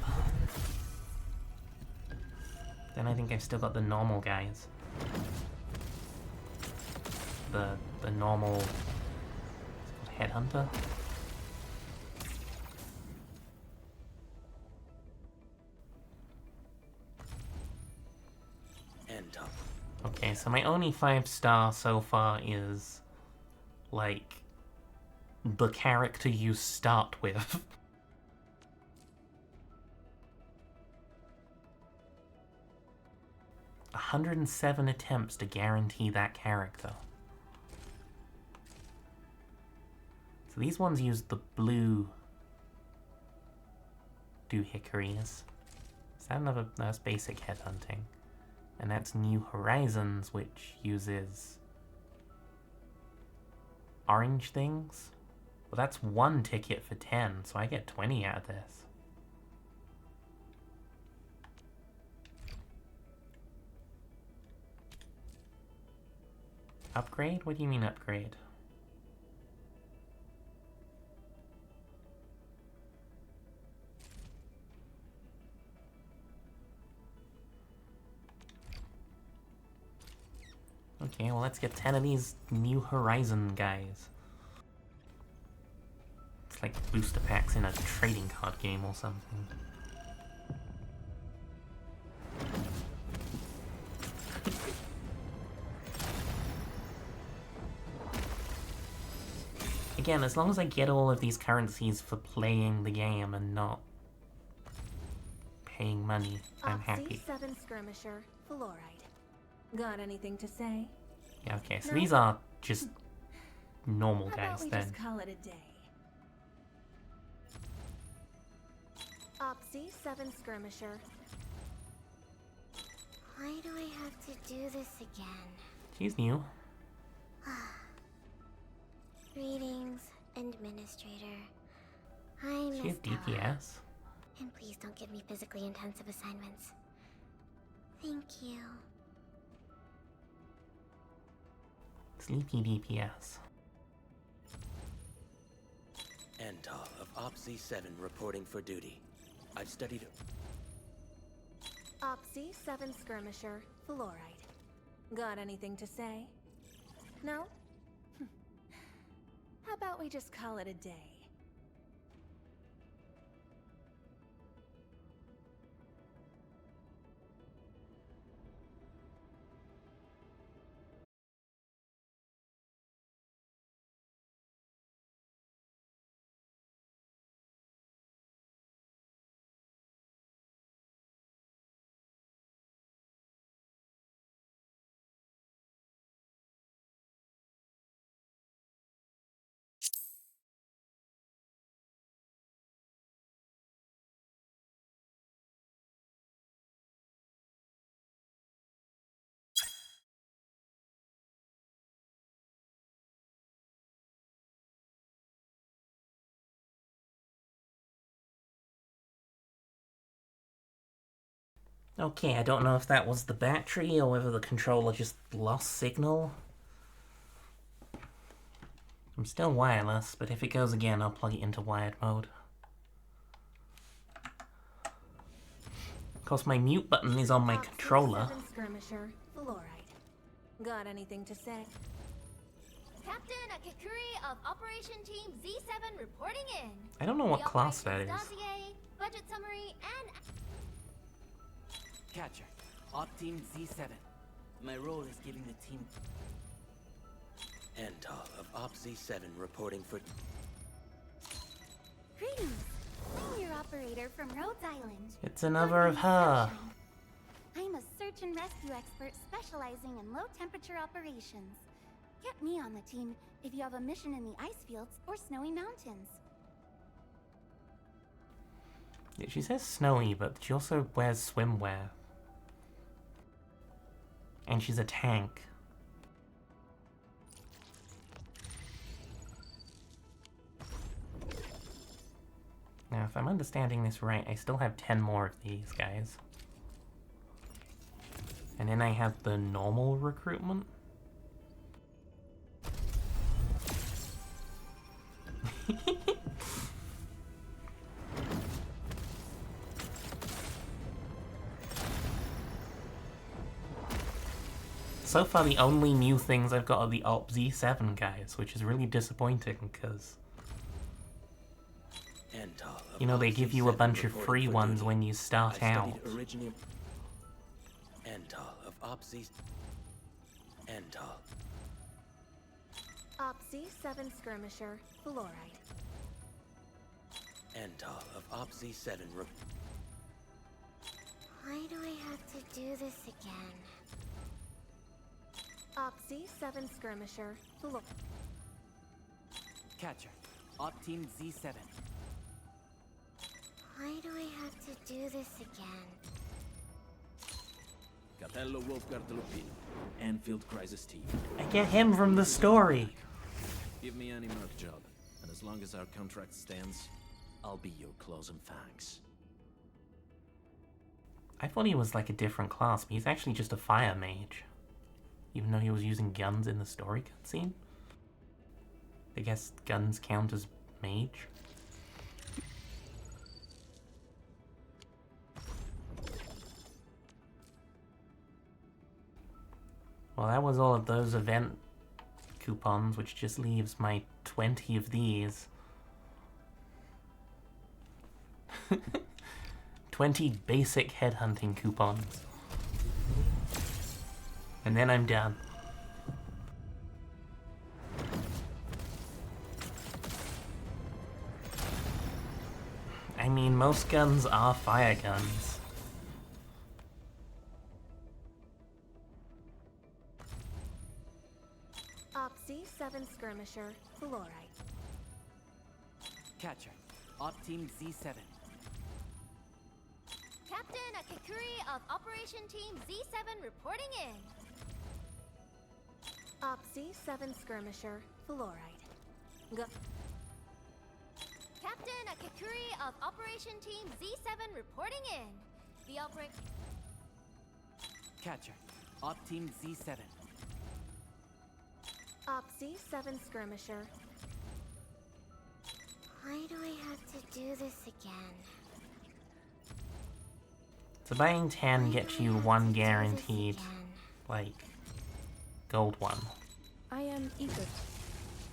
S1: Then I think I've still got the normal guys. The normal... It's called Headhunter? Okay, so my only 5-star so far is... like... the character you start with. 107 attempts to guarantee that character. So these ones use the blue doohickeys. Is that another? That's basic headhunting. And that's New Horizons, which uses orange things. Well, that's 1 ticket for 10, so I get 20 out of this. Upgrade? What do you mean upgrade? Okay, well let's get 10 of these New Horizon guys. It's like booster packs in a trading card game or something. Again, as long as I get all of these currencies for playing the game and not paying money, I'm happy.
S9: 7 Skirmisher, Fluorite. Got anything to say?
S1: Yeah, okay, so
S9: No?
S1: these are just normal
S9: How
S1: guys
S9: about we
S1: then.
S9: just call it a day? Opsy 7 Skirmisher.
S2: Why do I have to do this again?
S1: She's new.
S2: Greetings, Administrator. I'm
S1: She has DPS.
S2: And please don't give me physically intensive assignments. Thank you.
S1: Sleepy DPS.
S19: Antal of Opsy 7 reporting for duty. I've studied...
S9: Opsy 7 Skirmisher, Fluorite. Got anything to say? No? How about we just call it a day?
S1: Okay, I don't know if that was the battery or whether the controller just lost signal. I'm still wireless, but if it goes again, I'll plug it into wired mode. Of course, my mute button is on my controller.
S6: Skirmisher, fluoride. Got anything to say?
S3: Captain Akikuri of Operation Team Z7 reporting in.
S1: I don't know what
S3: The
S1: class that is.
S3: operations dossier, budget summary, and...
S18: Catcher, Op Team Z7. My role is giving the team...
S19: Antal of Op Z7 reporting for...
S2: Greetings. I'm your operator from Rhodes Island.
S1: It's another of her.
S2: I'm a search and rescue expert specializing in low-temperature operations. Get me on the team if you have a mission in the ice fields or snowy mountains.
S1: Yeah, she says snowy, but she also wears swimwear. And she's a tank. Now, if I'm understanding this right, I still have 10 more of these guys. And then I have the normal recruitment. So far, the only new things I've got are the Op Z7 guys, which is really disappointing because, you know, they give you a bunch of free ones when you start out.
S19: Antal of Op Z... Antal.
S6: Op Z7 Skirmisher, fluoride.
S19: Antal of Op Z7
S2: Why do I have to do this again?
S6: Op Z7 Skirmisher, fluoride.
S18: Catcher, Op Team Z7.
S2: Why do I have to do this again?
S17: Capello Wolfguard Lupino, Anfield Crisis Team.
S1: I get him from the story.
S17: Give me any merc job, and as long as our contract stands, I'll be your claws and fangs.
S1: I thought he was like a different class, but he's actually just a fire mage. Even though he was using guns in the story cutscene. I guess guns count as mage. Well, that was all of those event coupons, which just leaves my 20 of these. 20 basic headhunting coupons. And then I'm done. I mean, most guns are fire guns.
S6: Op Z7 Skirmisher, fluoride.
S18: Catcher, Op Team Z7.
S3: Captain Akikuri of Operation Team Z7 reporting in.
S6: Op Z7 Skirmisher, fluoride. Go.
S3: Captain Akikuri of Operation Team Z7 reporting in. The outbreak...
S18: Catcher, Op Team Z7.
S6: Op Z7 Skirmisher.
S2: Why do I have to do this again?
S1: So buying 10 gets you one guaranteed, like, gold one.
S20: I am Ether.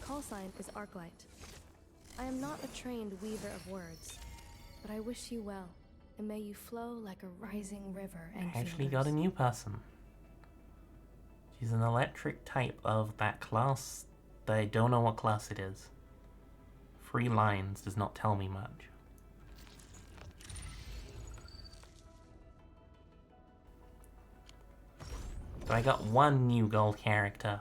S20: Call sign is Arclight. I am not a trained weaver of words, but I wish you well, and may you flow like a rising river.
S1: I actually got a new person. She's an electric type of that class, but I don't know what class it is. 3 lines does not tell me much. So I got one new gold character.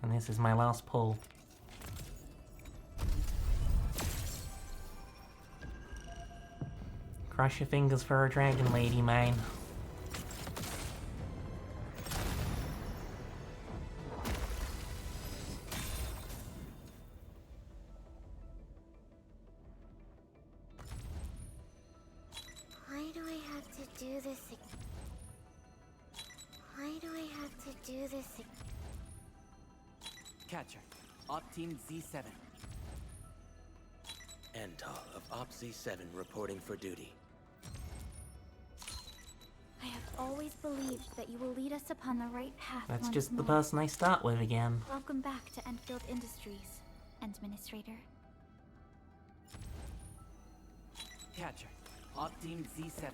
S1: And this is my last pull. Cross your fingers for a dragon lady, mine.
S2: Why do this Why do I have to do this
S18: Catcher, Op Team Z7.
S19: Antal of Op Z7 reporting for duty.
S5: I have always believed that you will lead us upon the right path.
S1: That's
S5: once
S1: just the
S5: more.
S1: person I start with again.
S5: Welcome back to Enfield Industries, Administrator.
S18: Catcher, Op Team Z7.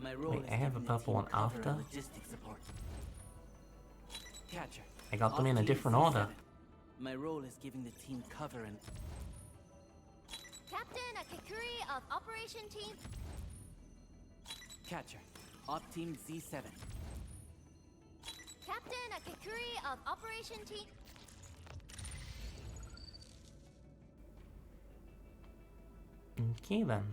S18: My role
S1: Wait,
S18: is
S1: I have a
S18: giving the
S1: purple
S18: team
S1: one
S18: cover
S1: after?
S18: and logistics support. Catcher.
S1: I got them
S18: Op
S1: in a
S18: Team
S1: different
S18: Z7.
S1: order.
S18: My role is giving the team cover and
S3: Captain Akakuri of Operation Team.
S18: Catcher, Op Team Z7.
S3: Captain Akakuri of Operation Team.
S1: Okay then.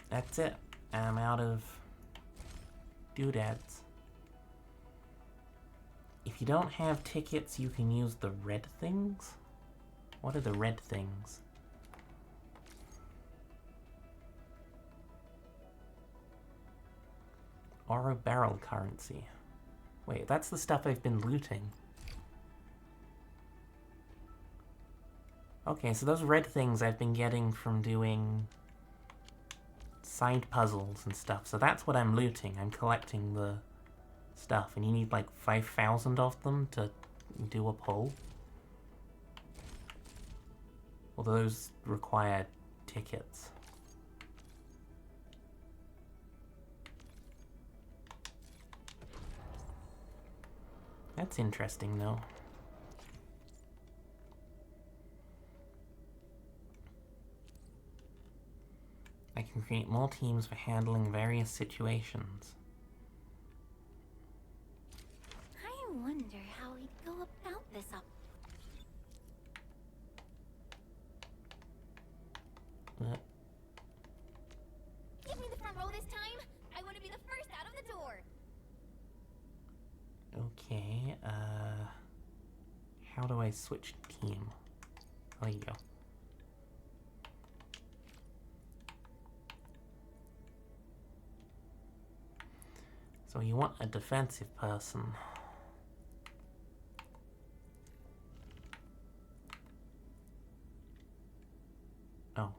S1: That's it. I'm out of doodads. If you don't have tickets, you can use the red things? What are the red things? Or a barrel currency. Wait, that's the stuff I've been looting. Okay, so those red things I've been getting from doing side puzzles and stuff. So that's what I'm looting. I'm collecting the stuff, and you need like 5,000 of them to do a pull. Although those require tickets. That's interesting though. I can create more teams for handling various situations.
S2: I wonder how we'd go about this up.
S3: Give me the front row this time. I want to be the first out of the door.
S1: Okay, how do I switch team? Oh, there you go. So you want a defensive person. Oh.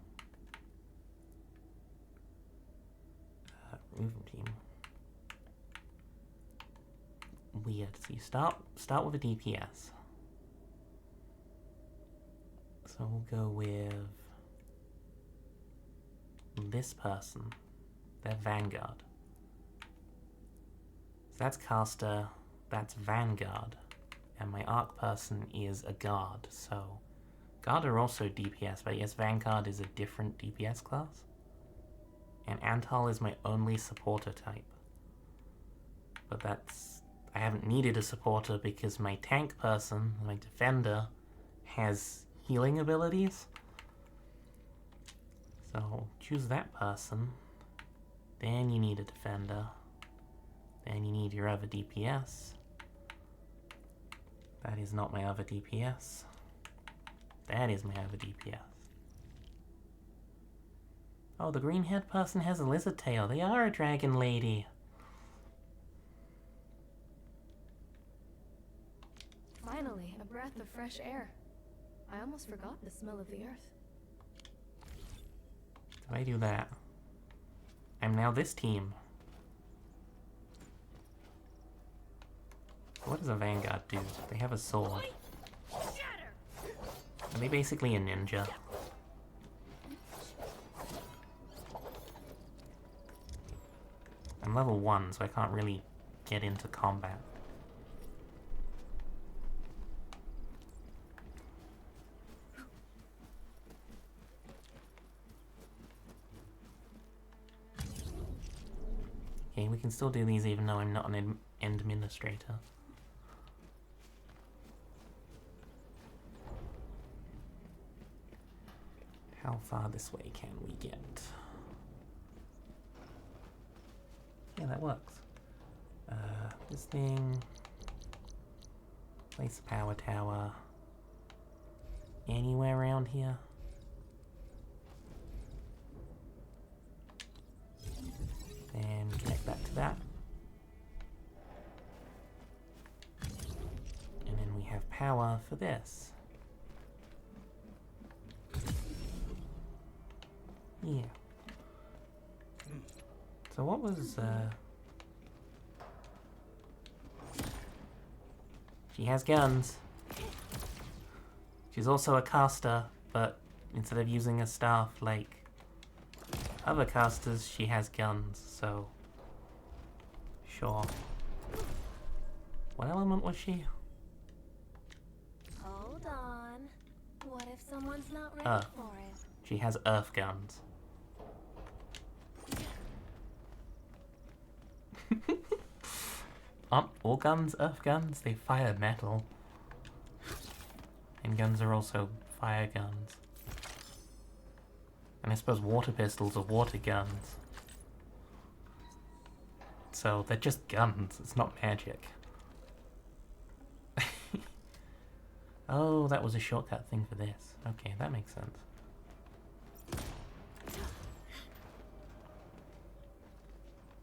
S1: Movement team. Weird. So you start with a DPS. So we'll go with this person. They're Vanguard. So that's Caster, that's Vanguard, and my Arc person is a Guard, so Guard are also DPS, but yes, Vanguard is a different DPS class. And Antal is my only supporter type. But that's... I haven't needed a supporter because my tank person, my defender, has healing abilities. So choose that person. Then you need a defender. Then you need your other DPS. That is not my other DPS. That is my other DPS. Oh, the green-haired person has a lizard tail. They are a dragon lady.
S20: Finally, a breath of fresh air. I almost forgot the smell of the earth.
S1: If I do that, I'm now this team. What does a Vanguard do? They have a sword. Are they basically a ninja? I'm level 1, so I can't really get into combat. Okay, we can still do these even though I'm not an administrator. How far this way can we get? Yeah, that works. This thing... Place a power tower. Anywhere around here? connect that to that. And then we have power for this. Yeah. So what was, She has guns. She's also a caster, but instead of using a staff like other casters, she has guns, so... Sure. What element was she?
S2: Hold on. What if someone's not ready
S1: Earth.
S2: for it?
S1: She has earth guns. Aren't all guns earth guns? They fire metal. And guns are also fire guns. And I suppose water pistols are water guns. So they're just guns, it's not magic. Oh, that was a shortcut thing for this. Okay, that makes sense.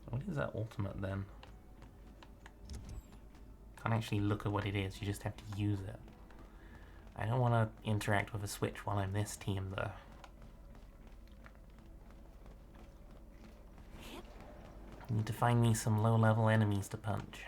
S1: What is that ultimate then? Can't actually look at what it is, you just have to use it. I don't want to interact with a switch while I'm this team though. I need to find me some low-level enemies to punch.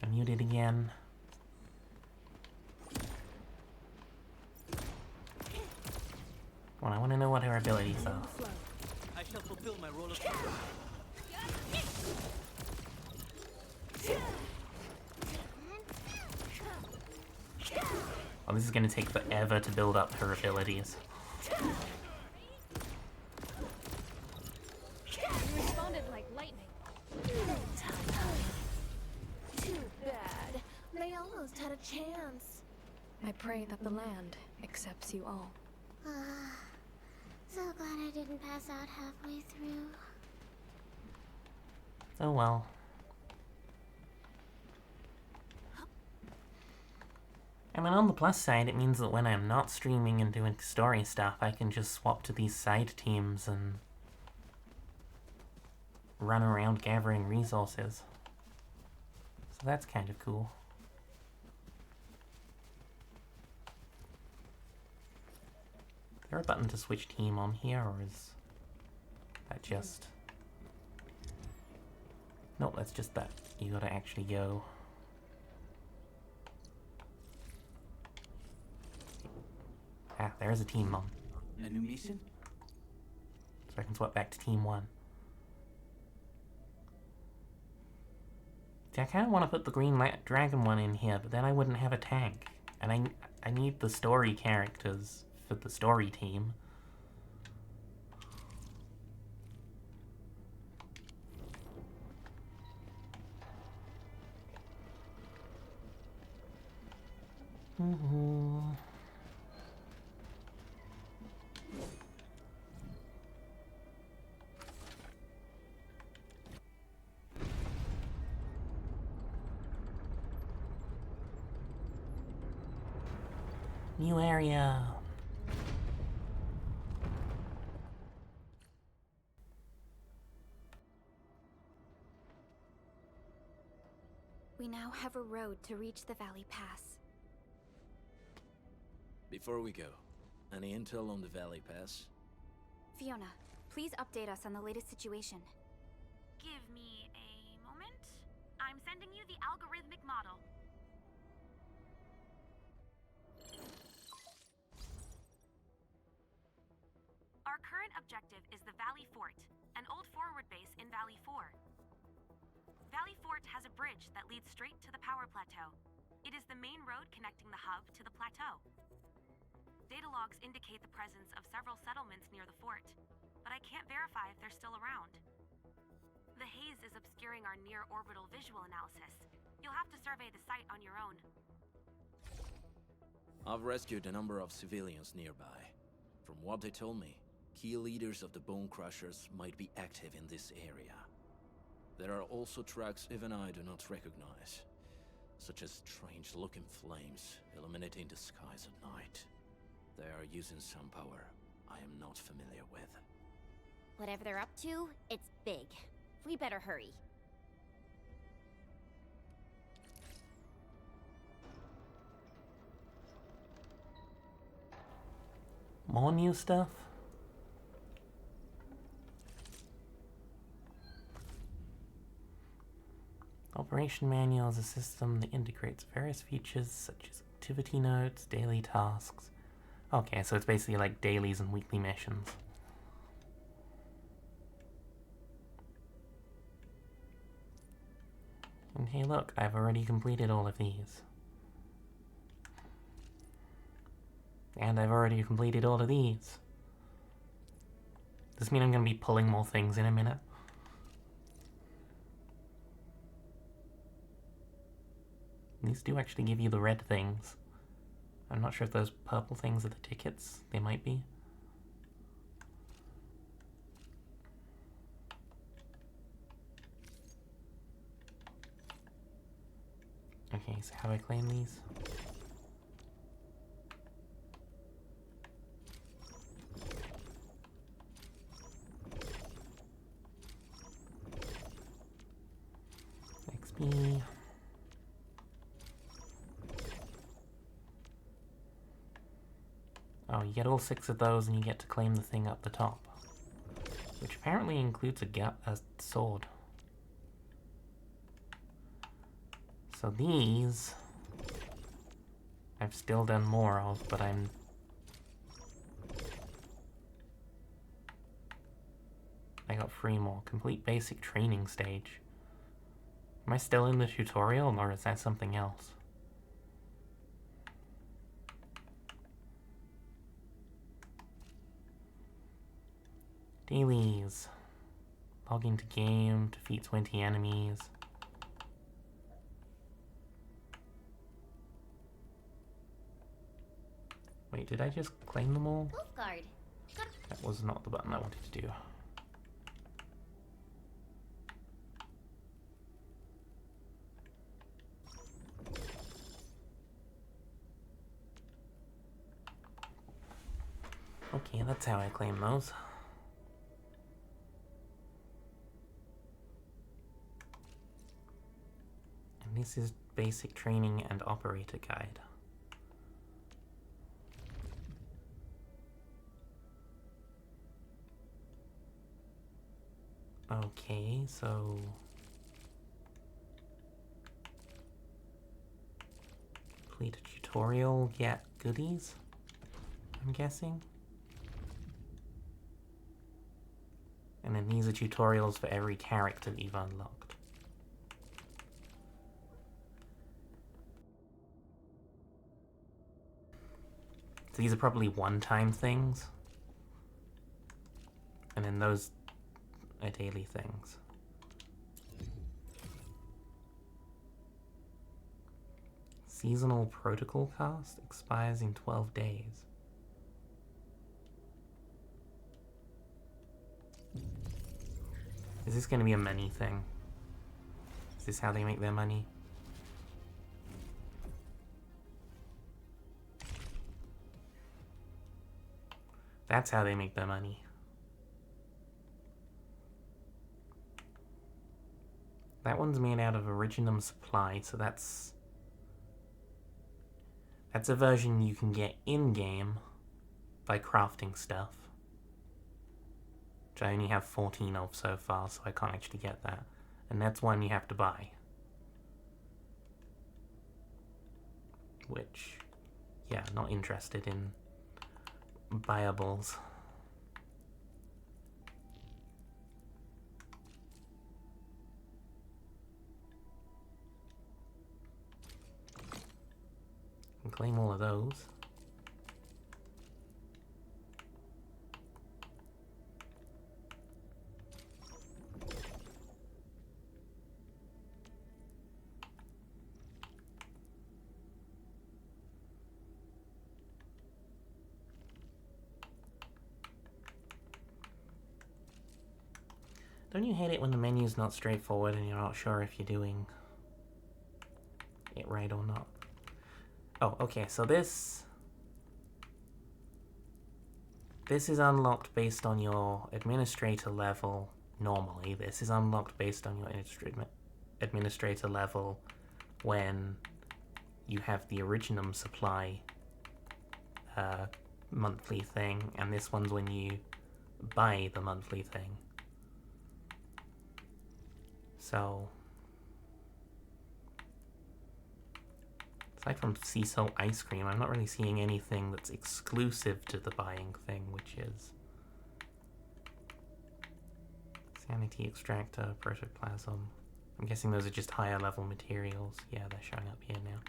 S1: I'm muted again. Well, I want to know what her abilities are.
S18: I shall fulfill my role of
S1: Oh, this is going to take forever to build up her abilities.
S9: You responded like lightning.
S2: Too bad. They almost had a chance.
S20: I pray that the land accepts you all.
S2: So glad I didn't pass out halfway through.
S1: Oh well. I mean, on the plus side, it means that when I'm not streaming and doing story stuff, I can just swap to these side teams and run around gathering resources. So that's kind of cool. Is there a button to switch team on here, or is that just... Nope, that's just that. You gotta actually go. Ah, there's a team on.
S18: a new mission.
S1: So I can swap back to team 1. See, I kind of want to put the green dragon one in here, but then I wouldn't have a tank. And I need the story characters for the story team. New area.
S5: We now have a road to reach the Valley Pass.
S17: Before we go, any intel on the Valley Pass?
S5: Fiona, please update us on the latest situation.
S6: Give me a moment. I'm sending you the algorithmic model. Our current objective is the Valley Fort, an old forward base in Valley 4. Valley Fort has a bridge that leads straight to the power plateau. It is the main road connecting the hub to the plateau. Data logs indicate the presence of several settlements near the fort, but I can't verify if they're still around. the haze is obscuring our near-orbital visual analysis. You'll have to survey the site on your own.
S17: I've rescued a number of civilians nearby. From what they told me, key leaders of the Bone Crushers might be active in this area. There are also tracks even I do not recognize, such as strange-looking flames illuminating the skies at night. They are using some power I am not familiar with.
S3: Whatever they're up to, it's big. We better hurry.
S1: More new stuff? Operation Manual is a system that integrates various features such as activity notes, daily tasks. Okay, so it's basically like dailies and weekly missions. And hey look, I've already completed all of these. And I've already completed all of these. Does this mean I'm going to be pulling more things in a minute? These do actually give you the red things. I'm not sure if those purple things are the tickets. They might be. Okay, so how do I claim these? XP. Oh, you get all 6 of those and you get to claim the thing up the top. Which apparently includes a sword. So these I've still done more of, but I got 3 more. Complete basic training stage. Am I still in the tutorial, or is that something else? Dailies. Log into game, defeat 20 enemies. Wait, did I just claim them all?
S3: Wolfguard.
S1: That was not the button I wanted to do. Okay, that's how I claim those. And this is basic training and operator guide. Okay, so complete a tutorial, get goodies, I'm guessing. And then these are tutorials for every character that you've unlocked. So these are probably one-time things. And then those are daily things. Seasonal protocol cast expires in 12 days. Is this going to be a money thing? Is this how they make their money? That's how they make their money. That one's made out of Originum Supply, so that's a version you can get in-game by crafting stuff. Which I only have 14 of so far, so I can't actually get that. And that's one you have to buy. Which, yeah, not interested in buyables. And claim all of those. Don't you hate it when the menu's not straightforward and you're not sure if you're doing it right or not? Oh, okay, so this is unlocked based on your administrator level normally. This is unlocked based on your administrator level when you have the Originum supply monthly thing, and this one's when you buy the monthly thing. So, aside from sea salt ice cream, I'm not really seeing anything that's exclusive to the buying thing, which is sanity extractor, protoplasm. I'm guessing those are just higher level materials. Yeah, they're showing up here now.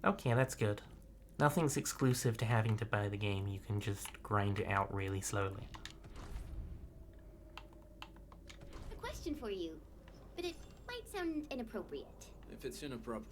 S1: Okay, that's good. Nothing's exclusive to having to buy the game. You can just grind it out really slowly.
S2: A question for you, but it might sound inappropriate.
S17: If it's inappropriate.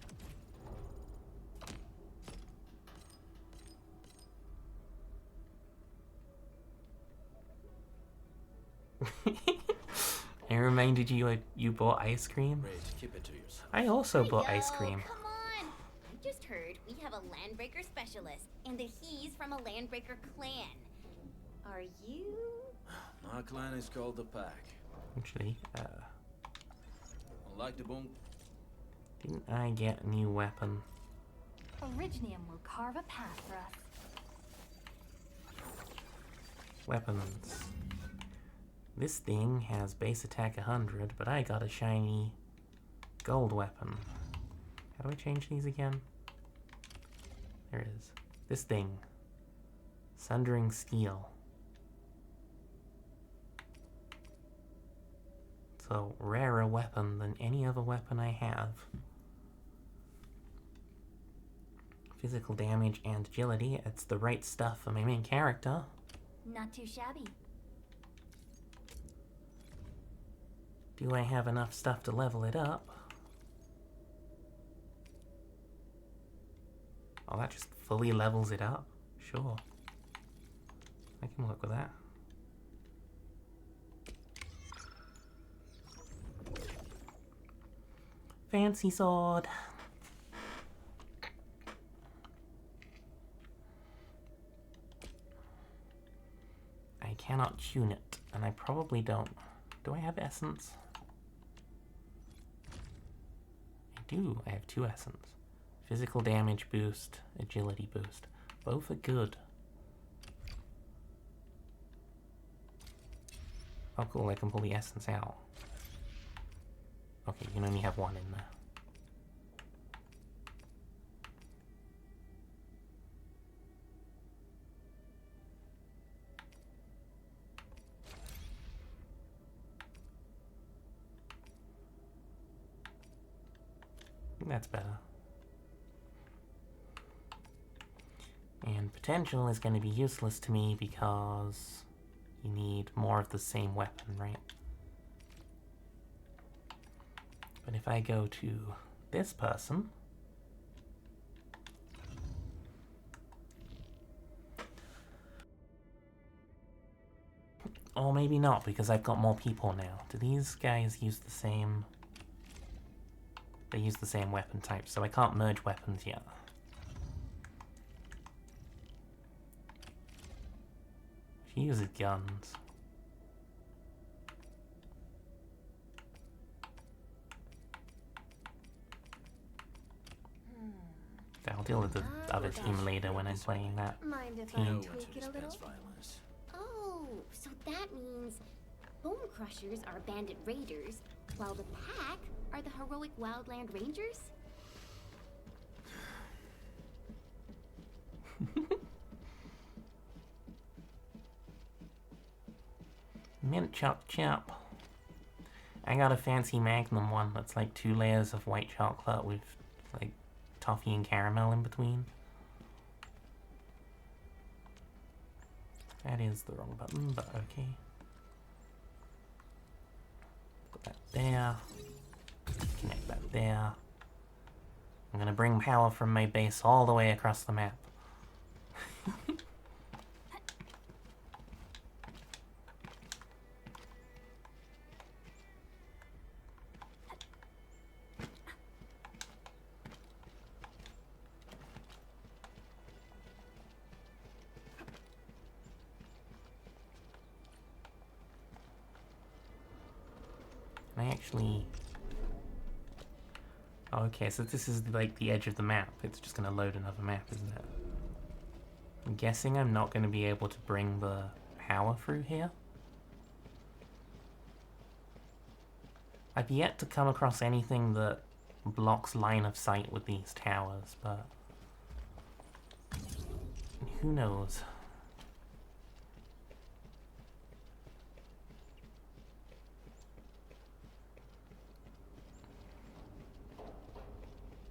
S1: I reminded you you bought ice cream?
S17: Great, keep it to yourself.
S1: I also bought ice cream.
S2: Come on! I just heard we have a Landbreaker specialist, and that he's from a Landbreaker clan. Are you?
S17: My clan is called the Pack.
S1: Actually,
S17: Unlike the Boom.
S1: didn't I get a new weapon?
S12: Originium will carve a path for us.
S1: Weapons. This thing has base attack 100, but I got a shiny gold weapon. How do I change these again? There it is. This thing. Sundering Steel. So, rarer weapon than any other weapon I have. Physical damage and agility. It's the right stuff for my main character.
S2: Not too shabby.
S1: Do I have enough stuff to level it up? Oh, that just fully levels it up? Sure. I can work with that. Fancy sword! I cannot tune it, and I probably don't. Do I have essence? I do. I have 2 essence. Physical damage boost, agility boost. Both are good. Oh cool, I can pull the essence out. Okay, you can only have 1 in there. That's better. And potential is going to be useless to me because you need more of the same weapon, right? But if I go to this person, or maybe not because I've got more people now. Do these guys use the same? They use the same weapon type, so I can't merge weapons yet. She uses guns. I'll deal with the other team later when I'm playing that
S2: Mind if
S1: team.
S2: I tweak it a little? Oh, so that means Bone Crushers are bandit raiders, while the Pack are the heroic Wildland Rangers?
S1: Mint chop chop. I got a fancy Magnum one that's like 2 layers of white chocolate with like toffee and caramel in between. That is the wrong button, but okay. Put that there. Connect that there. I'm gonna bring power from my base all the way across the map. Can I actually... Oh, okay, so this is like the edge of the map. It's just going to load another map, isn't it? I'm guessing I'm not going to be able to bring the power through here. I've yet to come across anything that blocks line of sight with these towers, but who knows?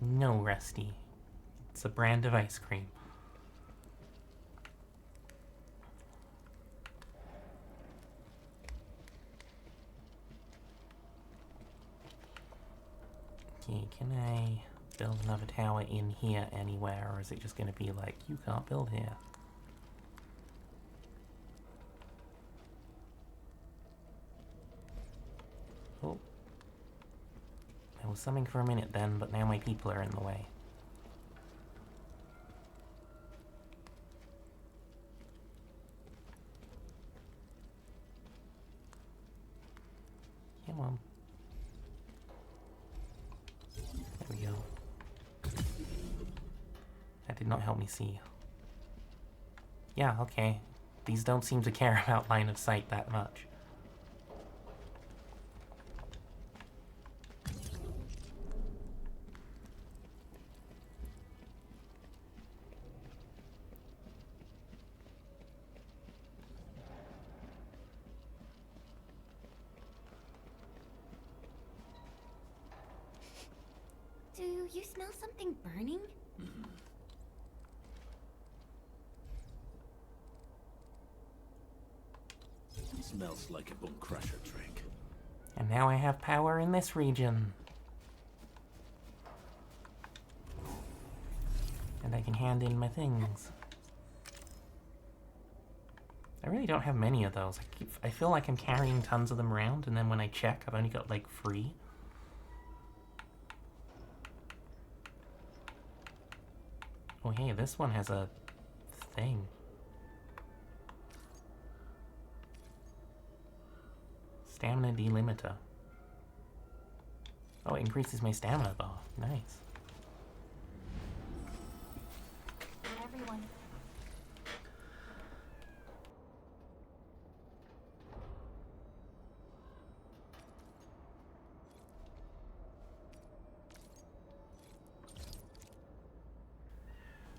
S1: No, Rusty. It's a brand of ice cream. Okay, can I build another tower in here anywhere, or is it just going to be like, you can't build here? Oh. There was something for a minute then, but now my people are in the way. Come on. There we go. That did not help me see. Yeah, okay. These don't seem to care about line of sight that much.
S2: Do you smell something burning?
S17: Smells like a bone crusher drink.
S1: And now I have power in this region. And I can hand in my things. I really don't have many of those. I feel like I'm carrying tons of them around, and then when I check, I've only got like 3. Oh hey, this one has a thing. Stamina delimiter. Oh, it increases my stamina bar. Nice.
S12: Everyone.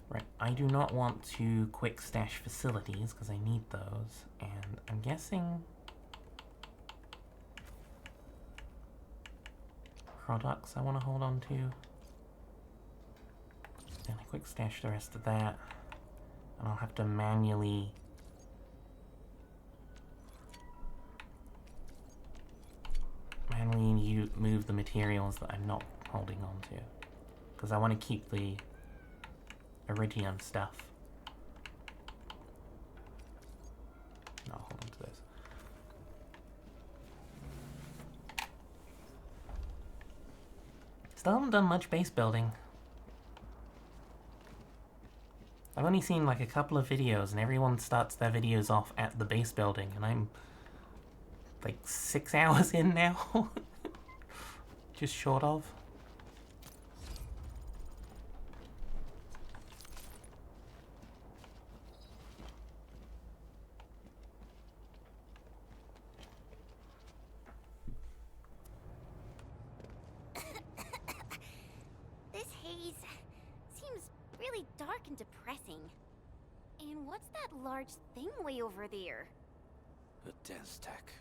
S1: Right, I do not want to quick stash facilities because I need those, and I'm guessing products I want to hold on to. And I quick stash the rest of that, and I'll have to manually move the materials that I'm not holding on to, because I want to keep the iridium stuff. No, hold on to this. Still haven't done much base building. I've only seen like a couple of videos, and everyone starts their videos off at the base building, and I'm like 6 hours in now. Just short of.
S2: This haze seems really dark and depressing. And what's that large thing way over there?
S17: A dense tech.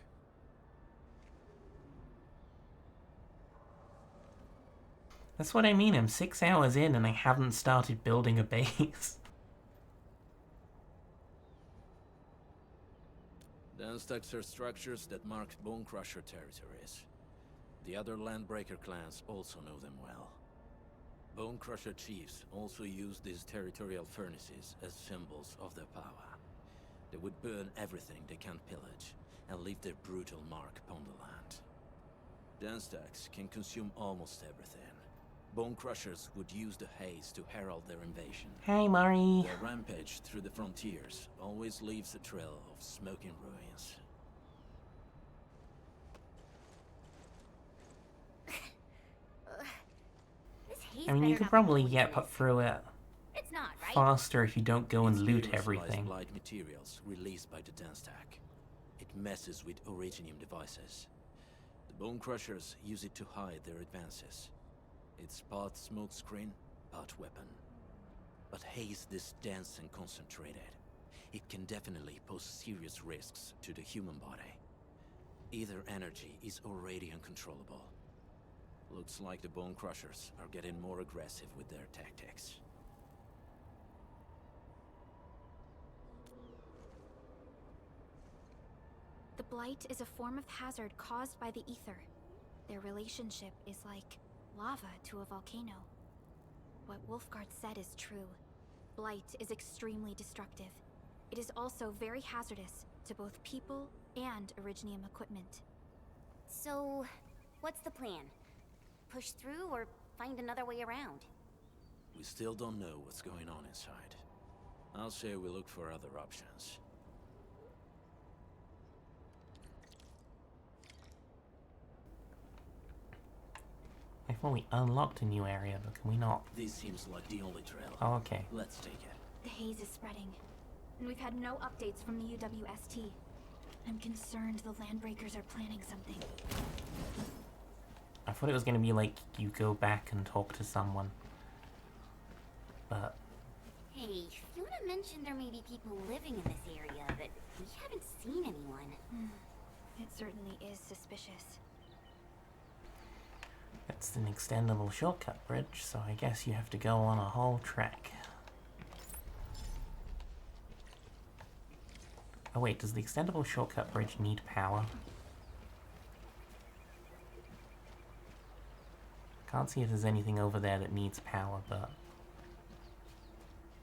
S1: That's what I mean, I'm 6 hours in and I haven't started building a base.
S17: Dense techs are structures that mark Bone Crusher territories. The other Landbreaker clans also know them well. Bone Crusher chiefs also use these territorial furnaces as symbols of their power. They would burn everything they can't pillage, and leave their brutal mark upon the land. Dense techs can consume almost everything. Bone Crushers would use the haze to herald their invasion.
S1: Hey, Mari.
S17: Their rampage through the frontiers always leaves a trail of smoking ruins.
S1: I mean, you could probably get put through it
S3: It's not, right?
S1: faster if you don't go and loot
S17: Aerosolized
S1: everything.
S17: light materials released by the dance stack. It messes with originium devices. The Bone Crushers use it to hide their advances. It's part smokescreen, part weapon. But haze this dense and concentrated. It can definitely pose serious risks to the human body. Either energy is already uncontrollable. Looks like the Bone Crushers are getting more aggressive with their tactics.
S5: The Blight is a form of hazard caused by the ether. Their relationship is like lava to a volcano. What Wolfguard said is true. Blight is extremely destructive. It is also very hazardous to both people and Originium equipment.
S3: So, what's the plan? Push through or find another way around?
S17: We still don't know what's going on inside. I'll say we look for other options.
S1: I thought we unlocked a new area, but can we not?
S17: This seems like the only trail.
S1: Oh, okay.
S17: Let's take it.
S5: The haze is spreading, and we've had no updates from the UWST. I'm concerned the Landbreakers are planning something.
S1: I thought it was going to be like you go back and talk to someone. But
S3: Hey, Fiona mentioned there may be people living in this area, but we haven't seen anyone.
S5: It certainly is suspicious.
S1: it's an extendable shortcut bridge, so I guess you have to go on a whole trek. Oh wait, does the extendable shortcut bridge need power? Can't see if there's anything over there that needs power, but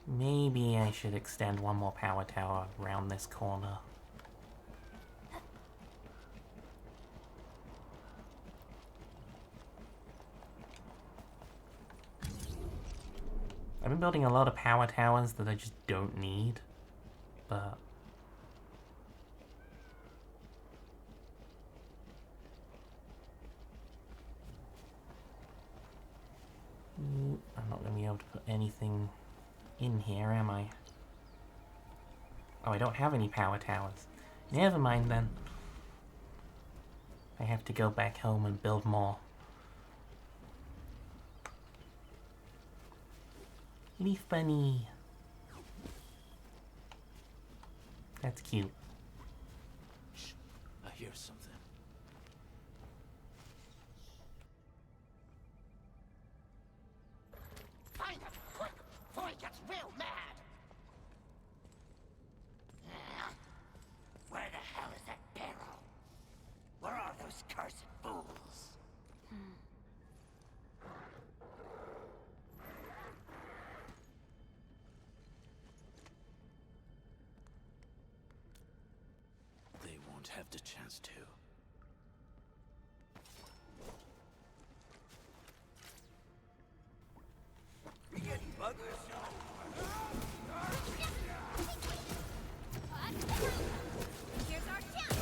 S1: maybe I should extend one more power tower around this corner. I've been building a lot of power towers that I just don't need, but I'm not going to be able to put anything in here, am I? Oh, I don't have any power towers. Never mind then. I have to go back home and build more. Leaf bunny. That's cute.
S17: Shh. I hear something.
S21: Find him, quick, before he gets real mad! Where the hell is that barrel? Where are those cursed fools?
S17: They won't have the chance to.
S3: Here's our chance!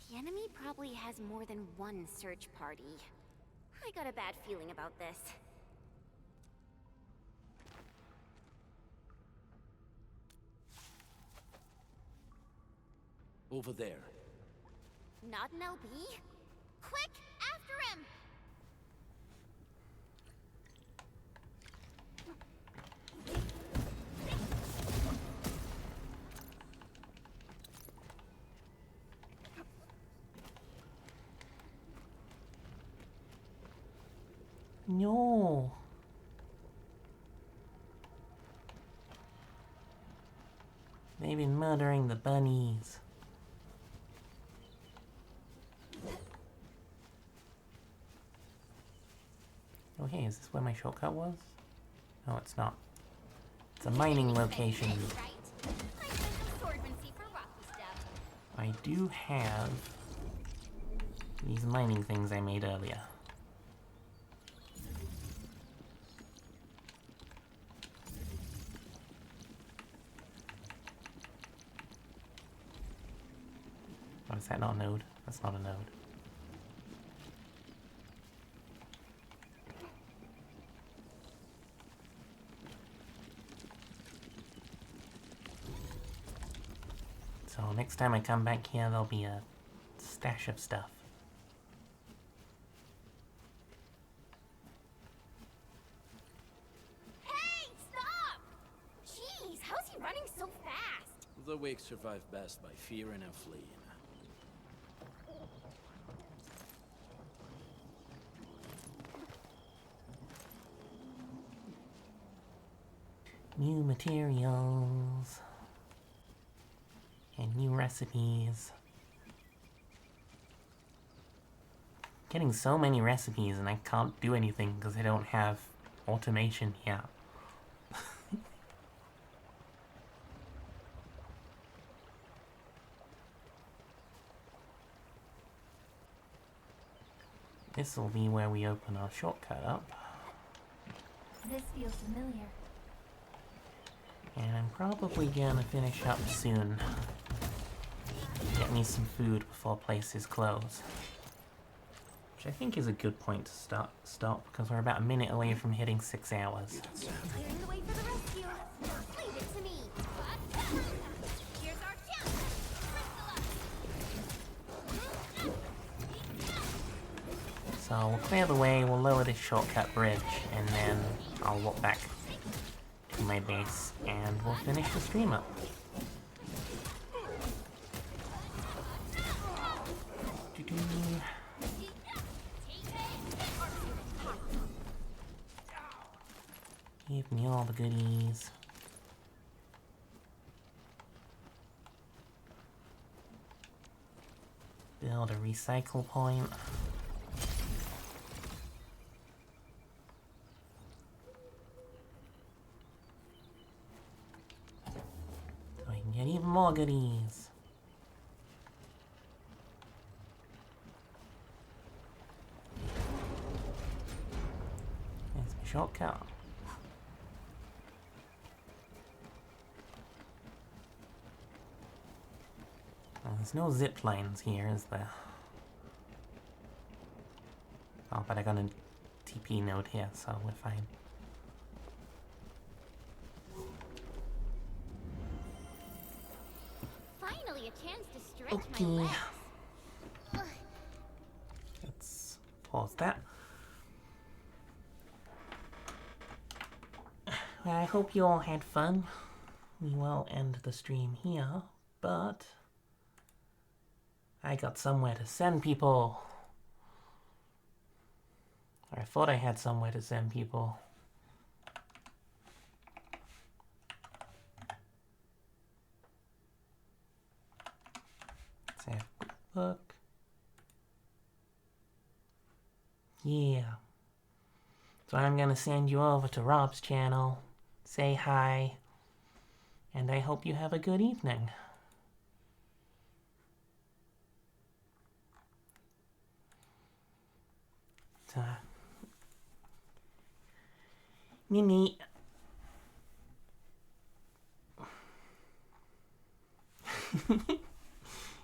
S3: The enemy probably has more than one search party. I got a bad feeling about this.
S17: Over there.
S3: Not an LB? Quick, after him!
S1: No. They've been murdering the bunnies. Oh hey, is this where my shortcut was? No, it's not. It's a mining location. I do have These mining things I made earlier. Oh, is that not a node? That's not a node. So next time I come back here, there'll be a stash of stuff.
S3: Hey, stop! Jeez, how's he running so fast?
S17: The weak survive best by fearing and fleeing.
S1: New materials. And new recipes. Getting so many recipes and I can't do anything because I don't have automation here. This will be where we open our shortcut up.
S12: This feels familiar.
S1: And I'm probably gonna finish up soon. Get me some food before places close. Which I think is a good point to stop, because we're about a minute away from hitting 6 hours.
S3: Clearing the way for the rescue. Leave it to me. Here's our chance.
S1: So we'll clear the way, we'll lower this shortcut bridge, and then I'll walk back to my base, and we'll finish the stream up. Give me all the goodies. Build a recycle point. So I can get even more goodies. There's my shortcut. There's no zip lines here, is there? Oh, but I got a TP node here, so we're fine.
S3: Finally, a chance to stretch my legs.
S1: Let's pause that. Well, I hope you all had fun. We will end the stream here, but I got somewhere to send people. Or I thought I had somewhere to send people. Let's have a look. Yeah. So I'm gonna send you over to Rob's channel. Say hi. And I hope you have a good evening. Mimi.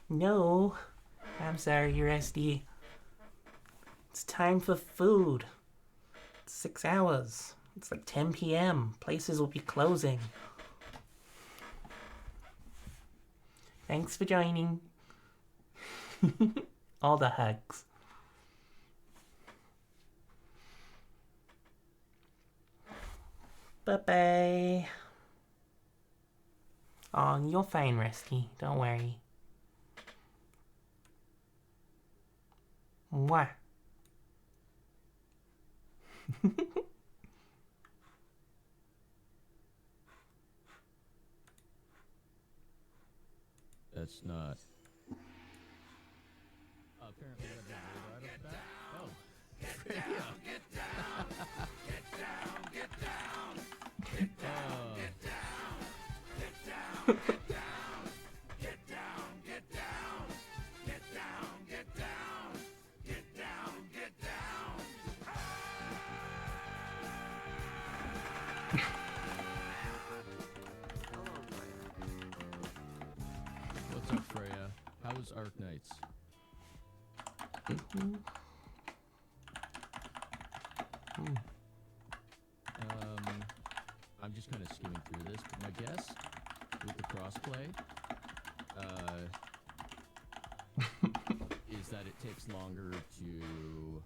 S1: No. I'm sorry, Rusty. It's time for food. It's 6 hours. It's like 10 p.m. Places will be closing. Thanks for joining. All the hugs. Bye-bye. Oh, you're fine, Rusty. Don't worry. Mwah.
S4: That's not. Apparently, that right off the bat. Oh,
S21: Get down, get down, get down, get down, get down, get down, get down, get down, get down, get down, get down, get down,
S4: What's up, Freya? How was Arc Knights? I'm just kind of skimming through this, but my guess with the crossplay is that it takes longer to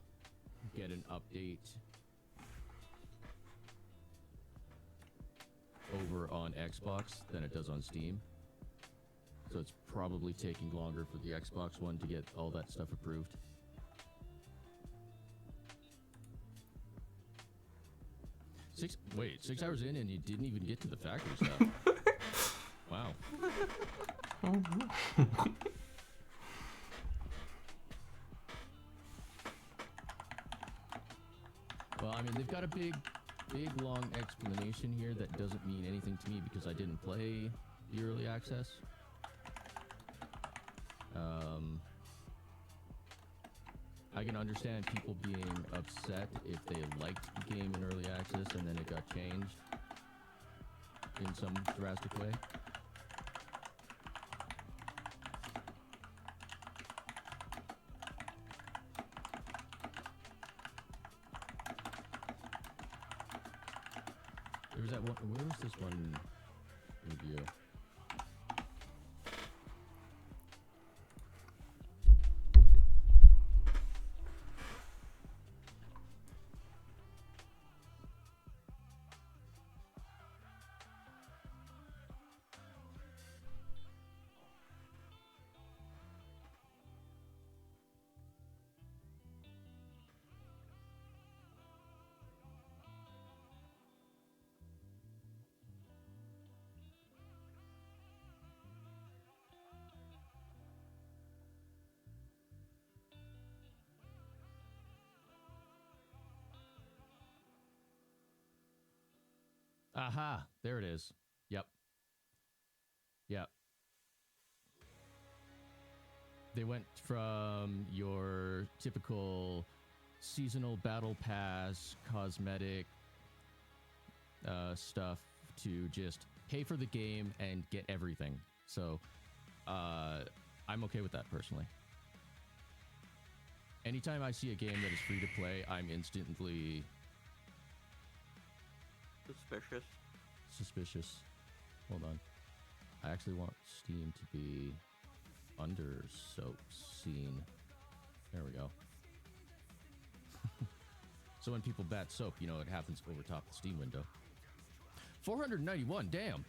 S4: get an update over on Xbox than it does on Steam. So it's probably taking longer for the Xbox One to get all that stuff approved. Wait, 6 hours in and you didn't even get to the factory stuff. Wow. Well, I mean, they've got a big, long explanation here that doesn't mean anything to me because I didn't play the early access. I can understand people being upset if they liked the game in early access and then it got changed in some drastic way. There was that one. Where was this one review? Aha, there it is. Yep. They went from your typical seasonal battle pass, cosmetic stuff to just pay for the game and get everything. So, I'm okay with that personally. Anytime I see a game that is free to play, I'm instantly suspicious. Hold on. I actually want Steam to be under soap scene. There we go. So when people bat soap, you know it happens over top the Steam window. 491, damn.